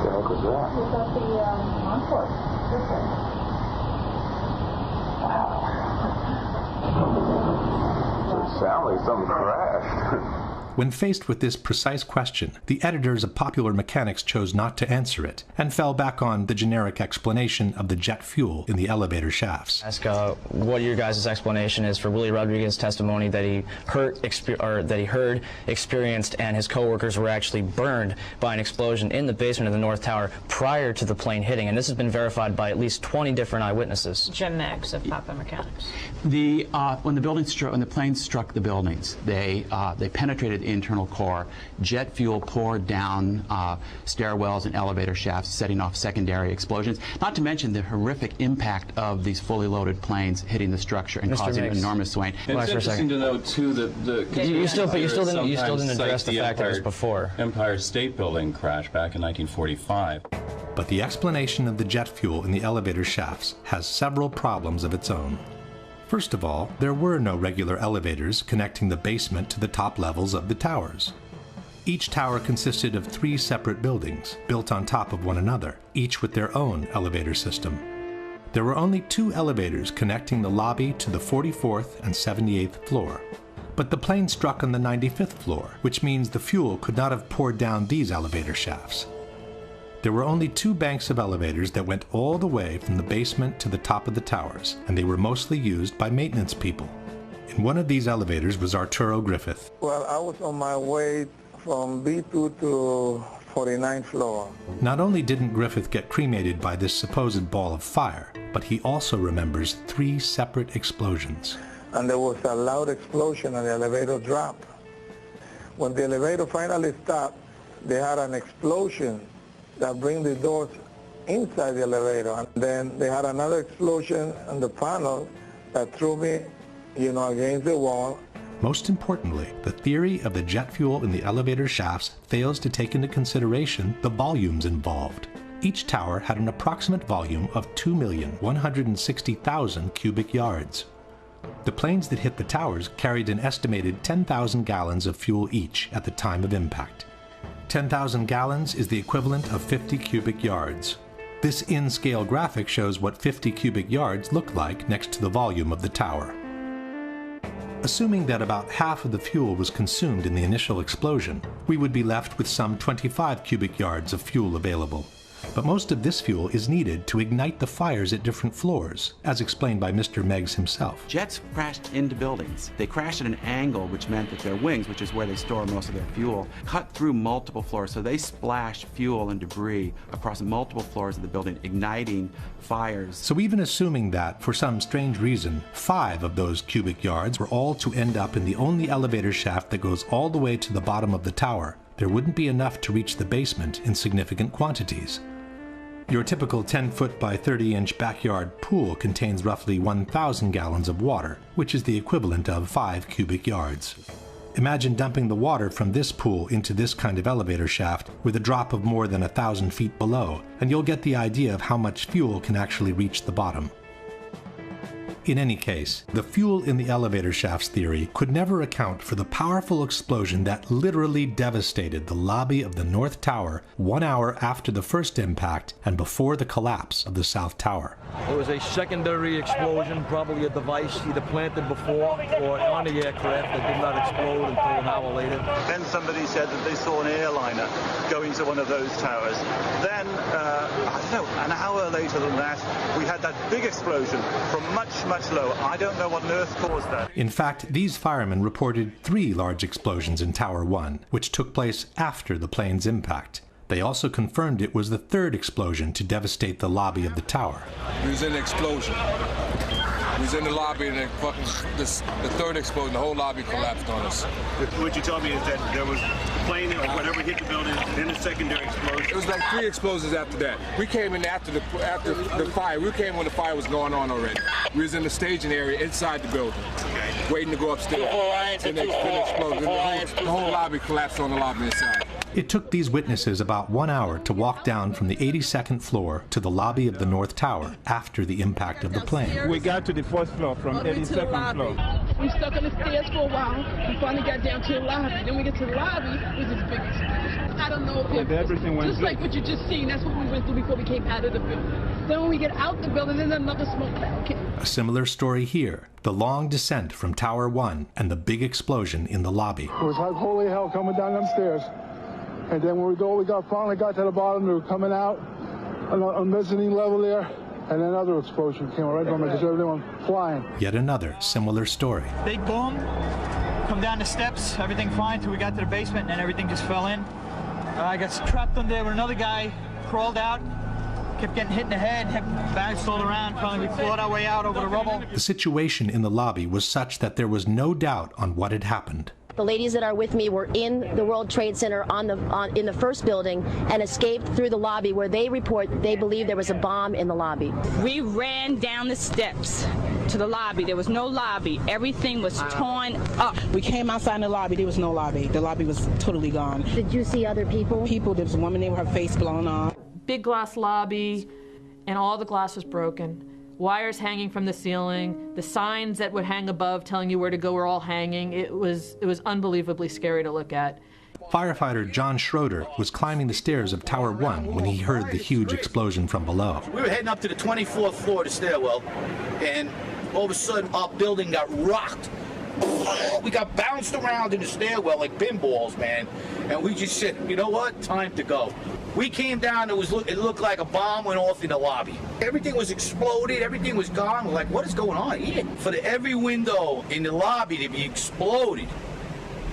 heck was that? We got the Encore. Wow. It sounded like something crashed. When faced with this precise question, the editors of Popular Mechanics chose not to answer it and fell back on the generic explanation of the jet fuel in the elevator shafts. Ask what your guys' explanation is for Willie Rodriguez's testimony that he heard, experienced, and his coworkers were actually burned by an explosion in the basement of the North Tower prior to the plane hitting, and this has been verified by at least 20 different eyewitnesses. Jim Meggs of Popular Mechanics. When the plane struck the buildings, they penetrated the internal core. Jet fuel poured down stairwells and elevator shafts, setting off secondary explosions. Not to mention the horrific impact of these fully loaded planes hitting the structure and causing enormous swaying. It's interesting to note too that you still didn't address the fact that it was before Empire State Building crash back in 1945. But the explanation of the jet fuel in the elevator shafts has several problems of its own. First of all, there were no regular elevators connecting the basement to the top levels of the towers. Each tower consisted of 3 separate buildings, built on top of one another, each with their own elevator system. There were only 2 elevators connecting the lobby to the 44th and 78th floor. But the plane struck on the 95th floor, which means the fuel could not have poured down these elevator shafts. There were only 2 banks of elevators that went all the way from the basement to the top of the towers, and they were mostly used by maintenance people. In one of these elevators was Arturo Griffith. Well, I was on my way from B2 to 49th floor. Not only didn't Griffith get cremated by this supposed ball of fire, but he also remembers 3 separate explosions. And there was a loud explosion and the elevator dropped. When the elevator finally stopped, they had an explosion that bring the doors inside the elevator. And then they had another explosion on the panel that threw me, you know, against the wall. Most importantly, the theory of the jet fuel in the elevator shafts fails to take into consideration the volumes involved. Each tower had an approximate volume of 2,160,000 cubic yards. The planes that hit the towers carried an estimated 10,000 gallons of fuel each at the time of impact. 10,000 gallons is the equivalent of 50 cubic yards. This in-scale graphic shows what 50 cubic yards look like next to the volume of the tower. Assuming that about half of the fuel was consumed in the initial explosion, we would be left with some 25 cubic yards of fuel available. But most of this fuel is needed to ignite the fires at different floors, as explained by Mr. Meggs himself. Jets crashed into buildings. They crashed at an angle, which meant that their wings, which is where they store most of their fuel, cut through multiple floors. So they splashed fuel and debris across multiple floors of the building, igniting fires. So even assuming that, for some strange reason, 5 of those cubic yards were all to end up in the only elevator shaft that goes all the way to the bottom of the tower, there wouldn't be enough to reach the basement in significant quantities. Your typical 10-foot by 30-inch backyard pool contains roughly 1,000 gallons of water, which is the equivalent of 5 cubic yards. Imagine dumping the water from this pool into this kind of elevator shaft with a drop of more than 1,000 feet below, and you'll get the idea of how much fuel can actually reach the bottom. In any case, the fuel in the elevator shafts theory could never account for the powerful explosion that literally devastated the lobby of the North Tower 1 hour after the first impact and before the collapse of the South Tower. There was a secondary explosion, probably a device either planted before or on the aircraft that did not explode until an hour later. Then somebody said that they saw an airliner going to one of those towers. Then, I don't know, an hour later than that, we had that big explosion from much lower. I don't know what on earth caused that. In fact, these firemen reported 3 large explosions in Tower 1, which took place after the plane's impact. They also confirmed it was the 3rd explosion to devastate the lobby of the tower. It was an explosion. We was in the lobby and the 3rd explosion, the whole lobby collapsed on us. What you told me is that there was a plane or whatever hit the building, then a secondary explosion. It was like 3 explosions after that. We came in after the fire. We came when the fire was going on already. We was in the staging area inside the building, waiting to go upstairs. Then they exploded. The whole lobby collapsed on the lobby inside. It took these witnesses about 1 hour to walk down from the 82nd floor to the lobby of the North Tower after the impact of the plane. We got to the 4th floor from 82nd floor. We stuck on the stairs for a while. We finally got down to the lobby. Then we get to the lobby, it was this big explosion. I don't know if everything went just like what you just seen. That's what we went through before we came out of the building. Then when we get out the building, then another smoke cloud came. A similar story here. The long descent from Tower 1 and the big explosion in the lobby. It was like holy hell coming down them stairs. And then when we finally got to the bottom, we were coming out on the mezzanine level there, and another explosion came right from it because everything went flying. Yet another similar story. Big boom, come down the steps, everything fine till we got to the basement, and then everything just fell in. I got trapped under there with another guy, crawled out, kept getting hit in the head, bounced all around, finally we clawed our way out over the rubble. The situation in the lobby was such that there was no doubt on what had happened. The ladies that are with me were in the World Trade Center in the first building and escaped through the lobby where they report they believe there was a bomb in the lobby. We ran down the steps to the lobby. There was no lobby. Everything was torn up. We came outside in the lobby. There was no lobby. The lobby was totally gone. Did you see other people? People. There was a woman there with her face blown off. Big glass lobby, and all the glass was broken. Wires hanging from the ceiling, the signs that would hang above telling you where to go were all hanging. It was unbelievably scary to look at. Firefighter John Schroeder was climbing the stairs of Tower 1 when he heard the huge explosion from below. We were heading up to the 24th floor of the stairwell, and all of a sudden our building got rocked. We got bounced around in the stairwell like pinballs, man. And we just said, you know what? Time to go. We came down, it looked like a bomb went off in the lobby. Everything was exploded, everything was gone. We're like, what is going on here? For every window in the lobby to be exploded.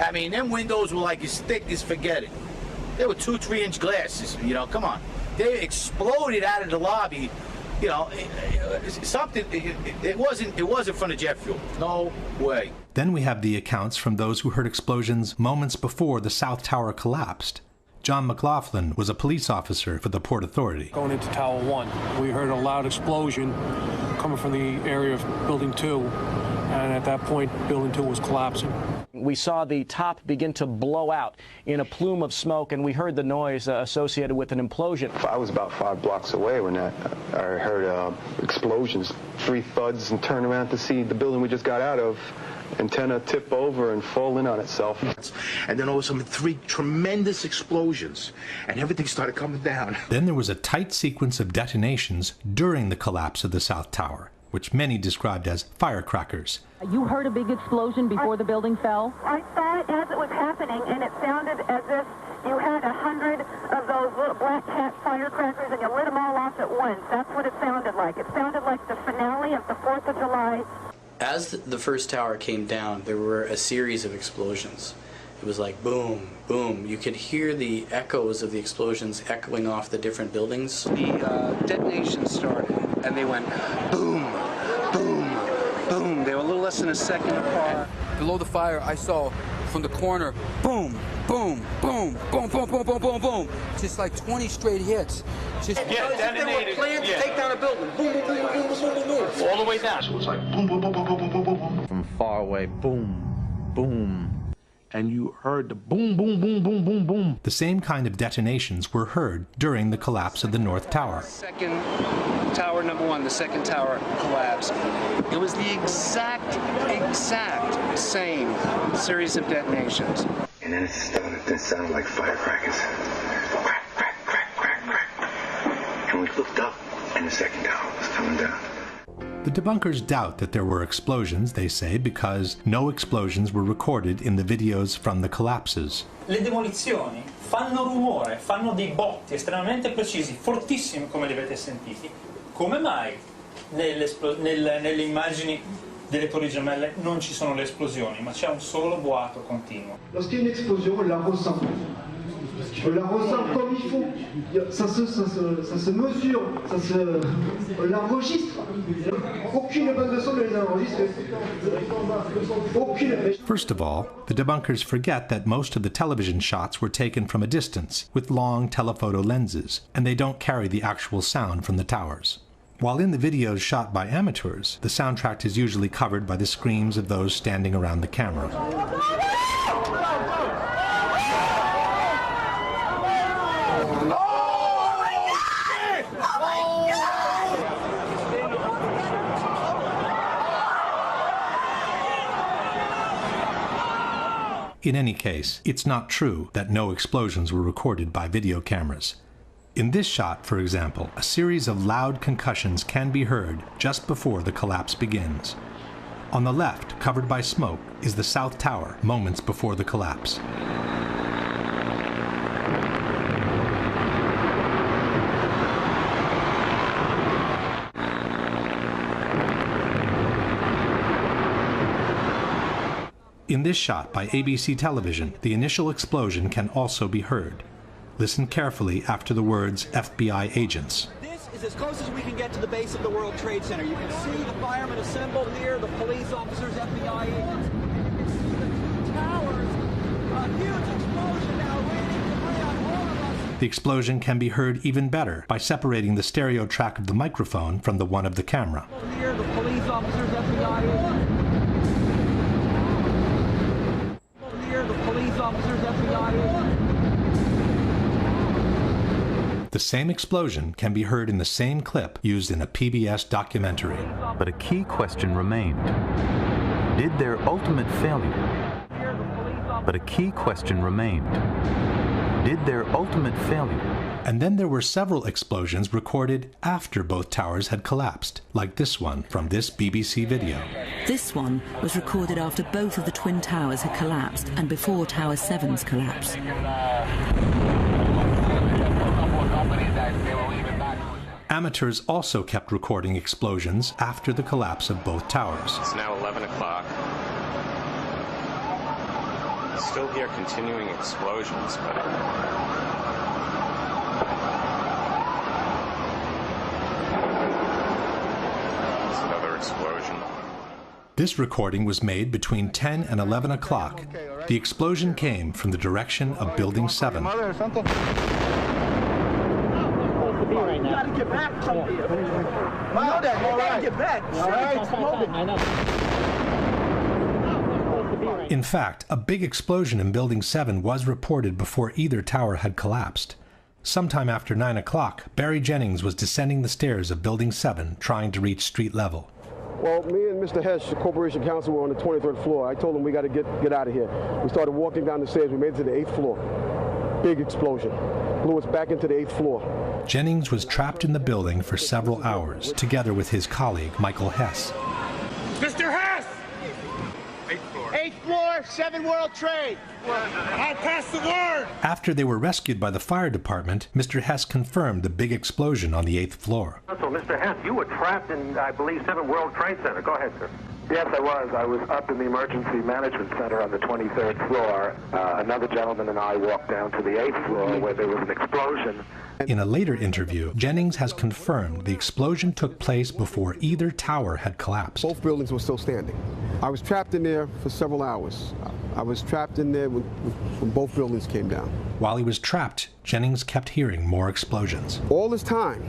I mean, them windows were like as thick as forget it. They were 2-3-inch glasses, you know, come on. They exploded out of the lobby. You know, it wasn't from the jet fuel. No way. Then we have the accounts from those who heard explosions moments before the South Tower collapsed. John McLaughlin was a police officer for the Port Authority. Going into Tower 1, we heard a loud explosion coming from the area of Building 2, and at that point, Building 2 was collapsing. We saw the top begin to blow out in a plume of smoke, and we heard the noise associated with an implosion. I was about 5 blocks away when I heard explosions, 3 thuds, and turned around to see the building we just got out of, antenna tip over and fall in on itself. And then all of a sudden, 3 tremendous explosions, and everything started coming down. Then there was a tight sequence of detonations during the collapse of the South Tower, which many described as firecrackers. You heard a big explosion before the building fell? I saw it as it was happening, and it sounded as if you had 100 of those little black cat firecrackers and you lit them all off at once. That's what it sounded like. It sounded like the finale of the 4th of July. As the first tower came down, there were a series of explosions. It was like boom, boom. You could hear the echoes of the explosions echoing off the different buildings. The detonation started, and they went boom, boom, boom. They were a little less than a second apart. Below the fire, I saw from the corner, boom, boom, boom, boom, boom, boom, boom, boom, boom. Just like 20 straight hits. Just detonated. Planned to take down a building. Boom, boom, boom, boom, boom, boom, boom. all the way down. So it was like boom, boom, boom, boom, boom, boom, boom, boom. From far away, boom, boom. And you heard the boom, boom, boom, boom, boom, boom. The same kind of detonations were heard during the collapse of the North Tower. Second tower, number 1, the second tower collapsed. It was the exact same series of detonations. And then it started to sound like firecrackers. Crack, crack, crack, crack, crack. And we looked up, and the second tower was coming down. The debunkers doubt that there were explosions, they say, because no explosions were recorded in the videos from the collapses. Le demolizioni fanno rumore, fanno dei botti estremamente precisi, fortissimi come li avete sentiti. Come mai nelle immagini delle Torri Gemelle non ci sono le esplosioni, ma c'è un solo boato continuo? Lorsqu'il y a une explosion, on la ressent. On la ressent comme il faut. Ça se mesure, on l'enregistre. Aucune bande de son ne les enregistre. Aucune. First of all, the debunkers forget that most of the television shots were taken from a distance with long telephoto lenses, and they don't carry the actual sound from the towers. While in the videos shot by amateurs, the soundtrack is usually covered by the screams of those standing around the camera. In any case, it's not true that no explosions were recorded by video cameras. In this shot, for example, a series of loud concussions can be heard just before the collapse begins. On the left, covered by smoke, is the South Tower, moments before the collapse. In this shot by ABC Television, the initial explosion can also be heard. Listen carefully after the words FBI agents. This is as close as we can get to the base of the World Trade Center. You can see the firemen assembled here, the police officers, FBI agents. You can see the towers, a huge explosion now waiting to bring on all of us. The explosion can be heard even better by separating the stereo track of the microphone from the one of the camera. Here, the police officers, FBI agents. Here, the police officers, FBI agents. The same explosion can be heard in the same clip used in a PBS documentary. But a key question remained. Did their ultimate failure? But a key question remained. Did their ultimate failure? And then there were several explosions recorded after both towers had collapsed, like this one from this BBC video. This one was recorded after both of the Twin Towers had collapsed and before Tower 7's collapse. Amateurs also kept recording explosions after the collapse of both towers. It's now 11 o'clock. Still hear continuing explosions, but... There's another explosion. This recording was made between 10 and 11 o'clock, The explosion came from the direction of Building 7. You gotta get back. You know that. You gotta get back. All right. In fact, a big explosion in Building 7 was reported before either tower had collapsed. Sometime after 9 o'clock, Barry Jennings was descending the stairs of Building 7, trying to reach street level. Well, me and Mr. Hesh, the Corporation Counsel, were on the 23rd floor. I told him we got to get out of here. We started walking down the stairs. We made it to the 8th floor. Big explosion. Blew us back into the 8th floor. Jennings was trapped in the building for several hours, together with his colleague, Michael Hess. Mr. Hess! 8th floor, 7 World Trade. I passed the word! After they were rescued by the fire department, Mr. Hess confirmed the big explosion on the 8th floor. So, Mr. Hess, you were trapped in, I believe, 7 World Trade Center. Go ahead, sir. Yes, I was. I was up in the Emergency Management Center on the 23rd floor. Another gentleman and I walked down to the 8th floor where there was an explosion. In a later interview, Jennings has confirmed the explosion took place before either tower had collapsed. Both buildings were still standing. I was trapped in there for several hours. I was trapped in there when both buildings came down. While he was trapped, Jennings kept hearing more explosions. All this time,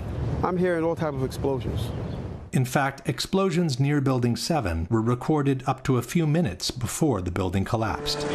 I'm hearing all types of explosions. In fact, explosions near Building 7 were recorded up to a few minutes before the building collapsed.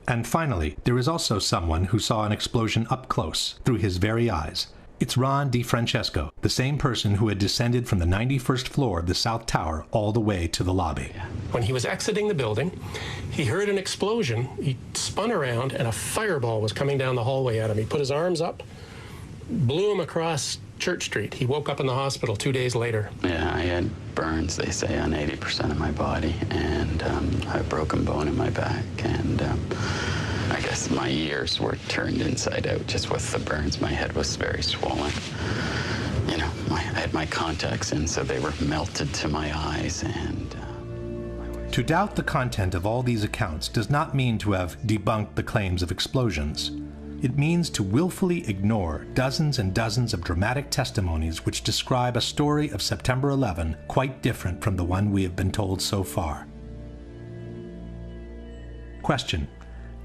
And finally, there is also someone who saw an explosion up close, through his very eyes. It's Ron DeFrancesco, the same person who had descended from the 91st floor of the South Tower all the way to the lobby. When he was exiting the building, he heard an explosion. He spun around, and a fireball was coming down the hallway at him. He put his arms up, blew him across Church Street. He woke up in the hospital 2 days later. Yeah, I had burns, they say, on 80% of my body, and I had a broken bone in my back, and I guess my ears were turned inside out just with the burns. My head was very swollen. You know, I had my contacts in, so they were melted to my eyes, and... To doubt the content of all these accounts does not mean to have debunked the claims of explosions. It means to willfully ignore dozens and dozens of dramatic testimonies which describe a story of September 11 quite different from the one we have been told so far. Question.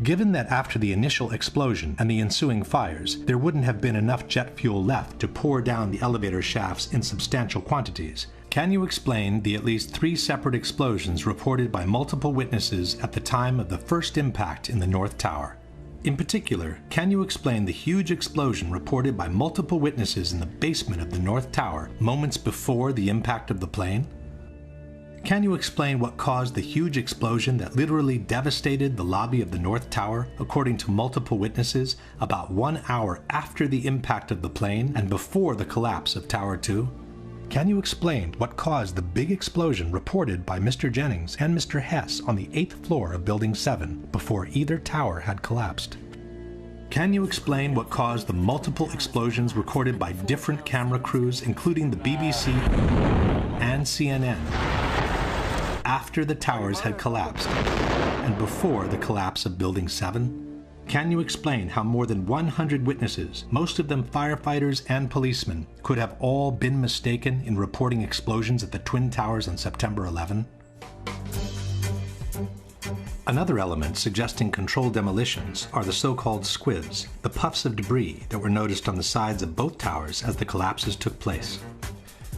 Given that after the initial explosion and the ensuing fires, there wouldn't have been enough jet fuel left to pour down the elevator shafts in substantial quantities, can you explain the at least 3 separate explosions reported by multiple witnesses at the time of the first impact in the North Tower? In particular, can you explain the huge explosion reported by multiple witnesses in the basement of the North Tower moments before the impact of the plane? Can you explain what caused the huge explosion that literally devastated the lobby of the North Tower, according to multiple witnesses, about 1 hour after the impact of the plane and before the collapse of Tower 2? Can you explain what caused the big explosion reported by Mr. Jennings and Mr. Hess on the 8th floor of Building 7 before either tower had collapsed? Can you explain what caused the multiple explosions recorded by different camera crews, including the BBC and CNN, after the towers had collapsed and before the collapse of Building 7? Can you explain how more than 100 witnesses, most of them firefighters and policemen, could have all been mistaken in reporting explosions at the Twin Towers on September 11? Another element suggesting controlled demolitions are the so-called squibs, the puffs of debris that were noticed on the sides of both towers as the collapses took place.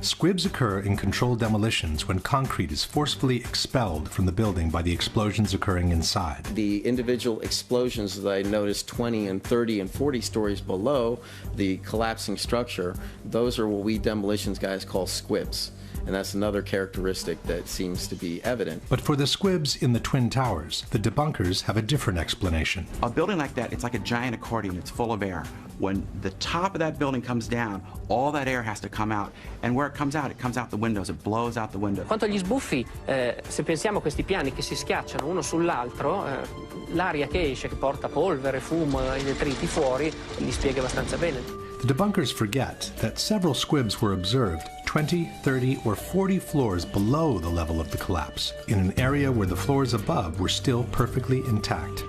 Squibs occur in controlled demolitions when concrete is forcefully expelled from the building by the explosions occurring inside. The individual explosions that I noticed 20 and 30 and 40 stories below the collapsing structure, those are what we demolitions guys call squibs. And that's another characteristic that seems to be evident. But for the squibs in the Twin Towers, the debunkers have a different explanation. A building like that, it's like a giant accordion. It's full of air. When the top of that building comes down, all that air has to come out. And where it comes out the windows. It blows out the windows. Quanto agli sbuffi, se pensiamo a questi piani che si schiacciano uno sull'altro, l'aria che esce, che porta polvere, fumo e detriti fuori, li spiega abbastanza bene. The debunkers forget that several squibs were observed 20, 30, or 40 floors below the level of the collapse, in an area where the floors above were still perfectly intact.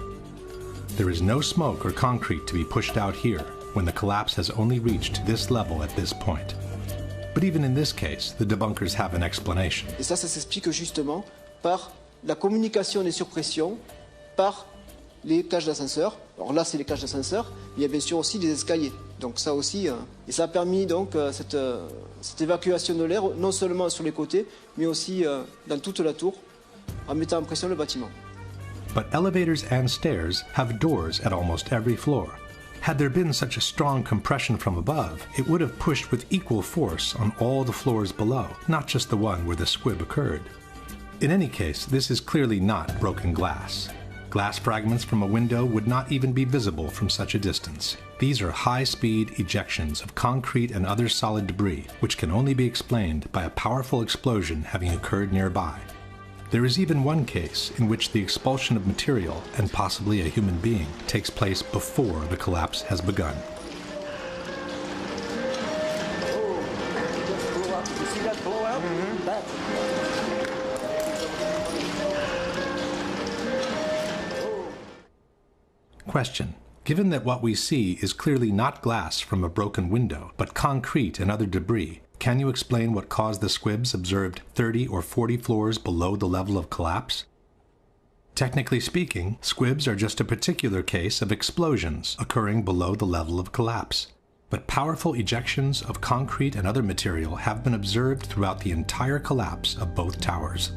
There is no smoke or concrete to be pushed out here, when the collapse has only reached this level at this point. But even in this case, the debunkers have an explanation. Et ça s'explique justement par la communication des surpressions, par les cages d'ascenseur. Alors là, c'est les cages d'ascenseur. Il y a bien sûr aussi des escaliers. Donc ça aussi, et ça a permis donc cette évacuation de l'air, non seulement sur les côtés, mais aussi dans toute la tour, en mettant en pression le bâtiment. But elevators and stairs have doors at almost every floor. Had there been such a strong compression from above, it would have pushed with equal force on all the floors below, not just the one where the squib occurred. In any case, this is clearly not broken glass. Glass fragments from a window would not even be visible from such a distance. These are high-speed ejections of concrete and other solid debris, which can only be explained by a powerful explosion having occurred nearby. There is even one case in which the expulsion of material, and possibly a human being, takes place before the collapse has begun. You see that blowout? Question. Given that what we see is clearly not glass from a broken window, but concrete and other debris, can you explain what caused the squibs observed 30 or 40 floors below the level of collapse? Technically speaking, squibs are just a particular case of explosions occurring below the level of collapse. But powerful ejections of concrete and other material have been observed throughout the entire collapse of both towers.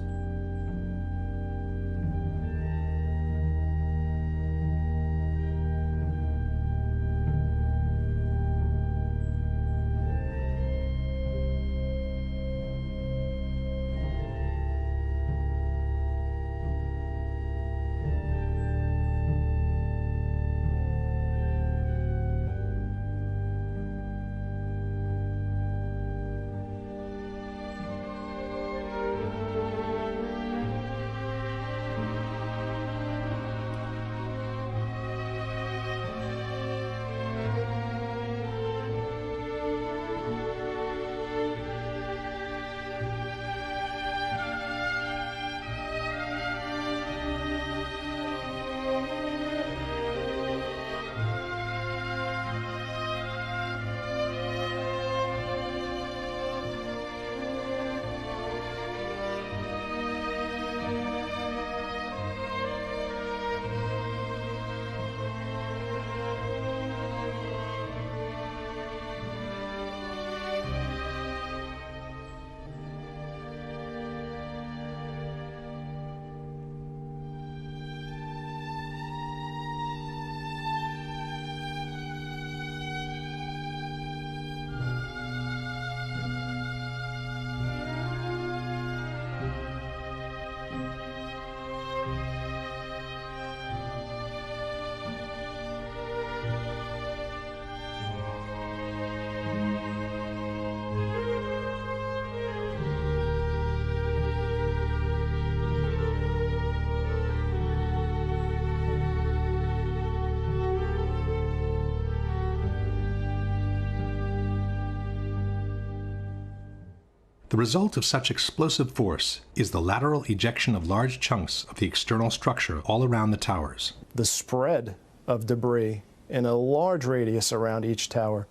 The result of such explosive force is the lateral ejection of large chunks of the external structure all around the towers. The spread of debris in a large radius around each tower,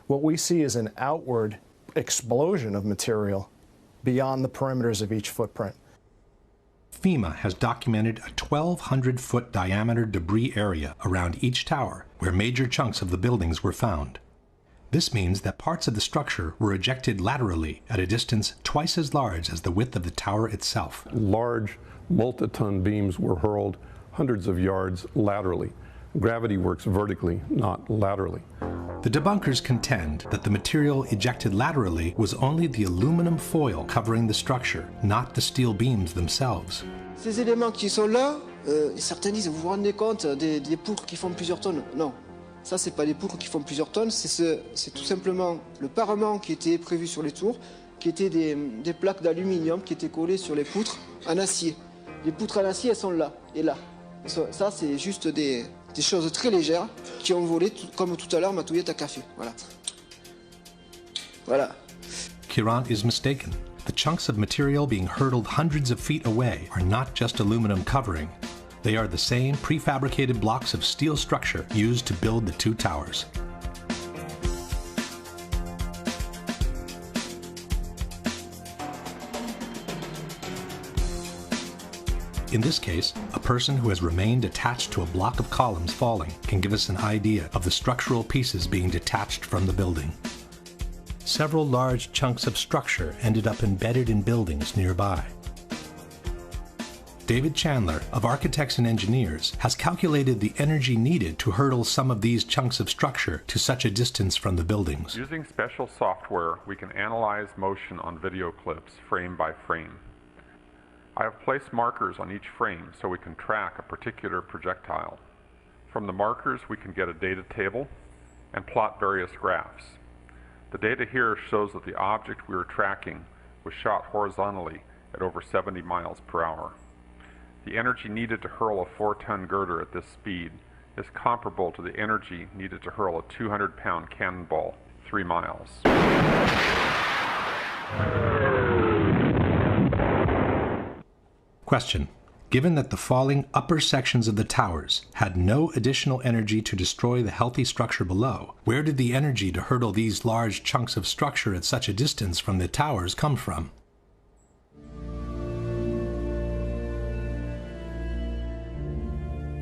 what we see is an outward explosion of material beyond the perimeters of each footprint. FEMA has documented a 1,200-foot diameter debris area around each tower where major chunks of the buildings were found. This means that parts of the structure were ejected laterally at a distance twice as large as the width of the tower itself. Large multi-ton beams were hurled hundreds of yards laterally. Gravity works vertically, not laterally. The debunkers contend that the material ejected laterally was only the aluminum foil covering the structure, not the steel beams themselves. Ces éléments qui sont là, certains disent, vous vous rendez compte des poutres qui font plusieurs tonnes? Non. Ça, c'est pas des poutres qui font plusieurs tonnes, c'est tout simplement le parement qui était prévu sur les tours, qui étaient des plaques d'aluminium qui étaient collées sur les poutres en acier. Les poutres en acier, elles sont là et là. Ça, c'est juste des choses très légères qui ont volé, comme tout à l'heure, ma touillette à café. Voilà. Voilà. Kiran is mistaken. The chunks of material being hurtled hundreds of feet away are not just aluminum covering. They are the same prefabricated blocks of steel structure used to build the two towers. In this case, a person who has remained attached to a block of columns falling can give us an idea of the structural pieces being detached from the building. Several large chunks of structure ended up embedded in buildings nearby. David Chandler of Architects and Engineers has calculated the energy needed to hurtle some of these chunks of structure to such a distance from the buildings. Using special software, we can analyze motion on video clips frame by frame. I have placed markers on each frame so we can track a particular projectile. From the markers, we can get a data table and plot various graphs. The data here shows that the object we were tracking was shot horizontally at over 70 miles per hour. The energy needed to hurl a 4-ton girder at this speed is comparable to the energy needed to hurl a 200-pound cannonball 3 miles. Question. Given that the falling upper sections of the towers had no additional energy to destroy the healthy structure below, where did the energy to hurtle these large chunks of structure at such a distance from the towers come from?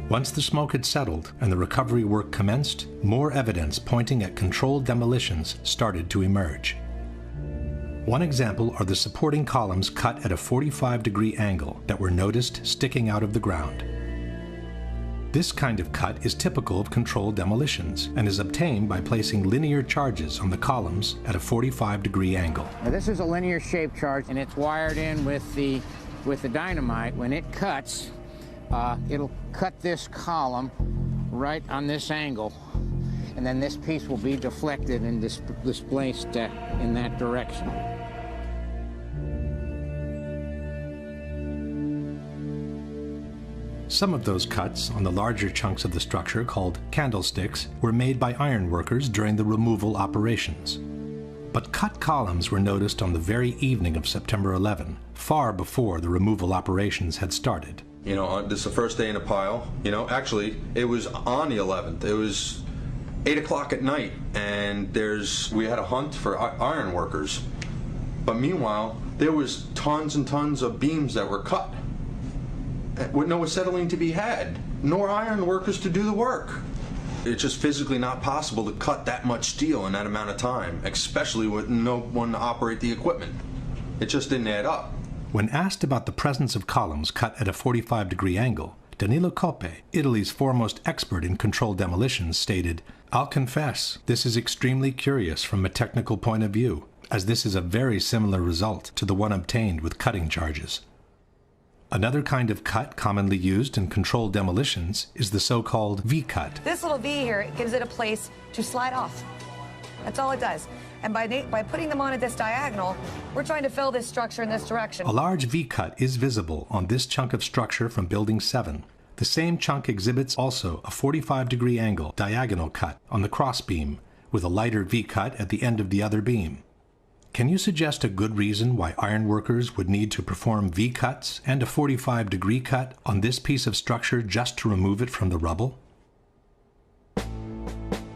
Once the smoke had settled and the recovery work commenced, more evidence pointing at controlled demolitions started to emerge. One example are the supporting columns cut at a 45-degree angle that were noticed sticking out of the ground. This kind of cut is typical of controlled demolitions and is obtained by placing linear charges on the columns at a 45-degree angle. Now this is a linear shaped charge and it's wired in with the dynamite. When it cuts, it'll cut this column right on this angle, and then this piece will be deflected and displaced in that direction. Some of those cuts on the larger chunks of the structure, called candlesticks, were made by iron workers during the removal operations. But cut columns were noticed on the very evening of September 11, far before the removal operations had started. You know, this is the first day in a pile. You know, actually, it was on the 11th. It was 8 o'clock at night, and we had a hunt for iron workers. But meanwhile, there was tons and tons of beams that were cut with no acetylene to be had, nor iron workers to do the work. It's just physically not possible to cut that much steel in that amount of time, especially with no one to operate the equipment. It just didn't add up. When asked about the presence of columns cut at a 45-degree angle, Danilo Coppe, Italy's foremost expert in controlled demolitions, stated, "I'll confess, this is extremely curious from a technical point of view, as this is a very similar result to the one obtained with cutting charges." Another kind of cut commonly used in controlled demolitions is the so-called V-cut. This little V here gives it a place to slide off. That's all it does. And by putting them on at this diagonal, we're trying to fill this structure in this direction. A large V-cut is visible on this chunk of structure from Building 7. The same chunk exhibits also a 45-degree angle diagonal cut on the crossbeam, with a lighter V-cut at the end of the other beam. Can you suggest a good reason why iron workers would need to perform V-cuts and a 45-degree cut on this piece of structure just to remove it from the rubble?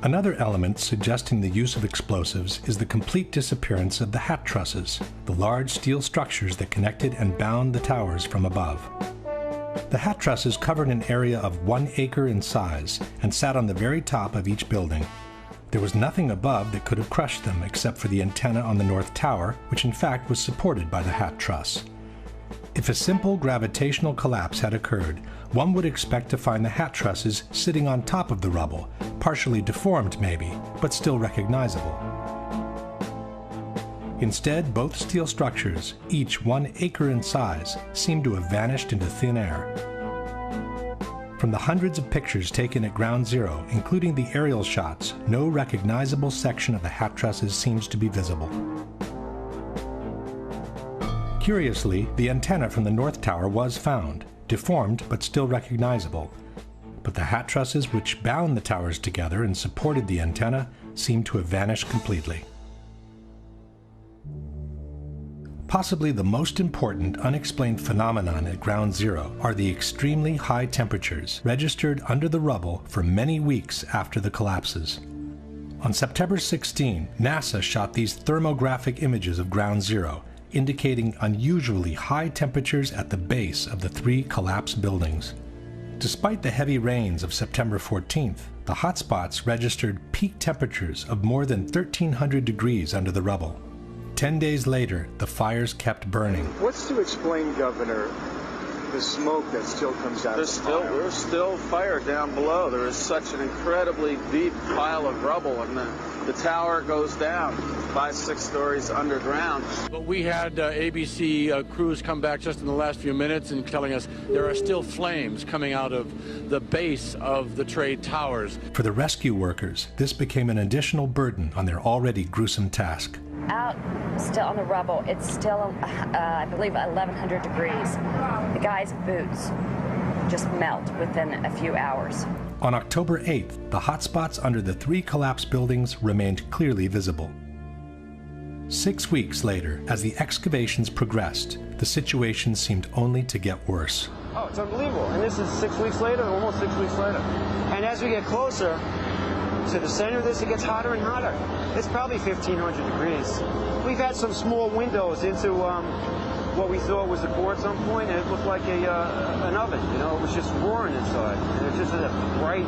Another element suggesting the use of explosives is the complete disappearance of the hat trusses, the large steel structures that connected and bound the towers from above. The hat trusses covered an area of 1 acre in size and sat on the very top of each building. There was nothing above that could have crushed them except for the antenna on the north tower, which in fact was supported by the hat truss. If a simple gravitational collapse had occurred, one would expect to find the hat trusses sitting on top of the rubble, partially deformed maybe, but still recognizable. Instead, both steel structures, each 1 acre in size, seem to have vanished into thin air. From the hundreds of pictures taken at Ground Zero, including the aerial shots, no recognizable section of the hat trusses seems to be visible. Curiously, the antenna from the north tower was found, deformed but still recognizable. But the hat trusses which bound the towers together and supported the antenna seem to have vanished completely. Possibly the most important unexplained phenomenon at Ground Zero are the extremely high temperatures registered under the rubble for many weeks after the collapses. On September 16, NASA shot these thermographic images of Ground Zero, indicating unusually high temperatures at the base of the 3 collapsed buildings. Despite the heavy rains of September 14th, the hotspots registered peak temperatures of more than 1,300 degrees under the rubble. 10 days later, the fires kept burning. What's to explain, Governor, the smoke that still comes out? There's still fire down below. There is such an incredibly deep pile of rubble, and the tower goes down 5-6 stories underground. But we had ABC crews come back just in the last few minutes and telling us there are still flames coming out of the base of the trade towers. For the rescue workers, this became an additional burden on their already gruesome task. Out still on the rubble, it's still, I believe, 1,100 degrees. The guy's boots just melt within a few hours. On October 8th, the hotspots under the 3 collapsed buildings remained clearly visible. 6 weeks later, as the excavations progressed, the situation seemed only to get worse. Oh, it's unbelievable. And this is 6 weeks later, almost 6 weeks later. And as we get closer to the center of this, it gets hotter and hotter. It's probably 1,500 degrees. We've had some small windows into what we thought was a core at some point, and it looked like an oven. You know, it was just roaring inside. And it's just a bright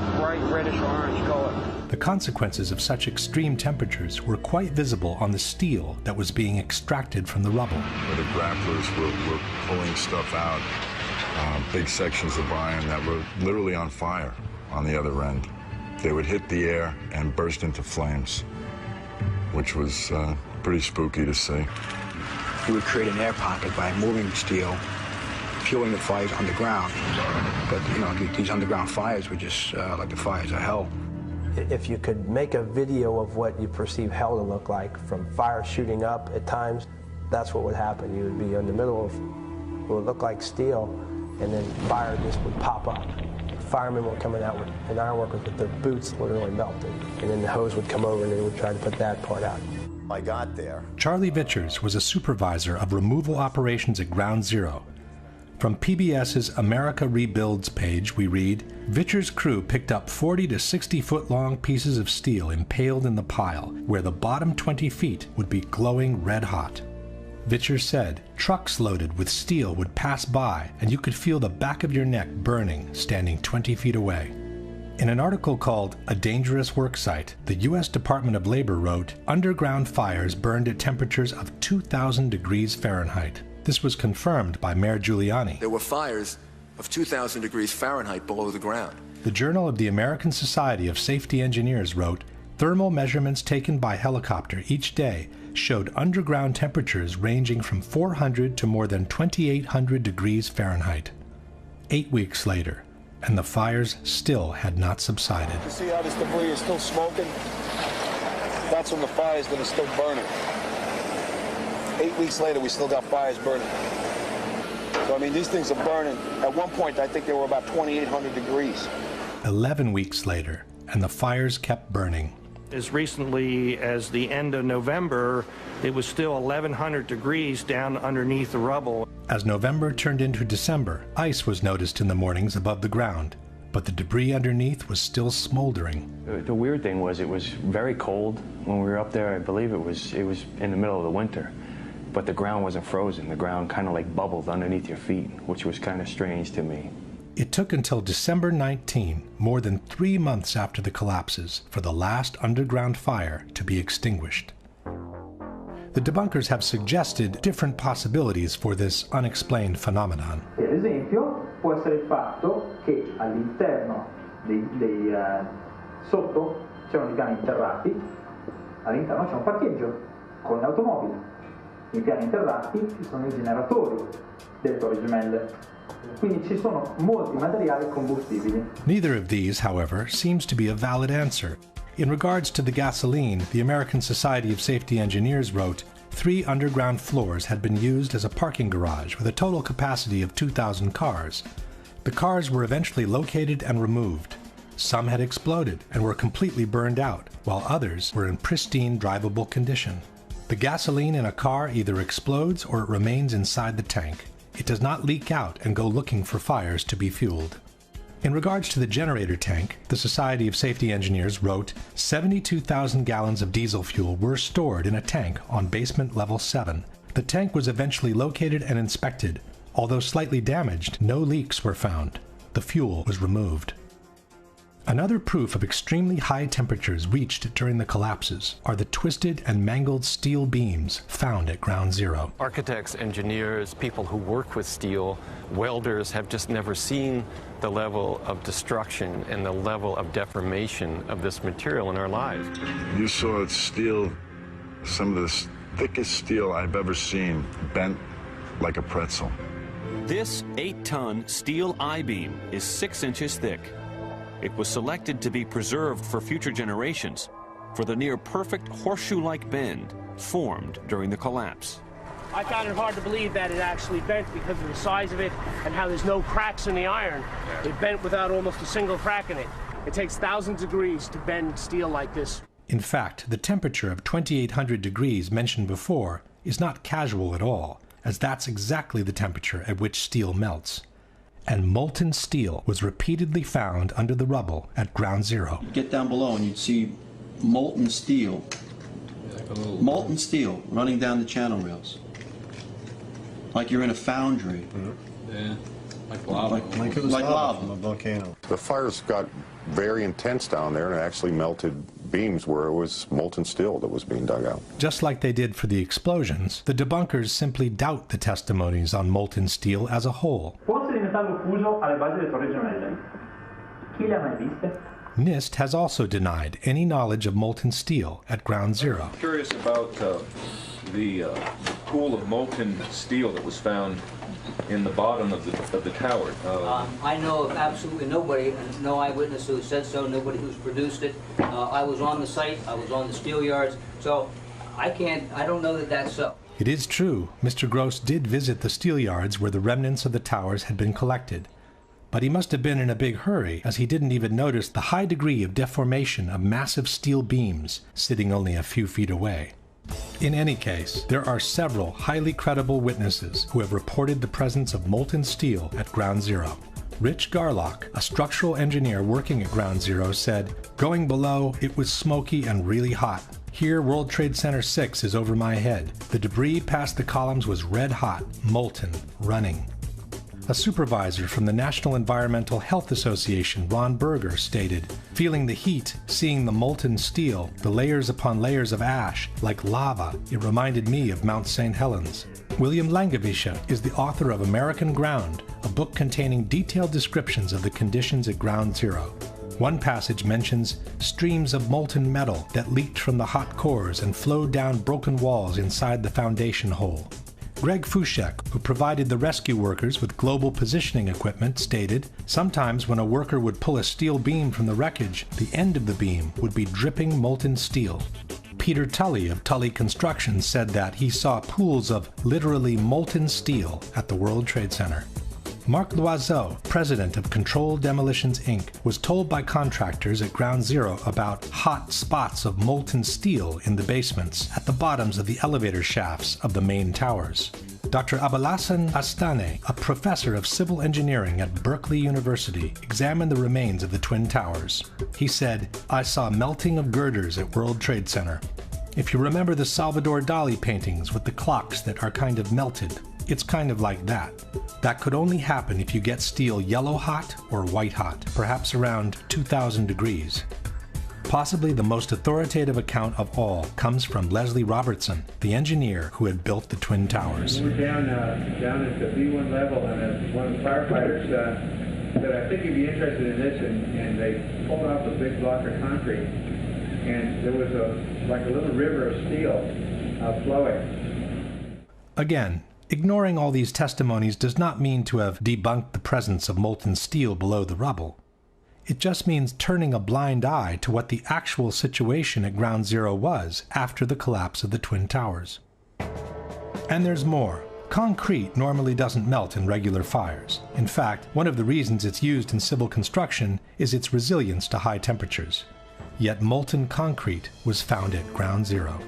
reddish-orange color. The consequences of such extreme temperatures were quite visible on the steel that was being extracted from the rubble. Where the grapplers were pulling stuff out, big sections of iron that were literally on fire on the other end. They would hit the air and burst into flames, which was pretty spooky to see. You would create an air pocket by moving steel, fueling the fires underground. But, you know, these underground fires were just like the fires of hell. If you could make a video of what you perceive hell to look like, from fire shooting up at times, that's what would happen. You would be in the middle of what would look like steel, and then fire just would pop up. Firemen were coming out and ironworkers with their boots literally melted. And then the hose would come over and they would try to put that part out. I got there. Charlie Vichers was a supervisor of removal operations at Ground Zero. From PBS's America Rebuilds page, we read, Vichers' crew picked up 40 to 60-foot-long pieces of steel impaled in the pile, where the bottom 20 feet would be glowing red hot. Vichers said, trucks loaded with steel would pass by, and you could feel the back of your neck burning standing 20 feet away. In an article called A Dangerous Worksite, the U.S. Department of Labor wrote, underground fires burned at temperatures of 2,000 degrees Fahrenheit. This was confirmed by Mayor Giuliani. There were fires of 2,000 degrees Fahrenheit below the ground. The Journal of the American Society of Safety Engineers wrote, thermal measurements taken by helicopter each day showed underground temperatures ranging from 400 to more than 2,800 degrees Fahrenheit. 8 weeks later, and the fires still had not subsided. You see how this debris is still smoking? That's from the fires that are still burning. 8 weeks later, we still got fires burning. So, I mean, these things are burning. At one point, I think they were about 2,800 degrees. 11 weeks later, and the fires kept burning. As recently as the end of November, it was still 1,100 degrees down underneath the rubble. As November turned into December, ice was noticed in the mornings above the ground, but the debris underneath was still smoldering. The weird thing was it was very cold when we were up there. I believe it was in the middle of the winter, but the ground wasn't frozen. The ground kind of like bubbled underneath your feet, which was kind of strange to me. It took until December 19, more than 3 months after the collapses, for the last underground fire to be extinguished. The debunkers have suggested different possibilities for this unexplained phenomenon. Ad esempio, può essere il fatto che all'interno sotto c'erano i piani interrati, all'interno c'è un parcheggio con le automobili. Nei piani interrati ci sono i generatori delle torri gemelle. Quindi ci sono molti materiali combustibili. Neither of these, however, seems to be a valid answer. In regards to the gasoline, the American Society of Safety Engineers wrote, 3 underground floors had been used as a parking garage with a total capacity of 2,000 cars. The cars were eventually located and removed. Some had exploded and were completely burned out, while others were in pristine drivable condition. The gasoline in a car either explodes or it remains inside the tank. It does not leak out and go looking for fires to be fueled. In regards to the generator tank, the Society of Safety Engineers wrote, 72,000 gallons of diesel fuel were stored in a tank on basement level 7. The tank was eventually located and inspected. Although slightly damaged, no leaks were found. The fuel was removed. Another proof of extremely high temperatures reached during the collapses are the twisted and mangled steel beams found at Ground Zero. Architects, engineers, people who work with steel, welders have just never seen the level of destruction and the level of deformation of this material in our lives. You saw steel, some of the thickest steel I've ever seen, bent like a pretzel. This 8-ton steel I-beam is 6 inches thick. It was selected to be preserved for future generations for the near-perfect horseshoe-like bend formed during the collapse. I found it hard to believe that it actually bent because of the size of it and how there's no cracks in the iron. It bent without almost a single crack in it. It takes thousands of degrees to bend steel like this. In fact, the temperature of 2,800 degrees mentioned before is not casual at all, as that's exactly the temperature at which steel melts. And molten steel was repeatedly found under the rubble at Ground Zero. You'd get down below and you'd see molten steel running down the channel rails. Like you're in a foundry. Yeah, like lava. Like lava from a volcano. The fires got very intense down there and it actually melted beams where it was molten steel that was being dug out. Just like they did for the explosions, the debunkers simply doubt the testimonies on molten steel as a whole. NIST has also denied any knowledge of molten steel at Ground Zero. I'm curious about the pool of molten steel that was found in the bottom of the tower. I know of absolutely nobody, and no eyewitness who said so, nobody who's produced it. I was on the site, I was on the steel yards, so I don't know that that's so. It is true, Mr. Gross did visit the steel yards where the remnants of the towers had been collected. But he must have been in a big hurry, as he didn't even notice the high degree of deformation of massive steel beams sitting only a few feet away. In any case, there are several highly credible witnesses who have reported the presence of molten steel at Ground Zero. Rich Garlock, a structural engineer working at Ground Zero, said, "Going below, it was smoky and really hot. Here, World Trade Center 6 is over my head. The debris past the columns was red hot, molten, running." A supervisor from the National Environmental Health Association, Ron Berger, stated, "Feeling the heat, seeing the molten steel, the layers upon layers of ash, like lava, it reminded me of Mount St. Helens." William Langewiesche is the author of American Ground, a book containing detailed descriptions of the conditions at Ground Zero. One passage mentions streams of molten metal that leaked from the hot cores and flowed down broken walls inside the foundation hole. Greg Fushek, who provided the rescue workers with global positioning equipment, stated, "Sometimes when a worker would pull a steel beam from the wreckage, the end of the beam would be dripping molten steel." Peter Tully of Tully Construction said that he saw pools of literally molten steel at the World Trade Center. Marc Loiseau, president of Controlled Demolitions Inc., was told by contractors at Ground Zero about hot spots of molten steel in the basements at the bottoms of the elevator shafts of the main towers. Dr. Abolhassan Astane, a professor of civil engineering at Berkeley University, examined the remains of the Twin Towers. He said, "I saw melting of girders at World Trade Center. If you remember the Salvador Dali paintings with the clocks that are kind of melted, it's kind of like that. That could only happen if you get steel yellow hot or white hot, perhaps around 2,000 degrees. Possibly the most authoritative account of all comes from Leslie Robertson, the engineer who had built the Twin Towers. We're down at the B1 level, and one of the firefighters said, "I think you'd be interested in this," and they pulled off a big block of concrete, and there was like a little river of steel flowing. Again, ignoring all these testimonies does not mean to have debunked the presence of molten steel below the rubble. It just means turning a blind eye to what the actual situation at Ground Zero was after the collapse of the Twin Towers. And there's more. Concrete normally doesn't melt in regular fires. In fact, one of the reasons it's used in civil construction is its resilience to high temperatures. Yet molten concrete was found at Ground Zero.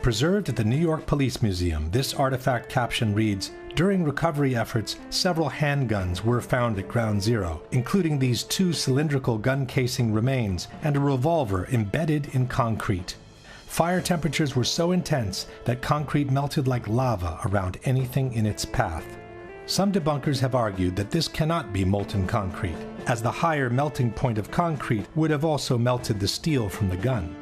Preserved at the New York Police Museum, this artifact caption reads, "During recovery efforts, several handguns were found at Ground Zero, including these 2 cylindrical gun casing remains and a revolver embedded in concrete. Fire temperatures were so intense that concrete melted like lava around anything in its path. Some debunkers have argued that this cannot be molten concrete, as the higher melting point of concrete would have also melted the steel from the gun.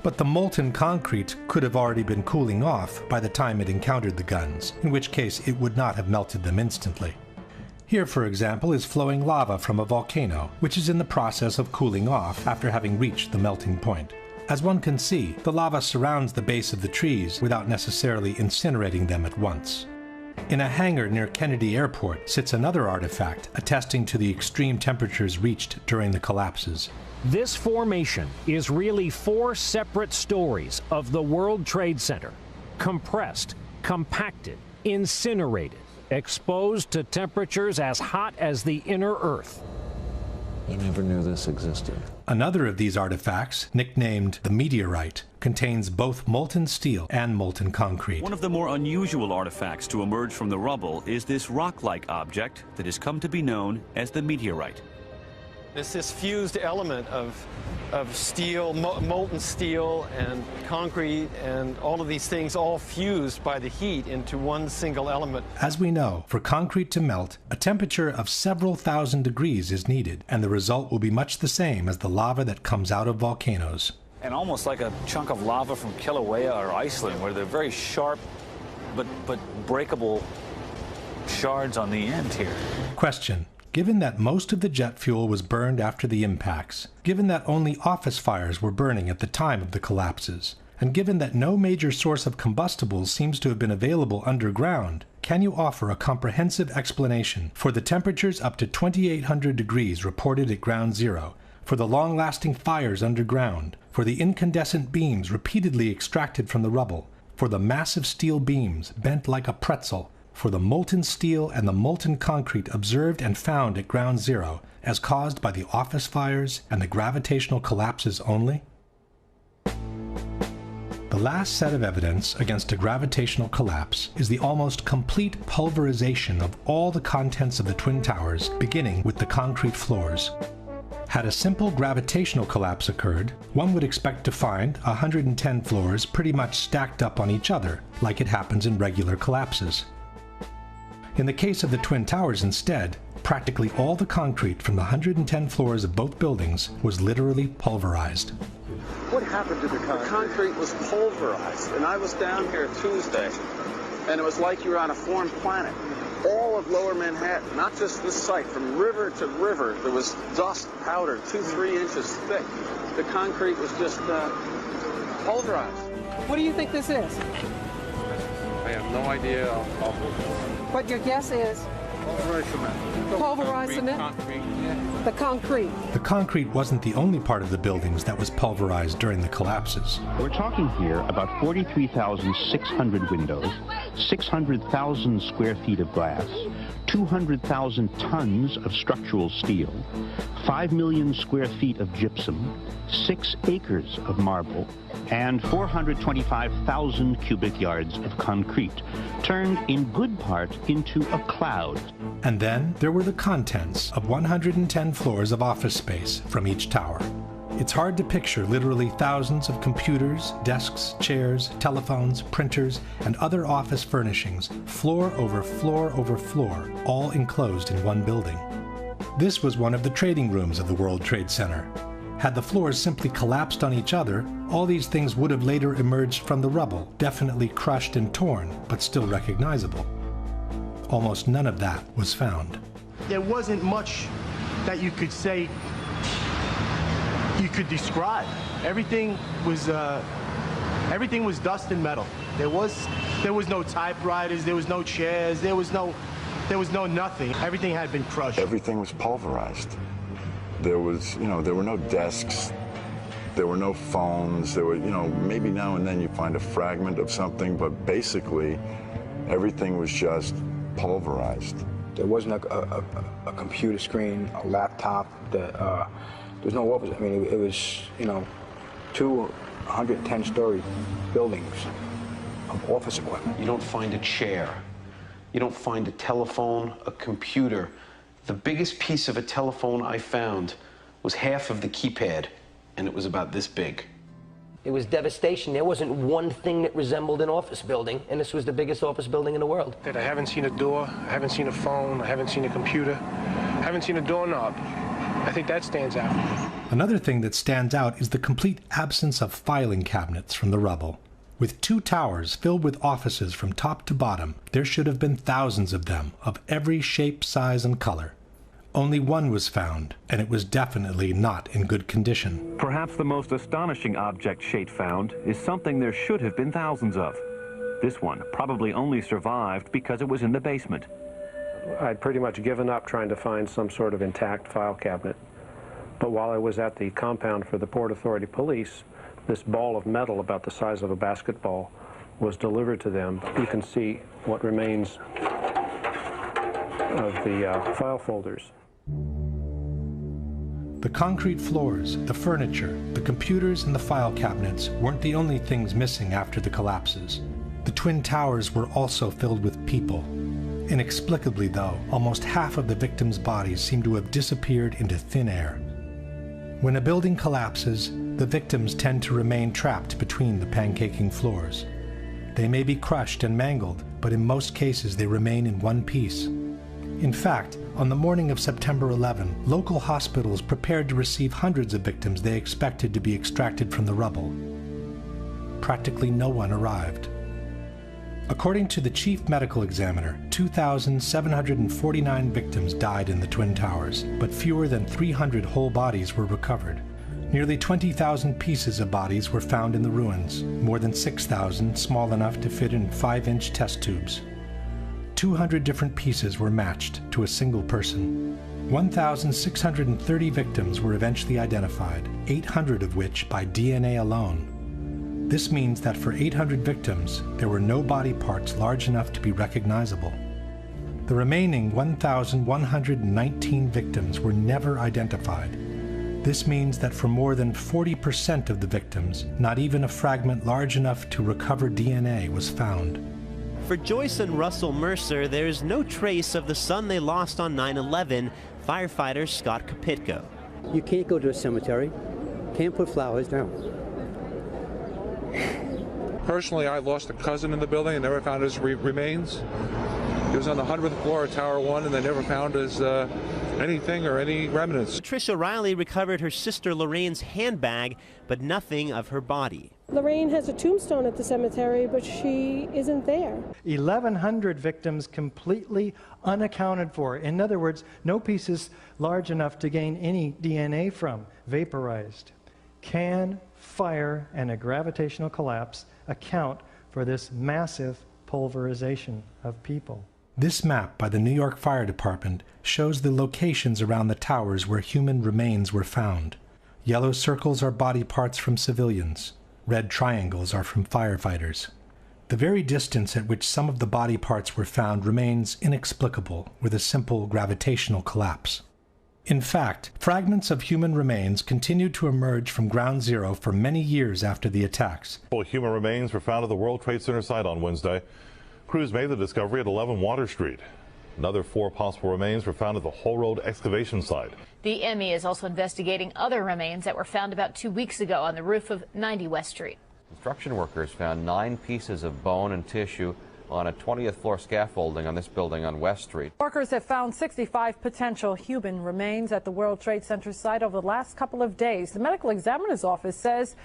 But the molten concrete could have already been cooling off by the time it encountered the guns, in which case it would not have melted them instantly. Here, for example, is flowing lava from a volcano, which is in the process of cooling off after having reached the melting point. As one can see, the lava surrounds the base of the trees without necessarily incinerating them at once. In a hangar near Kennedy Airport sits another artifact attesting to the extreme temperatures reached during the collapses. This formation is really 4 separate stories of the World Trade Center, compressed, compacted, incinerated, exposed to temperatures as hot as the inner Earth. I never knew this existed. Another of these artifacts, nicknamed the meteorite, contains both molten steel and molten concrete. One of the more unusual artifacts to emerge from the rubble is this rock-like object that has come to be known as the meteorite. It's this fused element of steel, molten steel and concrete and all of these things all fused by the heat into one single element. As we know, for concrete to melt, a temperature of several thousand degrees is needed, and the result will be much the same as the lava that comes out of volcanoes. And almost like a chunk of lava from Kilauea or Iceland, where they're very sharp but breakable shards on the end here. Question. Given that most of the jet fuel was burned after the impacts, given that only office fires were burning at the time of the collapses, and given that no major source of combustibles seems to have been available underground, can you offer a comprehensive explanation for the temperatures up to 2,800 degrees reported at Ground Zero, for the long-lasting fires underground, for the incandescent beams repeatedly extracted from the rubble, for the massive steel beams bent like a pretzel, for the molten steel and the molten concrete observed and found at Ground Zero as caused by the office fires and the gravitational collapses only? The last set of evidence against a gravitational collapse is the almost complete pulverization of all the contents of the Twin Towers, beginning with the concrete floors. Had a simple gravitational collapse occurred, one would expect to find 110 floors pretty much stacked up on each other, like it happens in regular collapses. In the case of the Twin Towers instead, practically all the concrete from the 110 floors of both buildings was literally pulverized. What happened to the concrete? The concrete was pulverized, and I was down here Tuesday, and it was like you were on a foreign planet. All of Lower Manhattan, not just this site, from river to river, there was dust, powder, 2-3 inches thick. The concrete was just pulverized. What do you think this is? I have no idea. What your guess is? Pulverized cement. Pulverized cement? Concrete, yeah. The concrete. The concrete wasn't the only part of the buildings that was pulverized during the collapses. We're talking here about 43,600 windows, 600,000 square feet of glass, 200,000 tons of structural steel, 5 million square feet of gypsum, 6 acres of marble, and 425,000 cubic yards of concrete, turned in good part into a cloud. And then there were the contents of 110 floors of office space from each tower. It's hard to picture literally thousands of computers, desks, chairs, telephones, printers, and other office furnishings, floor over floor over floor, all enclosed in one building. This was one of the trading rooms of the World Trade Center. Had the floors simply collapsed on each other, all these things would have later emerged from the rubble, definitely crushed and torn, but still recognizable. Almost none of that was found. There wasn't much that you could say, you could describe. Everything was dust and metal. There was no typewriters, there was no chairs, there was no nothing. Everything had been crushed. Everything was pulverized. There was, there were no desks, there were no phones, there were, maybe now and then you find a fragment of something, but basically everything was just pulverized. There wasn't a computer screen, a laptop, there was no office. I mean, it was, 210-story buildings of office equipment. You don't find a chair. You don't find a telephone, a computer. The biggest piece of a telephone I found was half of the keypad, and it was about this big. It was devastation. There wasn't one thing that resembled an office building, and this was the biggest office building in the world. I haven't seen a door, I haven't seen a phone, I haven't seen a computer, I haven't seen a doorknob. I think that stands out. Another thing that stands out is the complete absence of filing cabinets from the rubble. With 2 towers filled with offices from top to bottom, there should have been thousands of them, of every shape, size, and color. Only one was found, and it was definitely not in good condition. Perhaps the most astonishing object Shate found is something there should have been thousands of. This one probably only survived because it was in the basement. I'd pretty much given up trying to find some sort of intact file cabinet. But while I was at the compound for the Port Authority Police, this ball of metal about the size of a basketball was delivered to them. You can see what remains of the file folders. The concrete floors, the furniture, the computers, and the file cabinets weren't the only things missing after the collapses. The Twin Towers were also filled with people. Inexplicably, though, almost half of the victims' bodies seem to have disappeared into thin air. When a building collapses, the victims tend to remain trapped between the pancaking floors. They may be crushed and mangled, but in most cases they remain in one piece. In fact, on the morning of September 11, local hospitals prepared to receive hundreds of victims they expected to be extracted from the rubble. Practically no one arrived. According to the chief medical examiner, 2,749 victims died in the Twin Towers, but fewer than 300 whole bodies were recovered. Nearly 20,000 pieces of bodies were found in the ruins, more than 6,000 small enough to fit in 5-inch test tubes. 200 different pieces were matched to a single person. 1,630 victims were eventually identified, 800 of which by DNA alone. This means that for 800 victims, there were no body parts large enough to be recognizable. The remaining 1,119 victims were never identified. This means that for more than 40% of the victims, not even a fragment large enough to recover DNA was found. For Joyce and Russell Mercer, there's no trace of the son they lost on 9/11, firefighter Scott Kopitko. You can't go to a cemetery, can't put flowers down. Personally, I lost a cousin in the building and never found his remains. He was on the 100th floor of Tower 1 and they never found his anything or any remnants. Patricia Riley recovered her sister Lorraine's handbag, but nothing of her body. Lorraine has a tombstone at the cemetery, but she isn't there. 1,100 victims completely unaccounted for. In other words, no pieces large enough to gain any DNA from, vaporized. Can fire and a gravitational collapse account for this massive pulverization of people? This map by the New York Fire Department shows the locations around the towers where human remains were found. Yellow circles are body parts from civilians. Red triangles are from firefighters. The very distance at which some of the body parts were found remains inexplicable with a simple gravitational collapse. In fact, fragments of human remains continued to emerge from Ground Zero for many years after the attacks. Human remains were found at the World Trade Center site on Wednesday. Crews made the discovery at 11 Water Street. Another 4 possible remains were found at the Whole Road excavation site. The ME is also investigating other remains that were found about 2 weeks ago on the roof of 90 West Street. Construction workers found 9 pieces of bone and tissue on a 20th floor scaffolding on this building on West Street. Workers have found 65 potential human remains at the World Trade Center site over the last couple of days. The medical examiner's office says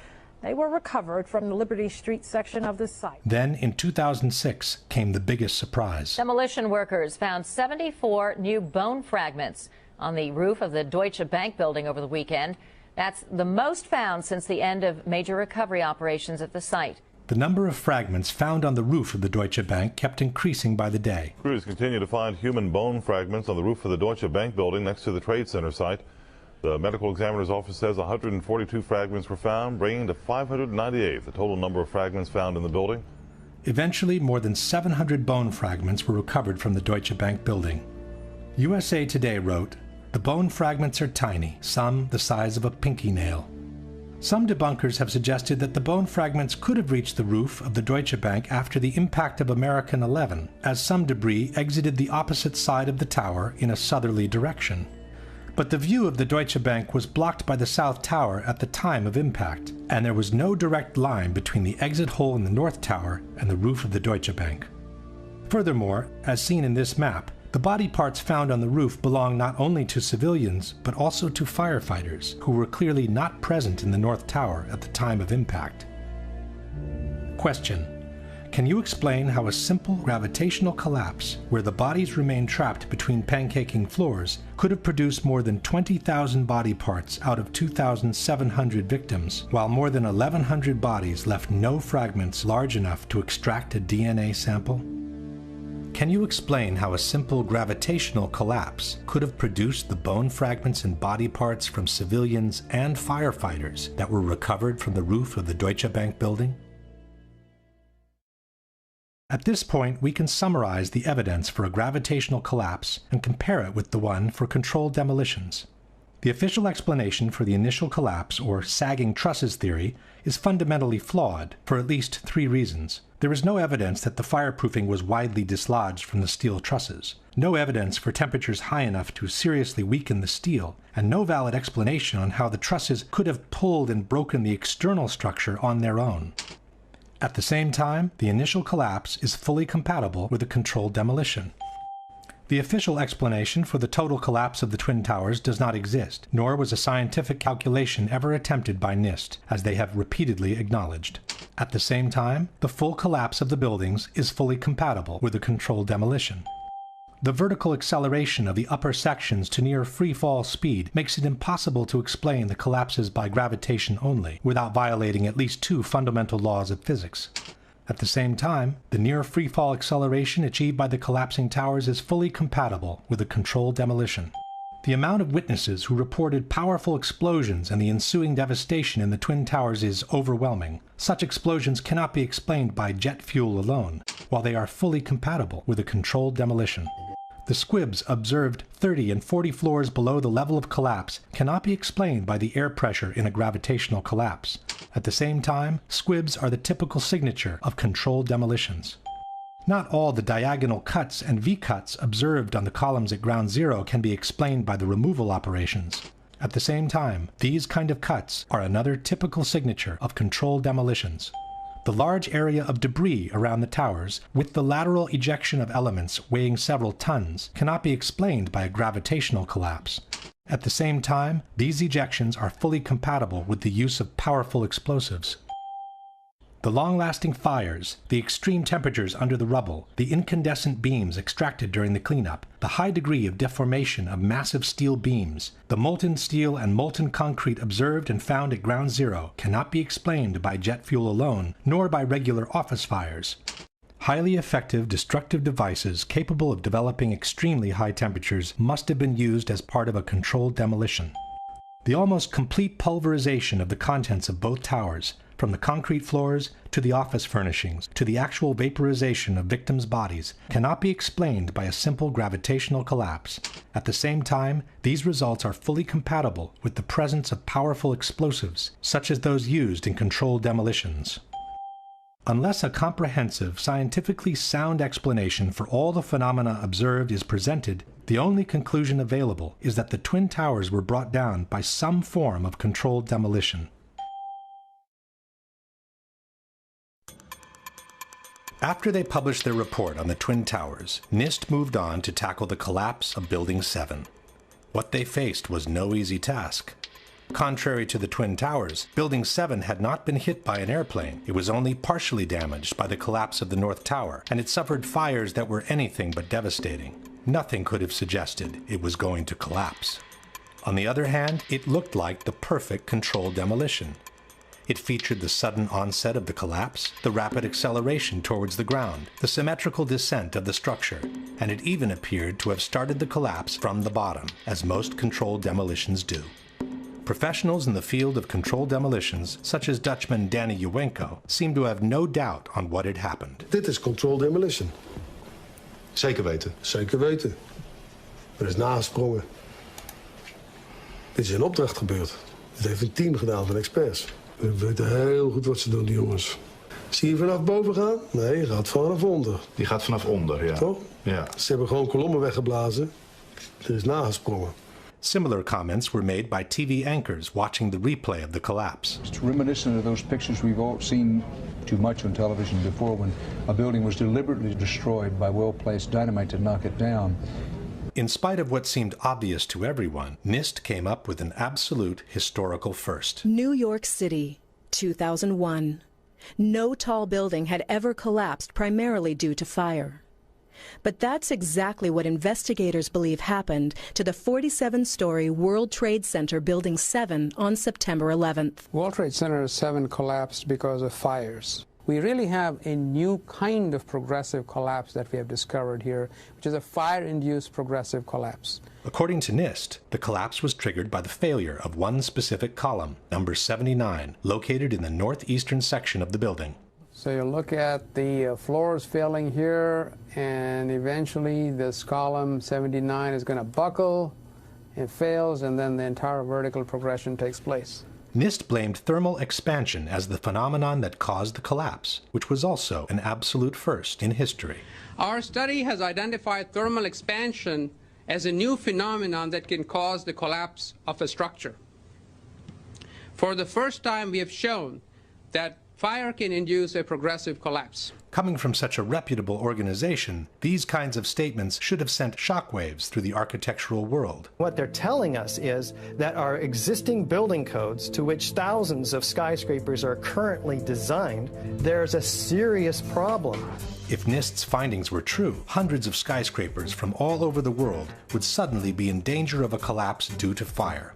they were recovered from the Liberty Street section of the site. Then, in 2006, came the biggest surprise. Demolition workers found 74 new bone fragments on the roof of the Deutsche Bank building over the weekend. That's the most found since the end of major recovery operations at the site. The number of fragments found on the roof of the Deutsche Bank kept increasing by the day. Crews continue to find human bone fragments on the roof of the Deutsche Bank building next to the Trade Center site. The medical examiner's office says 142 fragments were found, bringing to 598 the total number of fragments found in the building. Eventually, more than 700 bone fragments were recovered from the Deutsche Bank building. USA Today wrote, "The bone fragments are tiny, some the size of a pinky nail." Some debunkers have suggested that the bone fragments could have reached the roof of the Deutsche Bank after the impact of American 11, as some debris exited the opposite side of the tower in a southerly direction. But the view of the Deutsche Bank was blocked by the South Tower at the time of impact, and there was no direct line between the exit hole in the North Tower and the roof of the Deutsche Bank. Furthermore, as seen in this map, the body parts found on the roof belong not only to civilians, but also to firefighters, who were clearly not present in the North Tower at the time of impact. Question: can you explain how a simple gravitational collapse, where the bodies remain trapped between pancaking floors, could have produced more than 20,000 body parts out of 2,700 victims, while more than 1,100 bodies left no fragments large enough to extract a DNA sample? Can you explain how a simple gravitational collapse could have produced the bone fragments and body parts from civilians and firefighters that were recovered from the roof of the Deutsche Bank building? At this point, we can summarize the evidence for a gravitational collapse and compare it with the one for controlled demolitions. The official explanation for the initial collapse, or sagging trusses theory, is fundamentally flawed for at least 3 reasons. There is no evidence that the fireproofing was widely dislodged from the steel trusses, no evidence for temperatures high enough to seriously weaken the steel, and no valid explanation on how the trusses could have pulled and broken the external structure on their own. At the same time, the initial collapse is fully compatible with a controlled demolition. The official explanation for the total collapse of the Twin Towers does not exist, nor was a scientific calculation ever attempted by NIST, as they have repeatedly acknowledged. At the same time, the full collapse of the buildings is fully compatible with a controlled demolition. The vertical acceleration of the upper sections to near free-fall speed makes it impossible to explain the collapses by gravitation only, without violating at least 2 fundamental laws of physics. At the same time, the near free-fall acceleration achieved by the collapsing towers is fully compatible with a controlled demolition. The amount of witnesses who reported powerful explosions and the ensuing devastation in the Twin Towers is overwhelming. Such explosions cannot be explained by jet fuel alone, while they are fully compatible with a controlled demolition. The squibs observed 30 and 40 floors below the level of collapse cannot be explained by the air pressure in a gravitational collapse. At the same time, squibs are the typical signature of controlled demolitions. Not all the diagonal cuts and V-cuts observed on the columns at ground zero can be explained by the removal operations. At the same time, these kind of cuts are another typical signature of controlled demolitions. The large area of debris around the towers, with the lateral ejection of elements weighing several tons, cannot be explained by a gravitational collapse. At the same time, these ejections are fully compatible with the use of powerful explosives. The long-lasting fires, the extreme temperatures under the rubble, the incandescent beams extracted during the cleanup, the high degree of deformation of massive steel beams, the molten steel and molten concrete observed and found at ground zero cannot be explained by jet fuel alone, nor by regular office fires. Highly effective destructive devices capable of developing extremely high temperatures must have been used as part of a controlled demolition. The almost complete pulverization of the contents of both towers, from the concrete floors to the office furnishings to the actual vaporization of victims' bodies, cannot be explained by a simple gravitational collapse. At the same time, these results are fully compatible with the presence of powerful explosives, such as those used in controlled demolitions. Unless a comprehensive, scientifically sound explanation for all the phenomena observed is presented, the only conclusion available is that the Twin Towers were brought down by some form of controlled demolition. After they published their report on the Twin Towers, NIST moved on to tackle the collapse of Building 7. What they faced was no easy task. Contrary to the Twin Towers, Building 7 had not been hit by an airplane. It was only partially damaged by the collapse of the North Tower, and it suffered fires that were anything but devastating. Nothing could have suggested it was going to collapse. On the other hand, it looked like the perfect controlled demolition. It featured the sudden onset of the collapse, the rapid acceleration towards the ground, the symmetrical descent of the structure, and it even appeared to have started the collapse from the bottom, as most controlled demolitions do. Professionals in the field of controlled demolitions, such as Dutchman Danny Uwenko, seem to have no doubt on what had happened. Dit is controlled demolition. Zeker weten? Zeker weten. Er is nagesprongen. Dit is in opdracht gebeurd. Dit heeft een team gedaan van experts. We weten heel goed wat ze doen, die jongens. Zie je vanaf boven gaan? Nee, je gaat vanaf onder. Die gaat vanaf onder, ja. Toch? Ja. Ze hebben gewoon kolommen weggeblazen. Er is nagesprongen. Similar comments were made by TV anchors watching the replay of the collapse. It's reminiscent of those pictures we've all seen too much on television before, when a building was deliberately destroyed by well-placed dynamite to knock it down. In spite of what seemed obvious to everyone, NIST came up with an absolute historical first. New York City, 2001. No tall building had ever collapsed primarily due to fire. But that's exactly what investigators believe happened to the 47-story World Trade Center Building 7 on September 11th. World Trade Center 7 collapsed because of fires. We really have a new kind of progressive collapse that we have discovered here, which is a fire-induced progressive collapse. According to NIST, the collapse was triggered by the failure of one specific column, number 79, located in the northeastern section of the building. So you look at the floors failing here, and eventually this column 79 is going to buckle, it fails, and then the entire vertical progression takes place. NIST blamed thermal expansion as the phenomenon that caused the collapse, which was also an absolute first in history. Our study has identified thermal expansion as a new phenomenon that can cause the collapse of a structure. For the first time, we have shown that fire can induce a progressive collapse. Coming from such a reputable organization, these kinds of statements should have sent shockwaves through the architectural world. What they're telling us is that our existing building codes, to which thousands of skyscrapers are currently designed, there's a serious problem. If NIST's findings were true, hundreds of skyscrapers from all over the world would suddenly be in danger of a collapse due to fire.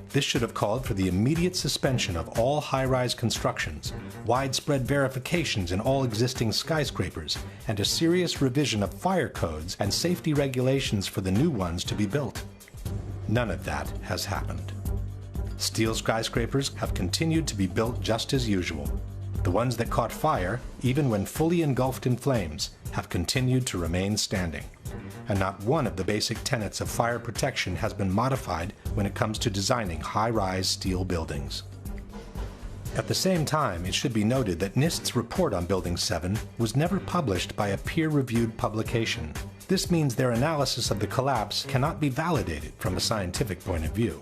This should have called for the immediate suspension of all high-rise constructions, widespread verifications in all existing skyscrapers, and a serious revision of fire codes and safety regulations for the new ones to be built. None of that has happened. Steel skyscrapers have continued to be built just as usual. The ones that caught fire, even when fully engulfed in flames, have continued to remain standing. And not one of the basic tenets of fire protection has been modified when it comes to designing high-rise steel buildings. At the same time, it should be noted that NIST's report on Building 7 was never published by a peer-reviewed publication. This means their analysis of the collapse cannot be validated from a scientific point of view.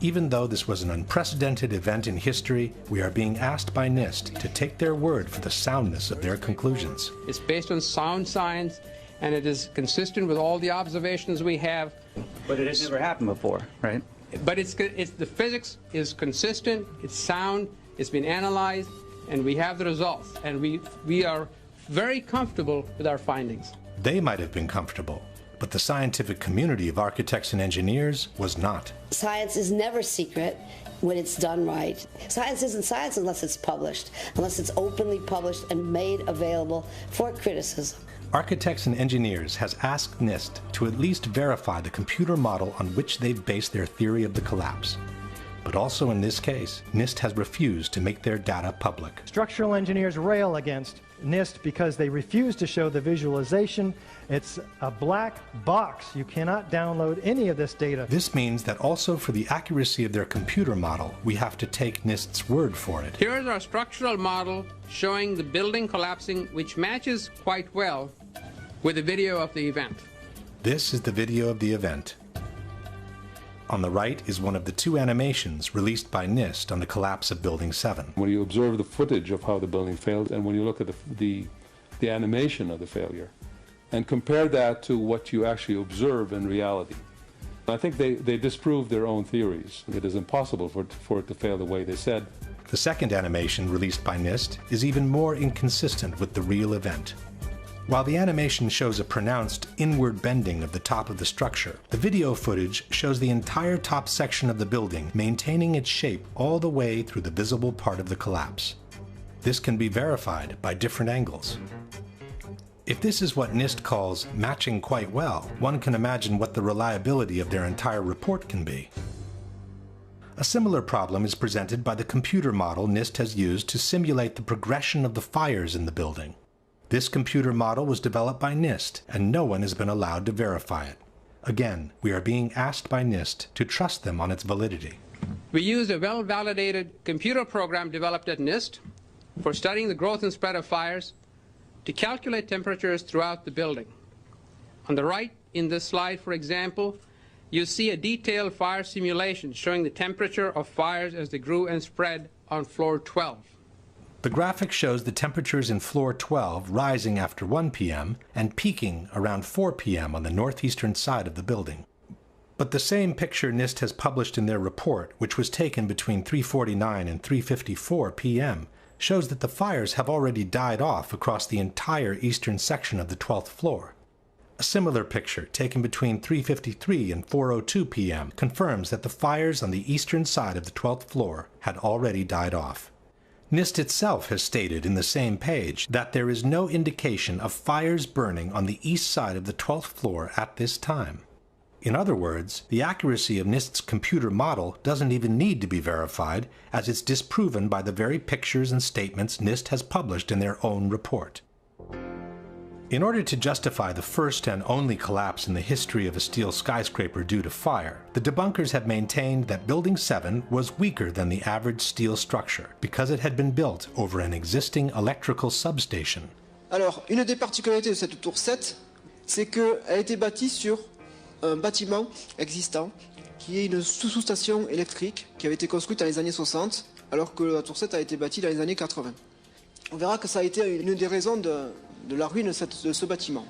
Even though this was an unprecedented event in history, we are being asked by NIST to take their word for the soundness of their conclusions. It's based on sound science, and it is consistent with all the observations we have. But it has never happened before, right? But the physics is consistent, it's sound, it's been analyzed, and we have the results. And we are very comfortable with our findings. They might have been comfortable, but the scientific community of architects and engineers was not. Science is never secret when it's done right. Science isn't science unless it's published, unless it's openly published and made available for criticism. Architects and Engineers has asked NIST to at least verify the computer model on which they've based their theory of the collapse. But also in this case, NIST has refused to make their data public. Structural engineers rail against NIST because they refuse to show the visualization. It's a black box. You cannot download any of this data. This means that also for the accuracy of their computer model, we have to take NIST's word for it. Here is our structural model showing the building collapsing, which matches quite well with the video of the event. This is the video of the event. On the right is one of the two animations released by NIST on the collapse of Building 7. When you observe the footage of how the building failed, and when you look at the animation of the failure, and compare that to what you actually observe in reality, I think they disprove their own theories. It is impossible for it to fail the way they said. The second animation released by NIST is even more inconsistent with the real event. While the animation shows a pronounced inward bending of the top of the structure, the video footage shows the entire top section of the building maintaining its shape all the way through the visible part of the collapse. This can be verified by different angles. If this is what NIST calls matching quite well, one can imagine what the reliability of their entire report can be. A similar problem is presented by the computer model NIST has used to simulate the progression of the fires in the building. This computer model was developed by NIST, and no one has been allowed to verify it. Again, we are being asked by NIST to trust them on its validity. We used a well-validated computer program developed at NIST for studying the growth and spread of fires to calculate temperatures throughout the building. On the right in this slide, for example, you see a detailed fire simulation showing the temperature of fires as they grew and spread on floor 12. The graphic shows the temperatures in floor 12 rising after 1 p.m. and peaking around 4 p.m. on the northeastern side of the building. But the same picture NIST has published in their report, which was taken between 3:49 and 3:54 p.m., shows that the fires have already died off across the entire eastern section of the 12th floor. A similar picture, taken between 3:53 and 4:02 p.m., confirms that the fires on the eastern side of the 12th floor had already died off. NIST itself has stated in the same page that there is no indication of fires burning on the east side of the 12th floor at this time. In other words, the accuracy of NIST's computer model doesn't even need to be verified, as it's disproven by the very pictures and statements NIST has published in their own report. In order to justify the first and only collapse in the history of a steel skyscraper due to fire, the debunkers have maintained that Building 7 was weaker than the average steel structure because it had been built over an existing electrical substation. Alors, une des particularités de cette tour 7, c'est qu'elle a été bâtie sur un bâtiment existant qui est une sous-station électrique qui avait été construite dans les années 60 alors que la tour 7 a été bâtie dans les années 80. On verra que ça a été une des raisons de la ruine de ce bâtiment.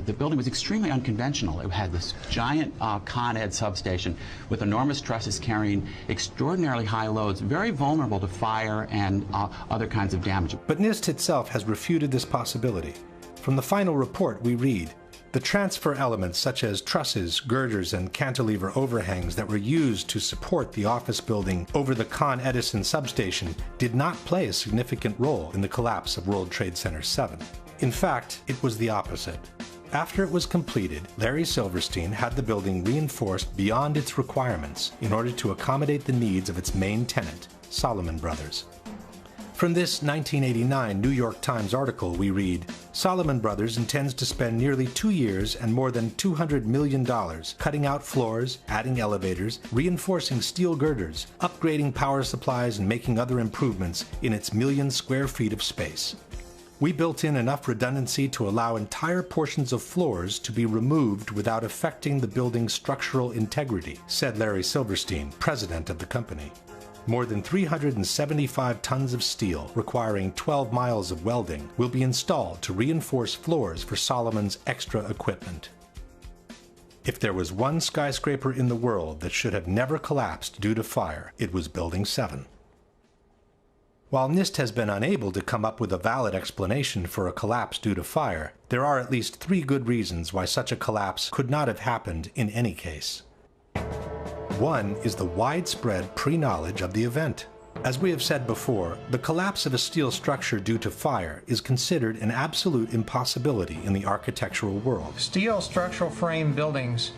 The building was extremely unconventional. It had this giant Con Ed substation with enormous trusses carrying extraordinarily high loads, very vulnerable to fire and other kinds of damage. But NIST itself has refuted this possibility. From the final report we read, the transfer elements such as trusses, girders, and cantilever overhangs that were used to support the office building over the Con Edison substation did not play a significant role in the collapse of World Trade Center 7. In fact, it was the opposite. After it was completed, Larry Silverstein had the building reinforced beyond its requirements in order to accommodate the needs of its main tenant, Salomon Brothers. From this 1989 New York Times article we read, Salomon Brothers intends to spend nearly 2 years and more than $200 million cutting out floors, adding elevators, reinforcing steel girders, upgrading power supplies, and making other improvements in its million square feet of space. We built in enough redundancy to allow entire portions of floors to be removed without affecting the building's structural integrity, said Larry Silverstein, president of the company. More than 375 tons of steel, requiring 12 miles of welding, will be installed to reinforce floors for Salomon's extra equipment. If there was one skyscraper in the world that should have never collapsed due to fire, it was Building 7. While NIST has been unable to come up with a valid explanation for a collapse due to fire, there are at least 3 good reasons why such a collapse could not have happened in any case. One is the widespread pre-knowledge of the event. As we have said before, the collapse of a steel structure due to fire is considered an absolute impossibility in the architectural world. Steel structural frame buildings,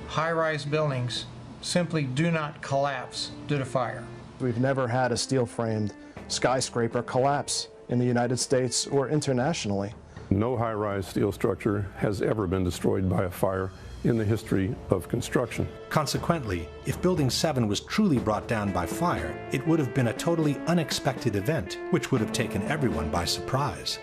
high-rise buildings, simply do not collapse due to fire. We've never had a steel-framed skyscraper collapse in the United States or internationally. No high-rise steel structure has ever been destroyed by a fire in the history of construction. Consequently, if Building 7 was truly brought down by fire, it would have been a totally unexpected event, which would have taken everyone by surprise.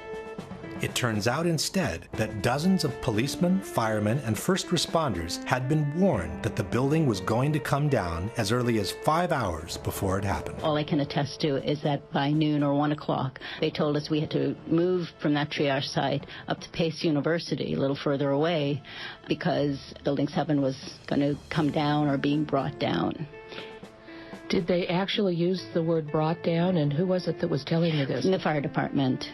It turns out instead that dozens of policemen, firemen, and first responders had been warned that the building was going to come down as early as 5 hours before it happened. All I can attest to is that by noon or 1 o'clock, they told us we had to move from that triage site up to Pace University, a little further away, because Building 7 was going to come down or being brought down. Did they actually use the word brought down, and who was it that was telling you this? The fire department,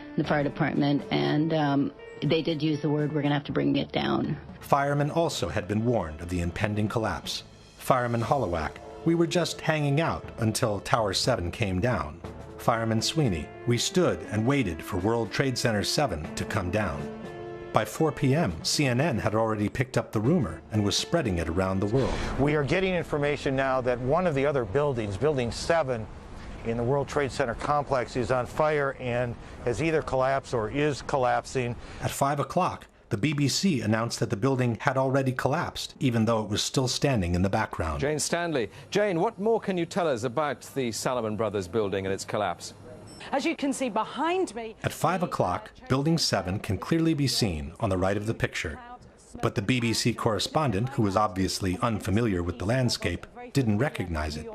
and they did use the word, we're going to have to bring it down. Firemen also had been warned of the impending collapse. Fireman Holowak, we were just hanging out until Tower 7 came down. Fireman Sweeney, we stood and waited for World Trade Center 7 to come down. By 4 p.m., CNN had already picked up the rumor and was spreading it around the world. We are getting information now that one of the other buildings, Building 7, in the World Trade Center complex is on fire and has either collapsed or is collapsing. At 5 o'clock, the BBC announced that the building had already collapsed, even though it was still standing in the background. Jane Stanley. Jane, what more can you tell us about the Salomon Brothers building and its collapse? As you can see behind me... At 5 o'clock, Building 7 can clearly be seen on the right of the picture. But the BBC correspondent, who was obviously unfamiliar with the landscape, didn't recognize it.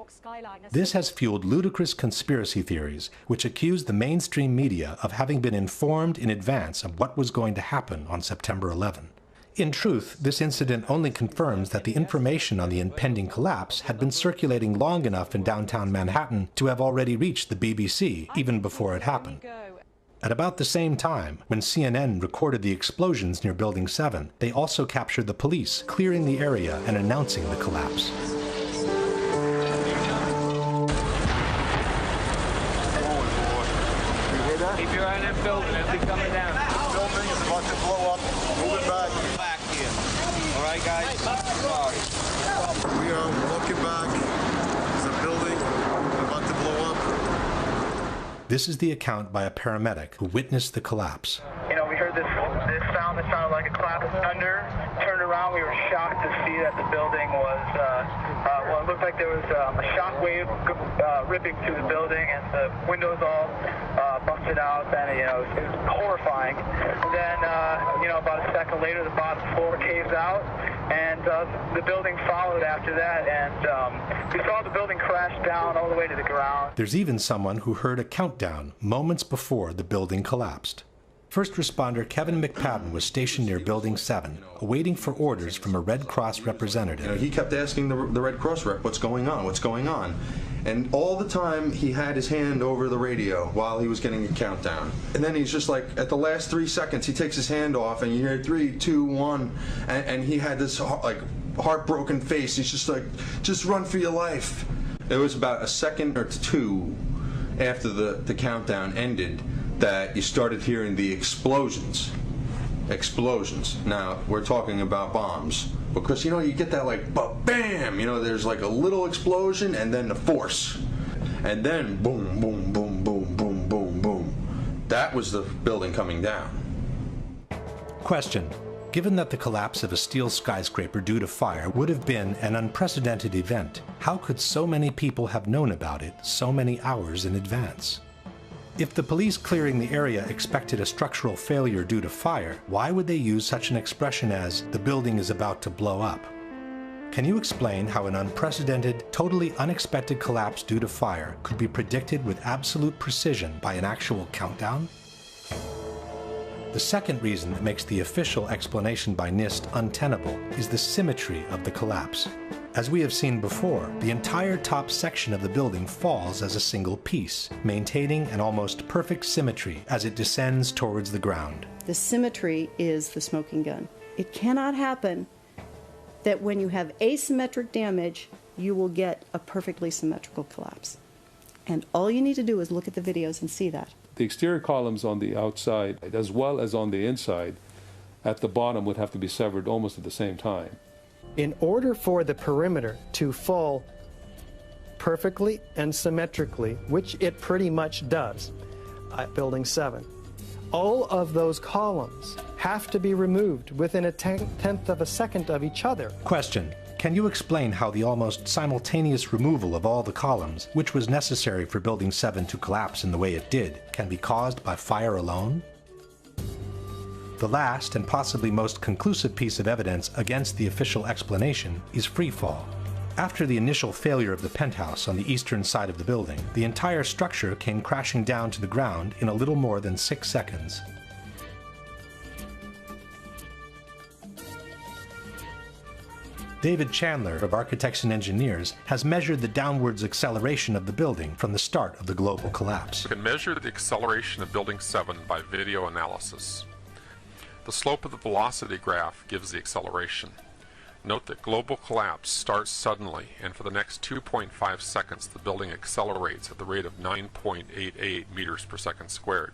This has fueled ludicrous conspiracy theories, which accuse the mainstream media of having been informed in advance of what was going to happen on September 11. In truth, this incident only confirms that the information on the impending collapse had been circulating long enough in downtown Manhattan to have already reached the BBC, even before it happened. At about the same time, when CNN recorded the explosions near Building 7, they also captured the police clearing the area and announcing the collapse. Keep your eye on that building, it'll be coming down. The building is about to blow up. Move it back here. All right, guys? Sorry. We are walking back. There's a building about to blow up. This is the account by a paramedic who witnessed the collapse. You know, we heard this sound that sounded like a clap of thunder. Turned around, we were shocked to see that the building was, well, it looked like there was a shock wave ripping through the building, and the windows all busted out, and, you know, it was horrifying. Then, you know, about a second later, the bottom floor caves out, and the building followed after that, and we saw the building crash down all the way to the ground. There's even someone who heard a countdown moments before the building collapsed. First responder Kevin McPadden was stationed near Building 7, awaiting for orders from a Red Cross representative. You know, he kept asking the Red Cross rep, what's going on, what's going on? And all the time he had his hand over the radio while he was getting a countdown. And then he's just like, at the last 3 seconds, he takes his hand off and you hear 3, 2, 1, and he had this like heartbroken face. He's just like, just run for your life. It was about a second or two after the countdown ended that you started hearing the explosions. Now, we're talking about bombs. Because, you know, you get that like, bam! You know, there's like a little explosion and then the force. And then boom, boom, boom, boom, boom, boom, boom. That was the building coming down. Question. Given that the collapse of a steel skyscraper due to fire would have been an unprecedented event, how could so many people have known about it so many hours in advance? If the police clearing the area expected a structural failure due to fire, why would they use such an expression as, "the building is about to blow up"? Can you explain how an unprecedented, totally unexpected collapse due to fire could be predicted with absolute precision by an actual countdown? The second reason that makes the official explanation by NIST untenable is the symmetry of the collapse. As we have seen before, the entire top section of the building falls as a single piece, maintaining an almost perfect symmetry as it descends towards the ground. The symmetry is the smoking gun. It cannot happen that when you have asymmetric damage, you will get a perfectly symmetrical collapse. And all you need to do is look at the videos and see that. The exterior columns on the outside, as well as on the inside, at the bottom would have to be severed almost at the same time. In order for the perimeter to fall perfectly and symmetrically, which it pretty much does at Building 7, all of those columns have to be removed within a tenth of a second of each other. Question. Can you explain how the almost simultaneous removal of all the columns, which was necessary for Building 7 to collapse in the way it did, can be caused by fire alone? The last and possibly most conclusive piece of evidence against the official explanation is freefall. After the initial failure of the penthouse on the eastern side of the building, the entire structure came crashing down to the ground in a little more than 6 seconds. David Chandler of Architects and Engineers has measured the downwards acceleration of the building from the start of the global collapse. You can measure the acceleration of Building 7 by video analysis. The slope of the velocity graph gives the acceleration. Note that global collapse starts suddenly, and for the next 2.5 seconds the building accelerates at the rate of 9.88 meters per second squared.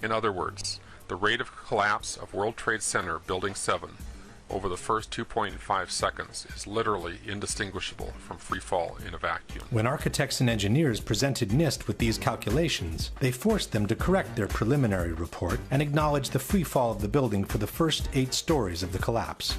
In other words, the rate of collapse of World Trade Center Building 7 over the first 2.5 seconds is literally indistinguishable from free fall in a vacuum. When Architects and Engineers presented NIST with these calculations, they forced them to correct their preliminary report and acknowledge the free fall of the building for the first 8 stories of the collapse.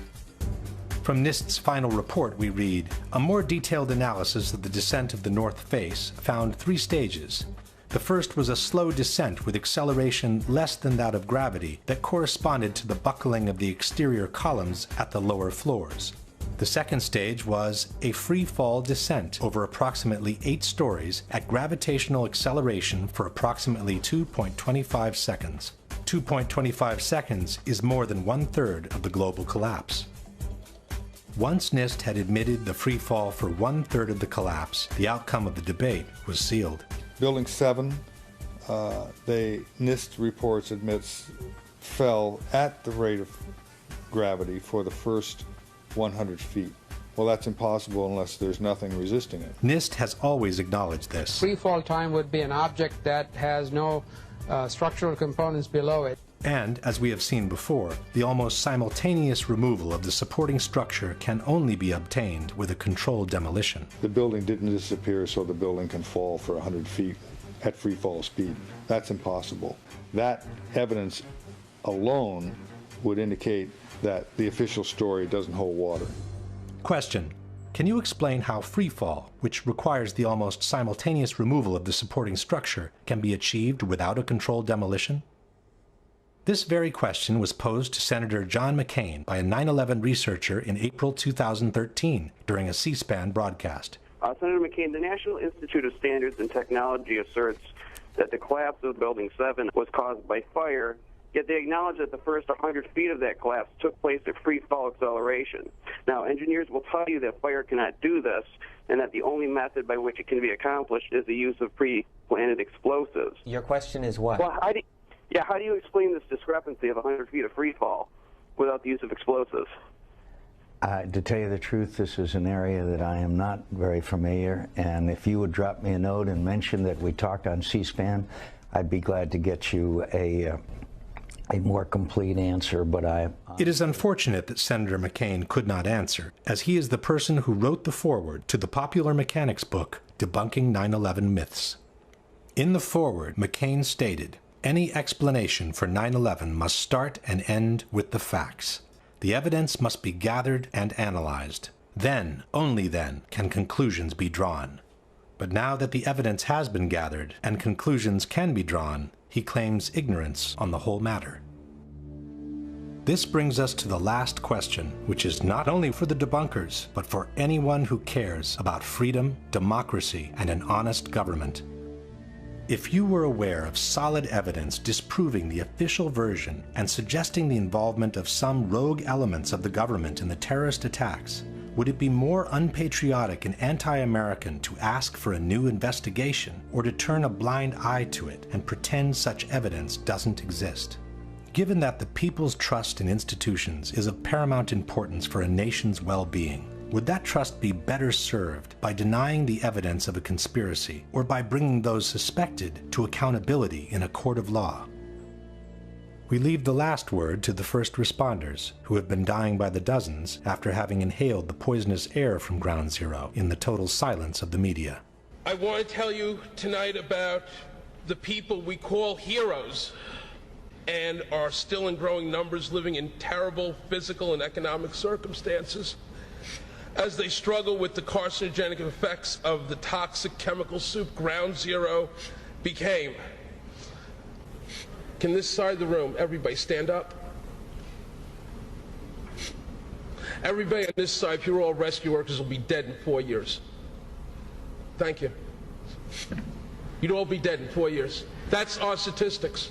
From NIST's final report we read, a more detailed analysis of the descent of the north face found 3 stages. The first was a slow descent with acceleration less than that of gravity that corresponded to the buckling of the exterior columns at the lower floors. The second stage was a free-fall descent over approximately 8 stories at gravitational acceleration for approximately 2.25 seconds. 2.25 seconds is more than 1/3 of the global collapse. Once NIST had admitted the free fall for 1/3 of the collapse, the outcome of the debate was sealed. Building 7, NIST reports admits fell at the rate of gravity for the first 100 feet. Well, that's impossible unless there's nothing resisting it. NIST has always acknowledged this. Free fall time would be an object that has no structural components below it. And, as we have seen before, the almost simultaneous removal of the supporting structure can only be obtained with a controlled demolition. The building didn't disappear so the building can fall for 100 feet at free fall speed. That's impossible. That evidence alone would indicate that the official story doesn't hold water. Question: can you explain how free fall, which requires the almost simultaneous removal of the supporting structure, can be achieved without a controlled demolition? This very question was posed to Senator John McCain by a 9/11 researcher in April 2013 during a C-SPAN broadcast. Senator McCain, the National Institute of Standards and Technology asserts that the collapse of Building 7 was caused by fire, yet they acknowledge that the first 100 feet of that collapse took place at free fall acceleration. Now, engineers will tell you that fire cannot do this, and that the only method by which it can be accomplished is the use of pre-planted explosives. Your question is what? Well, how do you explain this discrepancy of 100 feet of free fall without the use of explosives? To tell you the truth, this is an area that I am not very familiar, and if you would drop me a note and mention that we talked on C-SPAN, I'd be glad to get you a more complete answer, but It is unfortunate that Senator McCain could not answer, as he is the person who wrote the foreword to the popular mechanics book, Debunking 9/11 Myths. In the foreword, McCain stated, "Any explanation for 9/11 must start and end with the facts. The evidence must be gathered and analyzed. Then, only then, can conclusions be drawn." But now that the evidence has been gathered and conclusions can be drawn, he claims ignorance on the whole matter. This brings us to the last question, which is not only for the debunkers, but for anyone who cares about freedom, democracy, and an honest government. If you were aware of solid evidence disproving the official version and suggesting the involvement of some rogue elements of the government in the terrorist attacks, would it be more unpatriotic and anti-American to ask for a new investigation, or to turn a blind eye to it and pretend such evidence doesn't exist? Given that the people's trust in institutions is of paramount importance for a nation's well-being, would that trust be better served by denying the evidence of a conspiracy, or by bringing those suspected to accountability in a court of law? We leave the last word to the first responders, who have been dying by the dozens after having inhaled the poisonous air from Ground Zero in the total silence of the media. I want to tell you tonight about the people we call heroes and are still in growing numbers living in terrible physical and economic circumstances as they struggle with the carcinogenic effects of the toxic chemical soup Ground Zero became. Can this side of the room, everybody stand up? Everybody on this side, if you're all rescue workers, will be dead in 4 years. Thank you. You'd all be dead in 4 years. That's our statistics.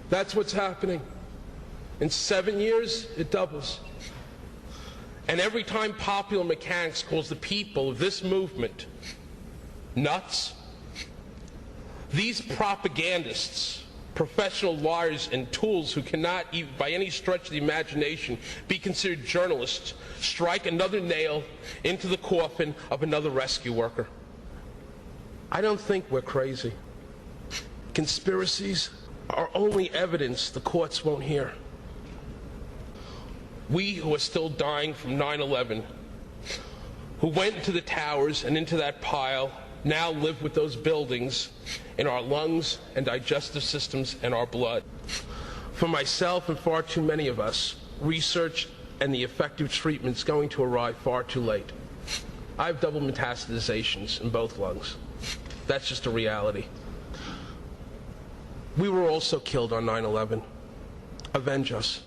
That's what's happening. In 7 years, it doubles. And every time Popular Mechanics calls the people of this movement nuts, these propagandists, professional liars and tools who cannot, even by any stretch of the imagination, be considered journalists, strike another nail into the coffin of another rescue worker. I don't think we're crazy. Conspiracies are only evidence the courts won't hear. We who are still dying from 9/11, who went into the towers and into that pile, now live with those buildings in our lungs and digestive systems and our blood. For myself and far too many of us, research and the effective treatment is going to arrive far too late. I have double metastasizations in both lungs. That's just a reality. We were also killed on 9/11. Avenge us.